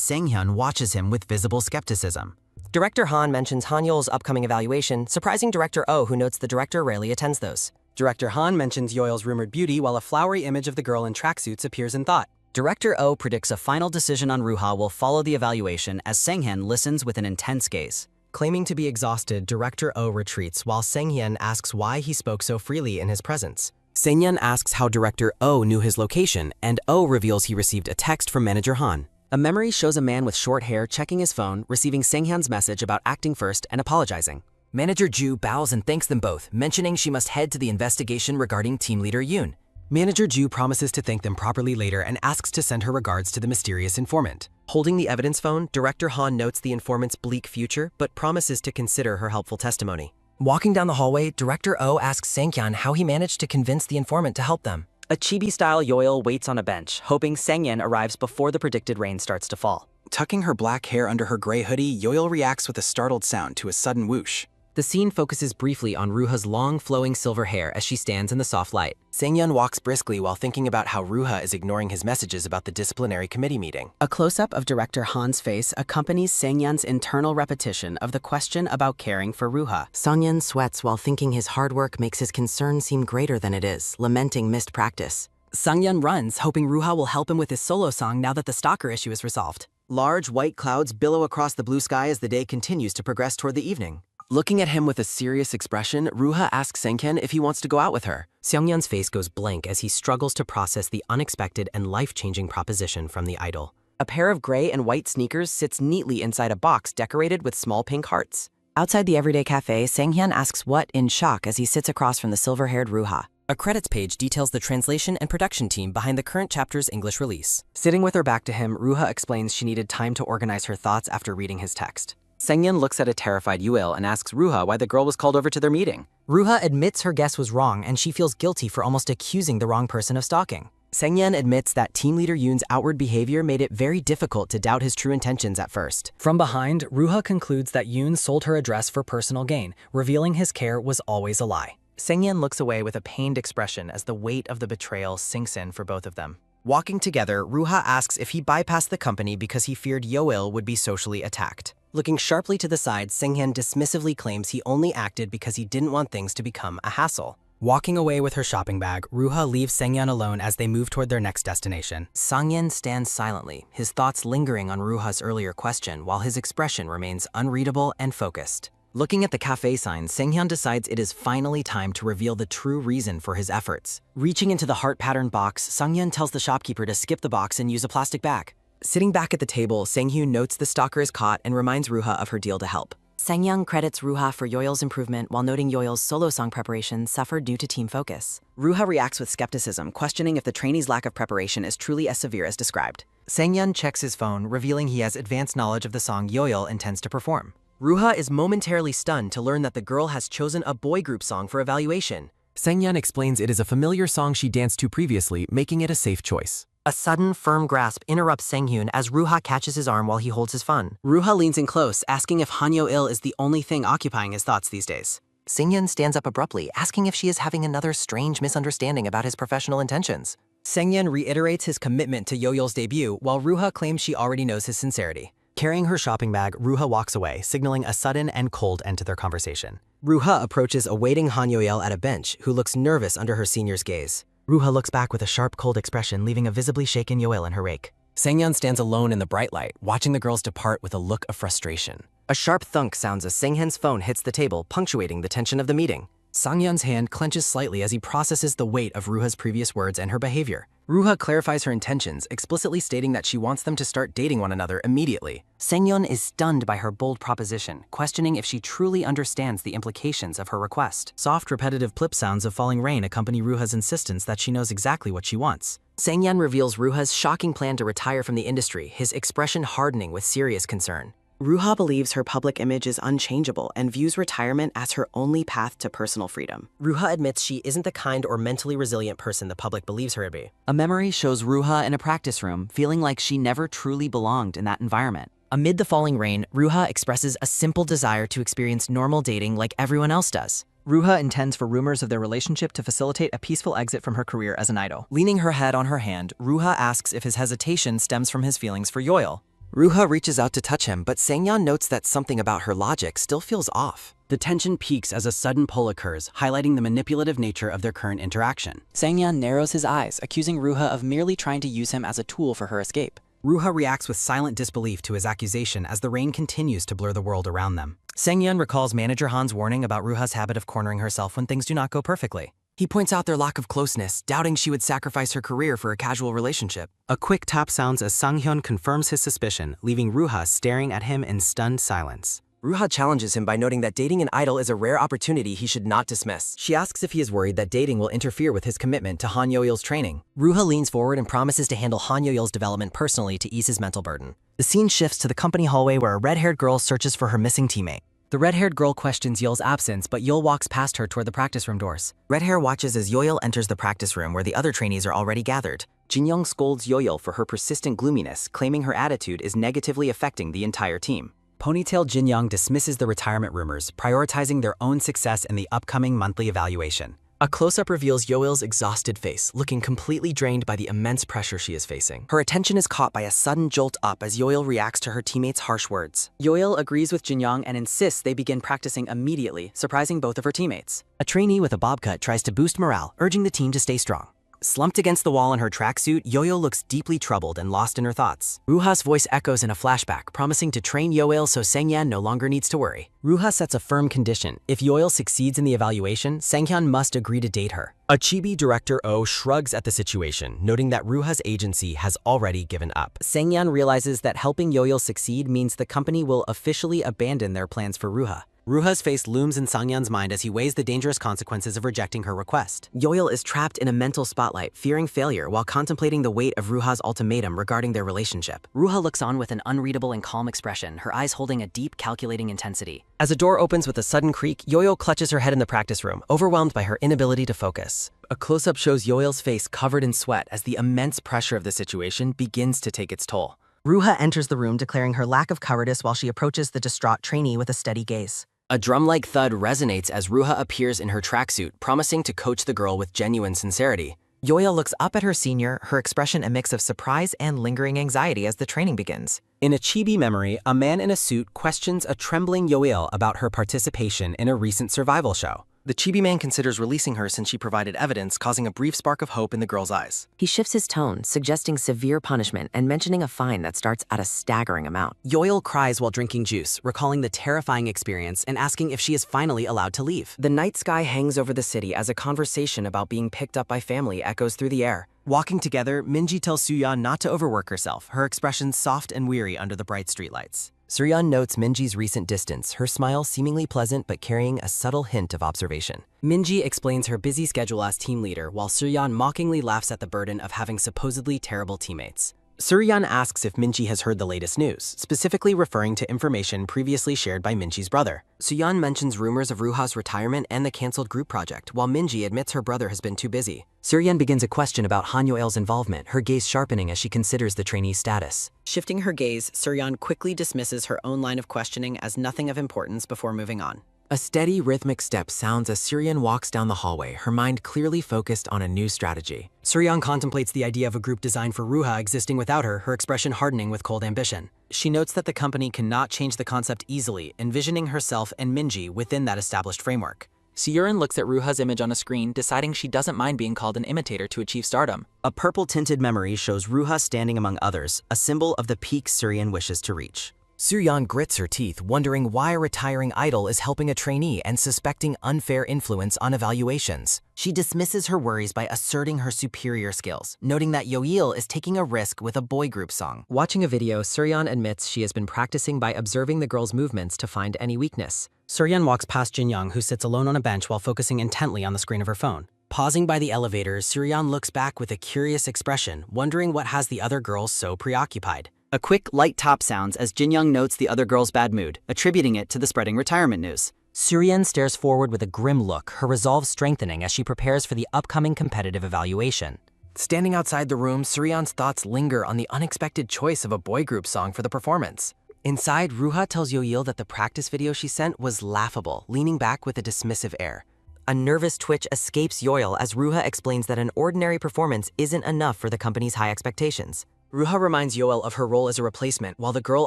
Sang-hyun watches him with visible skepticism. Director Han mentions Han Yeol's upcoming evaluation, surprising Director Oh, who notes the director rarely attends those. Director Han mentions Yoil's rumored beauty while a flowery image of the girl in tracksuits appears in thought. Director Oh predicts a final decision on Ruha will follow the evaluation as Sang-hyen listens with an intense gaze. Claiming to be exhausted, Director Oh retreats while Sang-hyen asks why he spoke so freely in his presence. Sang-hyen asks how Director Oh knew his location, and Oh reveals he received a text from Manager Han. A memory shows a man with short hair checking his phone, receiving Sang-hyen's message about acting first and apologizing. Manager Ju bows and thanks them both, mentioning she must head to the investigation regarding team leader Yoon. Manager Ju promises to thank them properly later and asks to send her regards to the mysterious informant. Holding the evidence phone, Director Han notes the informant's bleak future, but promises to consider her helpful testimony. Walking down the hallway, Director Oh asks Sang-hyen how he managed to convince the informant to help them. A chibi-style Yoil waits on a bench, hoping Sang-hyen arrives before the predicted rain starts to fall. Tucking her black hair under her gray hoodie, Yoil reacts with a startled sound to a sudden whoosh. The scene focuses briefly on Ruha's long, flowing silver hair as she stands in the soft light. Sang-yeon walks briskly while thinking about how Ruha is ignoring his messages about the disciplinary committee meeting. A close-up of director Han's face accompanies Sang-yeon's internal repetition of the question about caring for Ruha. Sang-yeon sweats while thinking his hard work makes his concern seem greater than it is, lamenting missed practice. Sang-yeon runs, hoping Ruha will help him with his solo song now that the stalker issue is resolved. Large white clouds billow across the blue sky as the day continues to progress toward the evening. Looking at him with a serious expression, Ruha asks Sang-yeon if he wants to go out with her. Seong-yeon's face goes blank as he struggles to process the unexpected and life-changing proposition from the idol. A pair of gray and white sneakers sits neatly inside a box decorated with small pink hearts. Outside the Everyday Cafe, Sang-yeon asks what in shock as he sits across from the silver-haired Ruha. A credits page details the translation and production team behind the current chapter's English release. Sitting with her back to him, Ruha explains she needed time to organize her thoughts after reading his text. Sang-yeon looks at a terrified Yuil and asks Ruha why the girl was called over to their meeting. Ruha admits her guess was wrong and she feels guilty for almost accusing the wrong person of stalking. Sang-yeon admits that team leader Yoon's outward behavior made it very difficult to doubt his true intentions at first. From behind, Ruha concludes that Yoon sold her address for personal gain, revealing his care was always a lie. Sang-yeon looks away with a pained expression as the weight of the betrayal sinks in for both of them. Walking together, Ruha asks if he bypassed the company because he feared Yoil would be socially attacked. Looking sharply to the side, Sang-yeon dismissively claims he only acted because he didn't want things to become a hassle. Walking away with her shopping bag, Ruha leaves Sang-yeon alone as they move toward their next destination. Sang-yeon stands silently, his thoughts lingering on Ruha's earlier question while his expression remains unreadable and focused. Looking at the cafe sign, Sang-yeon decides it is finally time to reveal the true reason for his efforts. Reaching into the heart-patterned box, Sang-yeon tells the shopkeeper to skip the box and use a plastic bag. Sitting back at the table, Sang-hyun notes the stalker is caught and reminds Ruha of her deal to help. Sang-yeon credits Ruha for Yoil's improvement while noting Yoil's solo song preparation suffered due to team focus. Ruha reacts with skepticism, questioning if the trainee's lack of preparation is truly as severe as described. Sang-yeon checks his phone, revealing he has advanced knowledge of the song Yoil intends to perform. Ruha is momentarily stunned to learn that the girl has chosen a boy group song for evaluation. Sang-yeon explains it is a familiar song she danced to previously, making it a safe choice. A sudden, firm grasp interrupts Sang-hyun as Ruha catches his arm while he holds his phone. Ruha leans in close, asking if Han Yo-il is the only thing occupying his thoughts these days. Sang-hyun stands up abruptly, asking if she is having another strange misunderstanding about his professional intentions. Sang-yeon reiterates his commitment to Yo-yeol's debut, while Ruha claims she already knows his sincerity. Carrying her shopping bag, Ruha walks away, signaling a sudden and cold end to their conversation. Ruha approaches a waiting Han Yo-il at a bench, who looks nervous under her senior's gaze. Ruha looks back with a sharp, cold expression, leaving a visibly shaken Yoel in her wake. Sang-yeon stands alone in the bright light, watching the girls depart with a look of frustration. A sharp thunk sounds as Sang-hyun's phone hits the table, punctuating the tension of the meeting. Sang-yeon's hand clenches slightly as he processes the weight of Ruha's previous words and her behavior. Ruha clarifies her intentions, explicitly stating that she wants them to start dating one another immediately. Sang-yeon is stunned by her bold proposition, questioning if she truly understands the implications of her request. Soft, repetitive plip sounds of falling rain accompany Ruha's insistence that she knows exactly what she wants. Sang-yeon reveals Ruha's shocking plan to retire from the industry, his expression hardening with serious concern. Ruha believes her public image is unchangeable and views retirement as her only path to personal freedom. Ruha admits she isn't the kind or mentally resilient person the public believes her to be. A memory shows Ruha in a practice room, feeling like she never truly belonged in that environment. Amid the falling rain, Ruha expresses a simple desire to experience normal dating like everyone else does. Ruha intends for rumors of their relationship to facilitate a peaceful exit from her career as an idol. Leaning her head on her hand, Ruha asks if his hesitation stems from his feelings for Yoil. Ruha reaches out to touch him, but Sang-yeon notes that something about her logic still feels off. The tension peaks as a sudden pull occurs, highlighting the manipulative nature of their current interaction. Sang-yeon narrows his eyes, accusing Ruha of merely trying to use him as a tool for her escape. Ruha reacts with silent disbelief to his accusation as the rain continues to blur the world around them. Sang-yeon recalls manager Han's warning about Ruha's habit of cornering herself when things do not go perfectly. He points out their lack of closeness, doubting she would sacrifice her career for a casual relationship. A quick tap sounds as Sang-hyun confirms his suspicion, leaving Ruha staring at him in stunned silence. Ruha challenges him by noting that dating an idol is a rare opportunity he should not dismiss. She asks if he is worried that dating will interfere with his commitment to Han Yo-il's training. Ruha leans forward and promises to handle Han Yo-il's development personally to ease his mental burden. The scene shifts to the company hallway where a red-haired girl searches for her missing teammate. The red-haired girl questions Yoel's absence, but Yoel walks past her toward the practice room doors. Red hair watches as Yoel enters the practice room where the other trainees are already gathered. Jin-young scolds Yoil for her persistent gloominess, claiming her attitude is negatively affecting the entire team. Ponytail Jin-young dismisses the retirement rumors, prioritizing their own success in the upcoming monthly evaluation. A close-up reveals Yoil's exhausted face, looking completely drained by the immense pressure she is facing. Her attention is caught by a sudden jolt up as Yoil reacts to her teammates' harsh words. Yoil agrees with Jin-young and insists they begin practicing immediately, surprising both of her teammates. A trainee with a bob cut tries to boost morale, urging the team to stay strong. Slumped against the wall in her tracksuit, Yoil looks deeply troubled and lost in her thoughts. Ruha's voice echoes in a flashback, promising to train Yoil so Sangyan no longer needs to worry. Ruha sets a firm condition. If Yoil succeeds in the evaluation, Sanghyun must agree to date her. A chibi director O shrugs at the situation, noting that Ruha's agency has already given up. Sanghyun realizes that helping Yoil succeed means the company will officially abandon their plans for Ruha. Ruha's face looms in Sanghyun's mind as he weighs the dangerous consequences of rejecting her request. Yoil is trapped in a mental spotlight, fearing failure while contemplating the weight of Ruha's ultimatum regarding their relationship. Ruha looks on with an unreadable and calm expression, her eyes holding a deep, calculating intensity. As a door opens with a sudden creak, Yoil clutches her head in the practice room, overwhelmed by her inability to focus. A close-up shows Yoil's face covered in sweat as the immense pressure of the situation begins to take its toll. Ruha enters the room, declaring her lack of cowardice while she approaches the distraught trainee with a steady gaze. A drum-like thud resonates as Ruha appears in her tracksuit, promising to coach the girl with genuine sincerity. Yoil looks up at her senior, her expression a mix of surprise and lingering anxiety as the training begins. In a chibi memory, a man in a suit questions a trembling Yoil about her participation in a recent survival show. The chibi man considers releasing her since she provided evidence, causing a brief spark of hope in the girl's eyes. He shifts his tone, suggesting severe punishment and mentioning a fine that starts at a staggering amount. Yoil cries while drinking juice, recalling the terrifying experience and asking if she is finally allowed to leave. The night sky hangs over the city as a conversation about being picked up by family echoes through the air. Walking together, Minji tells Suyeon not to overwork herself, her expression soft and weary under the bright streetlights. Suryeon notes Minji's recent distance, her smile seemingly pleasant but carrying a subtle hint of observation. Minji explains her busy schedule as team leader, while Suryeon mockingly laughs at the burden of having supposedly terrible teammates. Suryeon asks if Minji has heard the latest news, specifically referring to information previously shared by Minji's brother. Suyeon mentions rumors of Ruha's retirement and the cancelled group project, while Minji admits her brother has been too busy. Suryeon begins a question about Han Yoel's involvement, her gaze sharpening as she considers the trainee's status. Shifting her gaze, Suryeon quickly dismisses her own line of questioning as nothing of importance before moving on. A steady, rhythmic step sounds as Suryeon walks down the hallway, her mind clearly focused on a new strategy. Suryeon contemplates the idea of a group designed for Ruha existing without her, her expression hardening with cold ambition. She notes that the company cannot change the concept easily, envisioning herself and Minji within that established framework. Suyurin looks at Ruha's image on a screen, deciding she doesn't mind being called an imitator to achieve stardom. A purple-tinted memory shows Ruha standing among others, a symbol of the peak Suryeon wishes to reach. Suryeon grits her teeth, wondering why a retiring idol is helping a trainee and suspecting unfair influence on evaluations. She dismisses her worries by asserting her superior skills, noting that Yoil is taking a risk with a boy group song. Watching a video, Suryeon admits she has been practicing by observing the girl's movements to find any weakness. Suryeon walks past Jin-young, who sits alone on a bench while focusing intently on the screen of her phone. Pausing by the elevator, Suryeon looks back with a curious expression, wondering what has the other girls so preoccupied. A quick, light tap sounds as Jin-young notes the other girl's bad mood, attributing it to the spreading retirement news. Suryeon stares forward with a grim look, her resolve strengthening as she prepares for the upcoming competitive evaluation. Standing outside the room, Suryeon's thoughts linger on the unexpected choice of a boy group song for the performance. Inside, Ruha tells Yoil that the practice video she sent was laughable, leaning back with a dismissive air. A nervous twitch escapes Yoil as Ruha explains that an ordinary performance isn't enough for the company's high expectations. Ruha reminds Yoel of her role as a replacement, while the girl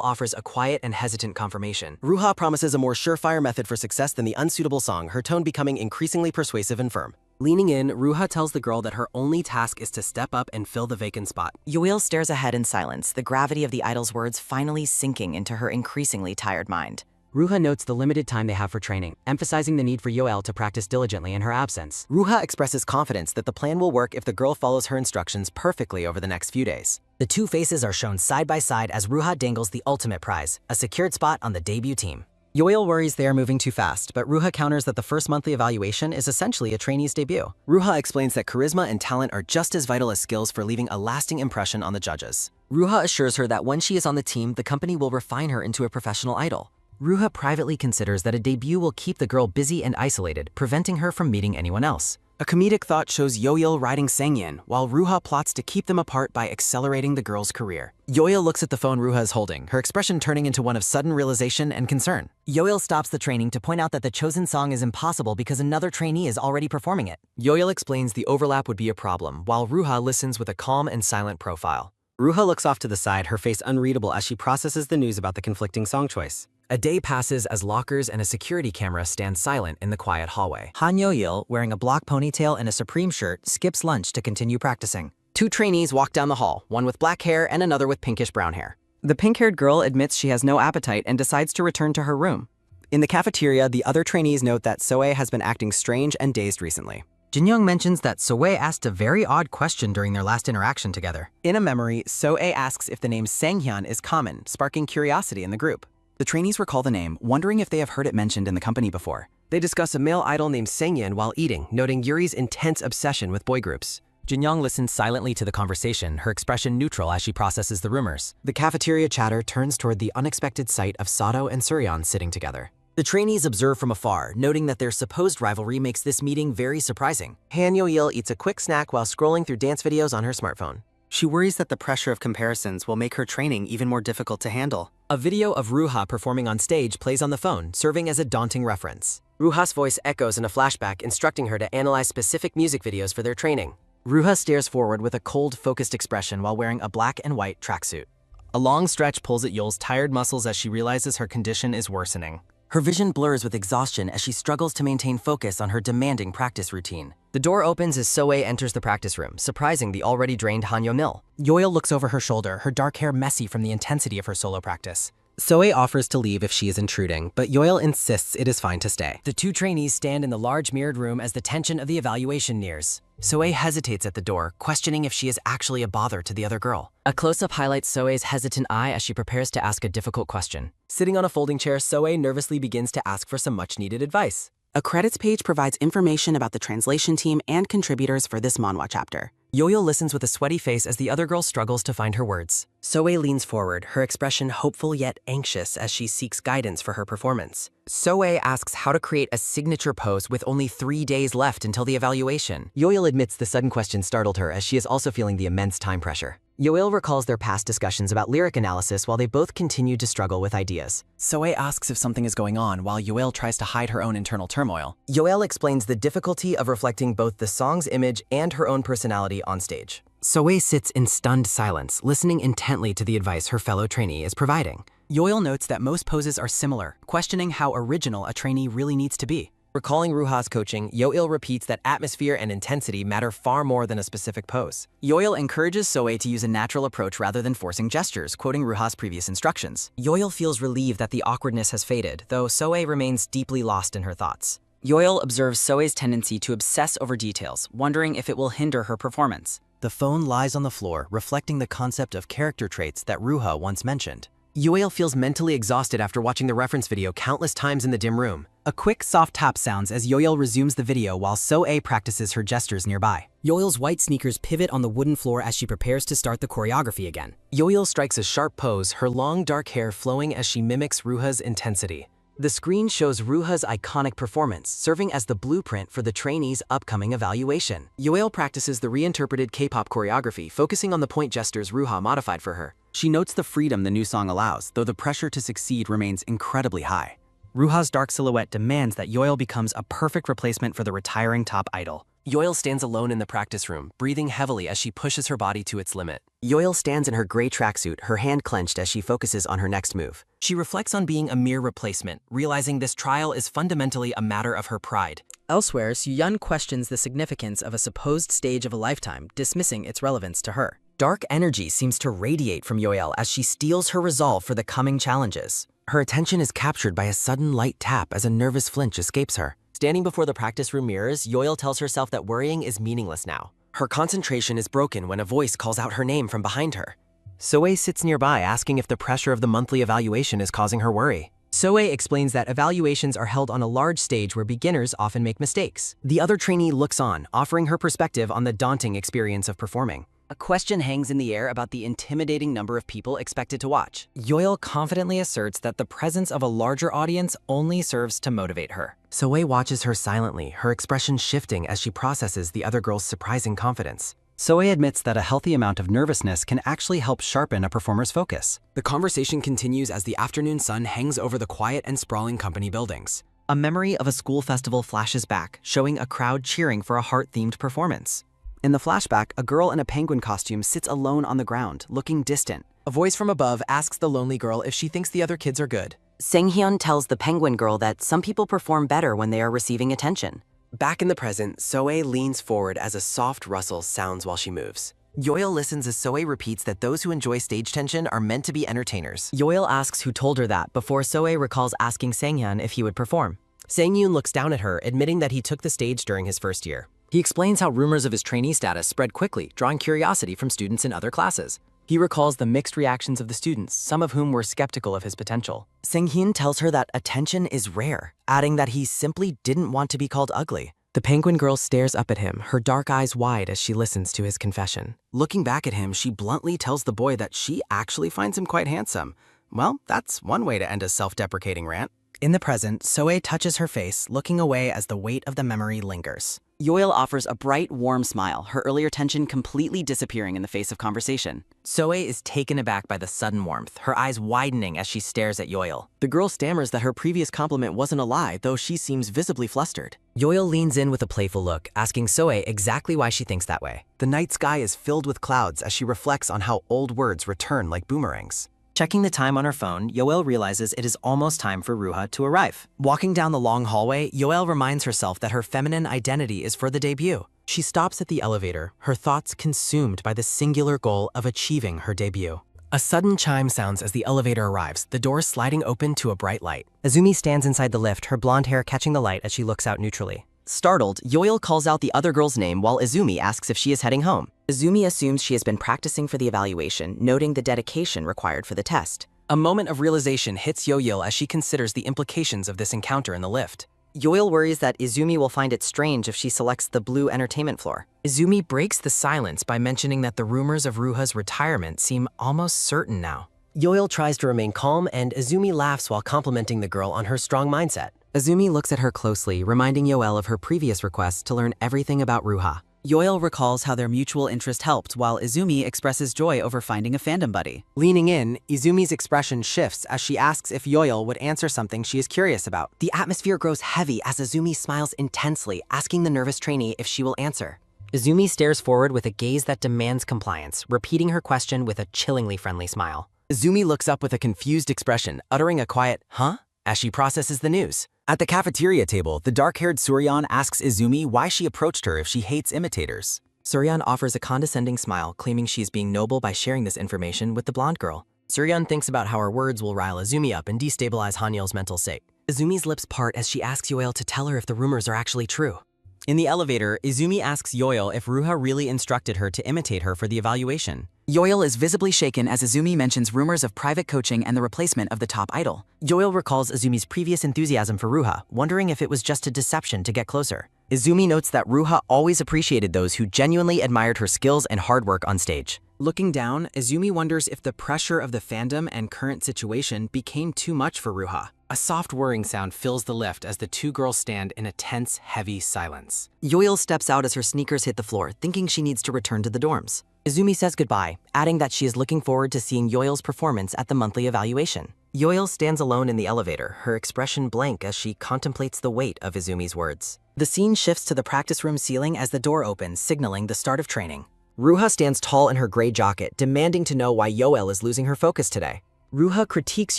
offers a quiet and hesitant confirmation. Ruha promises a more surefire method for success than the unsuitable song, her tone becoming increasingly persuasive and firm. Leaning in, Ruha tells the girl that her only task is to step up and fill the vacant spot. Yoel stares ahead in silence, the gravity of the idol's words finally sinking into her increasingly tired mind. Ruha notes the limited time they have for training, emphasizing the need for Yoel to practice diligently in her absence. Ruha expresses confidence that the plan will work if the girl follows her instructions perfectly over the next few days. The two faces are shown side by side as Ruha dangles the ultimate prize, a secured spot on the debut team. Yoel worries they are moving too fast, but Ruha counters that the first monthly evaluation is essentially a trainee's debut. Ruha explains that charisma and talent are just as vital as skills for leaving a lasting impression on the judges. Ruha assures her that when she is on the team, the company will refine her into a professional idol. Ruha privately considers that a debut will keep the girl busy and isolated, preventing her from meeting anyone else. A comedic thought shows Yoil riding Sangyeon, while Ruha plots to keep them apart by accelerating the girl's career. Yoil looks at the phone Ruha is holding, her expression turning into one of sudden realization and concern. Yoil stops the training to point out that the chosen song is impossible because another trainee is already performing it. Yoil explains the overlap would be a problem, while Ruha listens with a calm and silent profile. Ruha looks off to the side, her face unreadable as she processes the news about the conflicting song choice. A day passes as lockers and a security camera stand silent in the quiet hallway. Han Yoil, wearing a block ponytail and a Supreme shirt, skips lunch to continue practicing. Two trainees walk down the hall, one with black hair and another with pinkish-brown hair. The pink-haired girl admits she has no appetite and decides to return to her room. In the cafeteria, the other trainees note that Soe has been acting strange and dazed recently. Jinyoung mentions that Soe asked a very odd question during their last interaction together. In a memory, Soe asks if the name Sanghyun is common, sparking curiosity in the group. The trainees recall the name, wondering if they have heard it mentioned in the company before. They discuss a male idol named Sangyeon while eating, noting Yuri's intense obsession with boy groups. Jinyoung listens silently to the conversation, her expression neutral as she processes the rumors. The cafeteria chatter turns toward the unexpected sight of Sato and Suryeon sitting together. The trainees observe from afar, noting that their supposed rivalry makes this meeting very surprising. Han Yo-il eats a quick snack while scrolling through dance videos on her smartphone. She worries that the pressure of comparisons will make her training even more difficult to handle. A video of Ruha performing on stage plays on the phone, serving as a daunting reference. Ruha's voice echoes in a flashback, instructing her to analyze specific music videos for their training. Ruha stares forward with a cold, focused expression while wearing a black and white tracksuit. A long stretch pulls at Yul's tired muscles as she realizes her condition is worsening. Her vision blurs with exhaustion as she struggles to maintain focus on her demanding practice routine. The door opens as Soe enters the practice room, surprising the already drained Han Yo-mil. Yoil looks over her shoulder, her dark hair messy from the intensity of her solo practice. Soe offers to leave if she is intruding, but Yoil insists it is fine to stay. The two trainees stand in the large mirrored room as the tension of the evaluation nears. Soe hesitates at the door, questioning if she is actually a bother to the other girl. A close-up highlights Soe's hesitant eye as she prepares to ask a difficult question. Sitting on a folding chair, Soe nervously begins to ask for some much-needed advice. A credits page provides information about the translation team and contributors for this manhwa chapter. Yoyo listens with a sweaty face as the other girl struggles to find her words. Soe leans forward, her expression hopeful yet anxious as she seeks guidance for her performance. Soe asks how to create a signature pose with only 3 days left until the evaluation. Yoil admits the sudden question startled her as she is also feeling the immense time pressure. Yoil recalls their past discussions about lyric analysis while they both continued to struggle with ideas. Soe asks if something is going on while Yoil tries to hide her own internal turmoil. Yoil explains the difficulty of reflecting both the song's image and her own personality on stage. Soe sits in stunned silence, listening intently to the advice her fellow trainee is providing. Yoil notes that most poses are similar, questioning how original a trainee really needs to be. Recalling Ruha's coaching, Yo-il repeats that atmosphere and intensity matter far more than a specific pose. Yoil encourages Soe to use a natural approach rather than forcing gestures, quoting Ruha's previous instructions. Yoil feels relieved that the awkwardness has faded, though Soe remains deeply lost in her thoughts. Yoil observes Soe's tendency to obsess over details, wondering if it will hinder her performance. The phone lies on the floor, reflecting the concept of character traits that Ruha once mentioned. Yoil feels mentally exhausted after watching the reference video countless times in the dim room. A quick, soft tap sounds as Yoil resumes the video while Soe practices her gestures nearby. Yoil's white sneakers pivot on the wooden floor as she prepares to start the choreography again. Yoil strikes a sharp pose, her long dark hair flowing as she mimics Ruha's intensity. The screen shows Ruha's iconic performance, serving as the blueprint for the trainee's upcoming evaluation. Yoil practices the reinterpreted K-pop choreography, focusing on the point gestures Ruha modified for her. She notes the freedom the new song allows, though the pressure to succeed remains incredibly high. Ruha's dark silhouette demands that Yoil becomes a perfect replacement for the retiring top idol. Yoil stands alone in the practice room, breathing heavily as she pushes her body to its limit. Yoil stands in her gray tracksuit, her hand clenched as she focuses on her next move. She reflects on being a mere replacement, realizing this trial is fundamentally a matter of her pride. Elsewhere, Soo-yeon questions the significance of a supposed stage of a lifetime, dismissing its relevance to her. Dark energy seems to radiate from Yoil as she steels her resolve for the coming challenges. Her attention is captured by a sudden light tap as a nervous flinch escapes her. Standing before the practice room mirrors, Yoil tells herself that worrying is meaningless now. Her concentration is broken when a voice calls out her name from behind her. Soe sits nearby, asking if the pressure of the monthly evaluation is causing her worry. Soe explains that evaluations are held on a large stage where beginners often make mistakes. The other trainee looks on, offering her perspective on the daunting experience of performing. A question hangs in the air about the intimidating number of people expected to watch. Yoil confidently asserts that the presence of a larger audience only serves to motivate her. Soe watches her silently, her expression shifting as she processes the other girl's surprising confidence. Soe admits that a healthy amount of nervousness can actually help sharpen a performer's focus. The conversation continues as the afternoon sun hangs over the quiet and sprawling company buildings. A memory of a school festival flashes back, showing a crowd cheering for a heart-themed performance. In the flashback, a girl in a penguin costume sits alone on the ground, looking distant. A voice from above asks the lonely girl if she thinks the other kids are good. Sang-hyun tells the penguin girl that some people perform better when they are receiving attention. Back in the present, Soe leans forward as a soft rustle sounds while she moves. Yoil listens as Soe repeats that those who enjoy stage tension are meant to be entertainers. Yoil asks who told her that before Soe recalls asking Sang-hyun if he would perform. Sang-hyun looks down at her, admitting that he took the stage during his first year. He explains how rumors of his trainee status spread quickly, drawing curiosity from students in other classes. He recalls the mixed reactions of the students, some of whom were skeptical of his potential. Sang-hyun tells her that attention is rare, adding that he simply didn't want to be called ugly. The penguin girl stares up at him, her dark eyes wide as she listens to his confession. Looking back at him, she bluntly tells the boy that she actually finds him quite handsome. Well, that's one way to end a self-deprecating rant. In the present, Soe touches her face, looking away as the weight of the memory lingers. Yoil offers a bright, warm smile, her earlier tension completely disappearing in the face of conversation. Soe is taken aback by the sudden warmth, her eyes widening as she stares at Yoil. The girl stammers that her previous compliment wasn't a lie, though she seems visibly flustered. Yoil leans in with a playful look, asking Soe exactly why she thinks that way. The night sky is filled with clouds as she reflects on how old words return like boomerangs. Checking the time on her phone, Yoel realizes it is almost time for Ruha to arrive. Walking down the long hallway, Yoel reminds herself that her feminine identity is for the debut. She stops at the elevator, her thoughts consumed by the singular goal of achieving her debut. A sudden chime sounds as the elevator arrives, the door sliding open to a bright light. Azumi stands inside the lift, her blonde hair catching the light as she looks out neutrally. Startled, Yoel calls out the other girl's name while Izumi asks if she is heading home. Izumi assumes she has been practicing for the evaluation, noting the dedication required for the test. A moment of realization hits Yoel as she considers the implications of this encounter in the lift. Yoel worries that Izumi will find it strange if she selects the blue entertainment floor. Izumi breaks the silence by mentioning that the rumors of Ruha's retirement seem almost certain now. Yoel tries to remain calm, and Izumi laughs while complimenting the girl on her strong mindset. Izumi looks at her closely, reminding Yoel of her previous request to learn everything about Ruha. Yoel recalls how their mutual interest helped, while Izumi expresses joy over finding a fandom buddy. Leaning in, Izumi's expression shifts as she asks if Yoel would answer something she is curious about. The atmosphere grows heavy as Izumi smiles intensely, asking the nervous trainee if she will answer. Izumi stares forward with a gaze that demands compliance, repeating her question with a chillingly friendly smile. Izumi looks up with a confused expression, uttering a quiet, "Huh?" as she processes the news. At the cafeteria table, the dark-haired Suryan asks Izumi why she approached her if she hates imitators. Suryan offers a condescending smile, claiming she is being noble by sharing this information with the blonde girl. Suryan thinks about how her words will rile Izumi up and destabilize Hanyul's mental state. Izumi's lips part as she asks Yoel to tell her if the rumors are actually true. In the elevator, Izumi asks Yoel if Ruha really instructed her to imitate her for the evaluation. Yoel is visibly shaken as Izumi mentions rumors of private coaching and the replacement of the top idol. Yoel recalls Izumi's previous enthusiasm for Ruha, wondering if it was just a deception to get closer. Izumi notes that Ruha always appreciated those who genuinely admired her skills and hard work on stage. Looking down, Izumi wonders if the pressure of the fandom and current situation became too much for Ruha. A soft whirring sound fills the lift as the two girls stand in a tense, heavy silence. Yoel steps out as her sneakers hit the floor, thinking she needs to return to the dorms. Izumi says goodbye, adding that she is looking forward to seeing Yoel's performance at the monthly evaluation. Yoel stands alone in the elevator, her expression blank as she contemplates the weight of Izumi's words. The scene shifts to the practice room ceiling as the door opens, signaling the start of training. Ruha stands tall in her gray jacket, demanding to know why Yoel is losing her focus today. Ruha critiques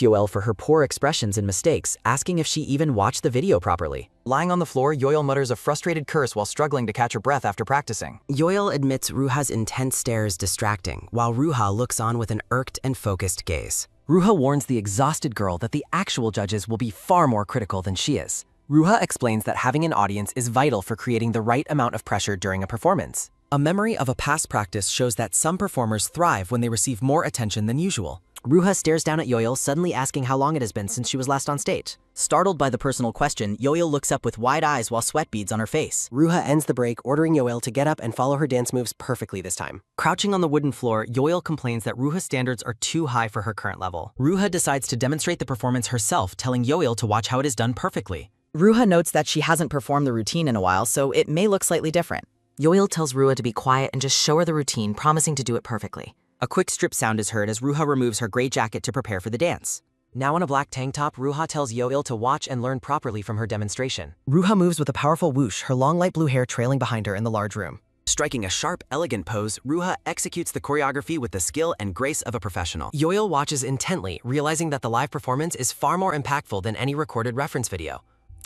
Yoel for her poor expressions and mistakes, asking if she even watched the video properly. Lying on the floor, Yoel mutters a frustrated curse while struggling to catch her breath after practicing. Yoel admits Ruha's intense stare is distracting, while Ruha looks on with an irked and focused gaze. Ruha warns the exhausted girl that the actual judges will be far more critical than she is. Ruha explains that having an audience is vital for creating the right amount of pressure during a performance. A memory of a past practice shows that some performers thrive when they receive more attention than usual. Ruha stares down at Yoil, suddenly asking how long it has been since she was last on stage. Startled by the personal question, Yoil looks up with wide eyes while sweat beads on her face. Ruha ends the break, ordering Yoil to get up and follow her dance moves perfectly this time. Crouching on the wooden floor, Yoil complains that Ruha's standards are too high for her current level. Ruha decides to demonstrate the performance herself, telling Yoil to watch how it is done perfectly. Ruha notes that she hasn't performed the routine in a while, so it may look slightly different. Yoil tells Ruha to be quiet and just show her the routine, promising to do it perfectly. A quick strip sound is heard as Ruha removes her gray jacket to prepare for the dance. Now in a black tank top, Ruha tells Yoil to watch and learn properly from her demonstration. Ruha moves with a powerful whoosh, her long light blue hair trailing behind her in the large room. Striking a sharp, elegant pose, Ruha executes the choreography with the skill and grace of a professional. Yoil watches intently, realizing that the live performance is far more impactful than any recorded reference video.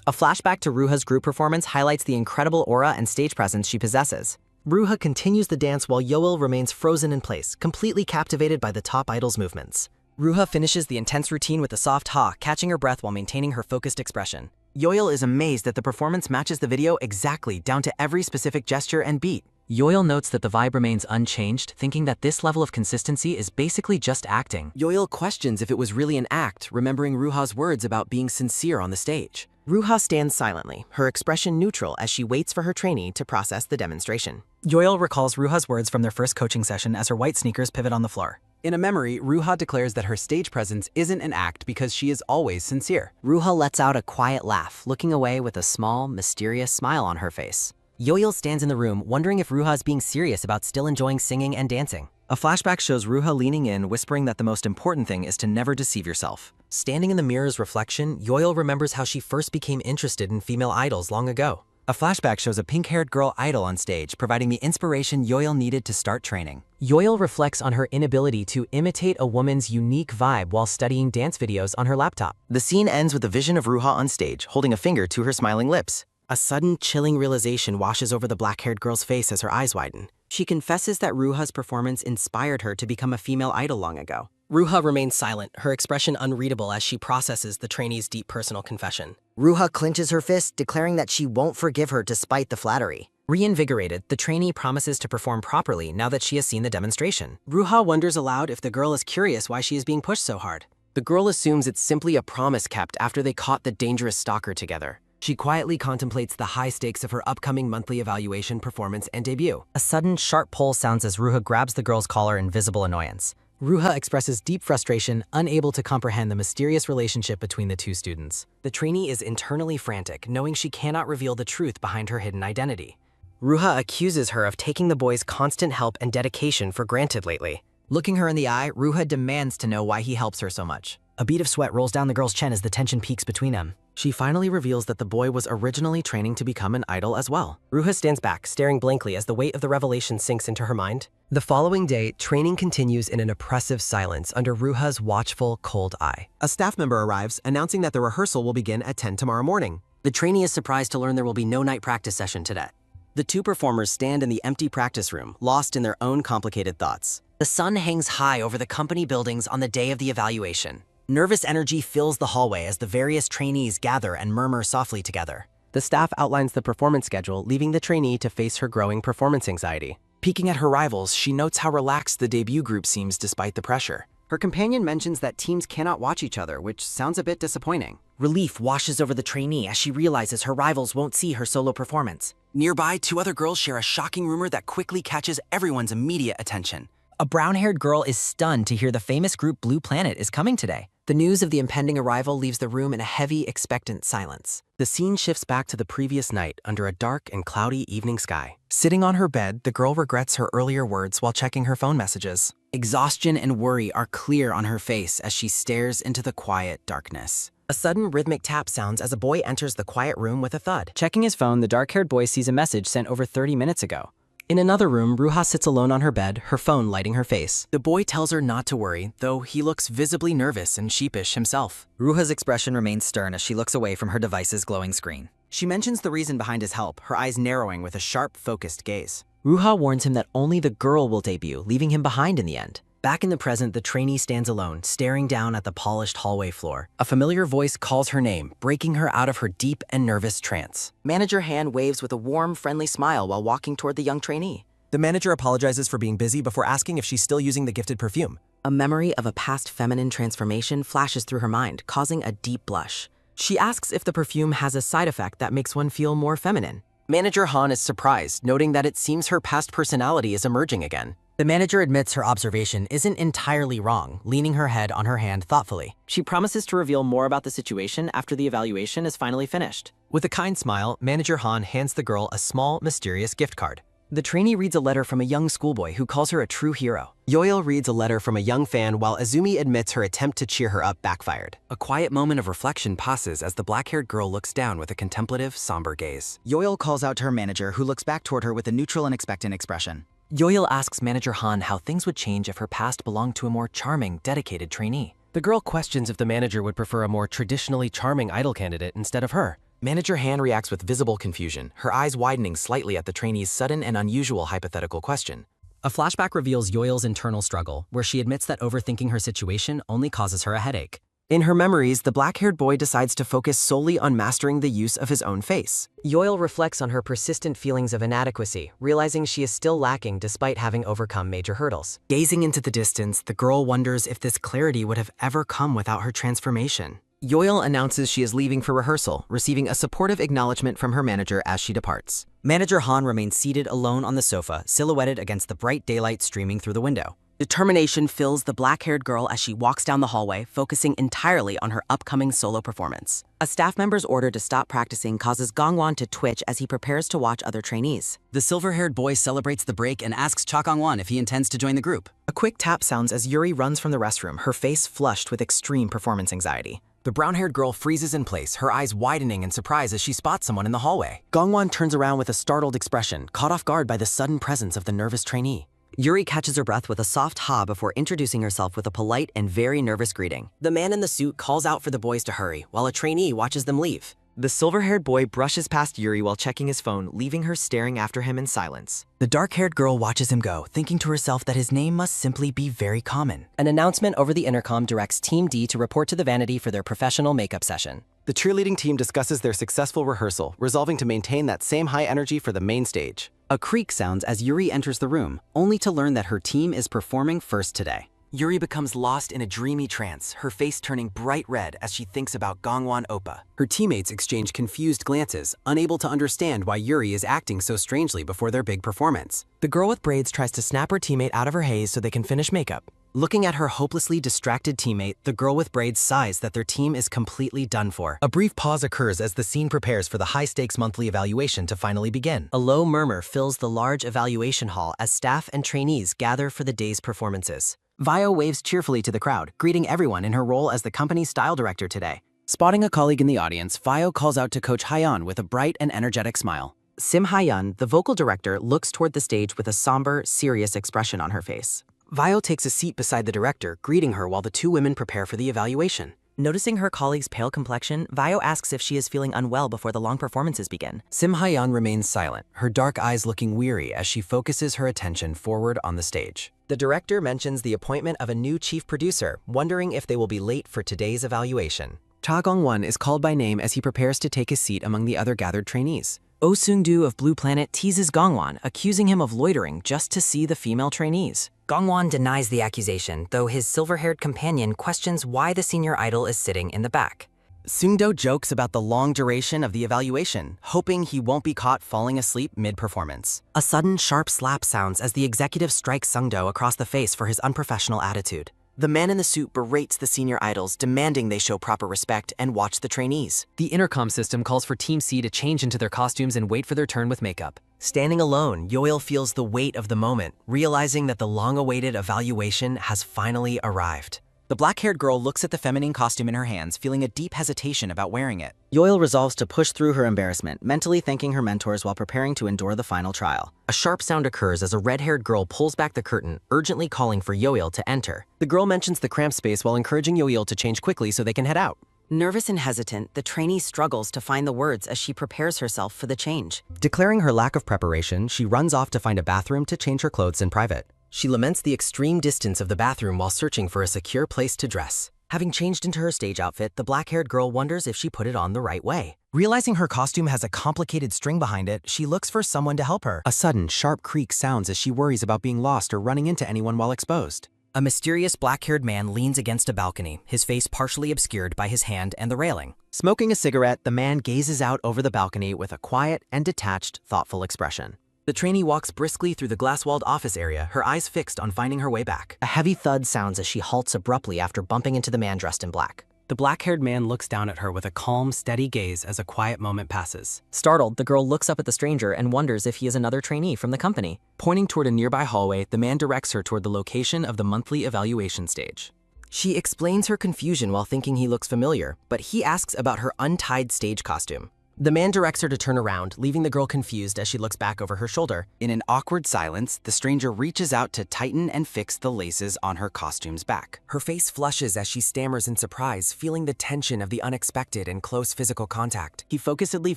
A flashback to Ruha's group performance highlights the incredible aura and stage presence she possesses. Ruha continues the dance while Yoil remains frozen in place, completely captivated by the top idol's movements. Ruha finishes the intense routine with a soft ha, catching her breath while maintaining her focused expression. Yoil is amazed that the performance matches the video exactly, down to every specific gesture and beat. Yoil notes that the vibe remains unchanged, thinking that this level of consistency is basically just acting. Yoil questions if it was really an act, remembering Ruha's words about being sincere on the stage. Ruha stands silently, her expression neutral as she waits for her trainee to process the demonstration. Yoil recalls Ruha's words from their first coaching session as her white sneakers pivot on the floor. In a memory, Ruha declares that her stage presence isn't an act because she is always sincere. Ruha lets out a quiet laugh, looking away with a small, mysterious smile on her face. Yoil stands in the room, wondering if Ruha is being serious about still enjoying singing and dancing. A flashback shows Ruha leaning in, whispering that the most important thing is to never deceive yourself. Standing in the mirror's reflection, Yoil remembers how she first became interested in female idols long ago. A flashback shows a pink-haired girl idol on stage, providing the inspiration Yoil needed to start training. Yoil reflects on her inability to imitate a woman's unique vibe while studying dance videos on her laptop. The scene ends with a vision of Ruha on stage, holding a finger to her smiling lips. A sudden, chilling realization washes over the black-haired girl's face as her eyes widen. She confesses that Ruha's performance inspired her to become a female idol long ago. Ruha remains silent, her expression unreadable as she processes the trainee's deep personal confession. Ruha clenches her fist, declaring that she won't forgive her despite the flattery. Reinvigorated, the trainee promises to perform properly now that she has seen the demonstration. Ruha wonders aloud if the girl is curious why she is being pushed so hard. The girl assumes it's simply a promise kept after they caught the dangerous stalker together. She quietly contemplates the high stakes of her upcoming monthly evaluation, performance, and debut. A sudden, sharp pull sounds as Ruha grabs the girl's collar in visible annoyance. Ruha expresses deep frustration, unable to comprehend the mysterious relationship between the two students. The trainee is internally frantic, knowing she cannot reveal the truth behind her hidden identity. Ruha accuses her of taking the boy's constant help and dedication for granted lately. Looking her in the eye, Ruha demands to know why he helps her so much. A bead of sweat rolls down the girl's chin as the tension peaks between them. She finally reveals that the boy was originally training to become an idol as well. Ruha stands back, staring blankly as the weight of the revelation sinks into her mind. The following day, training continues in an oppressive silence under Ruha's watchful, cold eye. A staff member arrives, announcing that the rehearsal will begin at 10 tomorrow morning. The trainee is surprised to learn there will be no night practice session today. The two performers stand in the empty practice room, lost in their own complicated thoughts. The sun hangs high over the company buildings on the day of the evaluation. Nervous energy fills the hallway as the various trainees gather and murmur softly together. The staff outlines the performance schedule, leaving the trainee to face her growing performance anxiety. Peeking at her rivals, she notes how relaxed the debut group seems despite the pressure. Her companion mentions that teams cannot watch each other, which sounds a bit disappointing. Relief washes over the trainee as she realizes her rivals won't see her solo performance. Nearby, two other girls share a shocking rumor that quickly catches everyone's immediate attention. A brown-haired girl is stunned to hear the famous group Blue Planet is coming today. The news of the impending arrival leaves the room in a heavy, expectant silence. The scene shifts back to the previous night under a dark and cloudy evening sky. Sitting on her bed, the girl regrets her earlier words while checking her phone messages. Exhaustion and worry are clear on her face as she stares into the quiet darkness. A sudden rhythmic tap sounds as a boy enters the quiet room with a thud. Checking his phone, the dark-haired boy sees a message sent over 30 minutes ago. In another room, Ruha sits alone on her bed, her phone lighting her face. The boy tells her not to worry, though he looks visibly nervous and sheepish himself. Ruha's expression remains stern as she looks away from her device's glowing screen. She mentions the reason behind his help, her eyes narrowing with a sharp, focused gaze. Ruha warns him that only the girl will debut, leaving him behind in the end. Back in the present, the trainee stands alone, staring down at the polished hallway floor. A familiar voice calls her name, breaking her out of her deep and nervous trance. Manager Han waves with a warm, friendly smile while walking toward the young trainee. The manager apologizes for being busy before asking if she's still using the gifted perfume. A memory of a past feminine transformation flashes through her mind, causing a deep blush. She asks if the perfume has a side effect that makes one feel more feminine. Manager Han is surprised, noting that it seems her past personality is emerging again. The manager admits her observation isn't entirely wrong, leaning her head on her hand thoughtfully. She promises to reveal more about the situation after the evaluation is finally finished. With a kind smile, Manager Han hands the girl a small, mysterious gift card. The trainee reads a letter from a young schoolboy who calls her a true hero. Yoil reads a letter from a young fan while Azumi admits her attempt to cheer her up backfired. A quiet moment of reflection passes as the black-haired girl looks down with a contemplative, somber gaze. Yoil calls out to her manager, who looks back toward her with a neutral and expectant expression. Yoil asks Manager Han how things would change if her past belonged to a more charming, dedicated trainee. The girl questions if the manager would prefer a more traditionally charming idol candidate instead of her. Manager Han reacts with visible confusion, her eyes widening slightly at the trainee's sudden and unusual hypothetical question. A flashback reveals Yoil's internal struggle, where she admits that overthinking her situation only causes her a headache. In her memories, the black-haired boy decides to focus solely on mastering the use of his own face. Yoil reflects on her persistent feelings of inadequacy, realizing she is still lacking despite having overcome major hurdles. Gazing into the distance, the girl wonders if this clarity would have ever come without her transformation. Yoil announces she is leaving for rehearsal, receiving a supportive acknowledgement from her manager as she departs. Manager Han remains seated alone on the sofa, silhouetted against the bright daylight streaming through the window. Determination fills the black-haired girl as she walks down the hallway, focusing entirely on her upcoming solo performance. A staff member's order to stop practicing causes Gongwon to twitch as he prepares to watch other trainees. The silver-haired boy celebrates the break and asks Cha Gongwon if he intends to join the group. A quick tap sounds as Yuri runs from the restroom, her face flushed with extreme performance anxiety. The brown-haired girl freezes in place, her eyes widening in surprise as she spots someone in the hallway. Gongwon turns around with a startled expression, caught off guard by the sudden presence of the nervous trainee. Yuri catches her breath with a soft ha before introducing herself with a polite and very nervous greeting. The man in the suit calls out for the boys to hurry, while a trainee watches them leave. The silver-haired boy brushes past Yuri while checking his phone, leaving her staring after him in silence. The dark-haired girl watches him go, thinking to herself that his name must simply be very common. An announcement over the intercom directs Team D to report to the Vanity for their professional makeup session. The cheerleading team discusses their successful rehearsal, resolving to maintain that same high energy for the main stage. A creak sounds as Yuri enters the room, only to learn that her team is performing first today. Yuri becomes lost in a dreamy trance, her face turning bright red as she thinks about Gongwon Oppa. Her teammates exchange confused glances, unable to understand why Yuri is acting so strangely before their big performance. The girl with braids tries to snap her teammate out of her haze so they can finish makeup. Looking at her hopelessly distracted teammate, the girl with braids sighs that their team is completely done for. A brief pause occurs as the scene prepares for the high-stakes monthly evaluation to finally begin. A low murmur fills the large evaluation hall as staff and trainees gather for the day's performances. Vio waves cheerfully to the crowd, greeting everyone in her role as the company's style director today. Spotting a colleague in the audience, Vio calls out to Coach Hyeon with a bright and energetic smile. Sim Hyeon, the vocal director, looks toward the stage with a somber, serious expression on her face. Vio takes a seat beside the director, greeting her while the two women prepare for the evaluation. Noticing her colleague's pale complexion, Vio asks if she is feeling unwell before the long performances begin. Sim Hyeon remains silent, her dark eyes looking weary as she focuses her attention forward on the stage. The director mentions the appointment of a new chief producer, wondering if they will be late for today's evaluation. Cha Gongwon is called by name as he prepares to take his seat among the other gathered trainees. Oh Seung-do of Blue Planet teases Gongwon, accusing him of loitering just to see the female trainees. Gongwon denies the accusation, though his silver-haired companion questions why the senior idol is sitting in the back. Seung-do jokes about the long duration of the evaluation, hoping he won't be caught falling asleep mid-performance. A sudden sharp slap sounds as the executive strikes Seung-do across the face for his unprofessional attitude. The man in the suit berates the senior idols, demanding they show proper respect and watch the trainees. The intercom system calls for Team C to change into their costumes and wait for their turn with makeup. Standing alone, Yoil feels the weight of the moment, realizing that the long-awaited evaluation has finally arrived. The black-haired girl looks at the feminine costume in her hands, feeling a deep hesitation about wearing it. Yoil resolves to push through her embarrassment, mentally thanking her mentors while preparing to endure the final trial. A sharp sound occurs as a red-haired girl pulls back the curtain, urgently calling for Yoil to enter. The girl mentions the cramped space while encouraging Yoil to change quickly so they can head out. Nervous and hesitant, the trainee struggles to find the words as she prepares herself for the change. Declaring her lack of preparation, she runs off to find a bathroom to change her clothes in private. She laments the extreme distance of the bathroom while searching for a secure place to dress. Having changed into her stage outfit, the black-haired girl wonders if she put it on the right way. Realizing her costume has a complicated string behind it, she looks for someone to help her. A sudden, sharp creak sounds as she worries about being lost or running into anyone while exposed. A mysterious black-haired man leans against a balcony, his face partially obscured by his hand and the railing. Smoking a cigarette, the man gazes out over the balcony with a quiet and detached, thoughtful expression. The trainee walks briskly through the glass-walled office area, her eyes fixed on finding her way back. A heavy thud sounds as she halts abruptly after bumping into the man dressed in black. The black-haired man looks down at her with a calm, steady gaze as a quiet moment passes. Startled, the girl looks up at the stranger and wonders if he is another trainee from the company. Pointing toward a nearby hallway, the man directs her toward the location of the monthly evaluation stage. She explains her confusion while thinking he looks familiar, but he asks about her untied stage costume. The man directs her to turn around, leaving the girl confused as she looks back over her shoulder. In an awkward silence, the stranger reaches out to tighten and fix the laces on her costume's back. Her face flushes as she stammers in surprise, feeling the tension of the unexpected and close physical contact. He focusedly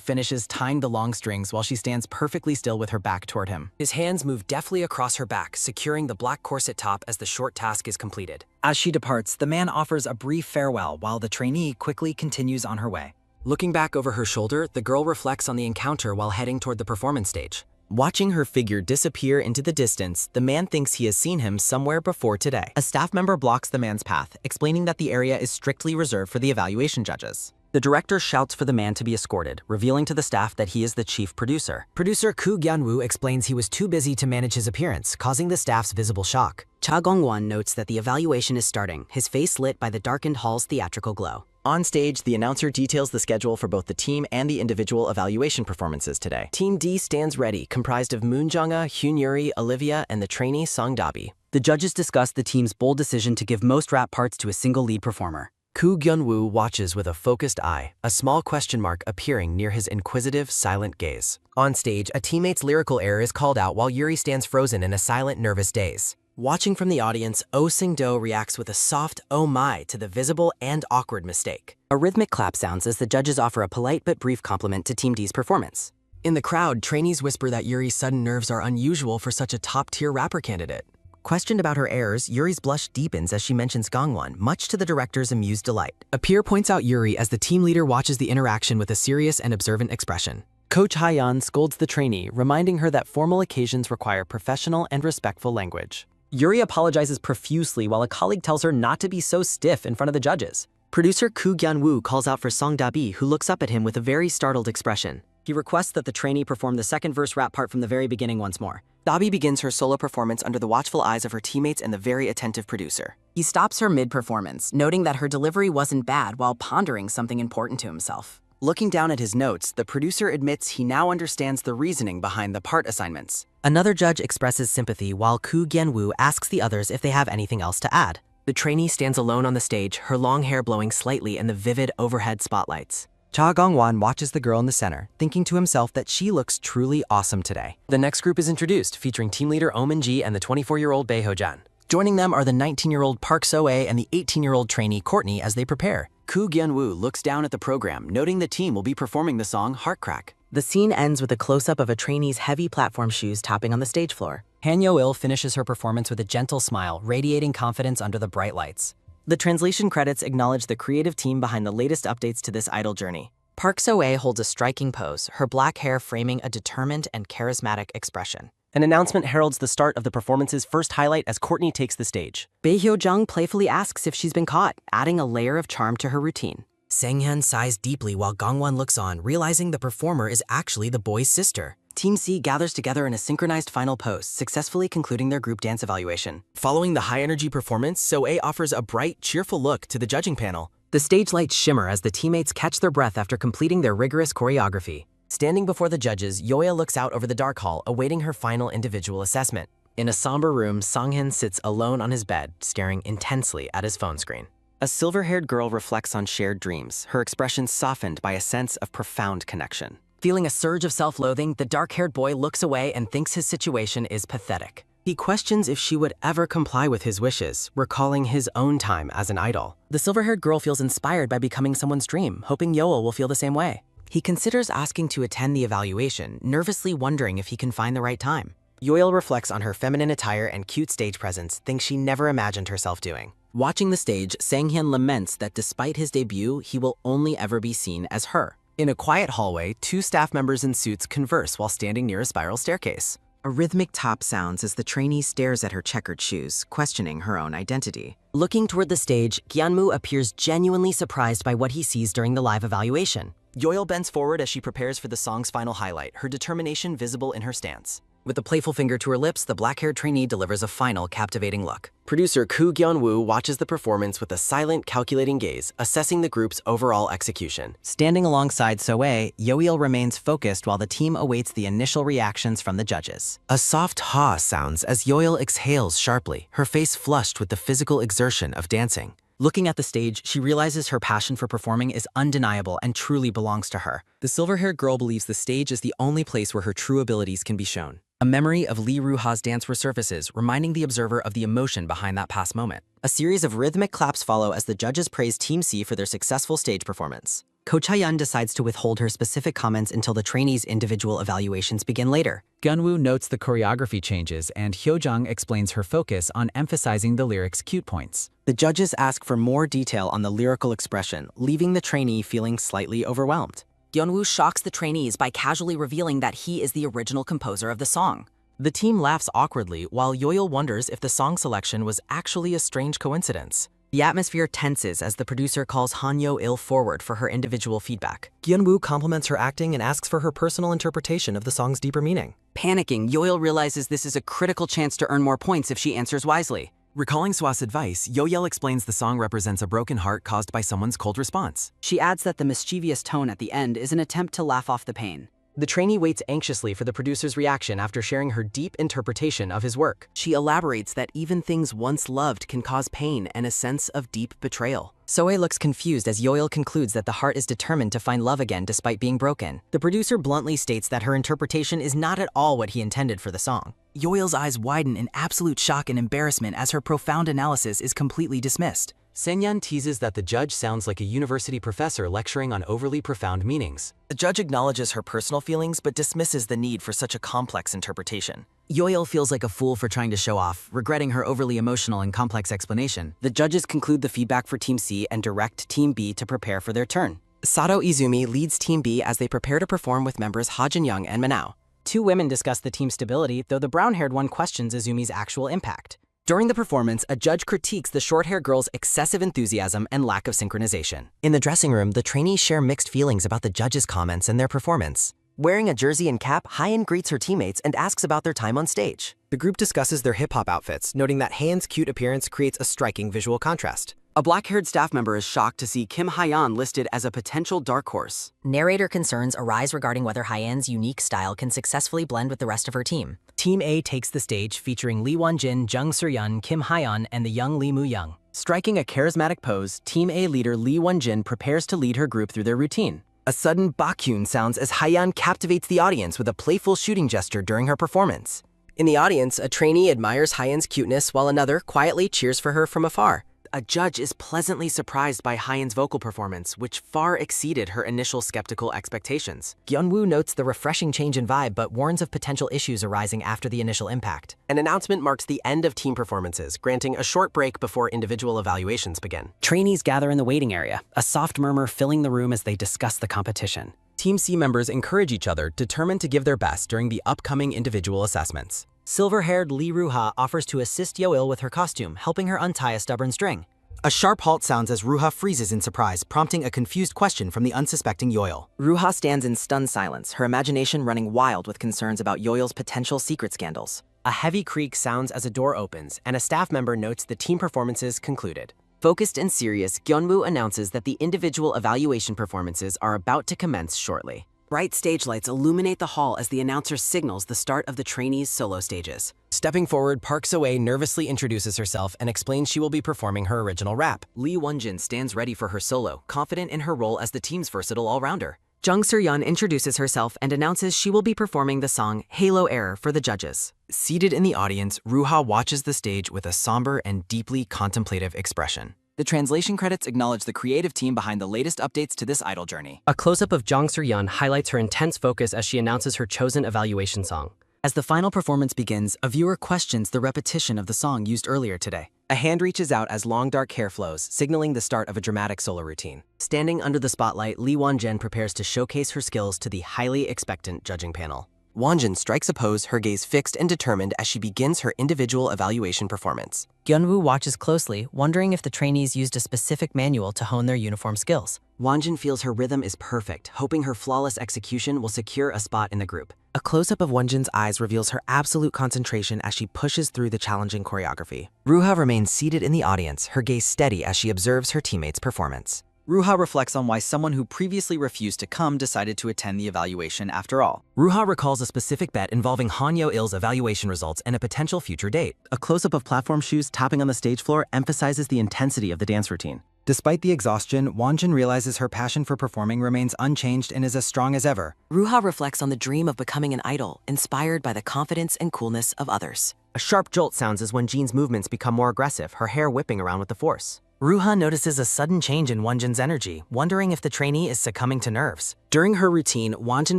finishes tying the long strings while she stands perfectly still with her back toward him. His hands move deftly across her back, securing the black corset top as the short task is completed. As she departs, the man offers a brief farewell while the trainee quickly continues on her way. Looking back over her shoulder, the girl reflects on the encounter while heading toward the performance stage. Watching her figure disappear into the distance, the man thinks he has seen him somewhere before today. A staff member blocks the man's path, explaining that the area is strictly reserved for the evaluation judges. The director shouts for the man to be escorted, revealing to the staff that he is the chief producer. Producer Koo Gyun-woo explains he was too busy to manage his appearance, causing the staff's visible shock. Cha Gong-won notes that the evaluation is starting, his face lit by the darkened hall's theatrical glow. On stage, the announcer details the schedule for both the team and the individual evaluation performances today. Team D stands ready, comprised of Moon Jung-ah, Hyun Yuri, Olivia, and the trainee Song Dabi. The judges discuss the team's bold decision to give most rap parts to a single lead performer. Koo Gyun-woo watches with a focused eye, a small question mark appearing near his inquisitive, silent gaze. On stage, a teammate's lyrical error is called out while Yuri stands frozen in a silent, nervous daze. Watching from the audience, Oh Sing-do reacts with a soft oh my to the visible and awkward mistake. A rhythmic clap sounds as the judges offer a polite but brief compliment to Team D's performance. In the crowd, trainees whisper that Yuri's sudden nerves are unusual for such a top-tier rapper candidate. Questioned about her errors, Yuri's blush deepens as she mentions Gangwon, much to the director's amused delight. A peer points out Yuri as the team leader watches the interaction with a serious and observant expression. Coach Ha-yeon scolds the trainee, reminding her that formal occasions require professional and respectful language. Yuri apologizes profusely while a colleague tells her not to be so stiff in front of the judges. Producer Koo Gyun-woo calls out for Song Dabi, who looks up at him with a very startled expression. He requests that the trainee perform the second verse rap part from the very beginning once more. Dabi begins her solo performance under the watchful eyes of her teammates and the very attentive producer. He stops her mid-performance, noting that her delivery wasn't bad while pondering something important to himself. Looking down at his notes, the producer admits he now understands the reasoning behind the part assignments. Another judge expresses sympathy while Koo Gyun-woo asks the others if they have anything else to add. The trainee stands alone on the stage, her long hair blowing slightly in the vivid overhead spotlights. Cha Gong-won watches the girl in the center, thinking to himself that she looks truly awesome today. The next group is introduced, featuring team leader Oh Min-ji and the 24-year-old Bae Ho-jan. Joining them are the 19-year-old Park So-ae and the 18-year-old trainee Courtney as they prepare. Koo Gyun-woo looks down at the program, noting the team will be performing the song Heart Crack. The scene ends with a close-up of a trainee's heavy platform shoes tapping on the stage floor. Han Yo-il finishes her performance with a gentle smile, radiating confidence under the bright lights. The translation credits acknowledge the creative team behind the latest updates to this idol journey. Park So-ae holds a striking pose, her black hair framing a determined and charismatic expression. An announcement heralds the start of the performance's first highlight as Courtney takes the stage. Bae Hyo-jung playfully asks if she's been caught, adding a layer of charm to her routine. Sang-hyun sighs deeply while Gangwon looks on, realizing the performer is actually the boy's sister. Team C gathers together in a synchronized final pose, successfully concluding their group dance evaluation. Following the high-energy performance, So-ae offers a bright, cheerful look to the judging panel. The stage lights shimmer as the teammates catch their breath after completing their rigorous choreography. Standing before the judges, Yoya looks out over the dark hall, awaiting her final individual assessment. In a somber room, Songhyun sits alone on his bed, staring intensely at his phone screen. A silver-haired girl reflects on shared dreams, her expression softened by a sense of profound connection. Feeling a surge of self-loathing, the dark-haired boy looks away and thinks his situation is pathetic. He questions if she would ever comply with his wishes, recalling his own time as an idol. The silver-haired girl feels inspired by becoming someone's dream, hoping Yoel will feel the same way. He considers asking to attend the evaluation, nervously wondering if he can find the right time. Yoel reflects on her feminine attire and cute stage presence, things she never imagined herself doing. Watching the stage, Sanghyun laments that despite his debut, he will only ever be seen as her. In a quiet hallway, two staff members in suits converse while standing near a spiral staircase. A rhythmic top sounds as the trainee stares at her checkered shoes, questioning her own identity. Looking toward the stage, Gyeonwoo appears genuinely surprised by what he sees during the live evaluation. Yoil bends forward as she prepares for the song's final highlight, her determination visible in her stance. With a playful finger to her lips, the black-haired trainee delivers a final, captivating look. Producer Koo Gyeon-woo watches the performance with a silent, calculating gaze, assessing the group's overall execution. Standing alongside Soe, Yoil remains focused while the team awaits the initial reactions from the judges. A soft ha sounds as Yoil exhales sharply, her face flushed with the physical exertion of dancing. Looking at the stage, she realizes her passion for performing is undeniable and truly belongs to her. The silver-haired girl believes the stage is the only place where her true abilities can be shown. A memory of Lee Ruha's dance resurfaces, reminding the observer of the emotion behind that past moment. A series of rhythmic claps follow as the judges praise Team C for their successful stage performance. Ko Cha-yeon decides to withhold her specific comments until the trainees' individual evaluations begin later. Gyeonwoo notes the choreography changes, and Hyojung explains her focus on emphasizing the lyrics' cute points. The judges ask for more detail on the lyrical expression, leaving the trainee feeling slightly overwhelmed. Gyeonwoo shocks the trainees by casually revealing that he is the original composer of the song. The team laughs awkwardly, while Yoil wonders if the song selection was actually a strange coincidence. The atmosphere tenses as the producer calls Han Yo-il forward for her individual feedback. Gyeonwoo compliments her acting and asks for her personal interpretation of the song's deeper meaning. Panicking, Yoil realizes this is a critical chance to earn more points if she answers wisely. Recalling Swa's advice, Yoil explains the song represents a broken heart caused by someone's cold response. She adds that the mischievous tone at the end is an attempt to laugh off the pain. The trainee waits anxiously for the producer's reaction after sharing her deep interpretation of his work. She elaborates that even things once loved can cause pain and a sense of deep betrayal. Soe looks confused as Yoil concludes that the heart is determined to find love again despite being broken. The producer bluntly states that her interpretation is not at all what he intended for the song. Yoil's eyes widen in absolute shock and embarrassment as her profound analysis is completely dismissed. Sanghyun teases that the judge sounds like a university professor lecturing on overly profound meanings. The judge acknowledges her personal feelings but dismisses the need for such a complex interpretation. Yoil feels like a fool for trying to show off, regretting her overly emotional and complex explanation. The judges conclude the feedback for Team C and direct Team B to prepare for their turn. Sato Izumi leads Team B as they prepare to perform with members Ha Jin-young and Manhwa. Two women discuss the team's stability, though the brown-haired one questions Izumi's actual impact. During the performance, a judge critiques the short-haired girl's excessive enthusiasm and lack of synchronization. In the dressing room, the trainees share mixed feelings about the judge's comments and their performance. Wearing a jersey and cap, Hyein greets her teammates and asks about their time on stage. The group discusses their hip-hop outfits, noting that Hyeon's cute appearance creates a striking visual contrast. A black-haired staff member is shocked to see Kim Hyeon listed as a potential dark horse. Narrator concerns arise regarding whether Hyeon's unique style can successfully blend with the rest of her team. Team A takes the stage featuring Lee Won-jin, Jung Soo-yeon, Kim Hyeon, and the young Lee Moo-young. Striking a charismatic pose, Team A leader Lee Won-jin prepares to lead her group through their routine. A sudden bakyun sounds as Hyeon captivates the audience with a playful shooting gesture during her performance. In the audience, a trainee admires Hyeon's cuteness while another quietly cheers for her from afar. A judge is pleasantly surprised by Hyeon's vocal performance, which far exceeded her initial skeptical expectations. Gyeonwoo notes the refreshing change in vibe but warns of potential issues arising after the initial impact. An announcement marks the end of team performances, granting a short break before individual evaluations begin. Trainees gather in the waiting area, a soft murmur filling the room as they discuss the competition. Team C members encourage each other, determined to give their best during the upcoming individual assessments. Silver-haired Lee Ruha offers to assist Yoil with her costume, helping her untie a stubborn string. A sharp halt sounds as Ruha freezes in surprise, prompting a confused question from the unsuspecting Yoil. Ruha stands in stunned silence, her imagination running wild with concerns about Yoil's potential secret scandals. A heavy creak sounds as a door opens, and a staff member notes the team performances concluded. Focused and serious, Gyeonwoo announces that the individual evaluation performances are about to commence shortly. Bright stage lights illuminate the hall as the announcer signals the start of the trainees' solo stages. Stepping forward, Park So-ae nervously introduces herself and explains she will be performing her original rap. Lee Won-jin stands ready for her solo, confident in her role as the team's versatile all-rounder. Jung Soo-yeon introduces herself and announces she will be performing the song Halo Air for the judges. Seated in the audience, Ruha watches the stage with a somber and deeply contemplative expression. The translation credits acknowledge the creative team behind the latest updates to this idol journey. A close-up of Jung Soo-yeon highlights her intense focus as she announces her chosen evaluation song. As the final performance begins, a viewer questions the repetition of the song used earlier today. A hand reaches out as long dark hair flows, signaling the start of a dramatic solo routine. Standing under the spotlight, Lee Won-jin prepares to showcase her skills to the highly expectant judging panel. Won-jin strikes a pose, her gaze fixed and determined as she begins her individual evaluation performance. Hyunwoo watches closely, wondering if the trainees used a specific manual to hone their uniform skills. Won-jin feels her rhythm is perfect, hoping her flawless execution will secure a spot in the group. A close-up of Won-jin's eyes reveals her absolute concentration as she pushes through the challenging choreography. Ruha remains seated in the audience, her gaze steady as she observes her teammates' performance. Ruha reflects on why someone who previously refused to come decided to attend the evaluation after all. Ruha recalls a specific bet involving Han Yo-il's evaluation results and a potential future date. A close-up of platform shoes tapping on the stage floor emphasizes the intensity of the dance routine. Despite the exhaustion, Won-jin realizes her passion for performing remains unchanged and is as strong as ever. Ruha reflects on the dream of becoming an idol, inspired by the confidence and coolness of others. A sharp jolt sounds as when Jean's movements become more aggressive, her hair whipping around with the force. Ruha notices a sudden change in Won-jin's energy, wondering if the trainee is succumbing to nerves. During her routine, Won-jin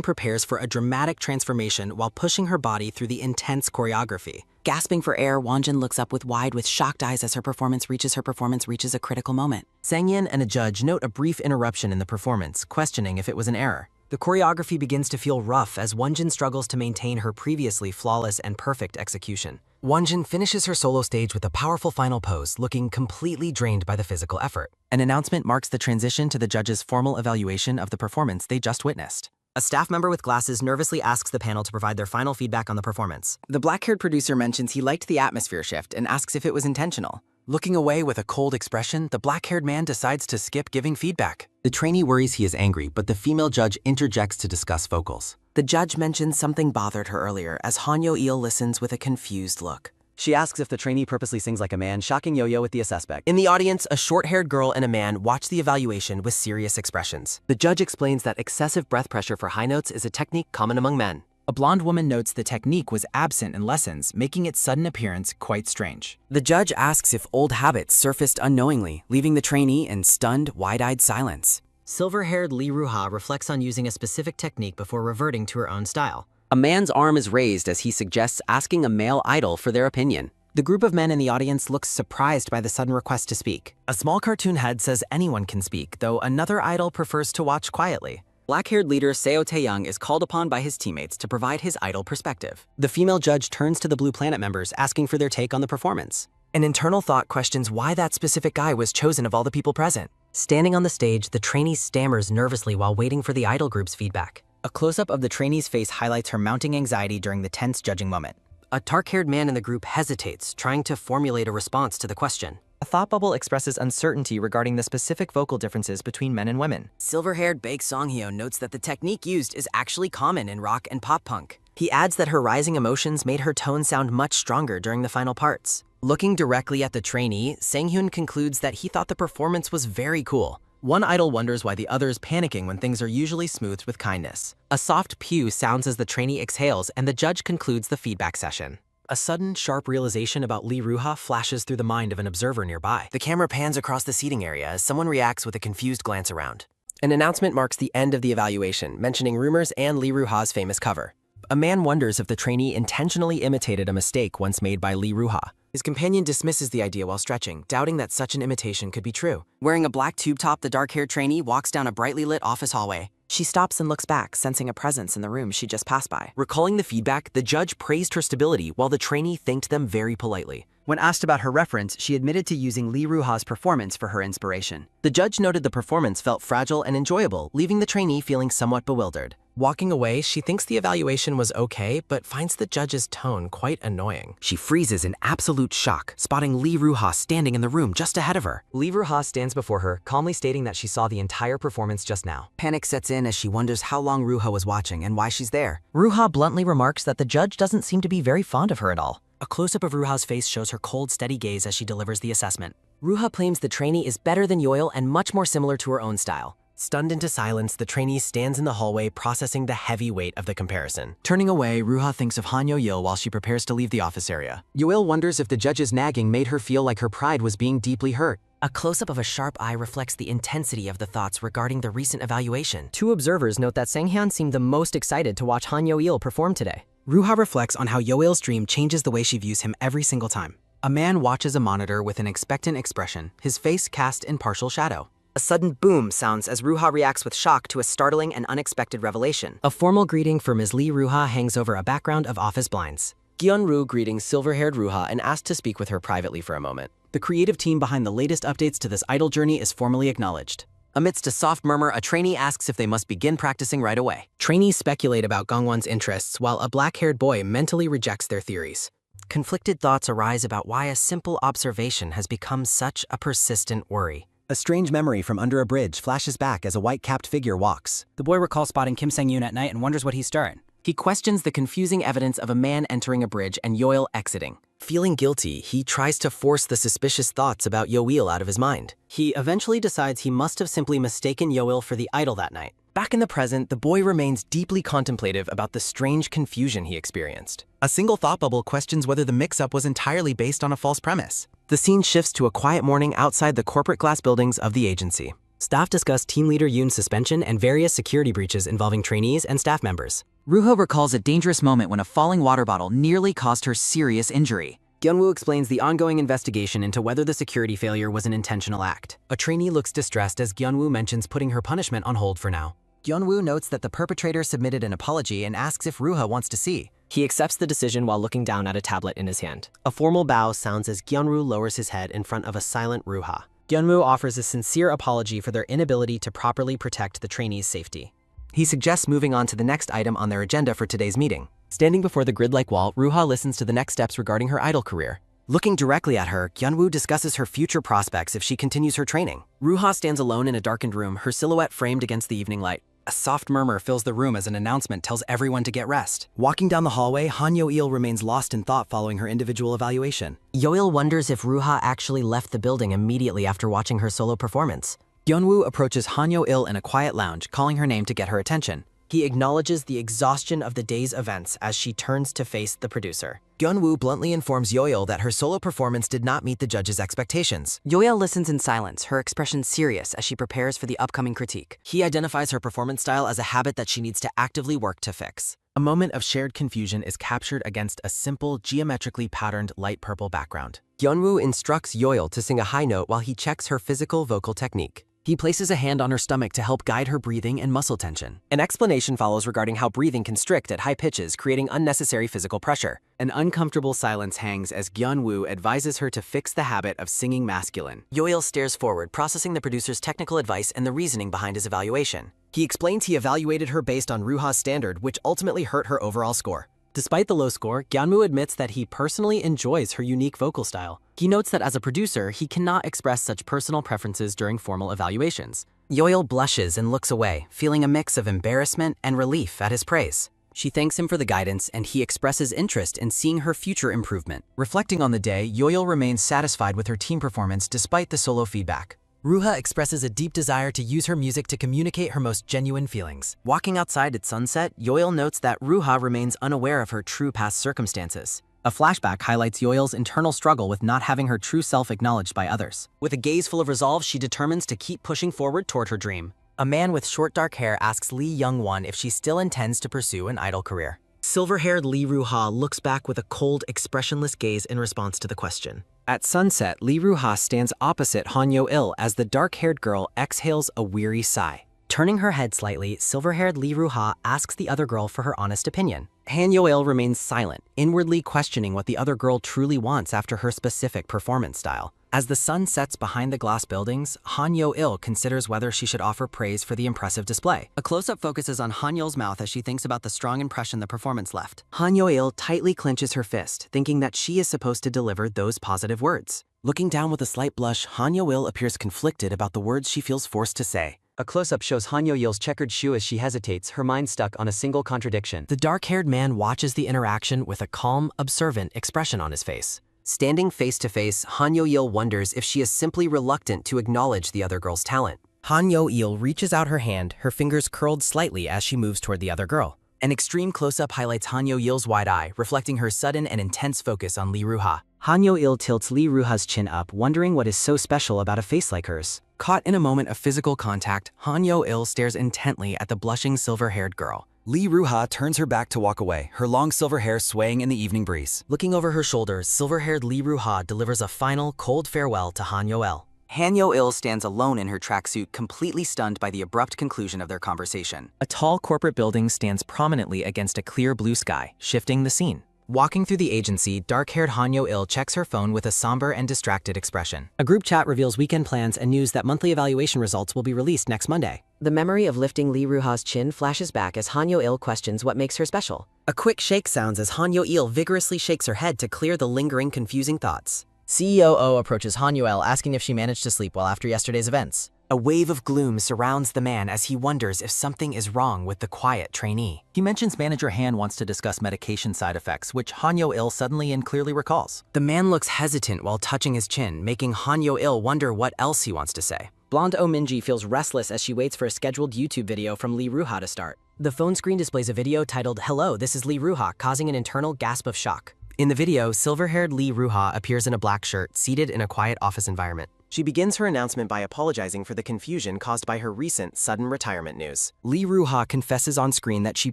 prepares for a dramatic transformation while pushing her body through the intense choreography. Gasping for air, Won-jin looks up with shocked eyes as her performance reaches a critical moment. Sang-yin and a judge note a brief interruption in the performance, questioning if it was an error. The choreography begins to feel rough as Won-jin struggles to maintain her previously flawless and perfect execution. Won-jin finishes her solo stage with a powerful final pose, looking completely drained by the physical effort. An announcement marks the transition to the judges' formal evaluation of the performance they just witnessed. A staff member with glasses nervously asks the panel to provide their final feedback on the performance. The black-haired producer mentions he liked the atmosphere shift and asks if it was intentional. Looking away with a cold expression, the black-haired man decides to skip giving feedback. The trainee worries he is angry, but the female judge interjects to discuss vocals. The judge mentions something bothered her earlier as Han Yo-il listens with a confused look. She asks if the trainee purposely sings like a man, shocking Yo-yo with the suspect. In the audience, a short-haired girl and a man watch the evaluation with serious expressions. The judge explains that excessive breath pressure for high notes is a technique common among men. A blonde woman notes the technique was absent in lessons, making its sudden appearance quite strange. The judge asks if old habits surfaced unknowingly, leaving the trainee in stunned, wide-eyed silence. Silver-haired Lee Ruha reflects on using a specific technique before reverting to her own style. A man's arm is raised as he suggests asking a male idol for their opinion. The group of men in the audience looks surprised by the sudden request to speak. A small cartoon head says anyone can speak, though another idol prefers to watch quietly. Black-haired leader Seo Tae-young is called upon by his teammates to provide his idol perspective. The female judge turns to the Blue Planet members, asking for their take on the performance. An internal thought questions why that specific guy was chosen of all the people present. Standing on the stage, the trainee stammers nervously while waiting for the idol group's feedback. A close-up of the trainee's face highlights her mounting anxiety during the tense judging moment. A dark-haired man in the group hesitates, trying to formulate a response to the question. A thought bubble expresses uncertainty regarding the specific vocal differences between men and women. Silver-haired Baek Songhyo notes that the technique used is actually common in rock and pop punk. He adds that her rising emotions made her tone sound much stronger during the final parts. Looking directly at the trainee, Sang-hyun concludes that he thought the performance was very cool. One idol wonders why the other is panicking when things are usually smoothed with kindness. A soft pew sounds as the trainee exhales, and the judge concludes the feedback session. A sudden, sharp realization about Lee Ruha flashes through the mind of an observer nearby. The camera pans across the seating area as someone reacts with a confused glance around. An announcement marks the end of the evaluation, mentioning rumors and Lee Ruha's famous cover. A man wonders if the trainee intentionally imitated a mistake once made by Lee Ruha. His companion dismisses the idea while stretching, doubting that such an imitation could be true. Wearing a black tube top, the dark-haired trainee walks down a brightly lit office hallway. She stops and looks back, sensing a presence in the room she just passed by. Recalling the feedback, the judge praised her stability while the trainee thanked them very politely. When asked about her reference, she admitted to using Lee Ruha's performance for her inspiration. The judge noted the performance felt fragile and enjoyable, leaving the trainee feeling somewhat bewildered. Walking away, she thinks the evaluation was okay, but finds the judge's tone quite annoying. She freezes in absolute shock, spotting Lee Ruha standing in the room just ahead of her. Lee Ruha stands before her, calmly stating that she saw the entire performance just now. Panic sets in as she wonders how long Ruha was watching and why she's there. Ruha bluntly remarks that the judge doesn't seem to be very fond of her at all. A close-up of Ruha's face shows her cold, steady gaze as she delivers the assessment. Ruha claims the trainee is better than Yoil and much more similar to her own style. Stunned into silence, the trainee stands in the hallway processing the heavy weight of the comparison. Turning away, Ruha thinks of Han Yo-il while she prepares to leave the office area. Yoil wonders if the judge's nagging made her feel like her pride was being deeply hurt. A close-up of a sharp eye reflects the intensity of the thoughts regarding the recent evaluation. Two observers note that Sang-hyun seemed the most excited to watch Han Yo-il perform today. Ruha reflects on how Yoil's dream changes the way she views him every single time. A man watches a monitor with an expectant expression, his face cast in partial shadow. A sudden boom sounds as Ruha reacts with shock to a startling and unexpected revelation. A formal greeting for Ms. Lee Ruha hangs over a background of office blinds. Gyun-woo greetings silver-haired Ruha and asks to speak with her privately for a moment. The creative team behind the latest updates to this idol journey is formally acknowledged. Amidst a soft murmur, a trainee asks if they must begin practicing right away. Trainees speculate about Gongwon's interests while a black-haired boy mentally rejects their theories. Conflicted thoughts arise about why a simple observation has become such a persistent worry. A strange memory from under a bridge flashes back as a white-capped figure walks. The boy recalls spotting Kim Sang-yoon at night and wonders what he's stirring. He questions the confusing evidence of a man entering a bridge and Yoil exiting. Feeling guilty, he tries to force the suspicious thoughts about Yoil out of his mind. He eventually decides he must have simply mistaken Yoil for the idol that night. Back in the present, the boy remains deeply contemplative about the strange confusion he experienced. A single thought bubble questions whether the mix-up was entirely based on a false premise. The scene shifts to a quiet morning outside the corporate glass buildings of the agency. Staff discuss Team Leader Yoon's suspension and various security breaches involving trainees and staff members. Ruha recalls a dangerous moment when a falling water bottle nearly caused her serious injury. Gyunwoo explains the ongoing investigation into whether the security failure was an intentional act. A trainee looks distressed as Gyunwoo mentions putting her punishment on hold for now. Gyunwoo notes that the perpetrator submitted an apology and asks if Ruha wants to see. He accepts the decision while looking down at a tablet in his hand. A formal bow sounds as Gyunwoo lowers his head in front of a silent Ruha. Gyunwoo offers a sincere apology for their inability to properly protect the trainees' safety. He suggests moving on to the next item on their agenda for today's meeting. Standing before the grid-like wall, Ruha listens to the next steps regarding her idol career. Looking directly at her, Gyunwoo discusses her future prospects if she continues her training. Ruha stands alone in a darkened room, her silhouette framed against the evening light. A soft murmur fills the room as an announcement tells everyone to get rest. Walking down the hallway, Han Yo-il remains lost in thought following her individual evaluation. Yoil wonders if Ruha actually left the building immediately after watching her solo performance. Gyunwoo approaches Han Yo-il in a quiet lounge, calling her name to get her attention. He acknowledges the exhaustion of the day's events as she turns to face the producer. Gyunwoo bluntly informs Yoil that her solo performance did not meet the judge's expectations. Yoil listens in silence, her expression serious as she prepares for the upcoming critique. He identifies her performance style as a habit that she needs to actively work to fix. A moment of shared confusion is captured against a simple, geometrically patterned light purple background. Gyunwoo instructs Yoil to sing a high note while he checks her physical vocal technique. He places a hand on her stomach to help guide her breathing and muscle tension. An explanation follows regarding how breathing can constrict at high pitches, creating unnecessary physical pressure. An uncomfortable silence hangs as Gyunwoo advises her to fix the habit of singing masculine. Yoil stares forward, processing the producer's technical advice and the reasoning behind his evaluation. He explains he evaluated her based on Ruha's standard, which ultimately hurt her overall score. Despite the low score, Gyunwoo admits that he personally enjoys her unique vocal style. He notes that as a producer, he cannot express such personal preferences during formal evaluations. Yoil blushes and looks away, feeling a mix of embarrassment and relief at his praise. She thanks him for the guidance, and he expresses interest in seeing her future improvement. Reflecting on the day, Yoil remains satisfied with her team performance despite the solo feedback. Ruha expresses a deep desire to use her music to communicate her most genuine feelings. Walking outside at sunset, Yoil notes that Ruha remains unaware of her true past circumstances. A flashback highlights Yoil's internal struggle with not having her true self acknowledged by others. With a gaze full of resolve, she determines to keep pushing forward toward her dream. A man with short dark hair asks Lee Young-won if she still intends to pursue an idol career. Silver-haired Lee Ruha looks back with a cold, expressionless gaze in response to the question. At sunset, Lee Ruha stands opposite Han Yo-il as the dark-haired girl exhales a weary sigh. Turning her head slightly, silver-haired Lee Ruha asks the other girl for her honest opinion. Han Yo-il remains silent, inwardly questioning what the other girl truly wants after her specific performance style. As the sun sets behind the glass buildings, Han Yo-il considers whether she should offer praise for the impressive display. A close-up focuses on Han Yo-il's mouth as she thinks about the strong impression the performance left. Han Yo-il tightly clenches her fist, thinking that she is supposed to deliver those positive words. Looking down with a slight blush, Han Yo-il appears conflicted about the words she feels forced to say. A close-up shows Han Yo-il's checkered shoe as she hesitates, her mind stuck on a single contradiction. The dark-haired man watches the interaction with a calm, observant expression on his face. Standing face to face, Han Yo-il wonders if she is simply reluctant to acknowledge the other girl's talent. Han Yo-il reaches out her hand, her fingers curled slightly as she moves toward the other girl. An extreme close-up highlights Han Yo-il's wide eye, reflecting her sudden and intense focus on Lee Ruha. Han Yo-il tilts Lee Ruha's chin up, wondering what is so special about a face like hers. Caught in a moment of physical contact, Han Yo-il stares intently at the blushing silver-haired girl. Lee Ruha turns her back to walk away, her long silver hair swaying in the evening breeze. Looking over her shoulder, silver-haired Lee Ruha delivers a final, cold farewell to Han Yo-il. Han Yo-il stands alone in her tracksuit, completely stunned by the abrupt conclusion of their conversation. A tall corporate building stands prominently against a clear blue sky, shifting the scene. Walking through the agency, dark-haired Han Yo-il checks her phone with a somber and distracted expression. A group chat reveals weekend plans and news that monthly evaluation results will be released next Monday. The memory of lifting Lee Ruha's chin flashes back as Han Yo-il questions what makes her special. A quick shake sounds as Han Yo-il vigorously shakes her head to clear the lingering, confusing thoughts. CEO Oh approaches Han Yo-il asking if she managed to sleep well after yesterday's events. A wave of gloom surrounds the man as he wonders if something is wrong with the quiet trainee. He mentions Manager Han wants to discuss medication side effects, which Han Yo-il suddenly and clearly recalls. The man looks hesitant while touching his chin, making Han Yo-il wonder what else he wants to say. Blonde Oh Minji feels restless as she waits for a scheduled YouTube video from Lee Ruha to start. The phone screen displays a video titled, "Hello, this is Lee Ruha," causing an internal gasp of shock. In the video, silver-haired Lee Ruha appears in a black shirt, seated in a quiet office environment. She begins her announcement by apologizing for the confusion caused by her recent sudden retirement news. Lee Ruha confesses on screen that she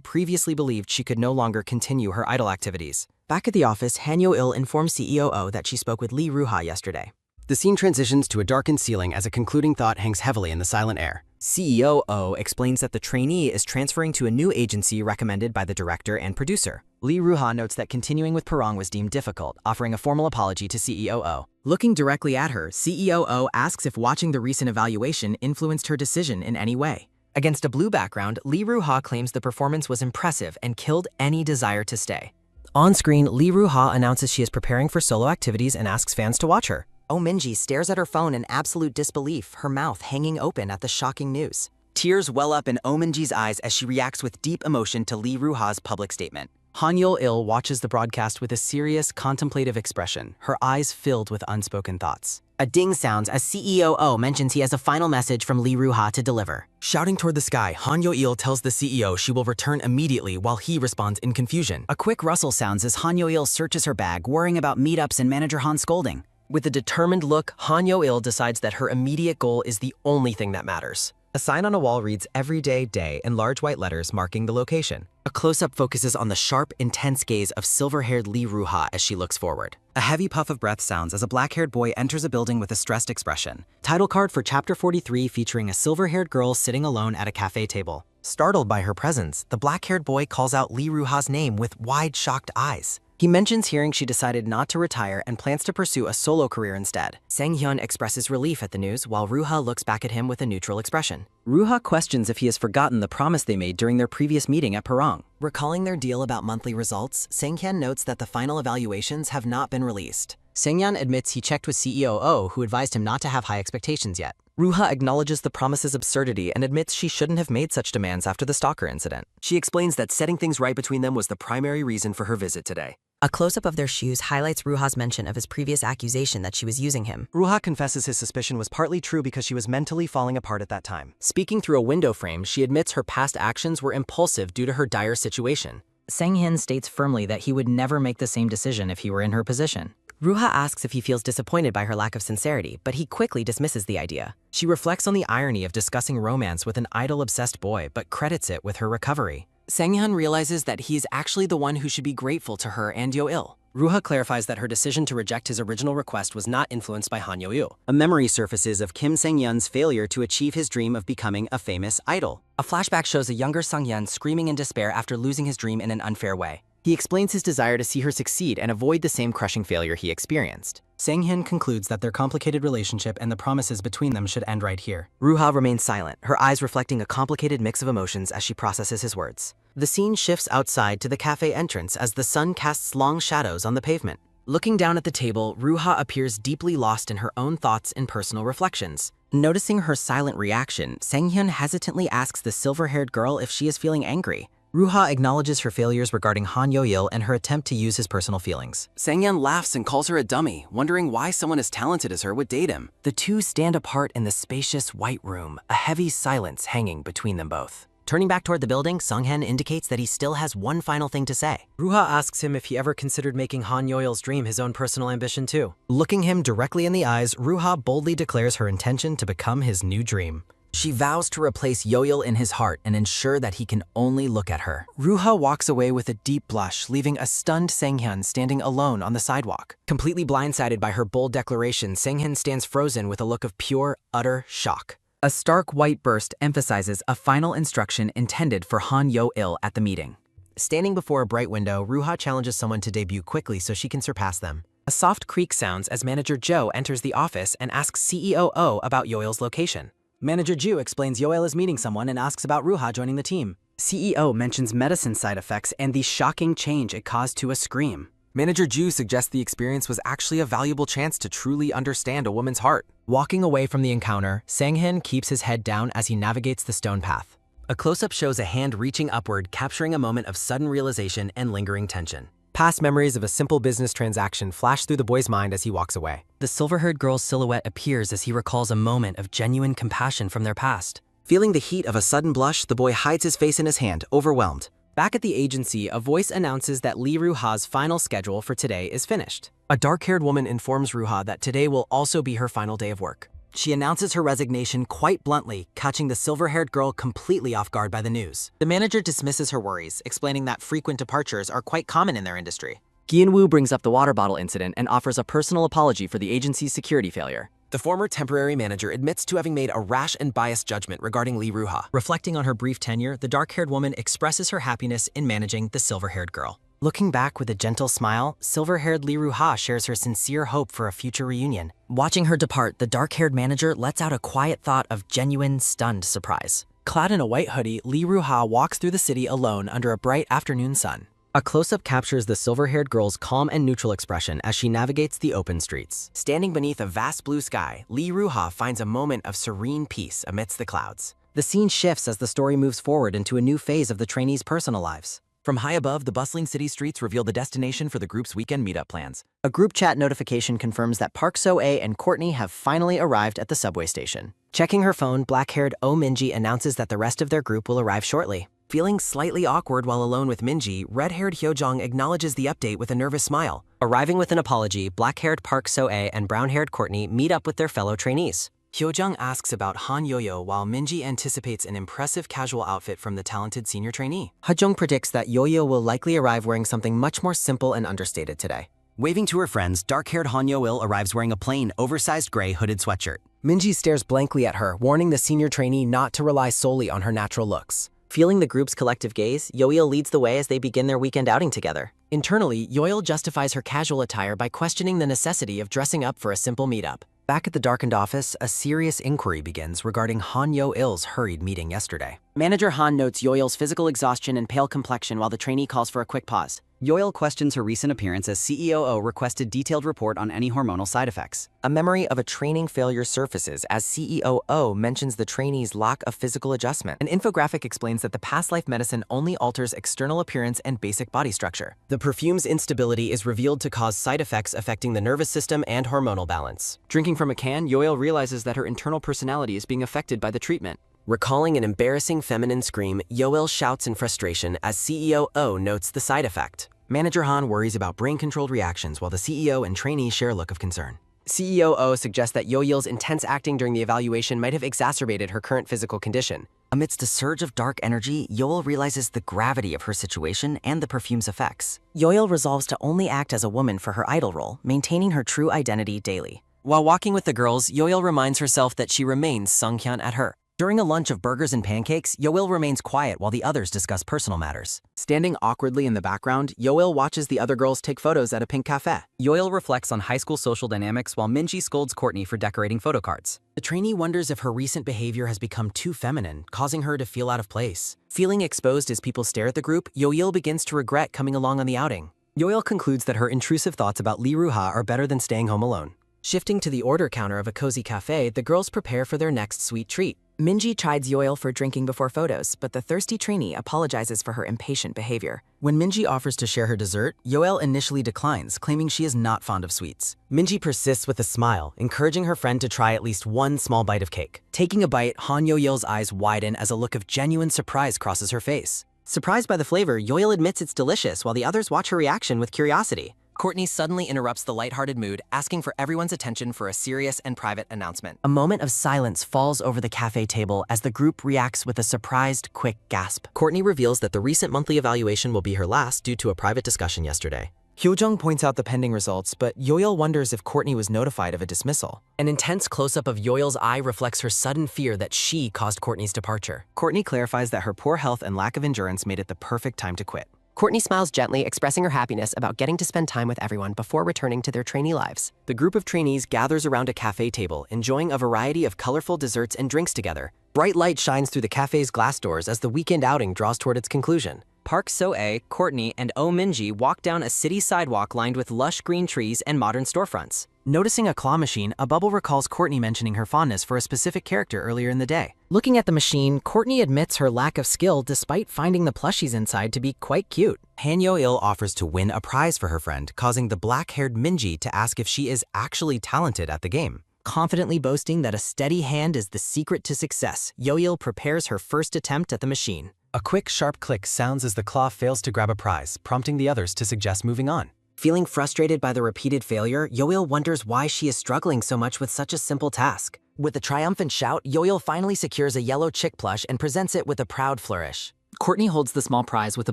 previously believed she could no longer continue her idol activities. Back at the office, Han Yo-il informs CEO Oh that she spoke with Lee Ruha yesterday. The scene transitions to a darkened ceiling as a concluding thought hangs heavily in the silent air. CEO Oh explains that the trainee is transferring to a new agency recommended by the director and producer. Lee Ruha notes that continuing with Parang was deemed difficult, offering a formal apology to CEO Oh. Looking directly at her, CEO Oh asks if watching the recent evaluation influenced her decision in any way. Against a blue background, Lee Ruha claims the performance was impressive and killed any desire to stay. On screen, Lee Ruha announces she is preparing for solo activities and asks fans to watch her. Oh Minji stares at her phone in absolute disbelief, her mouth hanging open at the shocking news. Tears well up in Oh Minji's eyes as she reacts with deep emotion to Lee Ruha's public statement. Han Yo-il watches the broadcast with a serious, contemplative expression, her eyes filled with unspoken thoughts. A ding sounds as CEO Oh mentions he has a final message from Lee Ruha to deliver. Shouting toward the sky, Han Yo-il tells the CEO she will return immediately while he responds in confusion. A quick rustle sounds as Han Yo-il searches her bag, worrying about meetups and Manager Han scolding. With a determined look, Han Yo-il decides that her immediate goal is the only thing that matters. A sign on a wall reads "Everyday Day" in large white letters marking the location. A close-up focuses on the sharp, intense gaze of silver-haired Lee Ruha as she looks forward. A heavy puff of breath sounds as a black-haired boy enters a building with a stressed expression. Title card for Chapter 43 featuring a silver-haired girl sitting alone at a cafe table. Startled by her presence, the black-haired boy calls out Lee Ruha's name with wide, shocked eyes. He mentions hearing she decided not to retire and plans to pursue a solo career instead. Sang-hyun expresses relief at the news while Ruha looks back at him with a neutral expression. Ruha questions if he has forgotten the promise they made during their previous meeting at Parang. Recalling their deal about monthly results, Sang-hyun notes that the final evaluations have not been released. Sang-hyun admits he checked with CEO Oh, who advised him not to have high expectations yet. Ruha acknowledges the promise's absurdity and admits she shouldn't have made such demands after the stalker incident. She explains that setting things right between them was the primary reason for her visit today. A close-up of their shoes highlights Ruha's mention of his previous accusation that she was using him. Ruha confesses his suspicion was partly true because she was mentally falling apart at that time. Speaking through a window frame, she admits her past actions were impulsive due to her dire situation. Sang-hyun states firmly that he would never make the same decision if he were in her position. Ruha asks if he feels disappointed by her lack of sincerity, but he quickly dismisses the idea. She reflects on the irony of discussing romance with an idol-obsessed boy, but credits it with her recovery. Sang-hyun realizes that he is actually the one who should be grateful to her and Yo-il. Ruha clarifies that her decision to reject his original request was not influenced by Han Yo-il. A memory surfaces of Kim Sang-hyun's failure to achieve his dream of becoming a famous idol. A flashback shows a younger Sang-hyun screaming in despair after losing his dream in an unfair way. He explains his desire to see her succeed and avoid the same crushing failure he experienced. Sang-hyun concludes that their complicated relationship and the promises between them should end right here. Ruha remains silent, her eyes reflecting a complicated mix of emotions as she processes his words. The scene shifts outside to the cafe entrance as the sun casts long shadows on the pavement. Looking down at the table, Ruha appears deeply lost in her own thoughts and personal reflections. Noticing her silent reaction, Sang-hyun hesitantly asks the silver-haired girl if she is feeling angry. Ruha acknowledges her failures regarding Han Yo-il and her attempt to use his personal feelings. Sang-hyun laughs and calls her a dummy, wondering why someone as talented as her would date him. The two stand apart in the spacious white room, a heavy silence hanging between them both. Turning back toward the building, Sung-hyun indicates that he still has one final thing to say. Ruha asks him if he ever considered making Han Yo-il's dream his own personal ambition too. Looking him directly in the eyes, Ruha boldly declares her intention to become his new dream. She vows to replace Yoil in his heart and ensure that he can only look at her. Ruha walks away with a deep blush, leaving a stunned Sanghyun standing alone on the sidewalk. Completely blindsided by her bold declaration, Sanghyun stands frozen with a look of pure, utter shock. A stark white burst emphasizes a final instruction intended for Han Yo-il at the meeting. Standing before a bright window, Ruha challenges someone to debut quickly so she can surpass them. A soft creak sounds as Manager Jo enters the office and asks CEO Oh about Yoil's location. Manager Ju explains Yoil is meeting someone and asks about Ruha joining the team. CEO mentions medicine side effects and the shocking change it caused to a scream. Manager Ju suggests the experience was actually a valuable chance to truly understand a woman's heart. Walking away from the encounter, Sanghyun keeps his head down as he navigates the stone path. A close-up shows a hand reaching upward, capturing a moment of sudden realization and lingering tension. Past memories of a simple business transaction flash through the boy's mind as he walks away. The silver-haired girl's silhouette appears as he recalls a moment of genuine compassion from their past. Feeling the heat of a sudden blush, the boy hides his face in his hand, overwhelmed. Back at the agency, a voice announces that Lee Ruha's final schedule for today is finished. A dark-haired woman informs Ruha that today will also be her final day of work. She announces her resignation quite bluntly, catching the silver-haired girl completely off guard by the news. The manager dismisses her worries, explaining that frequent departures are quite common in their industry. Gi-in-woo brings up the water bottle incident and offers a personal apology for the agency's security failure. The former temporary manager admits to having made a rash and biased judgment regarding Lee Ruha. Reflecting on her brief tenure, the dark-haired woman expresses her happiness in managing the silver-haired girl. Looking back with a gentle smile, silver-haired Lee Ruha shares her sincere hope for a future reunion. Watching her depart, the dark-haired manager lets out a quiet thought of genuine, stunned surprise. Clad in a white hoodie, Lee Ruha walks through the city alone under a bright afternoon sun. A close-up captures the silver-haired girl's calm and neutral expression as she navigates the open streets. Standing beneath a vast blue sky, Lee Ruha finds a moment of serene peace amidst the clouds. The scene shifts as the story moves forward into a new phase of the trainees' personal lives. From high above, the bustling city streets reveal the destination for the group's weekend meetup plans. A group chat notification confirms that Park So-ae and Courtney have finally arrived at the subway station. Checking her phone, black-haired Oh Minji announces that the rest of their group will arrive shortly. Feeling slightly awkward while alone with Minji, red-haired Hyojong acknowledges the update with a nervous smile. Arriving with an apology, black-haired Park So-ae and brown-haired Courtney meet up with their fellow trainees. Hyojong asks about Han Yo-yo while Minji anticipates an impressive casual outfit from the talented senior trainee. Hajong predicts that Yo-yo will likely arrive wearing something much more simple and understated today. Waving to her friends, dark-haired Han Yo-il arrives wearing a plain, oversized gray hooded sweatshirt. Minji stares blankly at her, warning the senior trainee not to rely solely on her natural looks. Feeling the group's collective gaze, Yo-il leads the way as they begin their weekend outing together. Internally, Yo-il justifies her casual attire by questioning the necessity of dressing up for a simple meetup. Back at the darkened office, a serious inquiry begins regarding Han Yo-il's hurried meeting yesterday. Manager Han notes Yo-il's physical exhaustion and pale complexion while the trainee calls for a quick pause. Yo-il questions her recent appearance as CEO requested detailed report on any hormonal side effects. A memory of a training failure surfaces as CEO mentions the trainee's lack of physical adjustment. An infographic explains that the past life medicine only alters external appearance and basic body structure. The perfume's instability is revealed to cause side effects affecting the nervous system and hormonal balance. Drinking from a can, Yo-il realizes that her internal personality is being affected by the treatment. Recalling an embarrassing feminine scream, Yo-il shouts in frustration as CEO notes the side effect. Manager Han worries about brain-controlled reactions while the CEO and trainee share a look of concern. CEO suggests that Yo-il's intense acting during the evaluation might have exacerbated her current physical condition. Amidst a surge of dark energy, Yo-il realizes the gravity of her situation and the perfume's effects. Yo-il resolves to only act as a woman for her idol role, maintaining her true identity daily. While walking with the girls, Yo-il reminds herself that she remains Sunghyun at her. During a lunch of burgers and pancakes, Yo-il remains quiet while the others discuss personal matters. Standing awkwardly in the background, Yo-il watches the other girls take photos at a pink cafe. Yo-il reflects on high school social dynamics while Minji scolds Courtney for decorating photo cards. The trainee wonders if her recent behavior has become too feminine, causing her to feel out of place. Feeling exposed as people stare at the group, Yo-il begins to regret coming along on the outing. Yo-il concludes that her intrusive thoughts about Lee Ruha are better than staying home alone. Shifting to the order counter of a cozy cafe, the girls prepare for their next sweet treat. Minji chides Yo-il for drinking before photos, but the thirsty trainee apologizes for her impatient behavior. When Minji offers to share her dessert, Yo-il initially declines, claiming she is not fond of sweets. Minji persists with a smile, encouraging her friend to try at least one small bite of cake. Taking a bite, Han Yo-il's eyes widen as a look of genuine surprise crosses her face. Surprised by the flavor, Yo-il admits it's delicious while the others watch her reaction with curiosity. Courtney suddenly interrupts the lighthearted mood, asking for everyone's attention for a serious and private announcement. A moment of silence falls over the cafe table as the group reacts with a surprised, quick gasp. Courtney reveals that the recent monthly evaluation will be her last due to a private discussion yesterday. Hyojung points out the pending results, but Yoil wonders if Courtney was notified of a dismissal. An intense close-up of Yoil's eye reflects her sudden fear that she caused Courtney's departure. Courtney clarifies that her poor health and lack of endurance made it the perfect time to quit. Courtney smiles gently, expressing her happiness about getting to spend time with everyone before returning to their trainee lives. The group of trainees gathers around a cafe table, enjoying a variety of colorful desserts and drinks together. Bright light shines through the cafe's glass doors as the weekend outing draws toward its conclusion. Park So-ae, Courtney, and Oh Min-ji walk down a city sidewalk lined with lush green trees and modern storefronts. Noticing a claw machine, a bubble recalls Courtney mentioning her fondness for a specific character earlier in the day. Looking at the machine, Courtney admits her lack of skill despite finding the plushies inside to be quite cute. Han Yo-il offers to win a prize for her friend, causing the black-haired Min-ji to ask if she is actually talented at the game. Confidently boasting that a steady hand is the secret to success, Yo-il prepares her first attempt at the machine. A quick, sharp click sounds as the claw fails to grab a prize, prompting the others to suggest moving on. Feeling frustrated by the repeated failure, Yoil wonders why she is struggling so much with such a simple task. With a triumphant shout, Yoil finally secures a yellow chick plush and presents it with a proud flourish. Courtney holds the small prize with a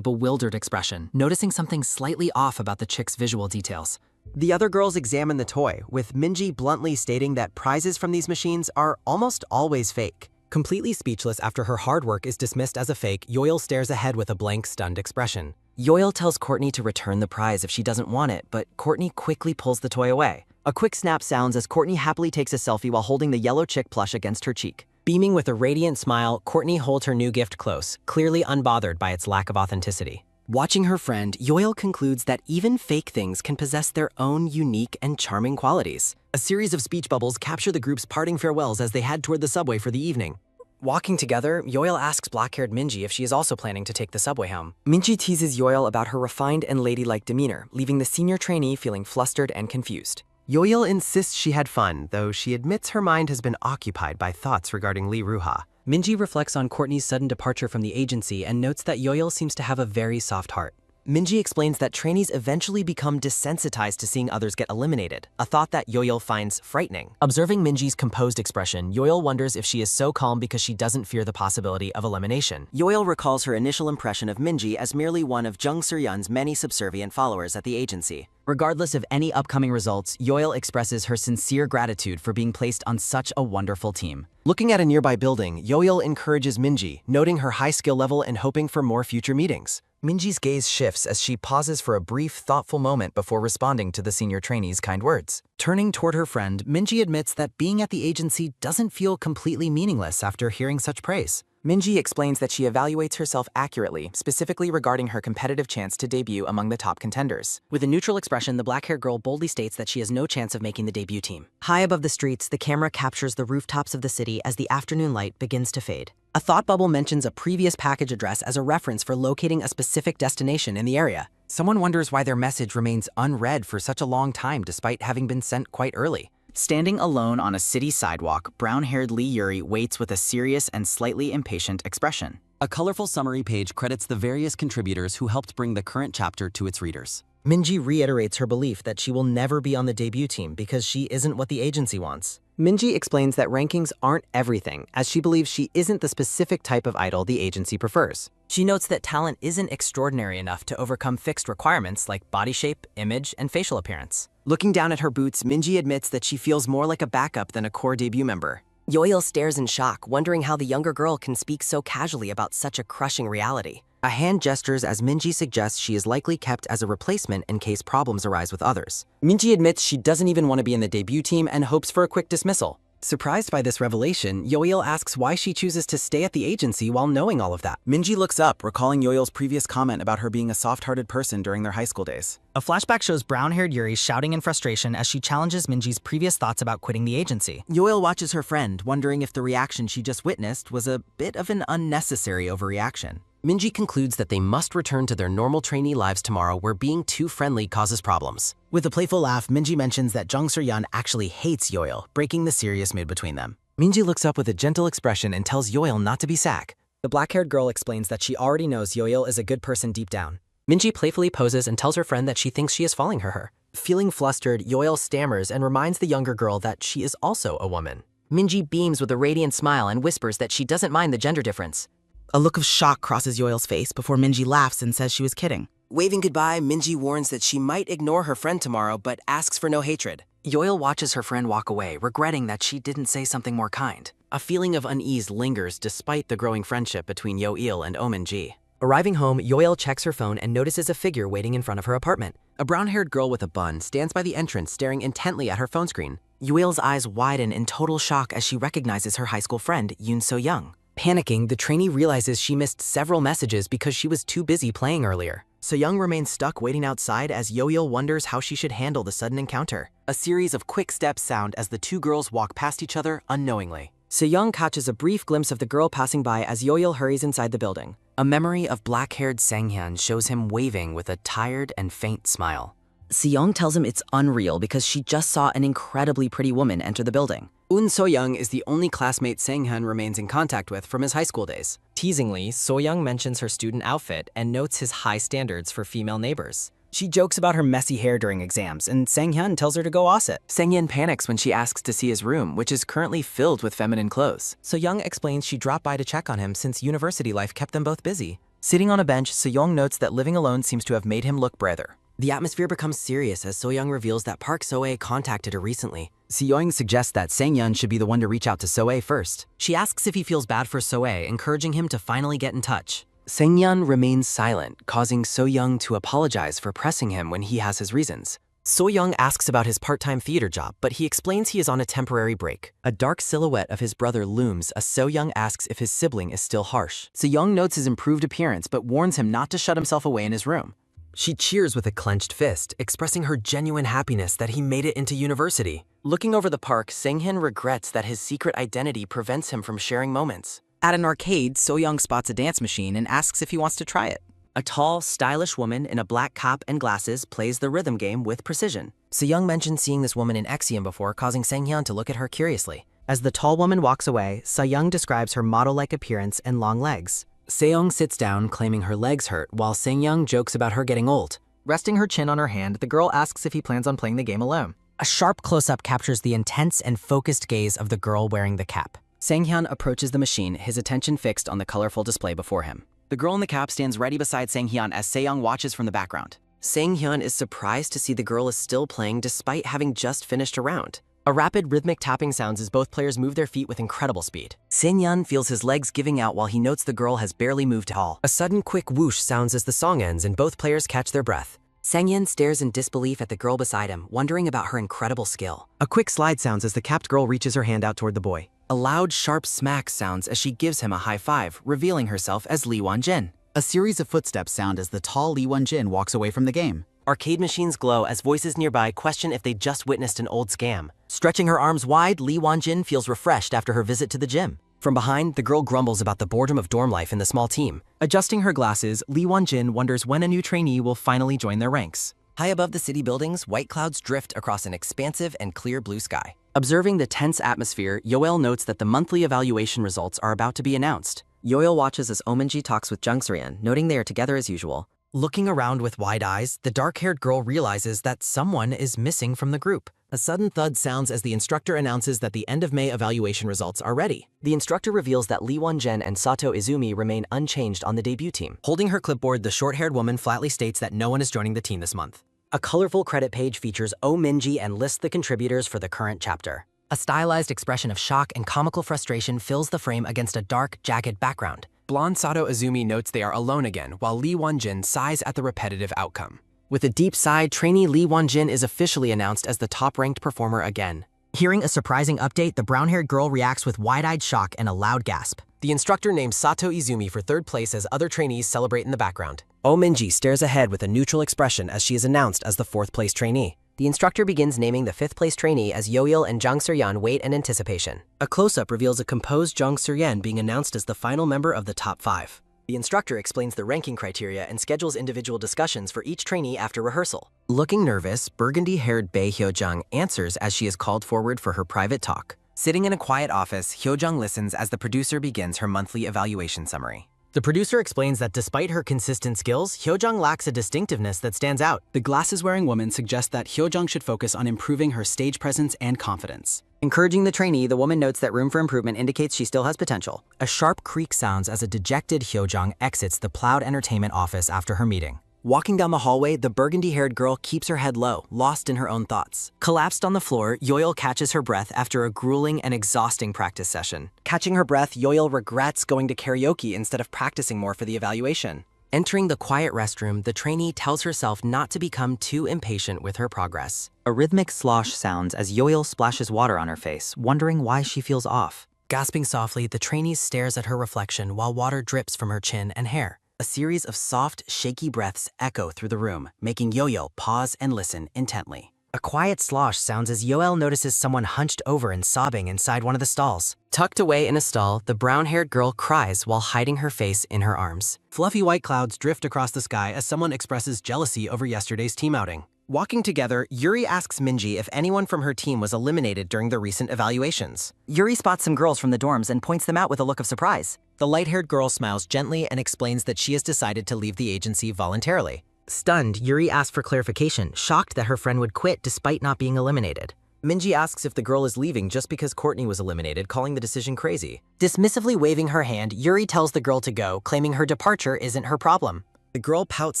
bewildered expression, noticing something slightly off about the chick's visual details. The other girls examine the toy, with Min-ji bluntly stating that prizes from these machines are almost always fake. Completely speechless after her hard work is dismissed as a fake, Yoil stares ahead with a blank, stunned expression. Yoil tells Courtney to return the prize if she doesn't want it, but Courtney quickly pulls the toy away. A quick snap sounds as Courtney happily takes a selfie while holding the yellow chick plush against her cheek. Beaming with a radiant smile, Courtney holds her new gift close, clearly unbothered by its lack of authenticity. Watching her friend, Yoil concludes that even fake things can possess their own unique and charming qualities. A series of speech bubbles capture the group's parting farewells as they head toward the subway for the evening. Walking together, Yoil asks black-haired Min-ji if she is also planning to take the subway home. Min-ji teases Yoil about her refined and ladylike demeanor, leaving the senior trainee feeling flustered and confused. Yoil insists she had fun, though she admits her mind has been occupied by thoughts regarding Lee Ruha. Min-ji reflects on Courtney's sudden departure from the agency and notes that Yoil seems to have a very soft heart. Min-ji explains that trainees eventually become desensitized to seeing others get eliminated, a thought that Yoil finds frightening. Observing Min-ji's composed expression, Yoil wonders if she is so calm because she doesn't fear the possibility of elimination. Yoil recalls her initial impression of Min-ji as merely one of Jung Soo-yeon's many subservient followers at the agency. Regardless of any upcoming results, Yoil expresses her sincere gratitude for being placed on such a wonderful team. Looking at a nearby building, Yoil encourages Min-ji, noting her high skill level and hoping for more future meetings. Min-ji's gaze shifts as she pauses for a brief, thoughtful moment before responding to the senior trainee's kind words. Turning toward her friend, Min-ji admits that being at the agency doesn't feel completely meaningless after hearing such praise. Min-ji explains that she evaluates herself accurately, specifically regarding her competitive chance to debut among the top contenders. With a neutral expression, the black-haired girl boldly states that she has no chance of making the debut team. High above the streets, the camera captures the rooftops of the city as the afternoon light begins to fade. A thought bubble mentions a previous package address as a reference for locating a specific destination in the area. Someone wonders why their message remains unread for such a long time despite having been sent quite early. Standing alone on a city sidewalk, brown-haired Lee Yuri waits with a serious and slightly impatient expression. A colorful summary page credits the various contributors who helped bring the current chapter to its readers. Min-ji reiterates her belief that she will never be on the debut team because she isn't what the agency wants. Min-ji explains that rankings aren't everything, as she believes she isn't the specific type of idol the agency prefers. She notes that talent isn't extraordinary enough to overcome fixed requirements like body shape, image, and facial appearance. Looking down at her boots, Min-ji admits that she feels more like a backup than a core debut member. Yoil stares in shock, wondering how the younger girl can speak so casually about such a crushing reality. A hand gestures as Min-ji suggests she is likely kept as a replacement in case problems arise with others. Min-ji admits she doesn't even want to be in the debut team and hopes for a quick dismissal. Surprised by this revelation, Yoil asks why she chooses to stay at the agency while knowing all of that. Min-ji looks up, recalling Yoil's previous comment about her being a soft-hearted person during their high school days. A flashback shows brown-haired Yuri shouting in frustration as she challenges Min-ji's previous thoughts about quitting the agency. Yoil watches her friend, wondering if the reaction she just witnessed was a bit of an unnecessary overreaction. Min-ji concludes that they must return to their normal trainee lives tomorrow where being too friendly causes problems. With a playful laugh, Min-ji mentions that Jung Soo-yeon actually hates Yoil, breaking the serious mood between them. Min-ji looks up with a gentle expression and tells Yoil not to be sad. The black-haired girl explains that she already knows Yoil is a good person deep down. Minji playfully poses and tells her friend that she thinks she is falling for her. Feeling flustered, Yoil stammers and reminds the younger girl that she is also a woman. Minji beams with a radiant smile and whispers that she doesn't mind the gender difference. A look of shock crosses Yoil's face before Minji laughs and says she was kidding. Waving goodbye, Minji warns that she might ignore her friend tomorrow, but asks for no hatred. Yoil watches her friend walk away, regretting that she didn't say something more kind. A feeling of unease lingers despite the growing friendship between Yoil and Minji. Arriving home, Yoil checks her phone and notices a figure waiting in front of her apartment. A brown-haired girl with a bun stands by the entrance staring intently at her phone screen. Yoil's eyes widen in total shock as she recognizes her high school friend, Yoon So-young. Panicking, the trainee realizes she missed several messages because she was too busy playing earlier. So-young remains stuck waiting outside as Yoil wonders how she should handle the sudden encounter. A series of quick steps sound as the two girls walk past each other unknowingly. So-young catches a brief glimpse of the girl passing by as Yoil hurries inside the building. A memory of black-haired Sang-hyun shows him waving with a tired and faint smile. Seong tells him it's unreal because she just saw an incredibly pretty woman enter the building. Eun So-young is the only classmate Sang-hyun remains in contact with from his high school days. Teasingly, So-young mentions her student outfit and notes his high standards for female neighbors. She jokes about her messy hair during exams, and Sang-hyun tells her to go oss it. Sang-hyun panics when she asks to see his room, which is currently filled with feminine clothes. So-young explains she dropped by to check on him since university life kept them both busy. Sitting on a bench, So-young notes that living alone seems to have made him look braver. The atmosphere becomes serious as So-young reveals that Park So-ae contacted her recently. So-young suggests that Sang-hyun should be the one to reach out to So-ae first. She asks if he feels bad for So-ae, encouraging him to finally get in touch. Sang-hyun remains silent, causing So-young to apologize for pressing him when he has his reasons. So-young asks about his part-time theater job, but he explains he is on a temporary break. A dark silhouette of his brother looms as So-young asks if his sibling is still harsh. So-young notes his improved appearance but warns him not to shut himself away in his room. She cheers with a clenched fist, expressing her genuine happiness that he made it into university. Looking over the park, Sang-hyun regrets that his secret identity prevents him from sharing moments. At an arcade, So-young spots a dance machine and asks if he wants to try it. A tall, stylish woman in a black cap and glasses plays the rhythm game with precision. So-young mentioned seeing this woman in Exium before, causing Sang-hyun to look at her curiously. As the tall woman walks away, So-young describes her model-like appearance and long legs. Seong sits down, claiming her legs hurt, while Sang-hyun jokes about her getting old. Resting her chin on her hand, the girl asks if he plans on playing the game alone. A sharp close-up captures the intense and focused gaze of the girl wearing the cap. Sang-hyun approaches the machine, his attention fixed on the colorful display before him. The girl in the cap stands ready beside Sang-hyun as Se-young watches from the background. Sang-hyun is surprised to see the girl is still playing despite having just finished a round. A rapid rhythmic tapping sounds as both players move their feet with incredible speed. Sang-hyun feels his legs giving out while he notes the girl has barely moved at all. A sudden quick whoosh sounds as the song ends and both players catch their breath. Sang-hyun stares in disbelief at the girl beside him, wondering about her incredible skill. A quick slide sounds as the capped girl reaches her hand out toward the boy. A loud, sharp smack sounds as she gives him a high five, revealing herself as Lee Won-jin. A series of footsteps sound as the tall Lee Won-jin walks away from the game. Arcade machines glow as voices nearby question if they just witnessed an old scam. Stretching her arms wide, Lee Won-jin feels refreshed after her visit to the gym. From behind, the girl grumbles about the boredom of dorm life in the small team. Adjusting her glasses, Lee Won-jin wonders when a new trainee will finally join their ranks. High above the city buildings, white clouds drift across an expansive and clear blue sky. Observing the tense atmosphere, Yoel notes that the monthly evaluation results are about to be announced. Yoel watches as Ominji talks with Jung Soo-ryun, noting they are together as usual. Looking around with wide eyes, the dark-haired girl realizes that someone is missing from the group. A sudden thud sounds as the instructor announces that the end of May evaluation results are ready. The instructor reveals that Lee Won-jin and Sato Izumi remain unchanged on the debut team. Holding her clipboard, the short-haired woman flatly states that no one is joining the team this month. A colorful credit page features Oh Minji and lists the contributors for the current chapter. A stylized expression of shock and comical frustration fills the frame against a dark, jagged background. Blonde Sato Izumi notes they are alone again, while Lee Won-jin sighs at the repetitive outcome. With a deep sigh, trainee Lee Won-jin is officially announced as the top-ranked performer again. Hearing a surprising update, the brown-haired girl reacts with wide-eyed shock and a loud gasp. The instructor names Sato Izumi for third place as other trainees celebrate in the background. Oh Minji stares ahead with a neutral expression as she is announced as the fourth-place trainee. The instructor begins naming the fifth-place trainee as Yoil and Jung Soo-ryun wait in anticipation. A close-up reveals a composed Jung Soo-ryun being announced as the final member of the top 5. The instructor explains the ranking criteria and schedules individual discussions for each trainee after rehearsal. Looking nervous, burgundy-haired Bae Hyo-jung answers as she is called forward for her private talk. Sitting in a quiet office, Hyo-jung listens as the producer begins her monthly evaluation summary. The producer explains that despite her consistent skills, Hyojung lacks a distinctiveness that stands out. The glasses-wearing woman suggests that Hyojung should focus on improving her stage presence and confidence. Encouraging the trainee, the woman notes that room for improvement indicates she still has potential. A sharp creak sounds as a dejected Hyojung exits the Ploud Entertainment office after her meeting. Walking down the hallway, the burgundy-haired girl keeps her head low, lost in her own thoughts. Collapsed on the floor, Yoil catches her breath after a grueling and exhausting practice session. Catching her breath, Yoil regrets going to karaoke instead of practicing more for the evaluation. Entering the quiet restroom, the trainee tells herself not to become too impatient with her progress. A rhythmic slosh sounds as Yoil splashes water on her face, wondering why she feels off. Gasping softly, the trainee stares at her reflection while water drips from her chin and hair. A series of soft, shaky breaths echo through the room, making Yoil pause and listen intently. A quiet slosh sounds as Yoel notices someone hunched over and sobbing inside one of the stalls. Tucked away in a stall, the brown-haired girl cries while hiding her face in her arms. Fluffy white clouds drift across the sky as someone expresses jealousy over yesterday's team outing. Walking together, Yuri asks Minji if anyone from her team was eliminated during the recent evaluations. Yuri spots some girls from the dorms and points them out with a look of surprise. The light-haired girl smiles gently and explains that she has decided to leave the agency voluntarily. Stunned, Yuri asks for clarification, shocked that her friend would quit despite not being eliminated. Minji asks if the girl is leaving just because Courtney was eliminated, calling the decision crazy. Dismissively waving her hand, Yuri tells the girl to go, claiming her departure isn't her problem. The girl pouts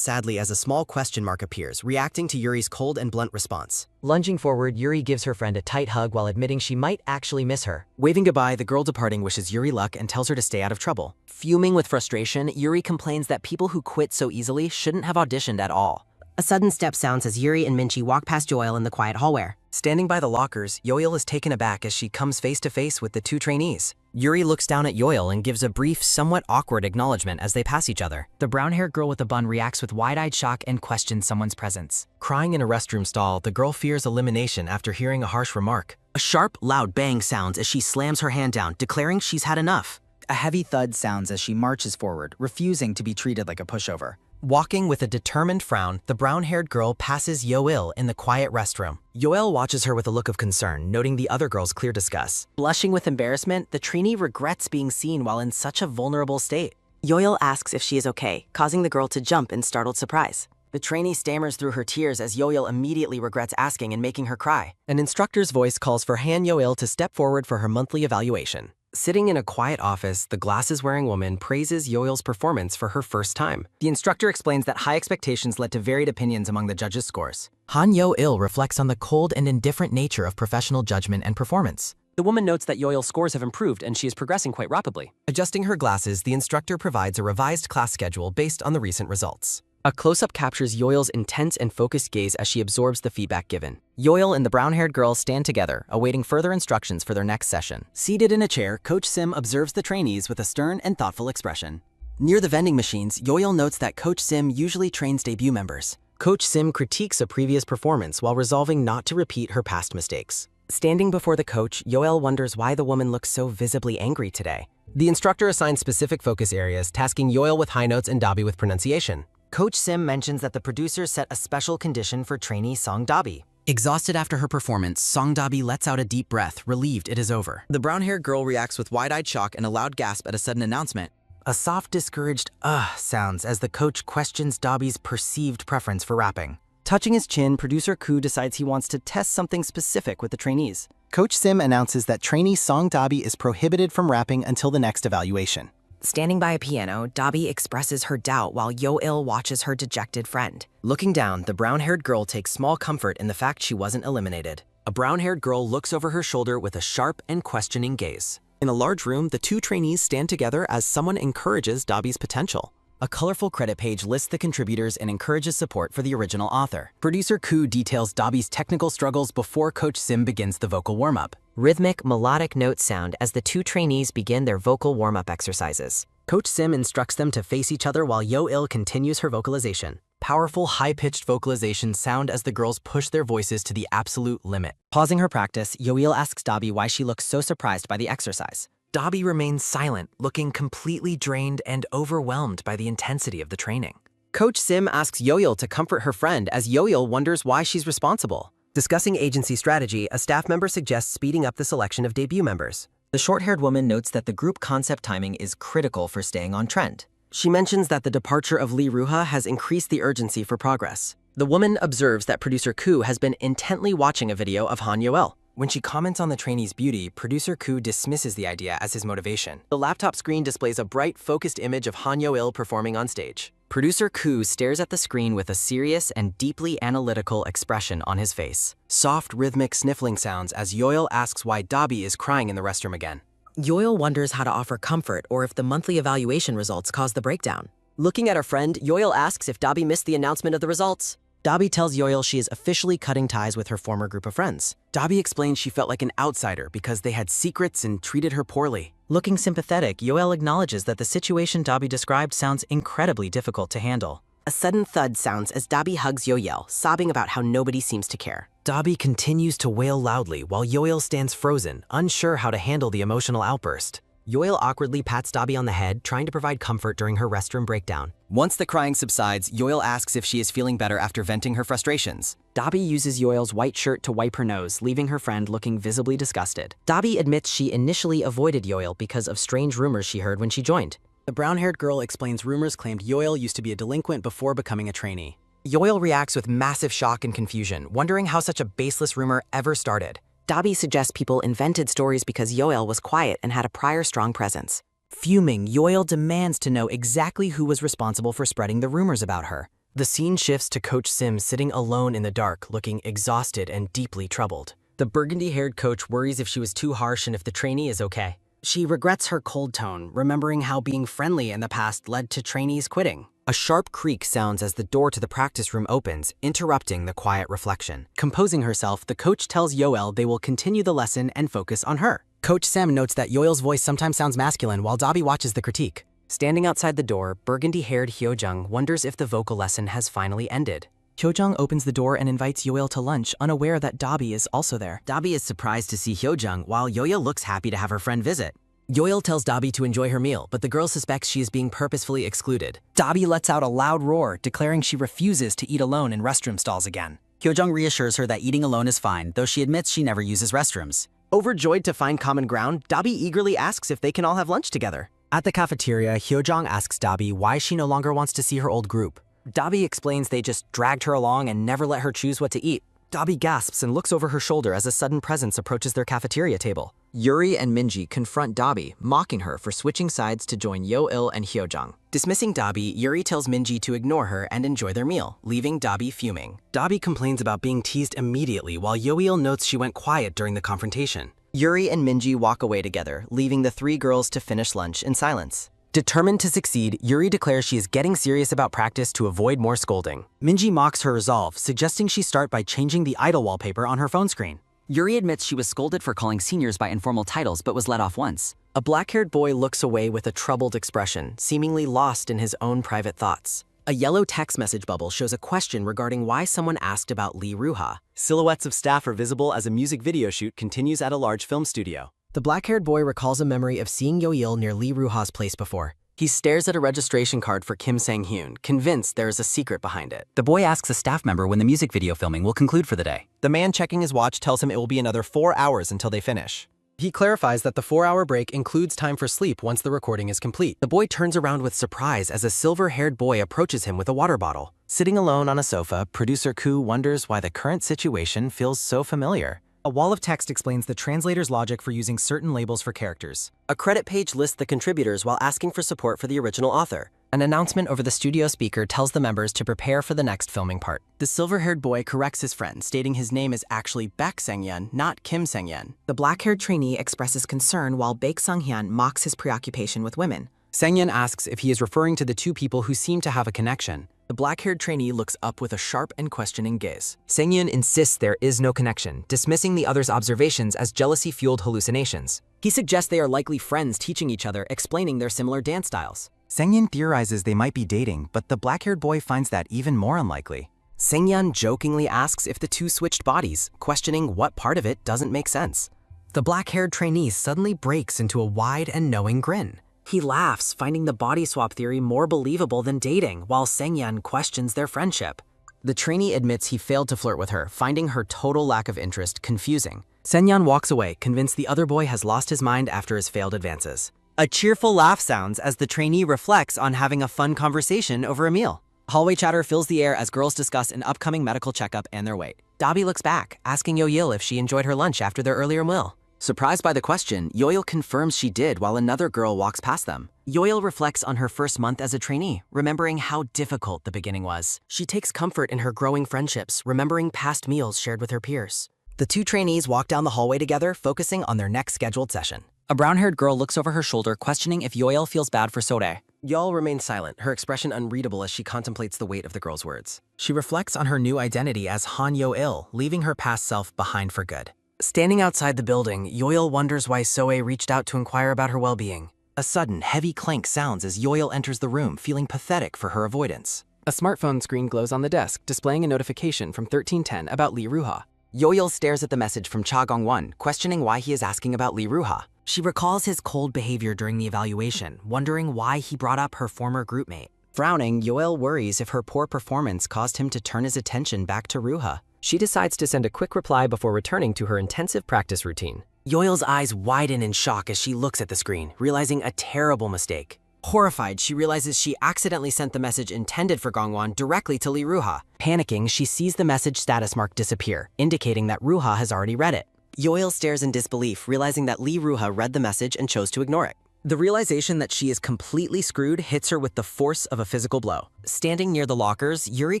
sadly as a small question mark appears, reacting to Yuri's cold and blunt response. Lunging forward, Yuri gives her friend a tight hug while admitting she might actually miss her. Waving goodbye, the girl departing wishes Yuri luck and tells her to stay out of trouble. Fuming with frustration, Yuri complains that people who quit so easily shouldn't have auditioned at all. A sudden step sounds as Yuri and Minchi walk past Joel in the quiet hallway. Standing by the lockers, Yoil is taken aback as she comes face to face with the two trainees. Yuri looks down at Yoil and gives a brief, somewhat awkward acknowledgement as they pass each other. The brown-haired girl with the bun reacts with wide-eyed shock and questions someone's presence. Crying in a restroom stall, the girl fears elimination after hearing a harsh remark. A sharp, loud bang sounds as she slams her hand down, declaring she's had enough. A heavy thud sounds as she marches forward, refusing to be treated like a pushover. Walking with a determined frown, the brown-haired girl passes Yoel in the quiet restroom. Yoel watches her with a look of concern, noting the other girl's clear disgust. Blushing with embarrassment, the trainee regrets being seen while in such a vulnerable state. Yoel asks if she is okay, causing the girl to jump in startled surprise. The trainee stammers through her tears as Yoel immediately regrets asking and making her cry. An instructor's voice calls for Han Yoel to step forward for her monthly evaluation. Sitting in a quiet office, the glasses-wearing woman praises Yoel's performance for her first time. The instructor explains that high expectations led to varied opinions among the judges' scores. Han Yo-il reflects on the cold and indifferent nature of professional judgment and performance. The woman notes that Yoel's scores have improved and she is progressing quite rapidly. Adjusting her glasses, the instructor provides a revised class schedule based on the recent results. A close-up captures Yoel's intense and focused gaze as she absorbs the feedback given. Yoel and the brown-haired girl stand together, awaiting further instructions for their next session. Seated in a chair, Coach Sim observes the trainees with a stern and thoughtful expression. Near the vending machines, Yoel notes that Coach Sim usually trains debut members. Coach Sim critiques a previous performance while resolving not to repeat her past mistakes. Standing before the coach, Yoel wonders why the woman looks so visibly angry today. The instructor assigns specific focus areas, tasking Yoel with high notes and Dabi with pronunciation. Coach Sim mentions that the producers set a special condition for trainee Song Dabi. Exhausted after her performance, Song Dabi lets out a deep breath, relieved it is over. The brown-haired girl reacts with wide-eyed shock and a loud gasp at a sudden announcement. A soft, discouraged sounds as the coach questions Dabi's perceived preference for rapping. Touching his chin, producer Koo decides he wants to test something specific with the trainees. Coach Sim announces that trainee Song Dabi is prohibited from rapping until the next evaluation. Standing by a piano, Dabi expresses her doubt while Yo-il watches her dejected friend. Looking down, the brown-haired girl takes small comfort in the fact she wasn't eliminated. A brown-haired girl looks over her shoulder with a sharp and questioning gaze. In a large room, the two trainees stand together as someone encourages Dabi's potential. A colorful credit page lists the contributors and encourages support for the original author. Producer Koo details Dabi's technical struggles before Coach Sim begins the vocal warm-up. Rhythmic, melodic notes sound as the two trainees begin their vocal warm-up exercises. Coach Sim instructs them to face each other while Yo-il continues her vocalization. Powerful, high-pitched vocalizations sound as the girls push their voices to the absolute limit. Pausing her practice, Yo-il asks Dabi why she looks so surprised by the exercise. Dabi remains silent, looking completely drained and overwhelmed by the intensity of the training. Coach Sim asks Yo-il to comfort her friend as Yo-il wonders why she's responsible. Discussing agency strategy, a staff member suggests speeding up the selection of debut members. The short-haired woman notes that the group concept timing is critical for staying on trend. She mentions that the departure of Lee Ruha has increased the urgency for progress. The woman observes that producer Koo has been intently watching a video of Han Yoel. When she comments on the trainee's beauty, producer Koo dismisses the idea as his motivation. The laptop screen displays a bright, focused image of Han Yoil performing on stage. Producer Koo stares at the screen with a serious and deeply analytical expression on his face. Soft, rhythmic sniffling sounds as Yoil asks why Dabi is crying in the restroom again. Yoil wonders how to offer comfort or if the monthly evaluation results caused the breakdown. Looking at her friend, Yoil asks if Dabi missed the announcement of the results. Dabi tells Yoil she is officially cutting ties with her former group of friends. Dabi explains she felt like an outsider because they had secrets and treated her poorly. Looking sympathetic, Yoel acknowledges that the situation Dabi described sounds incredibly difficult to handle. A sudden thud sounds as Dabi hugs Yoel, sobbing about how nobody seems to care. Dabi continues to wail loudly while Yoel stands frozen, unsure how to handle the emotional outburst. Yoel awkwardly pats Dabi on the head, trying to provide comfort during her restroom breakdown. Once the crying subsides, Yoel asks if she is feeling better after venting her frustrations. Dabi uses Yoel's white shirt to wipe her nose, leaving her friend looking visibly disgusted. Dabi admits she initially avoided Yoel because of strange rumors she heard when she joined. The brown-haired girl explains rumors claimed Yoel used to be a delinquent before becoming a trainee. Yoel reacts with massive shock and confusion, wondering how such a baseless rumor ever started. Dabi suggests people invented stories because Yoel was quiet and had a prior strong presence. Fuming, Yoel demands to know exactly who was responsible for spreading the rumors about her. The scene shifts to Coach Sim sitting alone in the dark, looking exhausted and deeply troubled. The burgundy-haired coach worries if she was too harsh and if the trainee is okay. She regrets her cold tone, remembering how being friendly in the past led to trainees quitting. A sharp creak sounds as the door to the practice room opens, interrupting the quiet reflection. Composing herself, the coach tells Yoel they will continue the lesson and focus on her. Coach Sam notes that Yoel's voice sometimes sounds masculine while Dabi watches the critique. Standing outside the door, burgundy-haired Hyojung wonders if the vocal lesson has finally ended. Hyojung opens the door and invites Yoel to lunch, unaware that Dabi is also there. Dabi is surprised to see Hyojung, while Yoel looks happy to have her friend visit. Yoel tells Dabi to enjoy her meal, but the girl suspects she is being purposefully excluded. Dabi lets out a loud roar, declaring she refuses to eat alone in restroom stalls again. Hyojung reassures her that eating alone is fine, though she admits she never uses restrooms. Overjoyed to find common ground, Dabi eagerly asks if they can all have lunch together. At the cafeteria, Hyojung asks Dabi why she no longer wants to see her old group. Dabi explains they just dragged her along and never let her choose what to eat. Dabi gasps and looks over her shoulder as a sudden presence approaches their cafeteria table. Yuri and Minji confront Dabi, mocking her for switching sides to join Yo-il and Hyojung. Dismissing Dabi, Yuri tells Minji to ignore her and enjoy their meal, leaving Dabi fuming. Dabi complains about being teased immediately while Yo-il notes she went quiet during the confrontation. Yuri and Minji walk away together, leaving the three girls to finish lunch in silence. Determined to succeed, Yuri declares she is getting serious about practice to avoid more scolding. Minji mocks her resolve, suggesting she start by changing the idol wallpaper on her phone screen. Yuri admits she was scolded for calling seniors by informal titles but was let off once. A black-haired boy looks away with a troubled expression, seemingly lost in his own private thoughts. A yellow text message bubble shows a question regarding why someone asked about Lee Ruha. Silhouettes of staff are visible as a music video shoot continues at a large film studio. The black-haired boy recalls a memory of seeing Yo-il near Lee Ruha's place before. He stares at a registration card for Kim Sang-hyun, convinced there is a secret behind it. The boy asks a staff member when the music video filming will conclude for the day. The man checking his watch tells him it will be another 4 hours until they finish. He clarifies that the 4-hour break includes time for sleep once the recording is complete. The boy turns around with surprise as a silver-haired boy approaches him with a water bottle. Sitting alone on a sofa, producer Koo wonders why the current situation feels so familiar. A wall of text explains the translator's logic for using certain labels for characters. A credit page lists the contributors while asking for support for the original author. An announcement over the studio speaker tells the members to prepare for the next filming part. The silver-haired boy corrects his friend, stating his name is actually Baek Sang-hyun, not Kim Sang-hyun. The black-haired trainee expresses concern while Baek Sang-hyun mocks his preoccupation with women. Sang-hyun asks if he is referring to the two people who seem to have a connection. The black-haired trainee looks up with a sharp and questioning gaze. Sang-hyun insists there is no connection, dismissing the other's observations as jealousy-fueled hallucinations. He suggests they are likely friends teaching each other, explaining their similar dance styles. Sang-hyun theorizes they might be dating, but the black-haired boy finds that even more unlikely. Sang-hyun jokingly asks if the two switched bodies, questioning what part of it doesn't make sense. The black-haired trainee suddenly breaks into a wide and knowing grin. He laughs, finding the body swap theory more believable than dating, while Sang-hyun questions their friendship. The trainee admits he failed to flirt with her, finding her total lack of interest confusing. Sang-hyun walks away, convinced the other boy has lost his mind after his failed advances. A cheerful laugh sounds as the trainee reflects on having a fun conversation over a meal. Hallway chatter fills the air as girls discuss an upcoming medical checkup and their weight. Dabi looks back, asking Yo-Il if she enjoyed her lunch after their earlier meal. Surprised by the question, Yo-Il confirms she did while another girl walks past them. Yo-Il reflects on her first month as a trainee, remembering how difficult the beginning was. She takes comfort in her growing friendships, remembering past meals shared with her peers. The two trainees walk down the hallway together, focusing on their next scheduled session. A brown-haired girl looks over her shoulder, questioning if Yo-Il feels bad for Sode. Yo-Il remains silent, her expression unreadable as she contemplates the weight of the girl's words. She reflects on her new identity as Han Yo-Il, leaving her past self behind for good. Standing outside the building, Yo-Il wonders why Soe reached out to inquire about her well-being. A sudden, heavy clank sounds as Yo-Il enters the room, feeling pathetic for her avoidance. A smartphone screen glows on the desk, displaying a notification from 1310 about Li Ruha. Yo-Il stares at the message from Cha Gong-won, questioning why he is asking about Li Ruha. She recalls his cold behavior during the evaluation, wondering why he brought up her former groupmate. Frowning, Yo-Il worries if her poor performance caused him to turn his attention back to Ruha. She decides to send a quick reply before returning to her intensive practice routine. Yo-Il's eyes widen in shock as she looks at the screen, realizing a terrible mistake. Horrified, she realizes she accidentally sent the message intended for Gongwon directly to Li Ruha. Panicking, she sees the message status mark disappear, indicating that Ruha has already read it. Yo-Il stares in disbelief, realizing that Li Ruha read the message and chose to ignore it. The realization that she is completely screwed hits her with the force of a physical blow. Standing near the lockers, Yuri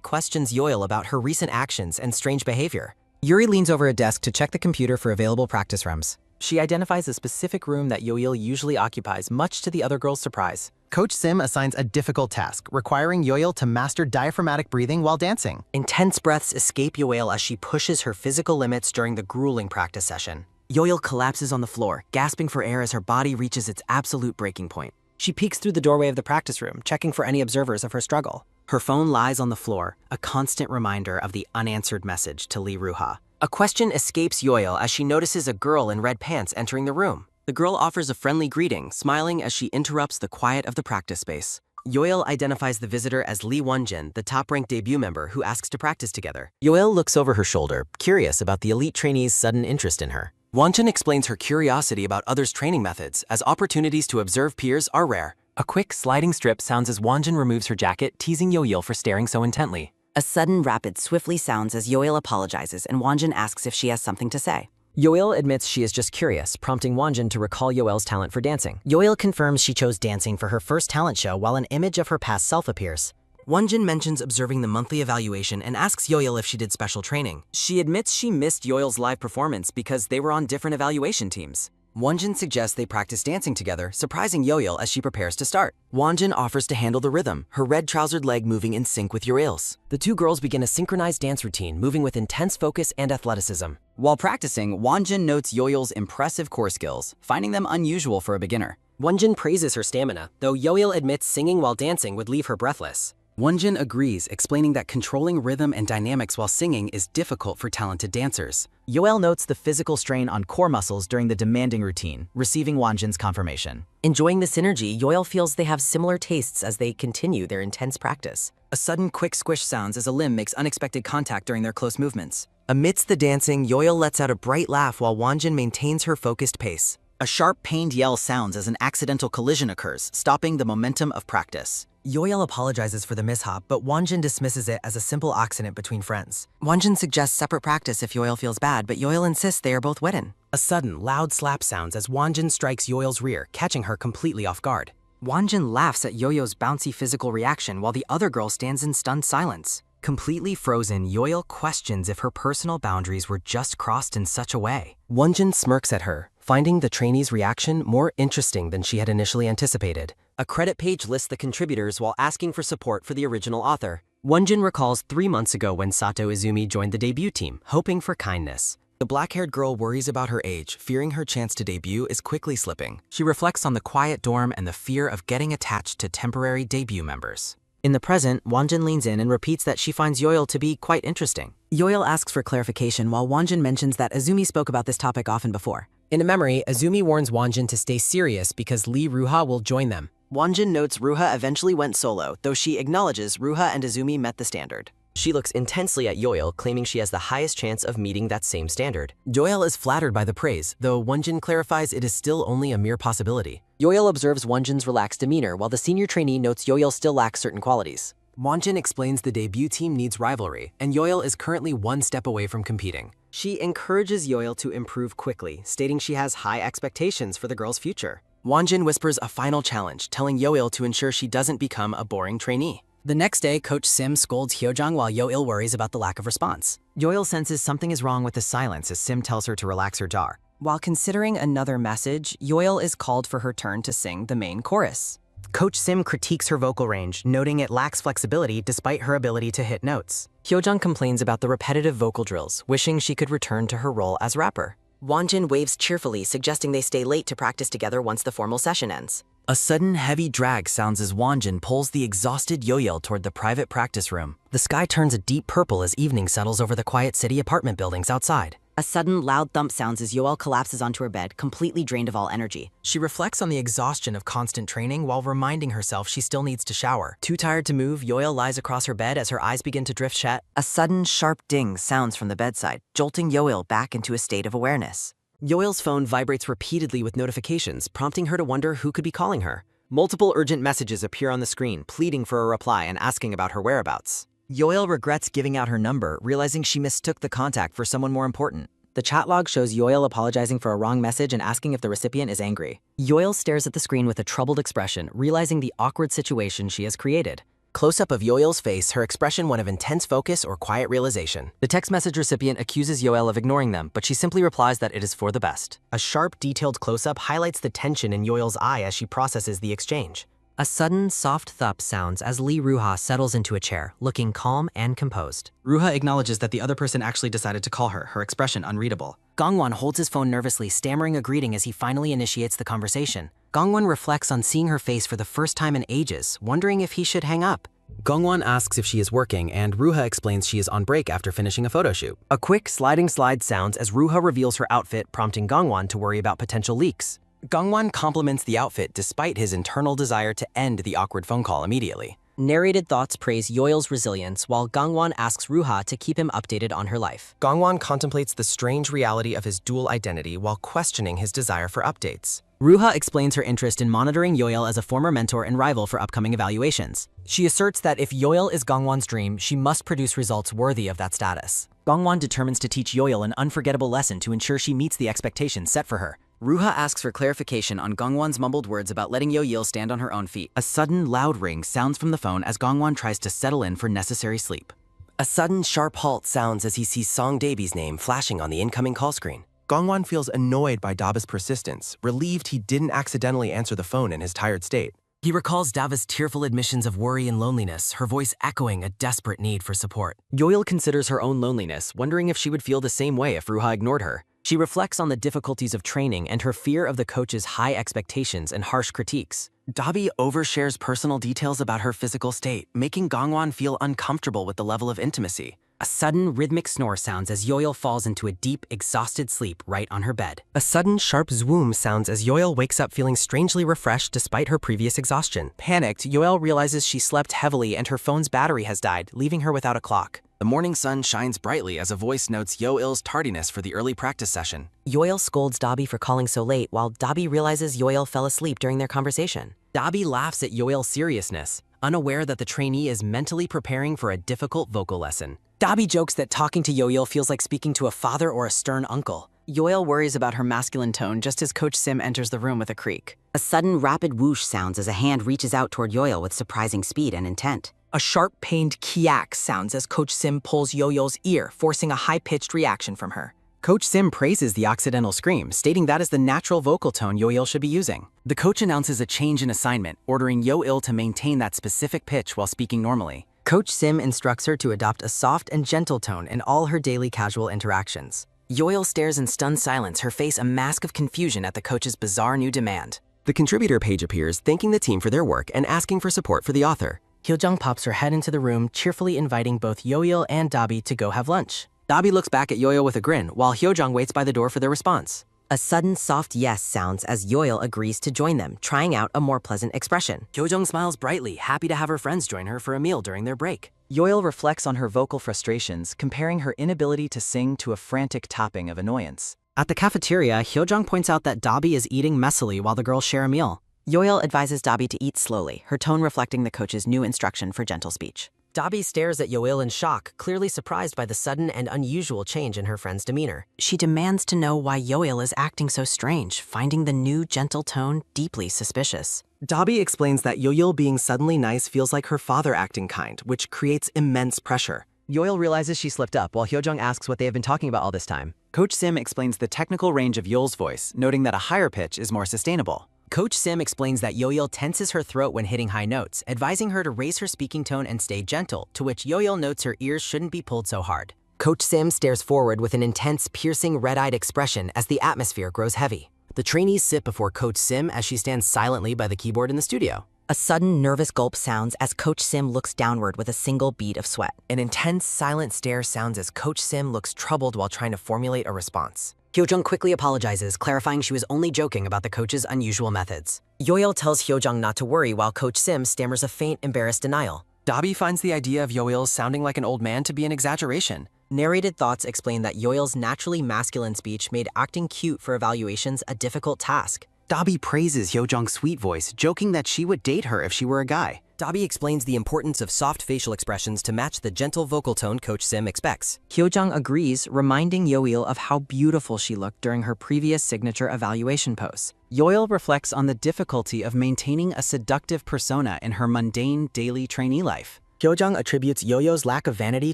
questions Yo-Il about her recent actions and strange behavior. Yuri leans over a desk to check the computer for available practice rooms. She identifies a specific room that Yo-Il usually occupies, much to the other girl's surprise. Coach Sim assigns a difficult task, requiring Yo-Il to master diaphragmatic breathing while dancing. Intense breaths escape Yo-Il as she pushes her physical limits during the grueling practice session. Yo-Il collapses on the floor, gasping for air as her body reaches its absolute breaking point. She peeks through the doorway of the practice room, checking for any observers of her struggle. Her phone lies on the floor, a constant reminder of the unanswered message to Li Ruha. A question escapes Yo-Il as she notices a girl in red pants entering the room. The girl offers a friendly greeting, smiling as she interrupts the quiet of the practice space. Yo-Il identifies the visitor as Lee Wonjin, the top-ranked debut member who asks to practice together. Yo-Il looks over her shoulder, curious about the elite trainee's sudden interest in her. Wonjin explains her curiosity about others' training methods, as opportunities to observe peers are rare. A quick sliding strip sounds as Wonjin removes her jacket, teasing Yo-Il for staring so intently. A sudden rapid swiftly sounds as Yo-Il apologizes and Wonjin asks if she has something to say. Yo-Il admits she is just curious, prompting Wonjin to recall Yo-Il's talent for dancing. Yo-Il confirms she chose dancing for her first talent show while an image of her past self appears. Wonjin mentions observing the monthly evaluation and asks Yo-Il if she did special training. She admits she missed Yo-Il's live performance because they were on different evaluation teams. Wonjin suggests they practice dancing together, surprising Yo-Il as she prepares to start. Wonjin offers to handle the rhythm, her red-trousered leg moving in sync with Yo-Il's. The two girls begin a synchronized dance routine, moving with intense focus and athleticism. While practicing, Wonjin notes Yo-Il's impressive core skills, finding them unusual for a beginner. Wonjin praises her stamina, though Yo-Il admits singing while dancing would leave her breathless. Wonjin agrees, explaining that controlling rhythm and dynamics while singing is difficult for talented dancers. Yo-Il notes the physical strain on core muscles during the demanding routine, receiving Wonjin's confirmation. Enjoying the synergy, Yo-Il feels they have similar tastes as they continue their intense practice. A sudden quick squish sounds as a limb makes unexpected contact during their close movements. Amidst the dancing, Yo-Il lets out a bright laugh while Wonjin maintains her focused pace. A sharp, pained yell sounds as an accidental collision occurs, stopping the momentum of practice. Yo-Il apologizes for the mishap, but Wonjin dismisses it as a simple accident between friends. Wonjin suggests separate practice if Yo-Il feels bad, but Yo-Il insists they are both witten. A sudden, loud slap sounds as Wonjin strikes Yo-Il's rear, catching her completely off guard. Wonjin laughs at Yo-Yo's bouncy physical reaction while the other girl stands in stunned silence. Completely frozen, Yo-Il questions if her personal boundaries were just crossed in such a way. Wonjin smirks at her, finding the trainee's reaction more interesting than she had initially anticipated. A credit page lists the contributors while asking for support for the original author. Wonjin recalls 3 months ago when Sato Izumi joined the debut team, hoping for kindness. The black-haired girl worries about her age, fearing her chance to debut is quickly slipping. She reflects on the quiet dorm and the fear of getting attached to temporary debut members. In the present, Wonjin leans in and repeats that she finds Yo-Il to be quite interesting. Yo-Il asks for clarification while Wonjin mentions that Izumi spoke about this topic often before. In a memory, Izumi warns Wonjin to stay serious because Lee Ruha will join them. Wonjin notes Ruha eventually went solo, though she acknowledges Ruha and Izumi met the standard. She looks intensely at Yoil, claiming she has the highest chance of meeting that same standard. Yoil is flattered by the praise, though Wonjin clarifies it is still only a mere possibility. Yoil observes Wonjin's relaxed demeanor, while the senior trainee notes Yoil still lacks certain qualities. Wonjin explains the debut team needs rivalry, and Yoil is currently one step away from competing. She encourages Yoil to improve quickly, stating she has high expectations for the girl's future. Wonjin whispers a final challenge, telling Yoil to ensure she doesn't become a boring trainee. The next day, Coach Sim scolds Hyojung while Yoil worries about the lack of response. Yoil senses something is wrong with the silence as Sim tells her to relax her jaw. While considering another message, Yoil is called for her turn to sing the main chorus. Coach Sim critiques her vocal range, noting it lacks flexibility despite her ability to hit notes. Hyojung complains about the repetitive vocal drills, wishing she could return to her role as rapper. Wonjin waves cheerfully, suggesting they stay late to practice together once the formal session ends. A sudden heavy drag sounds as Wonjin pulls the exhausted Yoil toward the private practice room. The sky turns a deep purple as evening settles over the quiet city apartment buildings outside. A sudden loud thump sounds as Yoel collapses onto her bed, completely drained of all energy. She reflects on the exhaustion of constant training while reminding herself she still needs to shower. Too tired to move, Yoil lies across her bed as her eyes begin to drift shut. A sudden sharp ding sounds from the bedside, jolting Yoel back into a state of awareness. Yoil's phone vibrates repeatedly with notifications, prompting her to wonder who could be calling her. Multiple urgent messages appear on the screen, pleading for a reply and asking about her whereabouts. Yoil regrets giving out her number, realizing she mistook the contact for someone more important. The chat log shows Yoil apologizing for a wrong message and asking if the recipient is angry. Yoil stares at the screen with a troubled expression, realizing the awkward situation she has created. Close-up of Yoil's face, her expression one of intense focus or quiet realization. The text message recipient accuses Yoil of ignoring them, but she simply replies that it is for the best. A sharp, detailed close-up highlights the tension in Yoil's eye as she processes the exchange. A sudden, soft thump sounds as Lee Ruha settles into a chair, looking calm and composed. Ruha acknowledges that the other person actually decided to call her, her expression unreadable. Gongwon holds his phone nervously, stammering a greeting as he finally initiates the conversation. Gongwon reflects on seeing her face for the first time in ages, wondering if he should hang up. Gongwon asks if she is working, and Ruha explains she is on break after finishing a photo shoot. A quick sliding slide sounds as Ruha reveals her outfit, prompting Gongwon to worry about potential leaks. Gongwon compliments the outfit despite his internal desire to end the awkward phone call immediately. Narrated thoughts praise Yoil's resilience, while Gongwon asks Ruha to keep him updated on her life. Gongwon contemplates the strange reality of his dual identity while questioning his desire for updates. Ruha explains her interest in monitoring Yoil as a former mentor and rival for upcoming evaluations. She asserts that if Yoil is Gongwon's dream, she must produce results worthy of that status. Gongwon determines to teach Yoil an unforgettable lesson to ensure she meets the expectations set for her. Ruha asks for clarification on Gongwon's mumbled words about letting Yoil stand on her own feet. A sudden, loud ring sounds from the phone as Gongwon tries to settle in for necessary sleep. A sudden, sharp halt sounds as he sees Song Daebi's name flashing on the incoming call screen. Gongwon feels annoyed by Daba's persistence, relieved he didn't accidentally answer the phone in his tired state. He recalls Dava's tearful admissions of worry and loneliness, her voice echoing a desperate need for support. Yoil considers her own loneliness, wondering if she would feel the same way if Ruha ignored her. She reflects on the difficulties of training and her fear of the coach's high expectations and harsh critiques. Dabi overshares personal details about her physical state, making Gongwon feel uncomfortable with the level of intimacy. A sudden, rhythmic snore sounds as Yoil falls into a deep, exhausted sleep right on her bed. A sudden, sharp zoom sounds as Yoil wakes up feeling strangely refreshed despite her previous exhaustion. Panicked, Yoil realizes she slept heavily and her phone's battery has died, leaving her without a clock. The morning sun shines brightly as a voice notes Yoil's tardiness for the early practice session. Yoil scolds Dabi for calling so late, while Dabi realizes Yoil fell asleep during their conversation. Dabi laughs at Yoil's seriousness, unaware that the trainee is mentally preparing for a difficult vocal lesson. Dabi jokes that talking to Yoil feels like speaking to a father or a stern uncle. Yoil worries about her masculine tone just as Coach Sim enters the room with a creak. A sudden rapid whoosh sounds as a hand reaches out toward Yoil with surprising speed and intent. A sharp, pained kiak sounds as Coach Sim pulls Yoil's ear, forcing a high-pitched reaction from her. Coach Sim praises the occidental scream, stating that is the natural vocal tone Yoil should be using. The coach announces a change in assignment, ordering Yoil to maintain that specific pitch while speaking normally. Coach Sim instructs her to adopt a soft and gentle tone in all her daily casual interactions. Yoil stares in stunned silence, her face a mask of confusion at the coach's bizarre new demand. The contributor page appears, thanking the team for their work and asking for support for the author. Hyojung pops her head into the room, cheerfully inviting both Yoil and Dabi to go have lunch. Dabi looks back at Yoil with a grin, while Hyojung waits by the door for their response. A sudden soft yes sounds as Yoil agrees to join them, trying out a more pleasant expression. Hyojung smiles brightly, happy to have her friends join her for a meal during their break. Yoil reflects on her vocal frustrations, comparing her inability to sing to a frantic tapping of annoyance. At the cafeteria, Hyojung points out that Dabi is eating messily while the girls share a meal. Yoil advises Dabi to eat slowly, her tone reflecting the coach's new instruction for gentle speech. Dabi stares at Yoil in shock, clearly surprised by the sudden and unusual change in her friend's demeanor. She demands to know why Yoil is acting so strange, finding the new gentle tone deeply suspicious. Dabi explains that Yoil being suddenly nice feels like her father acting kind, which creates immense pressure. Yoil realizes she slipped up while Hyojung asks what they have been talking about all this time. Coach Sim explains the technical range of Yoil's voice, noting that a higher pitch is more sustainable. Coach Sim explains that Yoil tenses her throat when hitting high notes, advising her to raise her speaking tone and stay gentle, to which Yoil notes her ears shouldn't be pulled so hard. Coach Sim stares forward with an intense, piercing, red-eyed expression as the atmosphere grows heavy. The trainees sit before Coach Sim as she stands silently by the keyboard in the studio. A sudden, nervous gulp sounds as Coach Sim looks downward with a single bead of sweat. An intense, silent stare sounds as Coach Sim looks troubled while trying to formulate a response. Hyojung quickly apologizes, clarifying she was only joking about the coach's unusual methods. Yoil tells Hyojung not to worry while Coach Sim stammers a faint, embarrassed denial. Dabi finds the idea of Yoil's sounding like an old man to be an exaggeration. Narrated thoughts explain that Yoil's naturally masculine speech made acting cute for evaluations a difficult task. Dabi praises Hyojung's sweet voice, joking that she would date her if she were a guy. Dabi explains the importance of soft facial expressions to match the gentle vocal tone Coach Sim expects. Hyojung agrees, reminding Yoil of how beautiful she looked during her previous signature evaluation pose. Yoil reflects on the difficulty of maintaining a seductive persona in her mundane daily trainee life. Hyojung attributes Yoyo's lack of vanity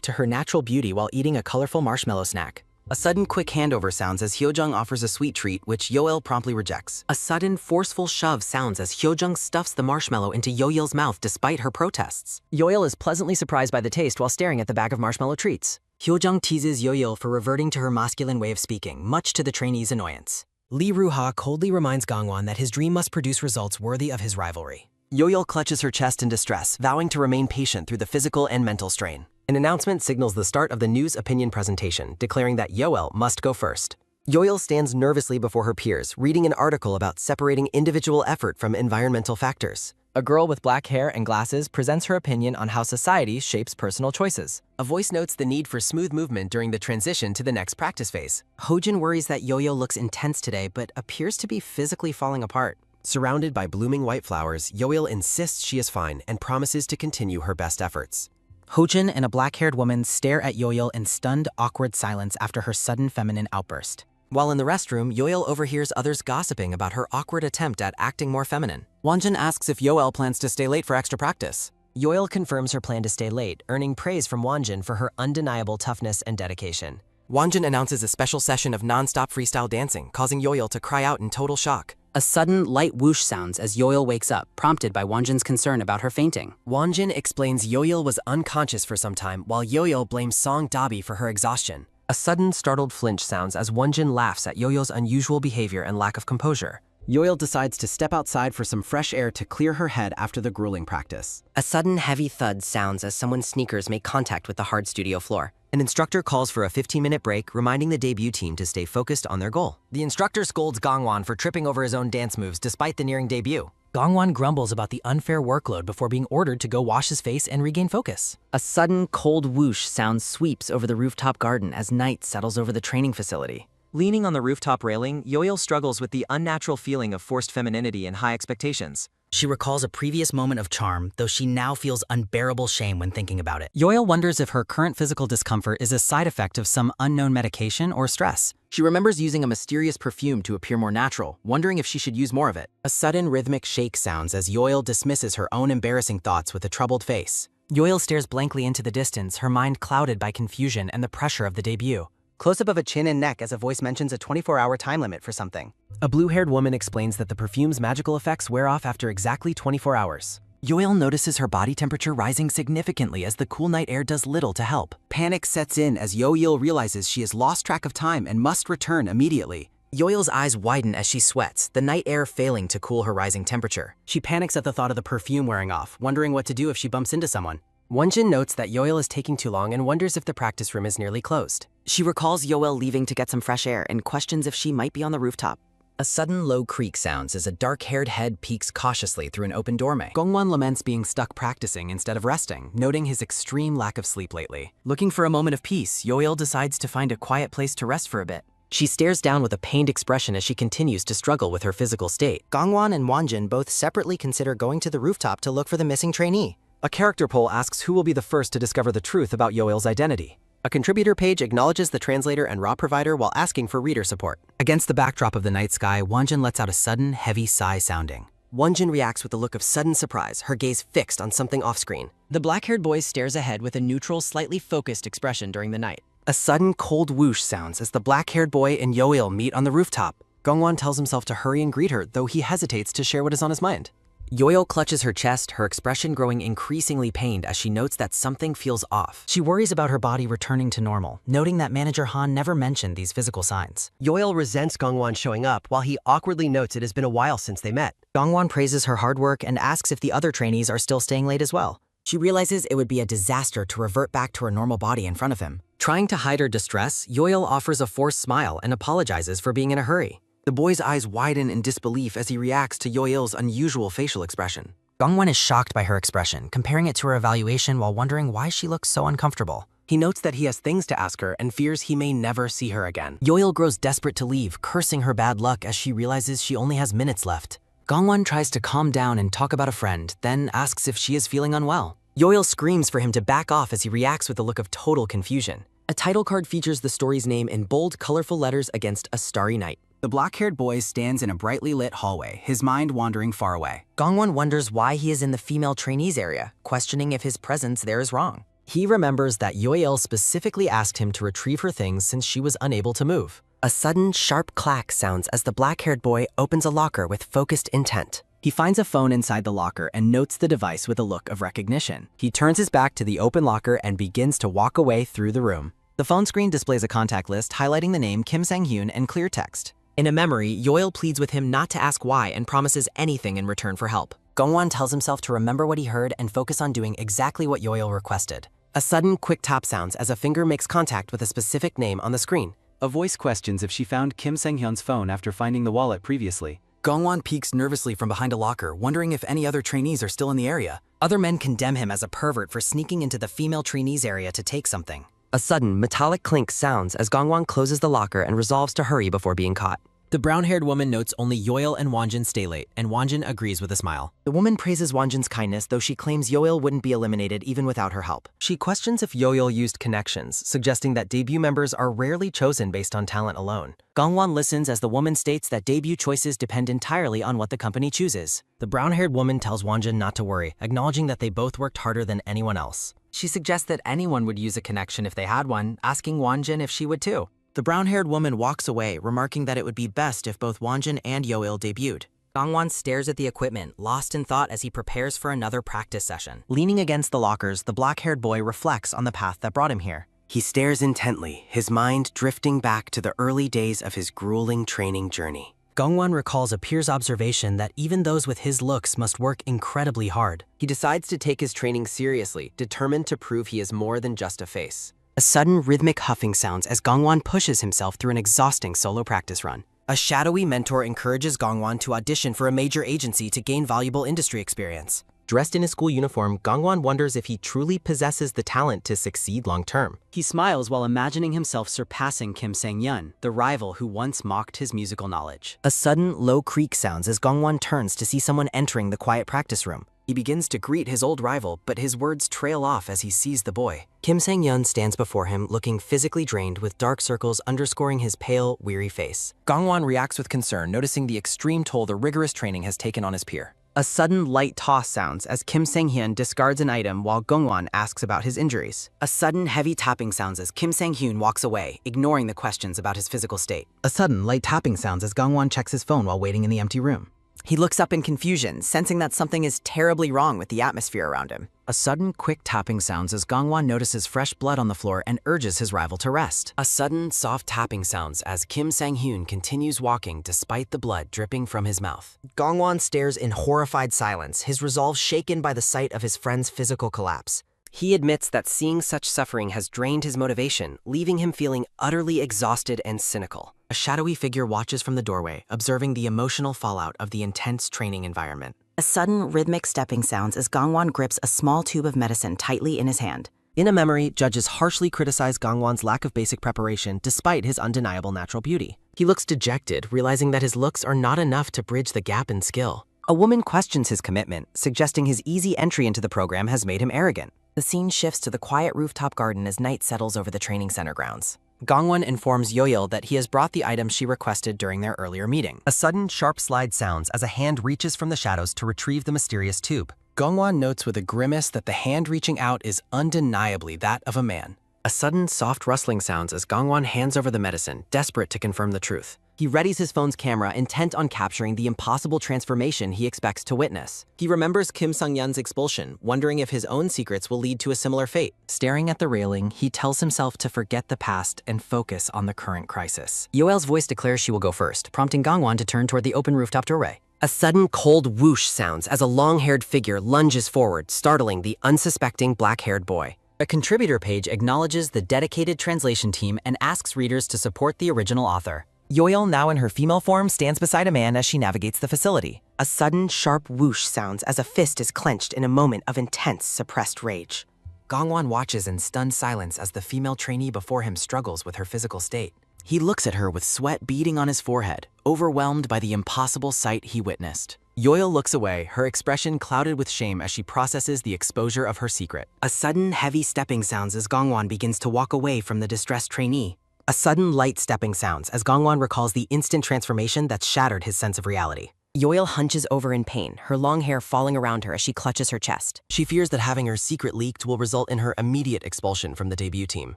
to her natural beauty while eating a colorful marshmallow snack. A sudden quick handover sounds as Hyojung offers a sweet treat, which Yoil promptly rejects. A sudden forceful shove sounds as Hyojung stuffs the marshmallow into Yoil's mouth despite her protests. Yoil is pleasantly surprised by the taste while staring at the bag of marshmallow treats. Hyojung teases Yoil for reverting to her masculine way of speaking, much to the trainee's annoyance. Lee Ruha coldly reminds Gangwon that his dream must produce results worthy of his rivalry. Yoil clutches her chest in distress, vowing to remain patient through the physical and mental strain. An announcement signals the start of the news opinion presentation, declaring that Yoil must go first. Yoil stands nervously before her peers, reading an article about separating individual effort from environmental factors. A girl with black hair and glasses presents her opinion on how society shapes personal choices. A voice notes the need for smooth movement during the transition to the next practice phase. Hojin worries that Yoyo looks intense today, but appears to be physically falling apart. Surrounded by blooming white flowers, Yoil insists she is fine and promises to continue her best efforts. Hojin and a black-haired woman stare at Yoil in stunned, awkward silence after her sudden feminine outburst. While in the restroom, Yoil overhears others gossiping about her awkward attempt at acting more feminine. Wonjin asks if Yoel plans to stay late for extra practice. Yoil confirms her plan to stay late, earning praise from Wonjin for her undeniable toughness and dedication. Wonjin announces a special session of non-stop freestyle dancing, causing Yoil to cry out in total shock. A sudden, light whoosh sounds as Yoil wakes up, prompted by Wonjin's concern about her fainting. Wonjin explains Yoil was unconscious for some time, while Yoil blames Song Dabi for her exhaustion. A sudden, startled flinch sounds as Wonjin laughs at Yoyo's unusual behavior and lack of composure. Yoil decides to step outside for some fresh air to clear her head after the grueling practice. A sudden, heavy thud sounds as someone's sneakers make contact with the hard studio floor. An instructor calls for a 15-minute break, reminding the debut team to stay focused on their goal. The instructor scolds Gangwon for tripping over his own dance moves despite the nearing debut. Gangwon grumbles about the unfair workload before being ordered to go wash his face and regain focus. A sudden, cold whoosh sound sweeps over the rooftop garden as night settles over the training facility. Leaning on the rooftop railing, Yoil struggles with the unnatural feeling of forced femininity and high expectations. She recalls a previous moment of charm, though she now feels unbearable shame when thinking about it. Yoil wonders if her current physical discomfort is a side effect of some unknown medication or stress. She remembers using a mysterious perfume to appear more natural, wondering if she should use more of it. A sudden rhythmic shake sounds as Yoil dismisses her own embarrassing thoughts with a troubled face. Yoil stares blankly into the distance, her mind clouded by confusion and the pressure of the debut. Close-up of a chin and neck as a voice mentions a 24-hour time limit for something. A blue-haired woman explains that the perfume's magical effects wear off after exactly 24 hours. Yoil notices her body temperature rising significantly as the cool night air does little to help. Panic sets in as Yoil realizes she has lost track of time and must return immediately. Yoil's eyes widen as she sweats, the night air failing to cool her rising temperature. She panics at the thought of the perfume wearing off, wondering what to do if she bumps into someone. Wonjin notes that Yoil is taking too long and wonders if the practice room is nearly closed. She recalls Yoel leaving to get some fresh air and questions if she might be on the rooftop. A sudden low creak sounds as a dark-haired head peeks cautiously through an open doorway. Gongwon laments being stuck practicing instead of resting, noting his extreme lack of sleep lately. Looking for a moment of peace, Yoil decides to find a quiet place to rest for a bit. She stares down with a pained expression as she continues to struggle with her physical state. Gongwon and Wonjin both separately consider going to the rooftop to look for the missing trainee. A character poll asks who will be the first to discover the truth about Yoel's identity. A contributor page acknowledges the translator and raw provider while asking for reader support. Against the backdrop of the night sky, Wonjin lets out a sudden, heavy sigh sounding. Wonjin reacts with a look of sudden surprise, her gaze fixed on something off-screen. The black-haired boy stares ahead with a neutral, slightly focused expression during the night. A sudden cold whoosh sounds as the black-haired boy and Yoil meet on the rooftop. Gongwon tells himself to hurry and greet her, though he hesitates to share what is on his mind. Yoil clutches her chest, her expression growing increasingly pained as she notes that something feels off. She worries about her body returning to normal, noting that Manager Han never mentioned these physical signs. Yoil resents Gongwon showing up while he awkwardly notes it has been a while since they met. Gongwon praises her hard work and asks if the other trainees are still staying late as well. She realizes it would be a disaster to revert back to her normal body in front of him. Trying to hide her distress, Yoil offers a forced smile and apologizes for being in a hurry. The boy's eyes widen in disbelief as he reacts to Yoil's unusual facial expression. Gongwon is shocked by her expression, comparing it to her evaluation while wondering why she looks so uncomfortable. He notes that he has things to ask her and fears he may never see her again. Yoil grows desperate to leave, cursing her bad luck as she realizes she only has minutes left. Gongwon tries to calm down and talk about a friend, then asks if she is feeling unwell. Yoil screams for him to back off as he reacts with a look of total confusion. A title card features the story's name in bold, colorful letters against a starry night. The black-haired boy stands in a brightly lit hallway, his mind wandering far away. Gongwon wonders why he is in the female trainees area, questioning if his presence there is wrong. He remembers that Yoel specifically asked him to retrieve her things since she was unable to move. A sudden, sharp clack sounds as the black-haired boy opens a locker with focused intent. He finds a phone inside the locker and notes the device with a look of recognition. He turns his back to the open locker and begins to walk away through the room. The phone screen displays a contact list highlighting the name Kim Sang-hyun and clear text. In a memory, Yoil pleads with him not to ask why and promises anything in return for help. Gongwon tells himself to remember what he heard and focus on doing exactly what Yoil requested. A sudden, quick tap sounds as a finger makes contact with a specific name on the screen. A voice questions if she found Kim Sang-hyun's phone after finding the wallet previously. Gongwon peeks nervously from behind a locker, wondering if any other trainees are still in the area. Other men condemn him as a pervert for sneaking into the female trainees area to take something. A sudden, metallic clink sounds as Gongwon closes the locker and resolves to hurry before being caught. The brown-haired woman notes only Yoel and Wonjin stay late, and Wonjin agrees with a smile. The woman praises Wonjin's kindness, though she claims Yoel wouldn't be eliminated even without her help. She questions if Yoel used connections, suggesting that debut members are rarely chosen based on talent alone. Gongwon listens as the woman states that debut choices depend entirely on what the company chooses. The brown-haired woman tells Wonjin not to worry, acknowledging that they both worked harder than anyone else. She suggests that anyone would use a connection if they had one, asking Wonjin if she would too. The brown-haired woman walks away, remarking that it would be best if both Wonjin and Yoel debuted. Gongwon stares at the equipment, lost in thought as he prepares for another practice session. Leaning against the lockers, the black-haired boy reflects on the path that brought him here. He stares intently, his mind drifting back to the early days of his grueling training journey. Gongwon recalls a peer's observation that even those with his looks must work incredibly hard. He decides to take his training seriously, determined to prove he is more than just a face. A sudden rhythmic huffing sounds as Gongwon pushes himself through an exhausting solo practice run. A shadowy mentor encourages Gongwon to audition for a major agency to gain valuable industry experience. Dressed in his school uniform, Gongwon wonders if he truly possesses the talent to succeed long-term. He smiles while imagining himself surpassing Kim Sang-hyun, the rival who once mocked his musical knowledge. A sudden low creak sounds as Gongwon turns to see someone entering the quiet practice room. He begins to greet his old rival, but his words trail off as he sees the boy. Kim Sang-hyun stands before him, looking physically drained with dark circles underscoring his pale, weary face. Gongwon reacts with concern, noticing the extreme toll the rigorous training has taken on his peer. A sudden light toss sounds as Kim Sang-hyun discards an item while Gongwon asks about his injuries. A sudden heavy tapping sounds as Kim Sang-hyun walks away, ignoring the questions about his physical state. A sudden light tapping sounds as Gongwon checks his phone while waiting in the empty room. He looks up in confusion, sensing that something is terribly wrong with the atmosphere around him. A sudden quick tapping sounds as Gongwon notices fresh blood on the floor and urges his rival to rest. A sudden soft tapping sounds as Kim Sang-hyun continues walking despite the blood dripping from his mouth. Gongwon stares in horrified silence, his resolve shaken by the sight of his friend's physical collapse. He admits that seeing such suffering has drained his motivation, leaving him feeling utterly exhausted and cynical. A shadowy figure watches from the doorway, observing the emotional fallout of the intense training environment. A sudden, rhythmic stepping sounds as Gangwon grips a small tube of medicine tightly in his hand. In a memory, judges harshly criticize Gangwon's lack of basic preparation despite his undeniable natural beauty. He looks dejected, realizing that his looks are not enough to bridge the gap in skill. A woman questions his commitment, suggesting his easy entry into the program has made him arrogant. The scene shifts to the quiet rooftop garden as night settles over the training center grounds. Gangwon informs Yoil that he has brought the items she requested during their earlier meeting. A sudden, sharp slide sounds as a hand reaches from the shadows to retrieve the mysterious tube. Gangwon notes with a grimace that the hand reaching out is undeniably that of a man. A sudden, soft rustling sounds as Gangwon hands over the medicine, desperate to confirm the truth. He readies his phone's camera, intent on capturing the impossible transformation he expects to witness. He remembers Kim Sung-yeon's expulsion, wondering if his own secrets will lead to a similar fate. Staring at the railing, he tells himself to forget the past and focus on the current crisis. Yoel's voice declares she will go first, prompting Gangwon to turn toward the open rooftop doorway. A sudden, cold whoosh sounds as a long-haired figure lunges forward, startling the unsuspecting black-haired boy. A contributor page acknowledges the dedicated translation team and asks readers to support the original author. Yoil, now in her female form, stands beside a man as she navigates the facility. A sudden, sharp whoosh sounds as a fist is clenched in a moment of intense, suppressed rage. Gangwon watches in stunned silence as the female trainee before him struggles with her physical state. He looks at her with sweat beading on his forehead, overwhelmed by the impossible sight he witnessed. Yoil looks away, her expression clouded with shame as she processes the exposure of her secret. A sudden, heavy stepping sounds as Gangwon begins to walk away from the distressed trainee. A sudden, light stepping sounds as Gangwon recalls the instant transformation that shattered his sense of reality. Yoil hunches over in pain, her long hair falling around her as she clutches her chest. She fears that having her secret leaked will result in her immediate expulsion from the debut team.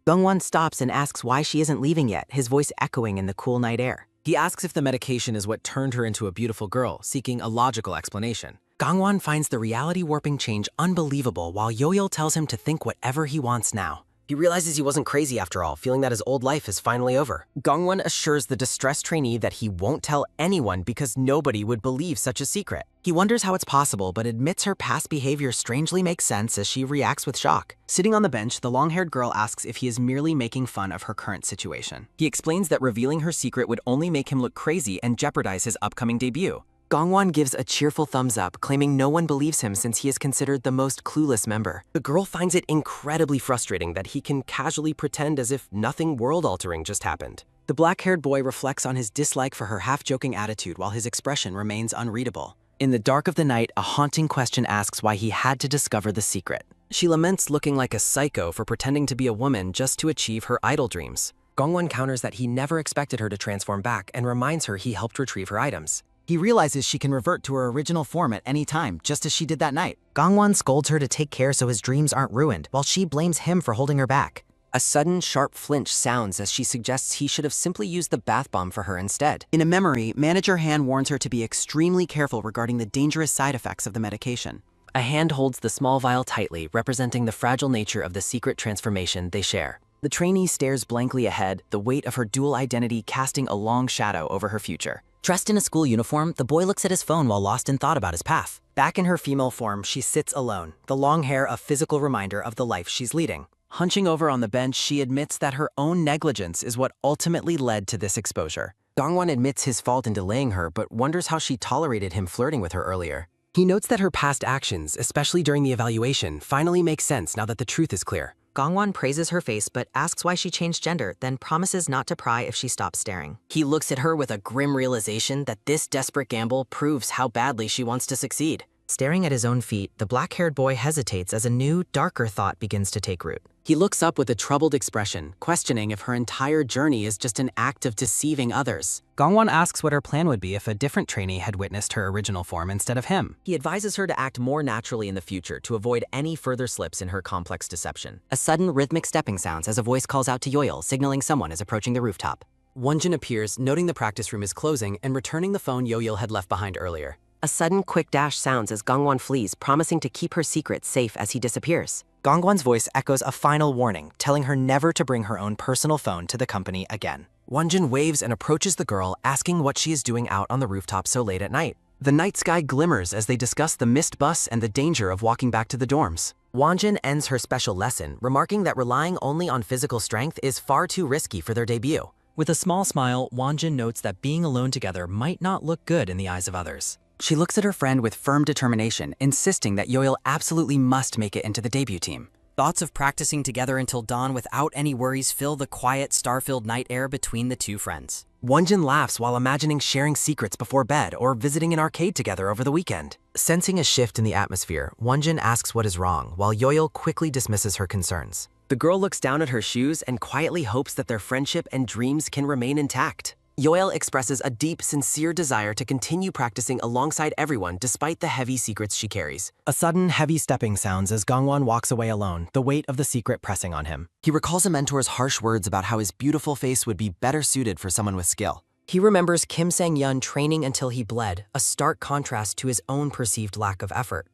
Gangwon stops and asks why she isn't leaving yet, his voice echoing in the cool night air. He asks if the medication is what turned her into a beautiful girl, seeking a logical explanation. Gangwon finds the reality-warping change unbelievable while Yoil tells him to think whatever he wants now. He realizes he wasn't crazy after all, feeling that his old life is finally over. Gangwon assures the distressed trainee that he won't tell anyone because nobody would believe such a secret. He wonders how it's possible, but admits her past behavior strangely makes sense as she reacts with shock. Sitting on the bench, the long-haired girl asks if he is merely making fun of her current situation. He explains that revealing her secret would only make him look crazy and jeopardize his upcoming debut. Gangwon gives a cheerful thumbs up, claiming no one believes him since he is considered the most clueless member. The girl finds it incredibly frustrating that he can casually pretend as if nothing world-altering just happened. The black-haired boy reflects on his dislike for her half-joking attitude while his expression remains unreadable. In the dark of the night, a haunting question asks why he had to discover the secret. She laments looking like a psycho for pretending to be a woman just to achieve her idol dreams. Gangwon counters that he never expected her to transform back and reminds her he helped retrieve her items. He realizes she can revert to her original form at any time, just as she did that night. Gangwon scolds her to take care so his dreams aren't ruined, while she blames him for holding her back. A sudden, sharp flinch sounds as she suggests he should have simply used the bath bomb for her instead. In a memory, Manager Han warns her to be extremely careful regarding the dangerous side effects of the medication. A hand holds the small vial tightly, representing the fragile nature of the secret transformation they share. The trainee stares blankly ahead, the weight of her dual identity casting a long shadow over her future. Dressed in a school uniform, the boy looks at his phone while lost in thought about his path. Back in her female form, she sits alone, the long hair a physical reminder of the life she's leading. Hunching over on the bench, she admits that her own negligence is what ultimately led to this exposure. Gangwon admits his fault in delaying her, but wonders how she tolerated him flirting with her earlier. He notes that her past actions, especially during the evaluation, finally make sense now that the truth is clear. Gangwon praises her face but asks why she changed gender, then promises not to pry if she stops staring. He looks at her with a grim realization that this desperate gamble proves how badly she wants to succeed. Staring at his own feet, the black-haired boy hesitates as a new, darker thought begins to take root. He looks up with a troubled expression, questioning if her entire journey is just an act of deceiving others. Gangwon asks what her plan would be if a different trainee had witnessed her original form instead of him. He advises her to act more naturally in the future to avoid any further slips in her complex deception. A sudden rhythmic stepping sounds as a voice calls out to Yoil, signaling someone is approaching the rooftop. Wonjin appears, noting the practice room is closing and returning the phone Yoil had left behind earlier. A sudden quick dash sounds as Gangwon flees, promising to keep her secret safe as he disappears. Gangwon's voice echoes a final warning, telling her never to bring her own personal phone to the company again. Wonjin waves and approaches the girl, asking what she is doing out on the rooftop so late at night. The night sky glimmers as they discuss the missed bus and the danger of walking back to the dorms. Wanjin ends her special lesson, remarking that relying only on physical strength is far too risky for their debut. With a small smile, Wanjin notes that being alone together might not look good in the eyes of others. She looks at her friend with firm determination, insisting that Yoil absolutely must make it into the debut team. Thoughts of practicing together until dawn without any worries fill the quiet, star-filled night air between the two friends. Wanjin laughs while imagining sharing secrets before bed or visiting an arcade together over the weekend. Sensing a shift in the atmosphere, Wanjin asks what is wrong, while Yoil quickly dismisses her concerns. The girl looks down at her shoes and quietly hopes that their friendship and dreams can remain intact. Yoil expresses a deep, sincere desire to continue practicing alongside everyone despite the heavy secrets she carries. A sudden, heavy stepping sounds as Gangwon walks away alone, the weight of the secret pressing on him. He recalls a mentor's harsh words about how his beautiful face would be better suited for someone with skill. He remembers Kim Sang-yeon training until he bled, a stark contrast to his own perceived lack of effort.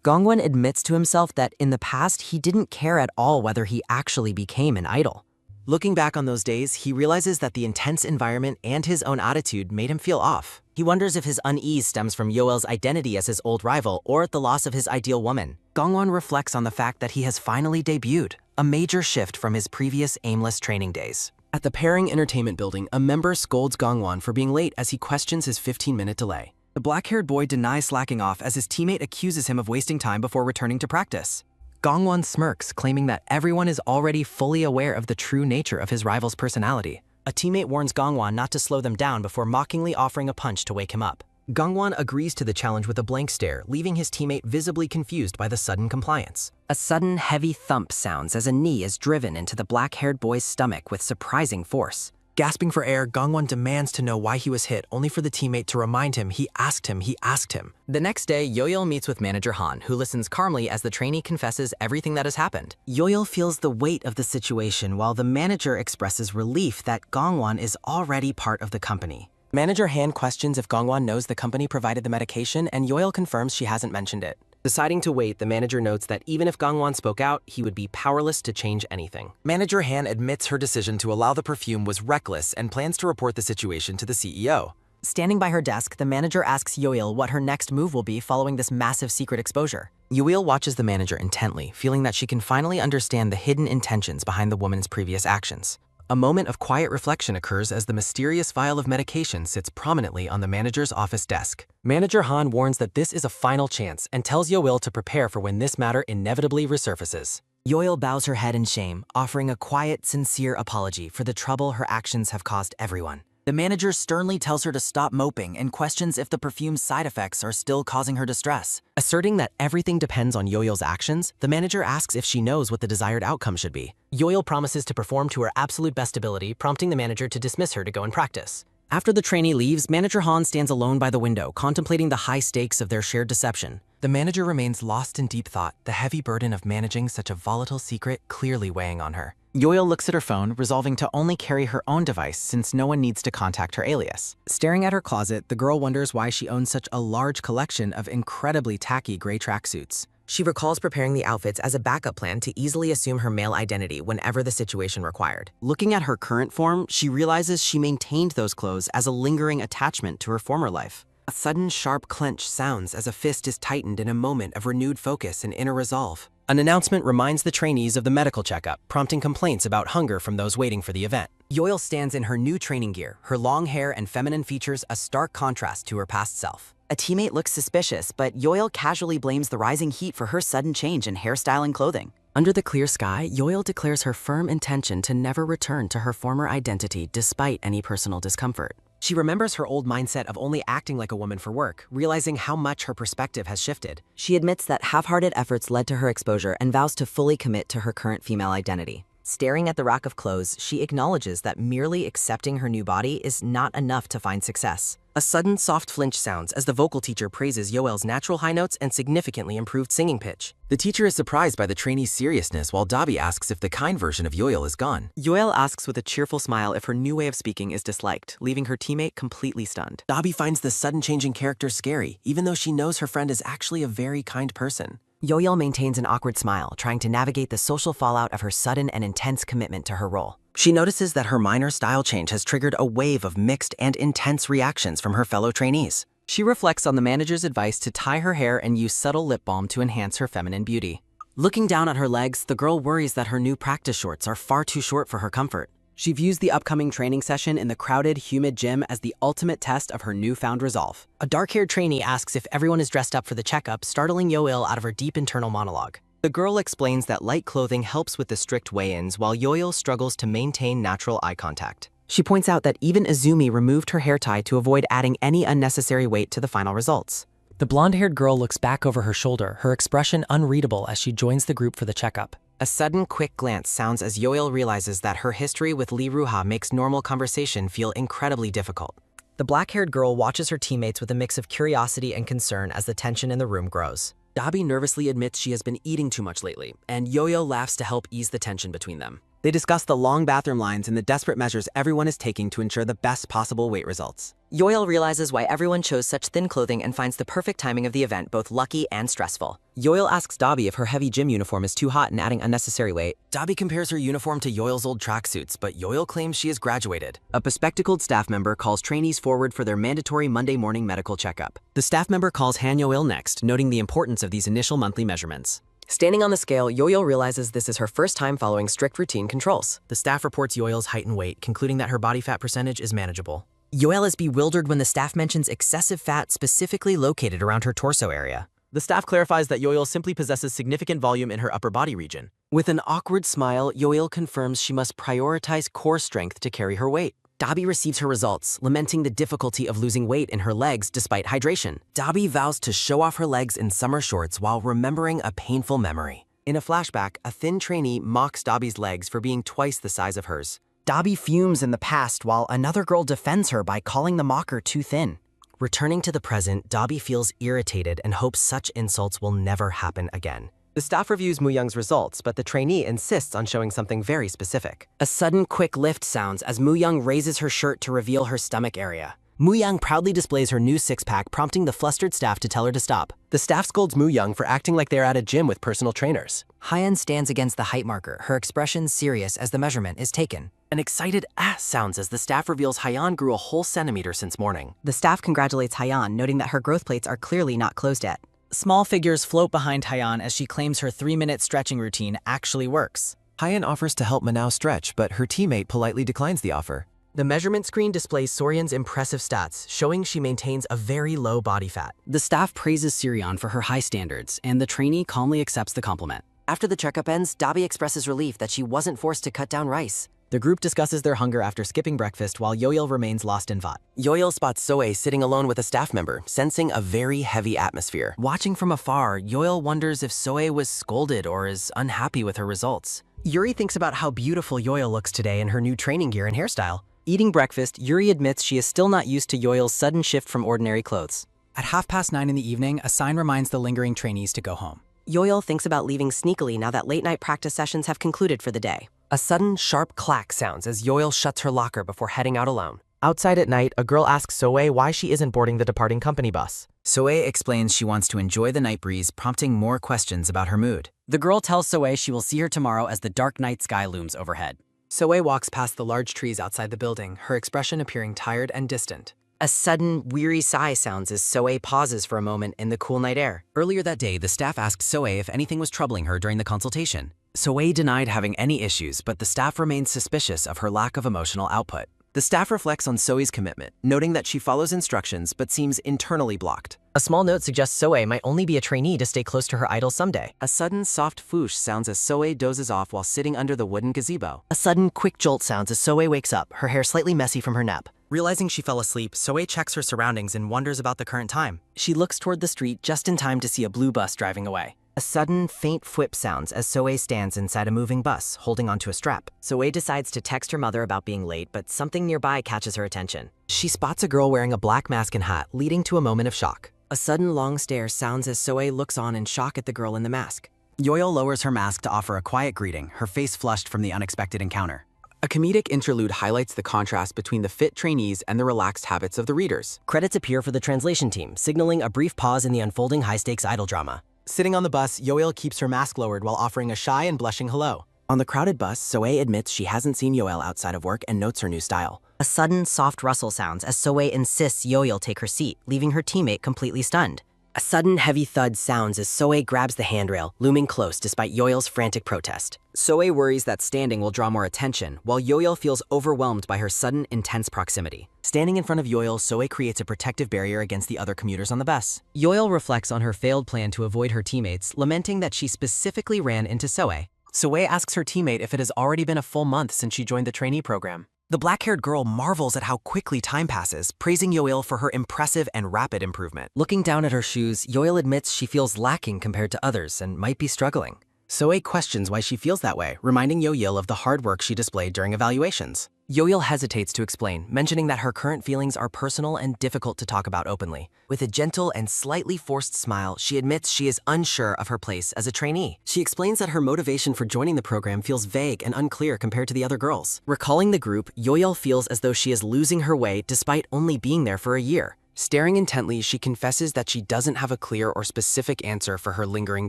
Gangwon admits to himself that in the past he didn't care at all whether he actually became an idol. Looking back on those days, he realizes that the intense environment and his own attitude made him feel off. He wonders if his unease stems from Yoel's identity as his old rival or the loss of his ideal woman. Gangwon reflects on the fact that he has finally debuted, a major shift from his previous aimless training days. At the Pairing Entertainment Building, a member scolds Gangwon for being late as he questions his 15-minute delay. The black-haired boy denies slacking off as his teammate accuses him of wasting time before returning to practice. Gangwon smirks, claiming that everyone is already fully aware of the true nature of his rival's personality. A teammate warns Gangwon not to slow them down before mockingly offering a punch to wake him up. Gangwon agrees to the challenge with a blank stare, leaving his teammate visibly confused by the sudden compliance. A sudden, heavy thump sounds as a knee is driven into the black-haired boy's stomach with surprising force. Gasping for air, Gangwon demands to know why he was hit, only for the teammate to remind him he asked him. The next day, Yoil meets with manager Han, who listens calmly as the trainee confesses everything that has happened. Yoil feels the weight of the situation while the manager expresses relief that Gangwon is already part of the company. Manager Han questions if Gangwon knows the company provided the medication, and Yoil confirms she hasn't mentioned it. Deciding to wait, the manager notes that even if Gangwon spoke out, he would be powerless to change anything. Manager Han admits her decision to allow the perfume was reckless and plans to report the situation to the CEO. Standing by her desk, the manager asks Yoil what her next move will be following this massive secret exposure. Yoil watches the manager intently, feeling that she can finally understand the hidden intentions behind the woman's previous actions. A moment of quiet reflection occurs as the mysterious vial of medication sits prominently on the manager's office desk. Manager Han warns that this is a final chance and tells Yoil to prepare for when this matter inevitably resurfaces. Yoil bows her head in shame, offering a quiet, sincere apology for the trouble her actions have caused everyone. The manager sternly tells her to stop moping and questions if the perfume's side effects are still causing her distress. Asserting that everything depends on Yoil's actions, the manager asks if she knows what the desired outcome should be. Yoil promises to perform to her absolute best ability, prompting the manager to dismiss her to go and practice. After the trainee leaves, Manager Han stands alone by the window, contemplating the high stakes of their shared deception. The manager remains lost in deep thought, the heavy burden of managing such a volatile secret clearly weighing on her. Yoil looks at her phone, resolving to only carry her own device since no one needs to contact her alias. Staring at her closet, the girl wonders why she owns such a large collection of incredibly tacky gray tracksuits. She recalls preparing the outfits as a backup plan to easily assume her male identity whenever the situation required. Looking at her current form, she realizes she maintained those clothes as a lingering attachment to her former life. A sudden sharp clench sounds as a fist is tightened in a moment of renewed focus and inner resolve. An announcement reminds the trainees of the medical checkup, prompting complaints about hunger from those waiting for the event. Yoil stands in her new training gear, her long hair and feminine features a stark contrast to her past self. A teammate looks suspicious, but Yoil casually blames the rising heat for her sudden change in hairstyle and clothing. Under the clear sky, Yoil declares her firm intention to never return to her former identity despite any personal discomfort. She remembers her old mindset of only acting like a woman for work, realizing how much her perspective has shifted. She admits that half-hearted efforts led to her exposure and vows to fully commit to her current female identity. Staring at the rack of clothes, she acknowledges that merely accepting her new body is not enough to find success. A sudden soft flinch sounds as the vocal teacher praises Yoel's natural high notes and significantly improved singing pitch. The teacher is surprised by the trainee's seriousness while Dabi asks if the kind version of Yoel is gone. Yoel asks with a cheerful smile if her new way of speaking is disliked, leaving her teammate completely stunned. Dabi finds the sudden change in character scary, even though she knows her friend is actually a very kind person. Yoel maintains an awkward smile, trying to navigate the social fallout of her sudden and intense commitment to her role. She notices that her minor style change has triggered a wave of mixed and intense reactions from her fellow trainees. She reflects on the manager's advice to tie her hair and use subtle lip balm to enhance her feminine beauty. Looking down at her legs, the girl worries that her new practice shorts are far too short for her comfort. She views the upcoming training session in the crowded, humid gym as the ultimate test of her newfound resolve. A dark-haired trainee asks if everyone is dressed up for the checkup, startling Yoil out of her deep internal monologue. The girl explains that light clothing helps with the strict weigh-ins while Yoil struggles to maintain natural eye contact. She points out that even Izumi removed her hair tie to avoid adding any unnecessary weight to the final results. The blonde-haired girl looks back over her shoulder, her expression unreadable as she joins the group for the checkup. A sudden, quick glance sounds as Yoil realizes that her history with Lee Ruha makes normal conversation feel incredibly difficult. The black-haired girl watches her teammates with a mix of curiosity and concern as the tension in the room grows. Dabi nervously admits she has been eating too much lately, and Yo-Yo laughs to help ease the tension between them. They discuss the long bathroom lines and the desperate measures everyone is taking to ensure the best possible weight results. Yoil realizes why everyone chose such thin clothing and finds the perfect timing of the event both lucky and stressful. Yoil asks Dabi if her heavy gym uniform is too hot and adding unnecessary weight. Dabi compares her uniform to Yoil's old tracksuits, but Yoil claims she has graduated. A bespectacled staff member calls trainees forward for their mandatory Monday morning medical checkup. The staff member calls Han Yoil next, noting the importance of these initial monthly measurements. Standing on the scale, Yo-Yo realizes this is her first time following strict routine controls. The staff reports Yoil's height and weight, concluding that her body fat percentage is manageable. Yoil is bewildered when the staff mentions excessive fat specifically located around her torso area. The staff clarifies that Yoil simply possesses significant volume in her upper body region. With an awkward smile, Yoil confirms she must prioritize core strength to carry her weight. Dabi receives her results, lamenting the difficulty of losing weight in her legs despite hydration. Dabi vows to show off her legs in summer shorts while remembering a painful memory. In a flashback, a thin trainee mocks Dabi's legs for being twice the size of hers. Dabi fumes in the past while another girl defends her by calling the mocker too thin. Returning to the present, Dabi feels irritated and hopes such insults will never happen again. The staff reviews Mu-young's results, but the trainee insists on showing something very specific. A sudden quick lift sounds as Mu-young raises her shirt to reveal her stomach area. Mu-young proudly displays her new six-pack, prompting the flustered staff to tell her to stop. The staff scolds Mu-young for acting like they're at a gym with personal trainers. Hyeon stands against the height marker, her expression serious as the measurement is taken. An excited ah sounds as the staff reveals Hyeon grew a whole centimeter since morning. The staff congratulates Hyeon, noting that her growth plates are clearly not closed yet. Small figures float behind Hyeon as she claims her 3-minute stretching routine actually works. Hyeon offers to help Manao stretch, but her teammate politely declines the offer. The measurement screen displays Soryeon's impressive stats, showing she maintains a very low body fat. The staff praises Sirion for her high standards, and the trainee calmly accepts the compliment. After the checkup ends, Dabi expresses relief that she wasn't forced to cut down rice. The group discusses their hunger after skipping breakfast while Yoil remains lost in thought. Yoil spots Soe sitting alone with a staff member, sensing a very heavy atmosphere. Watching from afar, Yoil wonders if Soe was scolded or is unhappy with her results. Yuri thinks about how beautiful Yoil looks today in her new training gear and hairstyle. Eating breakfast, Yuri admits she is still not used to Yoil's sudden shift from ordinary clothes. At 9:30 in the evening, a sign reminds the lingering trainees to go home. Yoil thinks about leaving sneakily now that late-night practice sessions have concluded for the day. A sudden, sharp clack sounds as Yoil shuts her locker before heading out alone. Outside at night, a girl asks Soe why she isn't boarding the departing company bus. Soe explains she wants to enjoy the night breeze, prompting more questions about her mood. The girl tells Soe she will see her tomorrow as the dark night sky looms overhead. Soe walks past the large trees outside the building, her expression appearing tired and distant. A sudden, weary sigh sounds as Soe pauses for a moment in the cool night air. Earlier that day, the staff asked Soe if anything was troubling her during the consultation. Soe denied having any issues, but the staff remained suspicious of her lack of emotional output. The staff reflects on Soe's commitment, noting that she follows instructions but seems internally blocked. A small note suggests Soe might only be a trainee to stay close to her idol someday. A sudden soft foosh sounds as Soe dozes off while sitting under the wooden gazebo. A sudden quick jolt sounds as Soe wakes up, her hair slightly messy from her nap. Realizing she fell asleep, Soe checks her surroundings and wonders about the current time. She looks toward the street just in time to see a blue bus driving away. A sudden, faint whip sounds as Soe stands inside a moving bus, holding onto a strap. Soe decides to text her mother about being late, but something nearby catches her attention. She spots a girl wearing a black mask and hat, leading to a moment of shock. A sudden long stare sounds as Soe looks on in shock at the girl in the mask. Yoil lowers her mask to offer a quiet greeting, her face flushed from the unexpected encounter. A comedic interlude highlights the contrast between the fit trainees and the relaxed habits of the readers. Credits appear for the translation team, signaling a brief pause in the unfolding high-stakes idol drama. Sitting on the bus, Yoil keeps her mask lowered while offering a shy and blushing hello. On the crowded bus, Soe admits she hasn't seen Yoel outside of work and notes her new style. A sudden, soft rustle sounds as Soe insists Yoel take her seat, leaving her teammate completely stunned. A sudden, heavy thud sounds as Soe grabs the handrail, looming close despite Yoel's frantic protest. Soe worries that standing will draw more attention, while Yoel feels overwhelmed by her sudden, intense proximity. Standing in front of Yoel, Soe creates a protective barrier against the other commuters on the bus. Yoel reflects on her failed plan to avoid her teammates, lamenting that she specifically ran into Soe. Soe asks her teammate if it has already been a full month since she joined the trainee program. The black-haired girl marvels at how quickly time passes, praising Yoel for her impressive and rapid improvement. Looking down at her shoes, Yoel admits she feels lacking compared to others and might be struggling. Soe questions why she feels that way, reminding Yoel of the hard work she displayed during evaluations. Yoel hesitates to explain, mentioning that her current feelings are personal and difficult to talk about openly. With a gentle and slightly forced smile, she admits she is unsure of her place as a trainee. She explains that her motivation for joining the program feels vague and unclear compared to the other girls. Recalling the group, Yoel feels as though she is losing her way despite only being there for a year. Staring intently, she confesses that she doesn't have a clear or specific answer for her lingering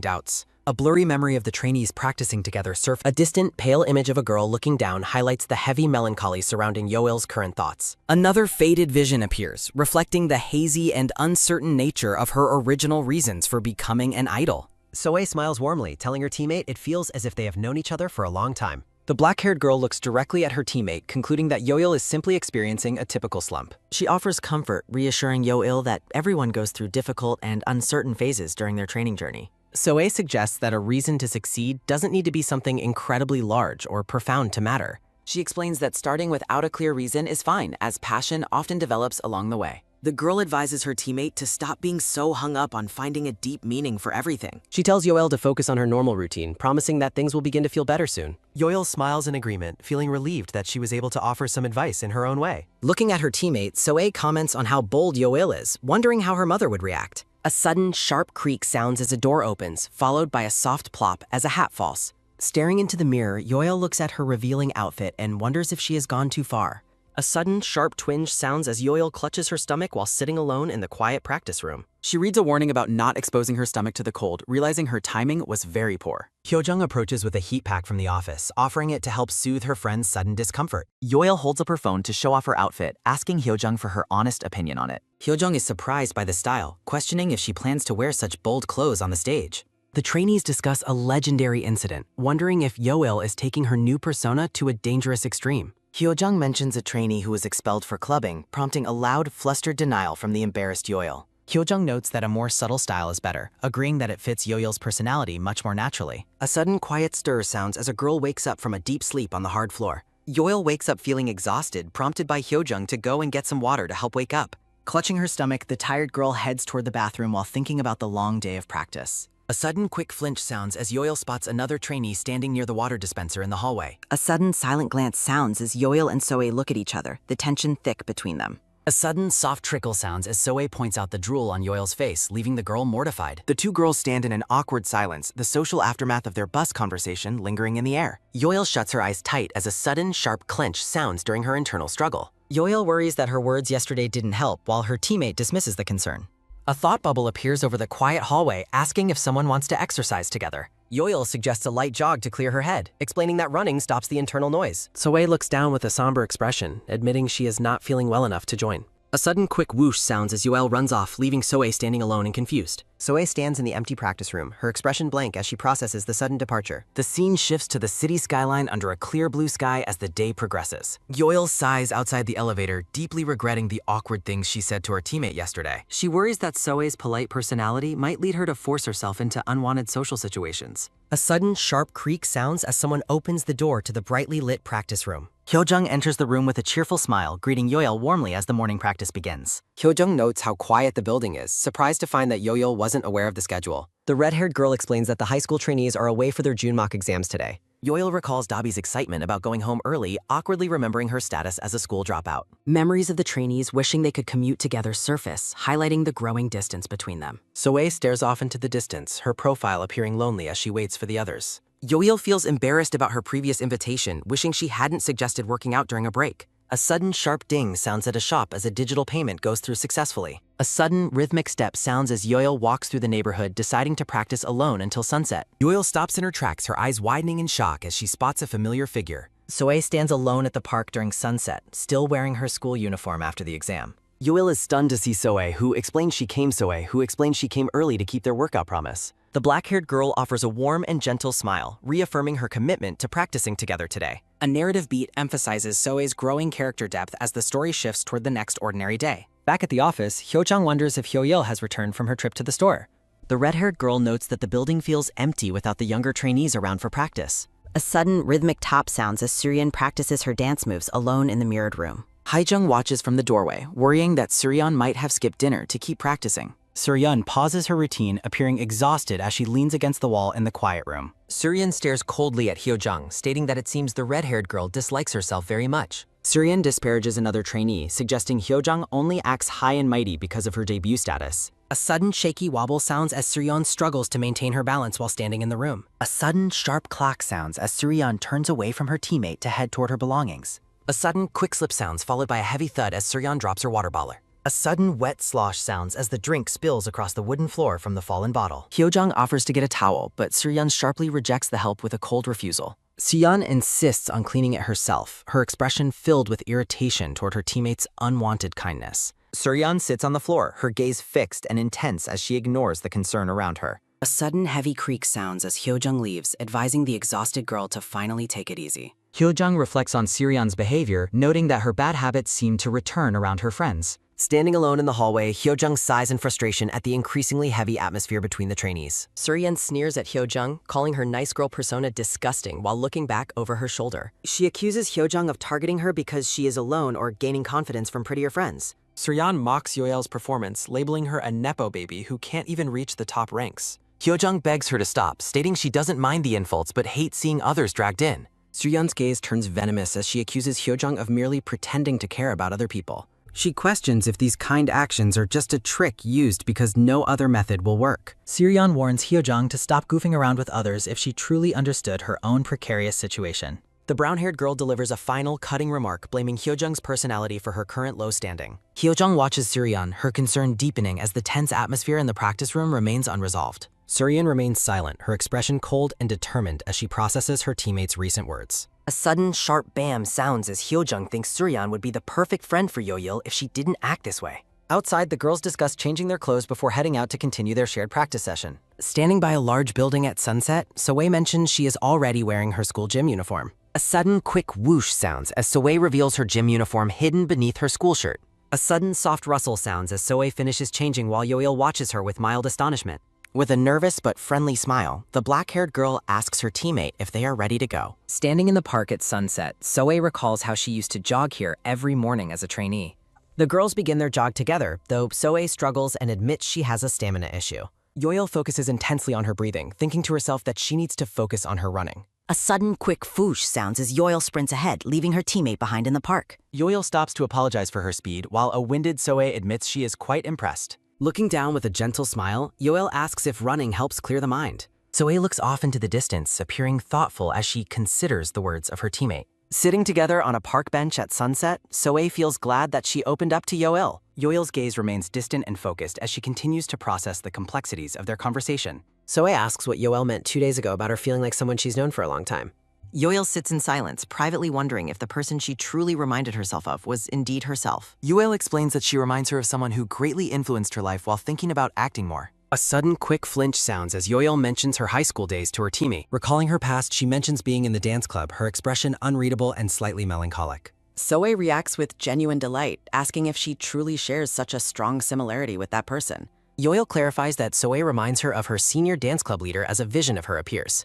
doubts. A blurry memory of the trainees practicing together surfaces. A distant, pale image of a girl looking down highlights the heavy melancholy surrounding Yoel's current thoughts. Another faded vision appears, reflecting the hazy and uncertain nature of her original reasons for becoming an idol. Soe smiles warmly, telling her teammate it feels as if they have known each other for a long time. The black-haired girl looks directly at her teammate, concluding that Yoel is simply experiencing a typical slump. She offers comfort, reassuring Yoel that everyone goes through difficult and uncertain phases during their training journey. Soe suggests that a reason to succeed doesn't need to be something incredibly large or profound to matter. She explains that starting without a clear reason is fine, as passion often develops along the way. The girl advises her teammate to stop being so hung up on finding a deep meaning for everything. She tells Yoel to focus on her normal routine, promising that things will begin to feel better soon. Yoel smiles in agreement, feeling relieved that she was able to offer some advice in her own way. Looking at her teammate, Soe comments on how bold Yoel is, wondering how her mother would react. A sudden, sharp creak sounds as a door opens, followed by a soft plop as a hat falls. Staring into the mirror, Yoel looks at her revealing outfit and wonders if she has gone too far. A sudden, sharp twinge sounds as Yoel clutches her stomach while sitting alone in the quiet practice room. She reads a warning about not exposing her stomach to the cold, realizing her timing was very poor. Hyojung approaches with a heat pack from the office, offering it to help soothe her friend's sudden discomfort. Yoel holds up her phone to show off her outfit, asking Hyojung for her honest opinion on it. Hyojung is surprised by the style, questioning if she plans to wear such bold clothes on the stage. The trainees discuss a legendary incident, wondering if Yoel is taking her new persona to a dangerous extreme. Hyojung mentions a trainee who was expelled for clubbing, prompting a loud, flustered denial from the embarrassed Yoel. Hyojung notes that a more subtle style is better, agreeing that it fits Yoel's personality much more naturally. A sudden quiet stir sounds as a girl wakes up from a deep sleep on the hard floor. Yoel wakes up feeling exhausted, prompted by Hyojung to go and get some water to help wake up. Clutching her stomach, the tired girl heads toward the bathroom while thinking about the long day of practice. A sudden quick flinch sounds as Yoel spots another trainee standing near the water dispenser in the hallway. A sudden silent glance sounds as Yoel and Soe look at each other, the tension thick between them. A sudden soft trickle sounds as Soe points out the drool on Yoel's face, leaving the girl mortified. The two girls stand in an awkward silence, the social aftermath of their bus conversation lingering in the air. Yoel shuts her eyes tight as a sudden, sharp clench sounds during her internal struggle. Yoel worries that her words yesterday didn't help, while her teammate dismisses the concern. A thought bubble appears over the quiet hallway, asking if someone wants to exercise together. Yoel suggests a light jog to clear her head, explaining that running stops the internal noise. Soe looks down with a somber expression, admitting she is not feeling well enough to join. A sudden quick whoosh sounds as Yoel runs off, leaving Soe standing alone and confused. Soe stands in the empty practice room, her expression blank as she processes the sudden departure. The scene shifts to the city skyline under a clear blue sky as the day progresses. Yoel sighs outside the elevator, deeply regretting the awkward things she said to her teammate yesterday. She worries that Soe's polite personality might lead her to force herself into unwanted social situations. A sudden, sharp creak sounds as someone opens the door to the brightly lit practice room. Hyojung enters the room with a cheerful smile, greeting Yoel warmly as the morning practice begins. Hyojung notes how quiet the building is, surprised to find that Yoel wasn't aware of the schedule. The red-haired girl explains that the high school trainees are away for their June mock exams today. Yoel recalls Dabi's excitement about going home early, awkwardly remembering her status as a school dropout. Memories of the trainees wishing they could commute together surface, highlighting the growing distance between them. Soe stares off into the distance, her profile appearing lonely as she waits for the others. Yoel feels embarrassed about her previous invitation, wishing she hadn't suggested working out during a break. A sudden sharp ding sounds at a shop as a digital payment goes through successfully. A sudden, rhythmic step sounds as Yoil walks through the neighborhood, deciding to practice alone until sunset. Yoil stops in her tracks, her eyes widening in shock as she spots a familiar figure. Soe stands alone at the park during sunset, still wearing her school uniform after the exam. Yoil is stunned to see Soe, who explains she came early to keep their workout promise. The black-haired girl offers a warm and gentle smile, reaffirming her commitment to practicing together today. A narrative beat emphasizes Soe's growing character depth as the story shifts toward the next ordinary day. Back at the office, Hyo-jung wonders if Hyo-yeol has returned from her trip to the store. The red-haired girl notes that the building feels empty without the younger trainees around for practice. A sudden rhythmic tap sounds as Suryeon practices her dance moves alone in the mirrored room. Haejung watches from the doorway, worrying that Suryeon might have skipped dinner to keep practicing. Suryeon pauses her routine, appearing exhausted as she leans against the wall in the quiet room. Suryeon stares coldly at Hyo-jung, stating that it seems the red-haired girl dislikes herself very much. Suryeon disparages another trainee, suggesting Hyo-jung only acts high and mighty because of her debut status. A sudden shaky wobble sounds as Suryeon struggles to maintain her balance while standing in the room. A sudden sharp clack sounds as Suryeon turns away from her teammate to head toward her belongings. A sudden quick slip sounds followed by a heavy thud as Suryeon drops her water baller. A sudden wet slosh sounds as the drink spills across the wooden floor from the fallen bottle. Hyo-jung offers to get a towel, but Suryeon sharply rejects the help with a cold refusal. Suryeon insists on cleaning it herself, her expression filled with irritation toward her teammate's unwanted kindness. Suryeon sits on the floor, her gaze fixed and intense as she ignores the concern around her. A sudden heavy creak sounds as Hyo-jung leaves, advising the exhausted girl to finally take it easy. Hyo-jung reflects on Suryeon's behavior, noting that her bad habits seem to return around her friends. Standing alone in the hallway, Hyo-jung sighs in frustration at the increasingly heavy atmosphere between the trainees. Suryeon sneers at Hyo-jung, calling her nice girl persona disgusting while looking back over her shoulder. She accuses Hyo-jung of targeting her because she is alone or gaining confidence from prettier friends. Suryeon mocks Yoel's performance, labeling her a nepo baby who can't even reach the top ranks. Hyo-jung begs her to stop, stating she doesn't mind the insults but hates seeing others dragged in. Suryeon's gaze turns venomous as she accuses Hyo-jung of merely pretending to care about other people. She questions if these kind actions are just a trick used because no other method will work. Suryeon warns Hyo-jung to stop goofing around with others if she truly understood her own precarious situation. The brown-haired girl delivers a final, cutting remark, blaming Hyo-jung's personality for her current low standing. Hyo-jung watches Suryeon, her concern deepening as the tense atmosphere in the practice room remains unresolved. Suryeon remains silent, her expression cold and determined as she processes her teammate's recent words. A sudden, sharp bam sounds as Hyo-jung thinks Suryeon would be the perfect friend for Yo-yeol if she didn't act this way. Outside, the girls discuss changing their clothes before heading out to continue their shared practice session. Standing by a large building at sunset, Soe mentions she is already wearing her school gym uniform. A sudden, quick whoosh sounds as Soe reveals her gym uniform hidden beneath her school shirt. A sudden, soft rustle sounds as Soe finishes changing while Yo-yeol watches her with mild astonishment. With a nervous but friendly smile, the black-haired girl asks her teammate if they are ready to go. Standing in the park at sunset, Soe recalls how she used to jog here every morning as a trainee. The girls begin their jog together, though Soe struggles and admits she has a stamina issue. Yoel focuses intensely on her breathing, thinking to herself that she needs to focus on her running. A sudden quick foosh sounds as Yoel sprints ahead, leaving her teammate behind in the park. Yoel stops to apologize for her speed, while a winded Soe admits she is quite impressed. Looking down with a gentle smile, Yoel asks if running helps clear the mind. Soe looks off into the distance, appearing thoughtful as she considers the words of her teammate. Sitting together on a park bench at sunset, Soe feels glad that she opened up to Yoel. Yoel's gaze remains distant and focused as she continues to process the complexities of their conversation. Soe asks what Yoel meant 2 days ago about her feeling like someone she's known for a long time. Yoel sits in silence, privately wondering if the person she truly reminded herself of was indeed herself. Yoel explains that she reminds her of someone who greatly influenced her life while thinking about acting more. A sudden, quick flinch sounds as Yoel mentions her high school days to her teammate. Recalling her past, she mentions being in the dance club, her expression unreadable and slightly melancholic. Soe reacts with genuine delight, asking if she truly shares such a strong similarity with that person. Yoel clarifies that Soe reminds her of her senior dance club leader as a vision of her appears.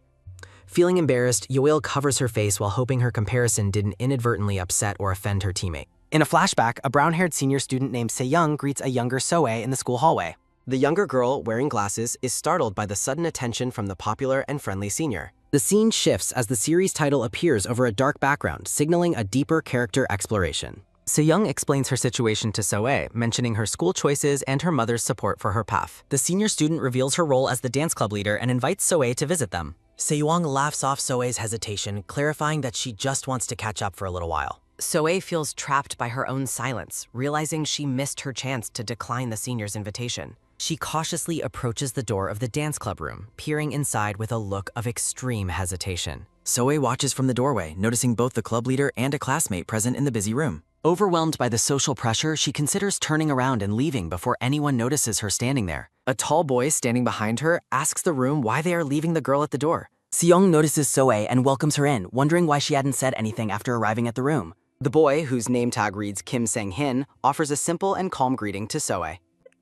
Feeling embarrassed, Yoel covers her face while hoping her comparison didn't inadvertently upset or offend her teammate. In a flashback, a brown-haired senior student named Se-young greets a younger Soe in the school hallway. The younger girl, wearing glasses, is startled by the sudden attention from the popular and friendly senior. The scene shifts as the series title appears over a dark background, signaling a deeper character exploration. Se-young explains her situation to Soe, mentioning her school choices and her mother's support for her path. The senior student reveals her role as the dance club leader and invites Soe to visit them. Se-young laughs off Soe's hesitation, clarifying that she just wants to catch up for a little while. Soe feels trapped by her own silence, realizing she missed her chance to decline the senior's invitation. She cautiously approaches the door of the dance club room, peering inside with a look of extreme hesitation. Soe watches from the doorway, noticing both the club leader and a classmate present in the busy room. Overwhelmed by the social pressure, she considers turning around and leaving before anyone notices her standing there. A tall boy standing behind her asks the room why they are leaving the girl at the door. Seong notices Soe and welcomes her in, wondering why she hadn't said anything after arriving at the room. The boy, whose name tag reads Kim Sang-hin, offers a simple and calm greeting to Soe.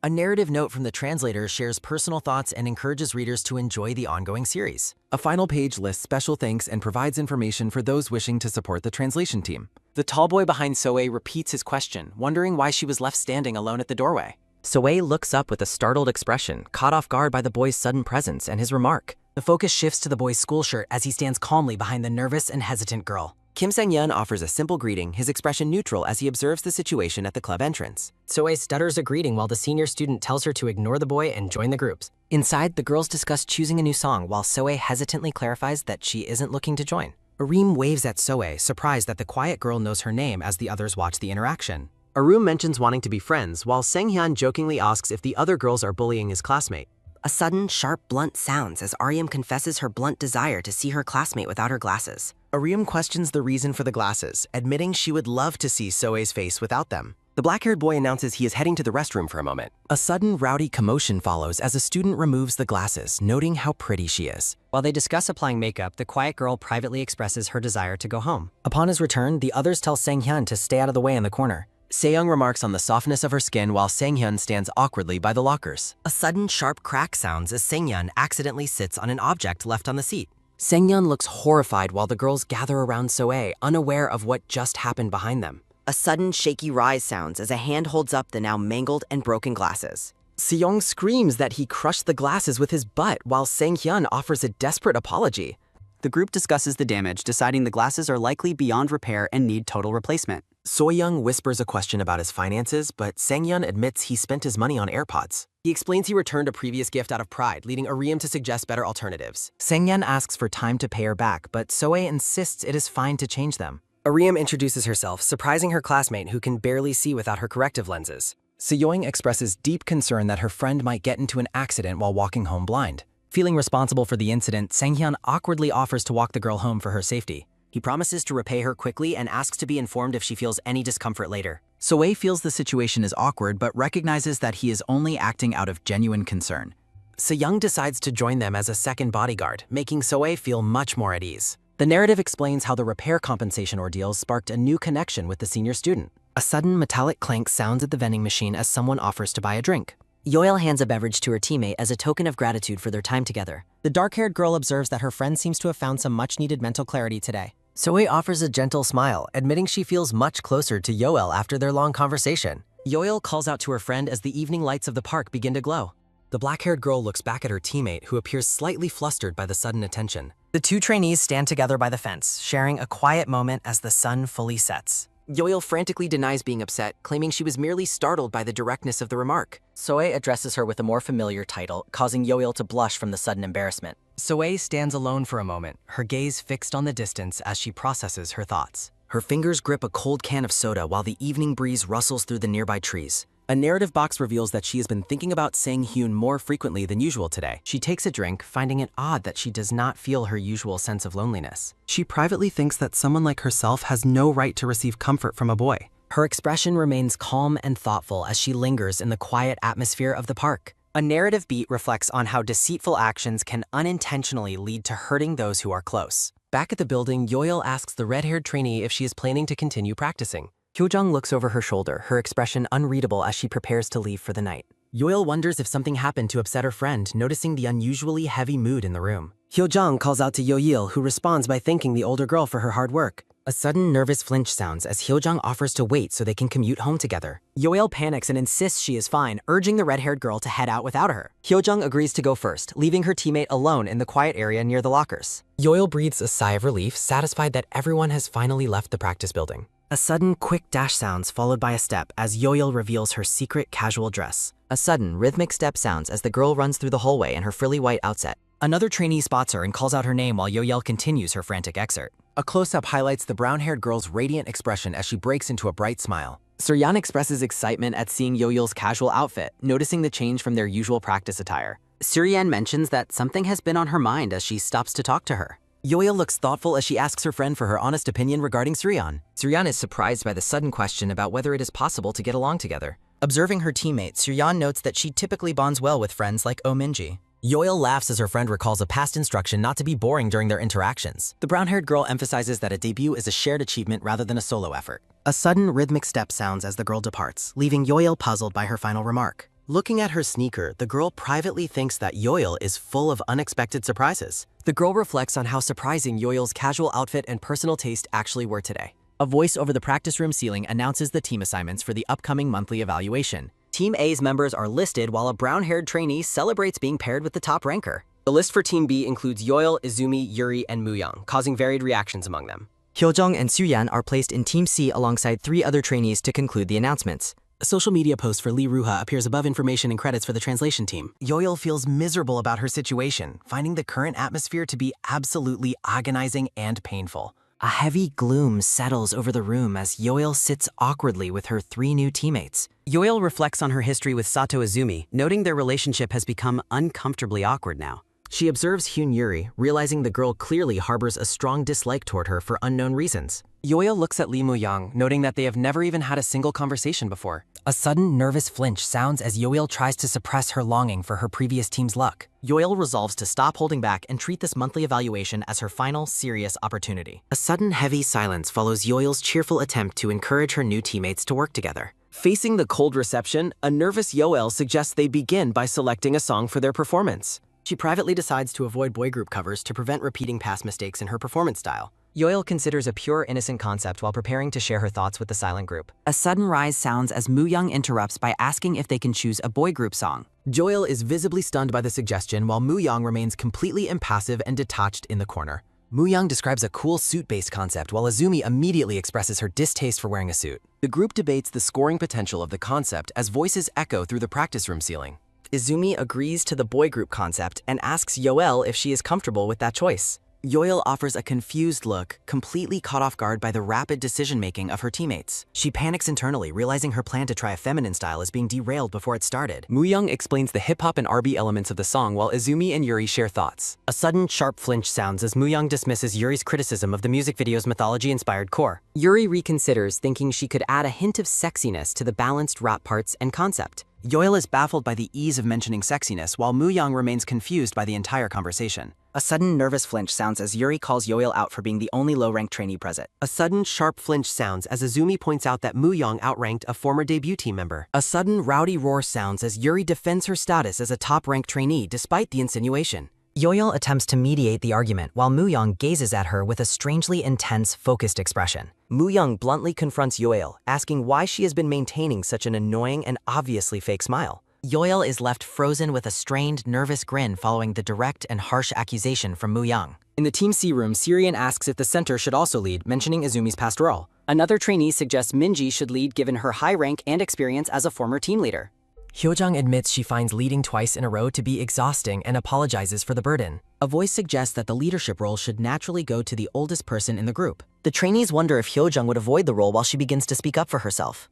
A narrative note from the translator shares personal thoughts and encourages readers to enjoy the ongoing series. A final page lists special thanks and provides information for those wishing to support the translation team. The tall boy behind Soe repeats his question, wondering why she was left standing alone at the doorway. Soe looks up with a startled expression, caught off guard by the boy's sudden presence and his remark. The focus shifts to the boy's school shirt as he stands calmly behind the nervous and hesitant girl. Kim Sang-hyun offers a simple greeting, his expression neutral as he observes the situation at the club entrance. Soe stutters a greeting while the senior student tells her to ignore the boy and join the groups. Inside, the girls discuss choosing a new song while Soe hesitantly clarifies that she isn't looking to join. Arim waves at Soe, surprised that the quiet girl knows her name as the others watch the interaction. Arum mentions wanting to be friends, while Sang-hyun jokingly asks if the other girls are bullying his classmate. A sudden, sharp, blunt sounds as Aryam confesses her blunt desire to see her classmate without her glasses. Aryam questions the reason for the glasses, admitting she would love to see Soe's face without them. The black-haired boy announces he is heading to the restroom for a moment. A sudden, rowdy commotion follows as a student removes the glasses, noting how pretty she is. While they discuss applying makeup, the quiet girl privately expresses her desire to go home. Upon his return, the others tell Sang-hyun to stay out of the way in the corner. Seong remarks on the softness of her skin while Sang-hyun stands awkwardly by the lockers. A sudden, sharp crack sounds as Sang-hyun accidentally sits on an object left on the seat. Sang-hyun looks horrified while the girls gather around Soe, unaware of what just happened behind them. A sudden, shaky rise sounds as a hand holds up the now mangled and broken glasses. Seong screams that he crushed the glasses with his butt while Sang-hyun offers a desperate apology. The group discusses the damage, deciding the glasses are likely beyond repair and need total replacement. Soyoung whispers a question about his finances, but Sang-hyun admits he spent his money on AirPods. He explains he returned a previous gift out of pride, leading Aryam to suggest better alternatives. Sang-hyun asks for time to pay her back, but Soe insists it is fine to change them. Aryam introduces herself, surprising her classmate who can barely see without her corrective lenses. Seyoing expresses deep concern that her friend might get into an accident while walking home blind. Feeling responsible for the incident, Sang-hyun awkwardly offers to walk the girl home for her safety. He promises to repay her quickly and asks to be informed if she feels any discomfort later. Soe feels the situation is awkward but recognizes that he is only acting out of genuine concern. Seyoung decides to join them as a second bodyguard, making Soe feel much more at ease. The narrative explains how the repair compensation ordeals sparked a new connection with the senior student. A sudden metallic clank sounds at the vending machine as someone offers to buy a drink. Yoil hands a beverage to her teammate as a token of gratitude for their time together. The dark-haired girl observes that her friend seems to have found some much-needed mental clarity today. Soe offers a gentle smile, admitting she feels much closer to Yoel after their long conversation. Yoel calls out to her friend as the evening lights of the park begin to glow. The black-haired girl looks back at her teammate, who appears slightly flustered by the sudden attention. The two trainees stand together by the fence, sharing a quiet moment as the sun fully sets. Yoel frantically denies being upset, claiming she was merely startled by the directness of the remark. Soe addresses her with a more familiar title, causing Yoel to blush from the sudden embarrassment. Soe stands alone for a moment, her gaze fixed on the distance as she processes her thoughts. Her fingers grip a cold can of soda while the evening breeze rustles through the nearby trees. A narrative box reveals that she has been thinking about Sang-hyun more frequently than usual today. She takes a drink, finding it odd that she does not feel her usual sense of loneliness. She privately thinks that someone like herself has no right to receive comfort from a boy. Her expression remains calm and thoughtful as she lingers in the quiet atmosphere of the park. A narrative beat reflects on how deceitful actions can unintentionally lead to hurting those who are close. Back at the building, Yoil asks the red-haired trainee if she is planning to continue practicing. Hyojung looks over her shoulder, her expression unreadable as she prepares to leave for the night. Yoil wonders if something happened to upset her friend, noticing the unusually heavy mood in the room. Hyojung calls out to Yoil, who responds by thanking the older girl for her hard work. A sudden nervous flinch sounds as Hyojung offers to wait so they can commute home together. Yoil panics and insists she is fine, urging the red-haired girl to head out without her. Hyojung agrees to go first, leaving her teammate alone in the quiet area near the lockers. Yoil breathes a sigh of relief, satisfied that everyone has finally left the practice building. A sudden, quick dash sounds followed by a step as Yoil reveals her secret casual dress. A sudden, rhythmic step sounds as the girl runs through the hallway in her frilly white outfit. Another trainee spots her and calls out her name while Yoyeol continues her frantic excerpt. A close-up highlights the brown-haired girl's radiant expression as she breaks into a bright smile. Suryan expresses excitement at seeing Yoyeol's casual outfit, noticing the change from their usual practice attire. Suryan mentions that something has been on her mind as she stops to talk to her. Yoyeol looks thoughtful as she asks her friend for her honest opinion regarding Suryan. Suryan is surprised by the sudden question about whether it is possible to get along together. Observing her teammate, Suryan notes that she typically bonds well with friends like Oh Minji. Yoyeol laughs as her friend recalls a past instruction not to be boring during their interactions. The brown-haired girl emphasizes that a debut is a shared achievement rather than a solo effort. A sudden rhythmic step sounds as the girl departs, leaving Yoyeol puzzled by her final remark. Looking at her sneaker, the girl privately thinks that Yoyeol is full of unexpected surprises. The girl reflects on how surprising Yoyeol's casual outfit and personal taste actually were today. A voice over the practice room ceiling announces the team assignments for the upcoming monthly evaluation. Team A's members are listed while a brown-haired trainee celebrates being paired with the top ranker. The list for Team B includes Yoyeol, Izumi, Yuri, and Muyang, causing varied reactions among them. Hyojung and Suryan are placed in Team C alongside 3 other trainees to conclude the announcements. A social media post for Lee Ruha appears above information and credits for the translation team. Yoyeol feels miserable about her situation, finding the current atmosphere to be absolutely agonizing and painful. A heavy gloom settles over the room as Yoyeol sits awkwardly with her 3 new teammates. Yoyeol reflects on her history with Sato Izumi, noting their relationship has become uncomfortably awkward now. She observes Hyun Yuri, realizing the girl clearly harbors a strong dislike toward her for unknown reasons. Yoyeol looks at Lee Muyang, noting that they have never even had a single conversation before. A sudden nervous flinch sounds as Yoyeol tries to suppress her longing for her previous team's luck. Yoyeol resolves to stop holding back and treat this monthly evaluation as her final, serious opportunity. A sudden heavy silence follows Yoyeol's cheerful attempt to encourage her new teammates to work together. Facing the cold reception, a nervous Yoyeol suggests they begin by selecting a song for their performance. She privately decides to avoid boy group covers to prevent repeating past mistakes in her performance style. Yoyeol considers a pure, innocent concept while preparing to share her thoughts with the silent group. A sudden rise sounds as Muyang interrupts by asking if they can choose a boy group song. Yoyeol is visibly stunned by the suggestion while Muyang remains completely impassive and detached in the corner. Muyang describes a cool suit-based concept while Izumi immediately expresses her distaste for wearing a suit. The group debates the scoring potential of the concept as voices echo through the practice room ceiling. Izumi agrees to the boy group concept and asks Yoyeol if she is comfortable with that choice. Yoyeol offers a confused look, completely caught off guard by the rapid decision-making of her teammates. She panics internally, realizing her plan to try a feminine style is being derailed before it started. Muyang explains the hip-hop and R&B elements of the song while Izumi and Yuri share thoughts. A sudden, sharp flinch sounds as Muyang dismisses Yuri's criticism of the music video's mythology-inspired core. Yuri reconsiders, thinking she could add a hint of sexiness to the balanced rap parts and concept. Yoyeol is baffled by the ease of mentioning sexiness, while Muyang remains confused by the entire conversation. A sudden nervous flinch sounds as Yuri calls Yoyeol out for being the only low-ranked trainee present. A sudden sharp flinch sounds as Izumi points out that Muyang outranked a former debut team member. A sudden rowdy roar sounds as Yuri defends her status as a top-ranked trainee despite the insinuation. Yoyeol attempts to mediate the argument while Muyang gazes at her with a strangely intense, focused expression. Muyang bluntly confronts Yoyeol, asking why she has been maintaining such an annoying and obviously fake smile. Yoyeol is left frozen with a strained, nervous grin following the direct and harsh accusation from Muyang. In the Team C room, Sirian asks if the center should also lead, mentioning Izumi's past role. Another trainee suggests Minji should lead given her high rank and experience as a former team leader. Hyojung admits she finds leading twice in a row to be exhausting and apologizes for the burden. A voice suggests that the leadership role should naturally go to the oldest person in the group. The trainees wonder if Hyojung would avoid the role while she begins to speak up for herself.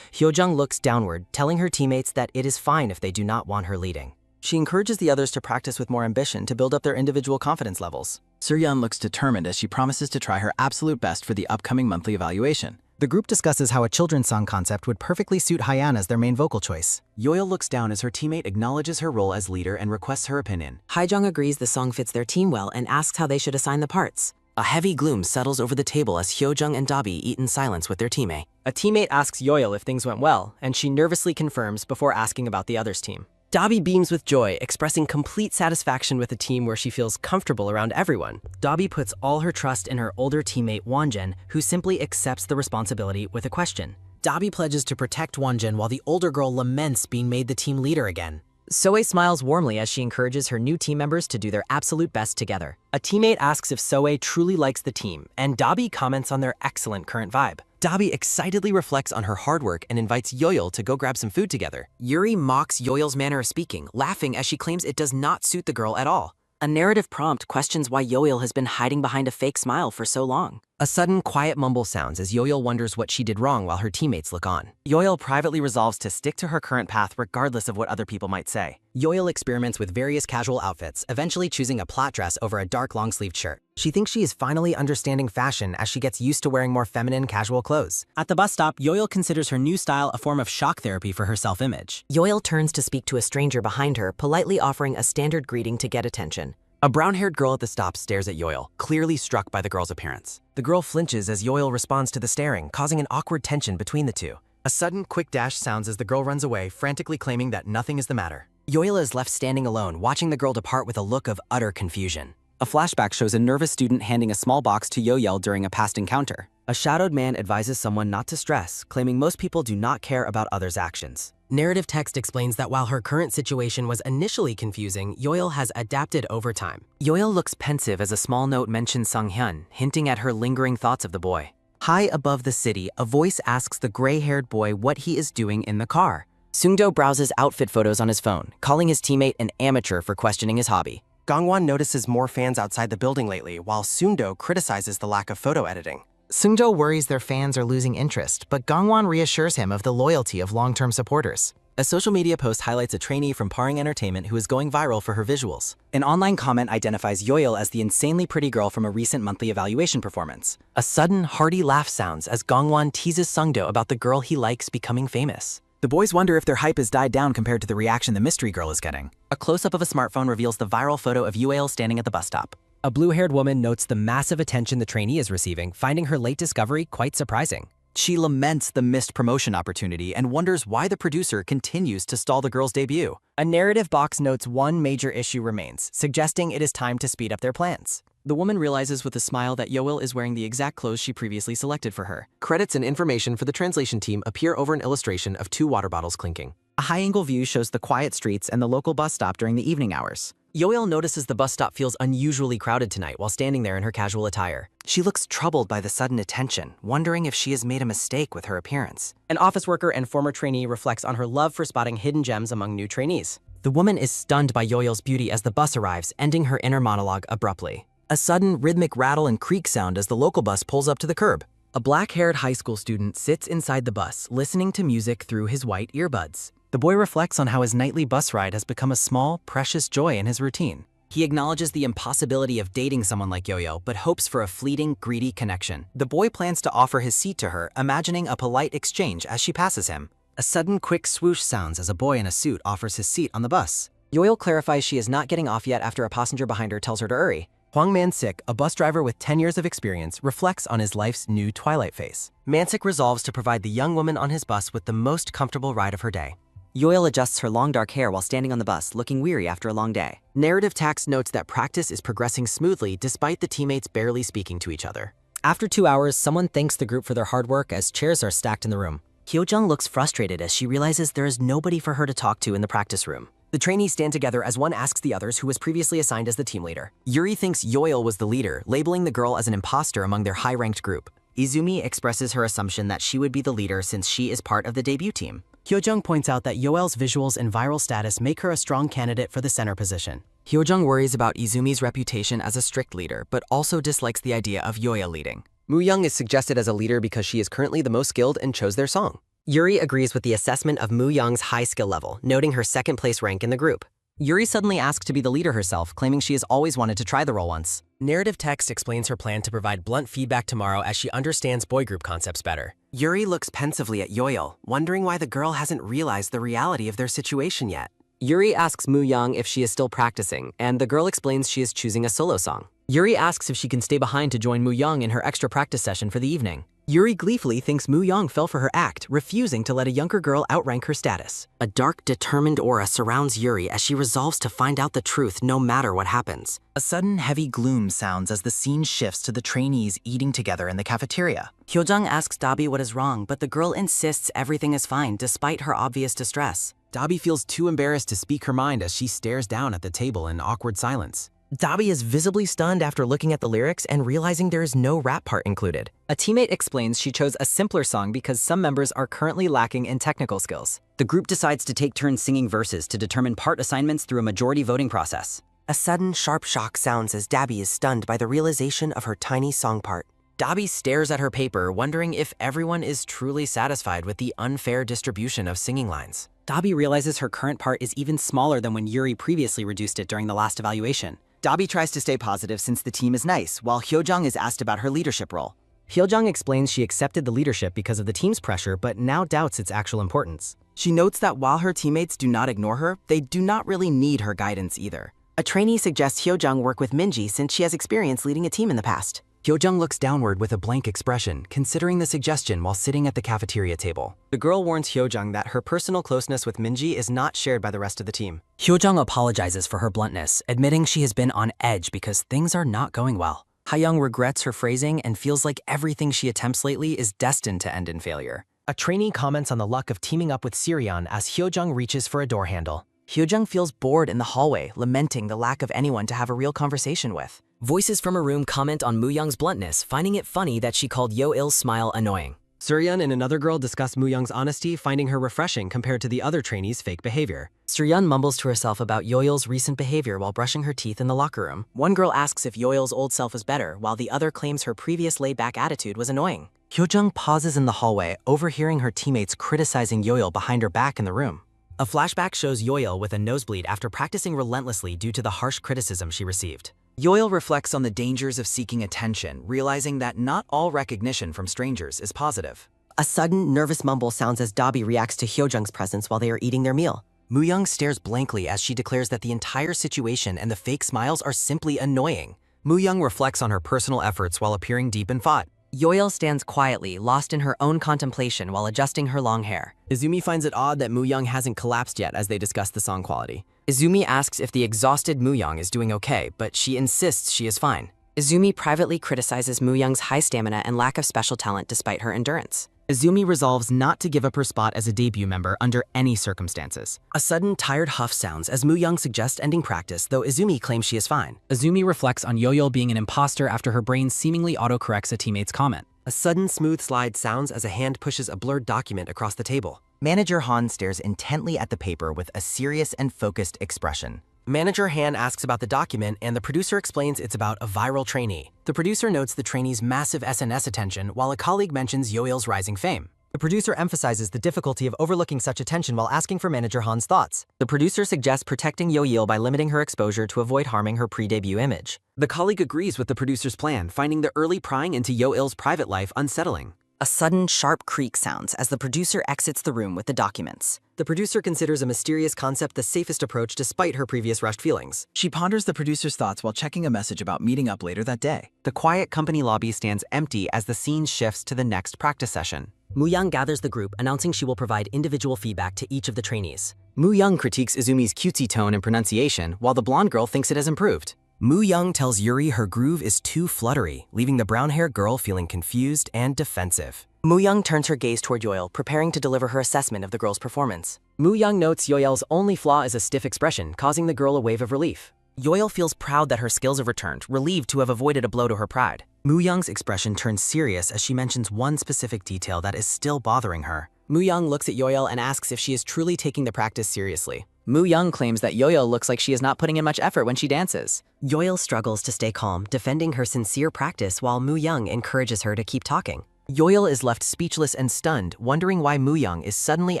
Hyojung looks downward, telling her teammates that it is fine if they do not want her leading. She encourages the others to practice with more ambition to build up their individual confidence levels. Suryan looks determined as she promises to try her absolute best for the upcoming monthly evaluation. The group discusses how a children's song concept would perfectly suit Hyan as their main vocal choice. Yoyeol looks down as her teammate acknowledges her role as leader and requests her opinion. Haijung agrees the song fits their team well and asks how they should assign the parts. A heavy gloom settles over the table as Hyojung and Dabi eat in silence with their teammate. A teammate asks Yoyeol if things went well, and she nervously confirms before asking about the other's team. Dabi beams with joy, expressing complete satisfaction with a team where she feels comfortable around everyone. Dabi puts all her trust in her older teammate Wonjin, who simply accepts the responsibility with a question. Dabi pledges to protect Wonjin while the older girl laments being made the team leader again. Soe smiles warmly as she encourages her new team members to do their absolute best together. A teammate asks if Soe truly likes the team, and Dabi comments on their excellent current vibe. Dabi excitedly reflects on her hard work and invites Yoyeol to go grab some food together. Yuri mocks Yoyeol's manner of speaking, laughing as she claims it does not suit the girl at all. A narrative prompt questions why Yoil has been hiding behind a fake smile for so long. A sudden, quiet mumble sounds as Yoil wonders what she did wrong while her teammates look on. Yoil privately resolves to stick to her current path regardless of what other people might say. Yoil experiments with various casual outfits, eventually choosing a plot dress over a dark long-sleeved shirt. She thinks she is finally understanding fashion as she gets used to wearing more feminine, casual clothes. At the bus stop, Yoil considers her new style a form of shock therapy for her self-image. Yoil turns to speak to a stranger behind her, politely offering a standard greeting to get attention. A brown-haired girl at the stop stares at Yoil, clearly struck by the girl's appearance. The girl flinches as Yoil responds to the staring, causing an awkward tension between the two. A sudden, quick dash sounds as the girl runs away, frantically claiming that nothing is the matter. Yoil is left standing alone, watching the girl depart with a look of utter confusion. A flashback shows a nervous student handing a small box to Yoil during a past encounter. A shadowed man advises someone not to stress, claiming most people do not care about others' actions. Narrative text explains that while her current situation was initially confusing, Yoil has adapted over time. Yoil looks pensive as a small note mentions Sung-hyun, hinting at her lingering thoughts of the boy. High above the city, a voice asks the gray-haired boy what he is doing in the car. Sungdo browses outfit photos on his phone, calling his teammate an amateur for questioning his hobby. Gangwon notices more fans outside the building lately, while Sundo criticizes the lack of photo editing. Sungdo worries their fans are losing interest, but Gangwon reassures him of the loyalty of long-term supporters. A social media post highlights a trainee from Paring Entertainment who is going viral for her visuals. An online comment identifies Yoil as the insanely pretty girl from a recent monthly evaluation performance. A sudden, hearty laugh sounds as Gangwon teases Sungdo about the girl he likes becoming famous. The boys wonder if their hype has died down compared to the reaction the mystery girl is getting. A close-up of a smartphone reveals the viral photo of Yoil standing at the bus stop. A blue-haired woman notes the massive attention the trainee is receiving, finding her late discovery quite surprising. She laments the missed promotion opportunity and wonders why the producer continues to stall the girl's debut. A narrative box notes one major issue remains, suggesting it is time to speed up their plans. The woman realizes with a smile that Yoil is wearing the exact clothes she previously selected for her. Credits and information for the translation team appear over an illustration of 2 water bottles clinking. A high-angle view shows the quiet streets and the local bus stop during the evening hours. Yoil notices the bus stop feels unusually crowded tonight while standing there in her casual attire. She looks troubled by the sudden attention, wondering if she has made a mistake with her appearance. An office worker and former trainee reflects on her love for spotting hidden gems among new trainees. The woman is stunned by Yoil's beauty as the bus arrives, ending her inner monologue abruptly. A sudden, rhythmic rattle and creak sound as the local bus pulls up to the curb. A black-haired high school student sits inside the bus, listening to music through his white earbuds. The boy reflects on how his nightly bus ride has become a small, precious joy in his routine. He acknowledges the impossibility of dating someone like Yo-Yo, but hopes for a fleeting, greedy connection. The boy plans to offer his seat to her, imagining a polite exchange as she passes him. A sudden, quick swoosh sounds as a boy in a suit offers his seat on the bus. Yoil clarifies she is not getting off yet after a passenger behind her tells her to hurry. Hwang Man-sik, a bus driver with 10 years of experience, reflects on his life's new twilight phase. Man-sik resolves to provide the young woman on his bus with the most comfortable ride of her day. Yoil adjusts her long dark hair while standing on the bus, looking weary after a long day. Narrative text notes that practice is progressing smoothly despite the teammates barely speaking to each other. After 2 hours, someone thanks the group for their hard work as chairs are stacked in the room. Hyo-jung looks frustrated as she realizes there is nobody for her to talk to in the practice room. The trainees stand together as one asks the others who was previously assigned as the team leader. Yuri thinks Yoil was the leader, labeling the girl as an imposter among their high-ranked group. Izumi expresses her assumption that she would be the leader since she is part of the debut team. Hyo-jung points out that Yoel's visuals and viral status make her a strong candidate for the center position. Hyo-jung worries about Izumi's reputation as a strict leader, but also dislikes the idea of Yoel leading. Moo-young is suggested as a leader because she is currently the most skilled and chose their song. Yuri agrees with the assessment of Moo-young's high skill level, noting her second-place rank in the group. Yuri suddenly asks to be the leader herself, claiming she has always wanted to try the role once. Narrative text explains her plan to provide blunt feedback tomorrow as she understands boy group concepts better. Yuri looks pensively at Yoil, wondering why the girl hasn't realized the reality of their situation yet. Yuri asks Moo-young if she is still practicing, and the girl explains she is choosing a solo song. Yuri asks if she can stay behind to join Moo-young in her extra practice session for the evening. Yuri gleefully thinks Moo-young fell for her act, refusing to let a younger girl outrank her status. A dark, determined aura surrounds Yuri as she resolves to find out the truth no matter what happens. A sudden heavy gloom sounds as the scene shifts to the trainees eating together in the cafeteria. Hyo-jung asks Dabi what is wrong, but the girl insists everything is fine despite her obvious distress. Dabi feels too embarrassed to speak her mind as she stares down at the table in awkward silence. Dabi is visibly stunned after looking at the lyrics and realizing there is no rap part included. A teammate explains she chose a simpler song because some members are currently lacking in technical skills. The group decides to take turns singing verses to determine part assignments through a majority voting process. A sudden, sharp shock sounds as Dabby is stunned by the realization of her tiny song part. Dabby stares at her paper, wondering if everyone is truly satisfied with the unfair distribution of singing lines. Dabby realizes her current part is even smaller than when Yuri previously reduced it during the last evaluation. Dabby tries to stay positive since the team is nice, while Hyojung is asked about her leadership role. Hyojung explains she accepted the leadership because of the team's pressure, but now doubts its actual importance. She notes that while her teammates do not ignore her, they do not really need her guidance either. A trainee suggests Hyojung work with Minji since she has experience leading a team in the past. Hyojung looks downward with a blank expression, considering the suggestion while sitting at the cafeteria table. The girl warns Hyojung that her personal closeness with Minji is not shared by the rest of the team. Hyojung apologizes for her bluntness, admitting she has been on edge because things are not going well. Hayoung regrets her phrasing and feels like everything she attempts lately is destined to end in failure. A trainee comments on the luck of teaming up with Sirion as Hyojung reaches for a door handle. Hyojung feels bored in the hallway, lamenting the lack of anyone to have a real conversation with. Voices from a room comment on Moo-young's bluntness, finding it funny that she called Yo-il's smile annoying. Suryeon and another girl discuss Moo-young's honesty, finding her refreshing compared to the other trainees' fake behavior. Suryeon mumbles to herself about Yo-il's recent behavior while brushing her teeth in the locker room. One girl asks if Yo-il's old self is better, while the other claims her previous laid-back attitude was annoying. Hyojung pauses in the hallway, overhearing her teammates criticizing Yo-il behind her back in the room. A flashback shows Yo-il with a nosebleed after practicing relentlessly due to the harsh criticism she received. Yo-il reflects on the dangers of seeking attention, realizing that not all recognition from strangers is positive. A sudden, nervous mumble sounds as Dabby reacts to Hyojung's presence while they are eating their meal. Moo-young stares blankly as she declares that the entire situation and the fake smiles are simply annoying. Moo-young reflects on her personal efforts while appearing deep in thought. Yo-il stands quietly, lost in her own contemplation while adjusting her long hair. Izumi finds it odd that Moo-young hasn't collapsed yet as they discuss the song quality. Izumi asks if the exhausted Moo-young is doing okay, but she insists she is fine. Izumi privately criticizes Moo-young's high stamina and lack of special talent despite her endurance. Izumi resolves not to give up her spot as a debut member under any circumstances. A sudden, tired huff sounds as Moo-young suggests ending practice, though Izumi claims she is fine. Izumi reflects on Yo-il being an imposter after her brain seemingly autocorrects a teammate's comment. A sudden, smooth slide sounds as a hand pushes a blurred document across the table. Manager Han stares intently at the paper with a serious and focused expression. Manager Han asks about the document, and the producer explains it's about a viral trainee. The producer notes the trainee's massive SNS attention, while a colleague mentions Yo-il's rising fame. The producer emphasizes the difficulty of overlooking such attention while asking for Manager Han's thoughts. The producer suggests protecting Yo-il by limiting her exposure to avoid harming her pre-debut image. The colleague agrees with the producer's plan, finding the early prying into Yo-il's private life unsettling. A sudden, sharp creak sounds as the producer exits the room with the documents. The producer considers a mysterious concept the safest approach despite her previous rushed feelings. She ponders the producer's thoughts while checking a message about meeting up later that day. The quiet company lobby stands empty as the scene shifts to the next practice session. Moo-young gathers the group, announcing she will provide individual feedback to each of the trainees. Moo-young critiques Izumi's cutesy tone and pronunciation, while the blonde girl thinks it has improved. Moo-young tells Yuri her groove is too fluttery, leaving the brown-haired girl feeling confused and defensive. Moo-young turns her gaze toward Yo-il, preparing to deliver her assessment of the girl's performance. Moo-young notes Yo-il's only flaw is a stiff expression, causing the girl a wave of relief. Yo-il feels proud that her skills have returned, relieved to have avoided a blow to her pride. Moo-young's expression turns serious as she mentions one specific detail that is still bothering her. Moo-young looks at Yo-il and asks if she is truly taking the practice seriously. Moo-young claims that Yo-il looks like she is not putting in much effort when she dances. Yo-il struggles to stay calm, defending her sincere practice while Moo-young encourages her to keep talking. Yo-il is left speechless and stunned, wondering why Moo-young is suddenly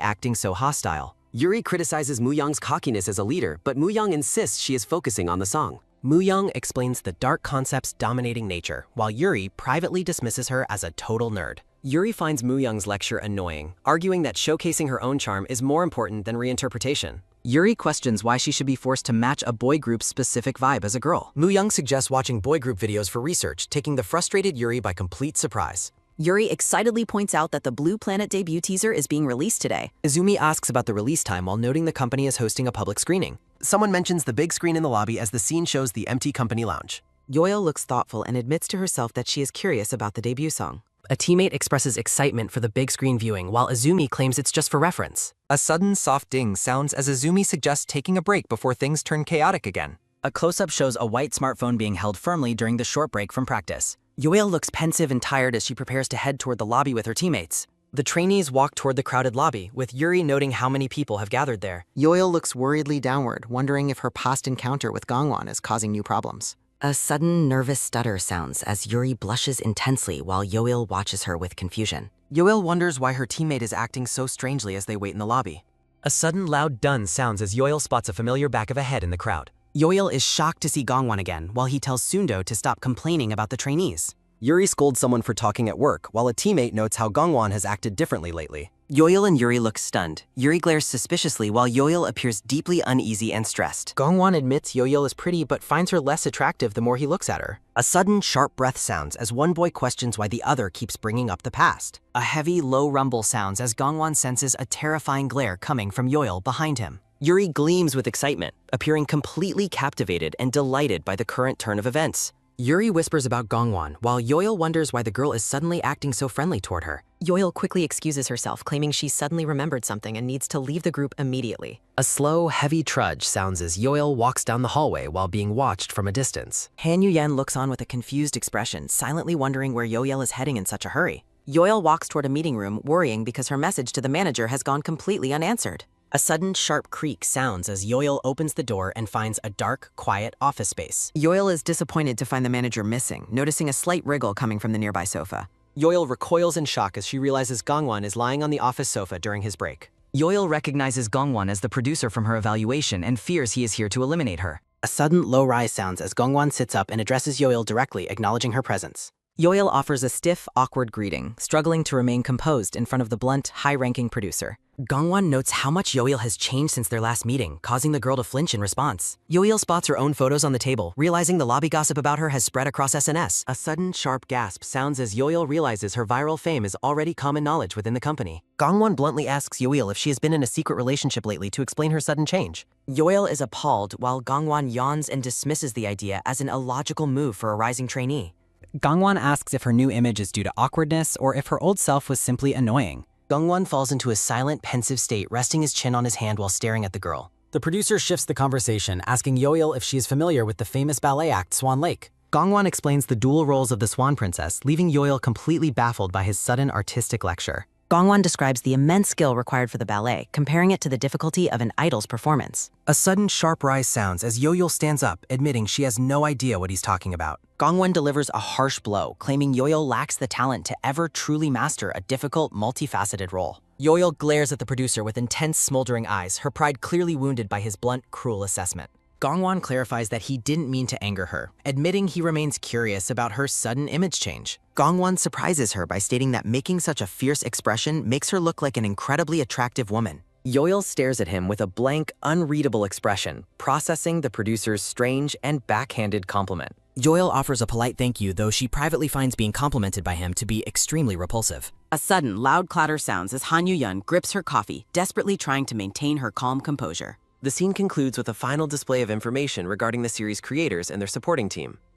acting so hostile. Yuri criticizes Moo-young's cockiness as a leader, but Moo-young insists she is focusing on the song. Moo-young explains the dark concepts dominating nature, while Yuri privately dismisses her as a total nerd. Yuri finds Moo-young's lecture annoying, arguing that showcasing her own charm is more important than reinterpretation. Yuri questions why she should be forced to match a boy group's specific vibe as a girl. Moo-young suggests watching boy group videos for research, taking the frustrated Yuri by complete surprise. Yuri excitedly points out that the Blue Planet debut teaser is being released today. Izumi asks about the release time while noting the company is hosting a public screening. Someone mentions the big screen in the lobby as the scene shows the empty company lounge. Yo-il looks thoughtful and admits to herself that she is curious about the debut song. A teammate expresses excitement for the big screen viewing, while Izumi claims it's just for reference. A sudden soft ding sounds as Izumi suggests taking a break before things turn chaotic again. A close-up shows a white smartphone being held firmly during the short break from practice. Yo-il looks pensive and tired as she prepares to head toward the lobby with her teammates. The trainees walk toward the crowded lobby, with Yuri noting how many people have gathered there. Yoil looks worriedly downward, wondering if her past encounter with Gongwon is causing new problems. A sudden nervous stutter sounds as Yuri blushes intensely while Yoil watches her with confusion. Yoil wonders why her teammate is acting so strangely as they wait in the lobby. A sudden loud dun sounds as Yoil spots a familiar back of a head in the crowd. Yoil is shocked to see Gongwon again, while he tells Sundo to stop complaining about the trainees. Yuri scolds someone for talking at work, while a teammate notes how Gongwon has acted differently lately. Yoil and Yuri look stunned. Yuri glares suspiciously while Yoil appears deeply uneasy and stressed. Gongwon admits Yoil is pretty but finds her less attractive the more he looks at her. A sudden, sharp breath sounds as one boy questions why the other keeps bringing up the past. A heavy, low rumble sounds as Gongwon senses a terrifying glare coming from Yoil behind him. Yuri gleams with excitement, appearing completely captivated and delighted by the current turn of events. Yuri whispers about Gongwon, while Yoil wonders why the girl is suddenly acting so friendly toward her. Yoil quickly excuses herself, claiming she suddenly remembered something and needs to leave the group immediately. A slow, heavy trudge sounds as Yoil walks down the hallway while being watched from a distance. Han Yuyen looks on with a confused expression, silently wondering where Yoil is heading in such a hurry. Yoil walks toward a meeting room, worrying because her message to the manager has gone completely unanswered. A sudden sharp creak sounds as Yoil opens the door and finds a dark, quiet office space. Yoil is disappointed to find the manager missing, noticing a slight wriggle coming from the nearby sofa. Yoil recoils in shock as she realizes Gongwon is lying on the office sofa during his break. Yoil recognizes Gongwon as the producer from her evaluation and fears he is here to eliminate her. A sudden low rise sounds as Gongwon sits up and addresses Yoil directly, acknowledging her presence. Yoil offers a stiff, awkward greeting, struggling to remain composed in front of the blunt, high-ranking producer. Gongwon notes how much Yoil has changed since their last meeting, causing the girl to flinch in response. Yoil spots her own photos on the table, realizing the lobby gossip about her has spread across SNS. A sudden, sharp gasp sounds as Yoil realizes her viral fame is already common knowledge within the company. Gongwon bluntly asks Yoil if she has been in a secret relationship lately to explain her sudden change. Yoil is appalled, while Gongwon yawns and dismisses the idea as an illogical move for a rising trainee. Gongwon asks if her new image is due to awkwardness or if her old self was simply annoying. Gongwon falls into a silent, pensive state, resting his chin on his hand while staring at the girl. The producer shifts the conversation, asking Yoil if she is familiar with the famous ballet act Swan Lake. Gongwon explains the dual roles of the Swan Princess, leaving Yoil completely baffled by his sudden artistic lecture. Gongwon describes the immense skill required for the ballet, comparing it to the difficulty of an idol's performance. A sudden sharp rise sounds as Yoil stands up, admitting she has no idea what he's talking about. Gongwon delivers a harsh blow, claiming Yoil lacks the talent to ever truly master a difficult, multifaceted role. Yoil glares at the producer with intense, smoldering eyes, her pride clearly wounded by his blunt, cruel assessment. Gongwon clarifies that he didn't mean to anger her, admitting he remains curious about her sudden image change. Gongwon surprises her by stating that making such a fierce expression makes her look like an incredibly attractive woman. Yoil stares at him with a blank, unreadable expression, processing the producer's strange and backhanded compliment. Yoil offers a polite thank you, though she privately finds being complimented by him to be extremely repulsive. A sudden, loud clatter sounds as Han Yuyen grips her coffee, desperately trying to maintain her calm composure. The scene concludes with a final display of information regarding the series creators and their supporting team.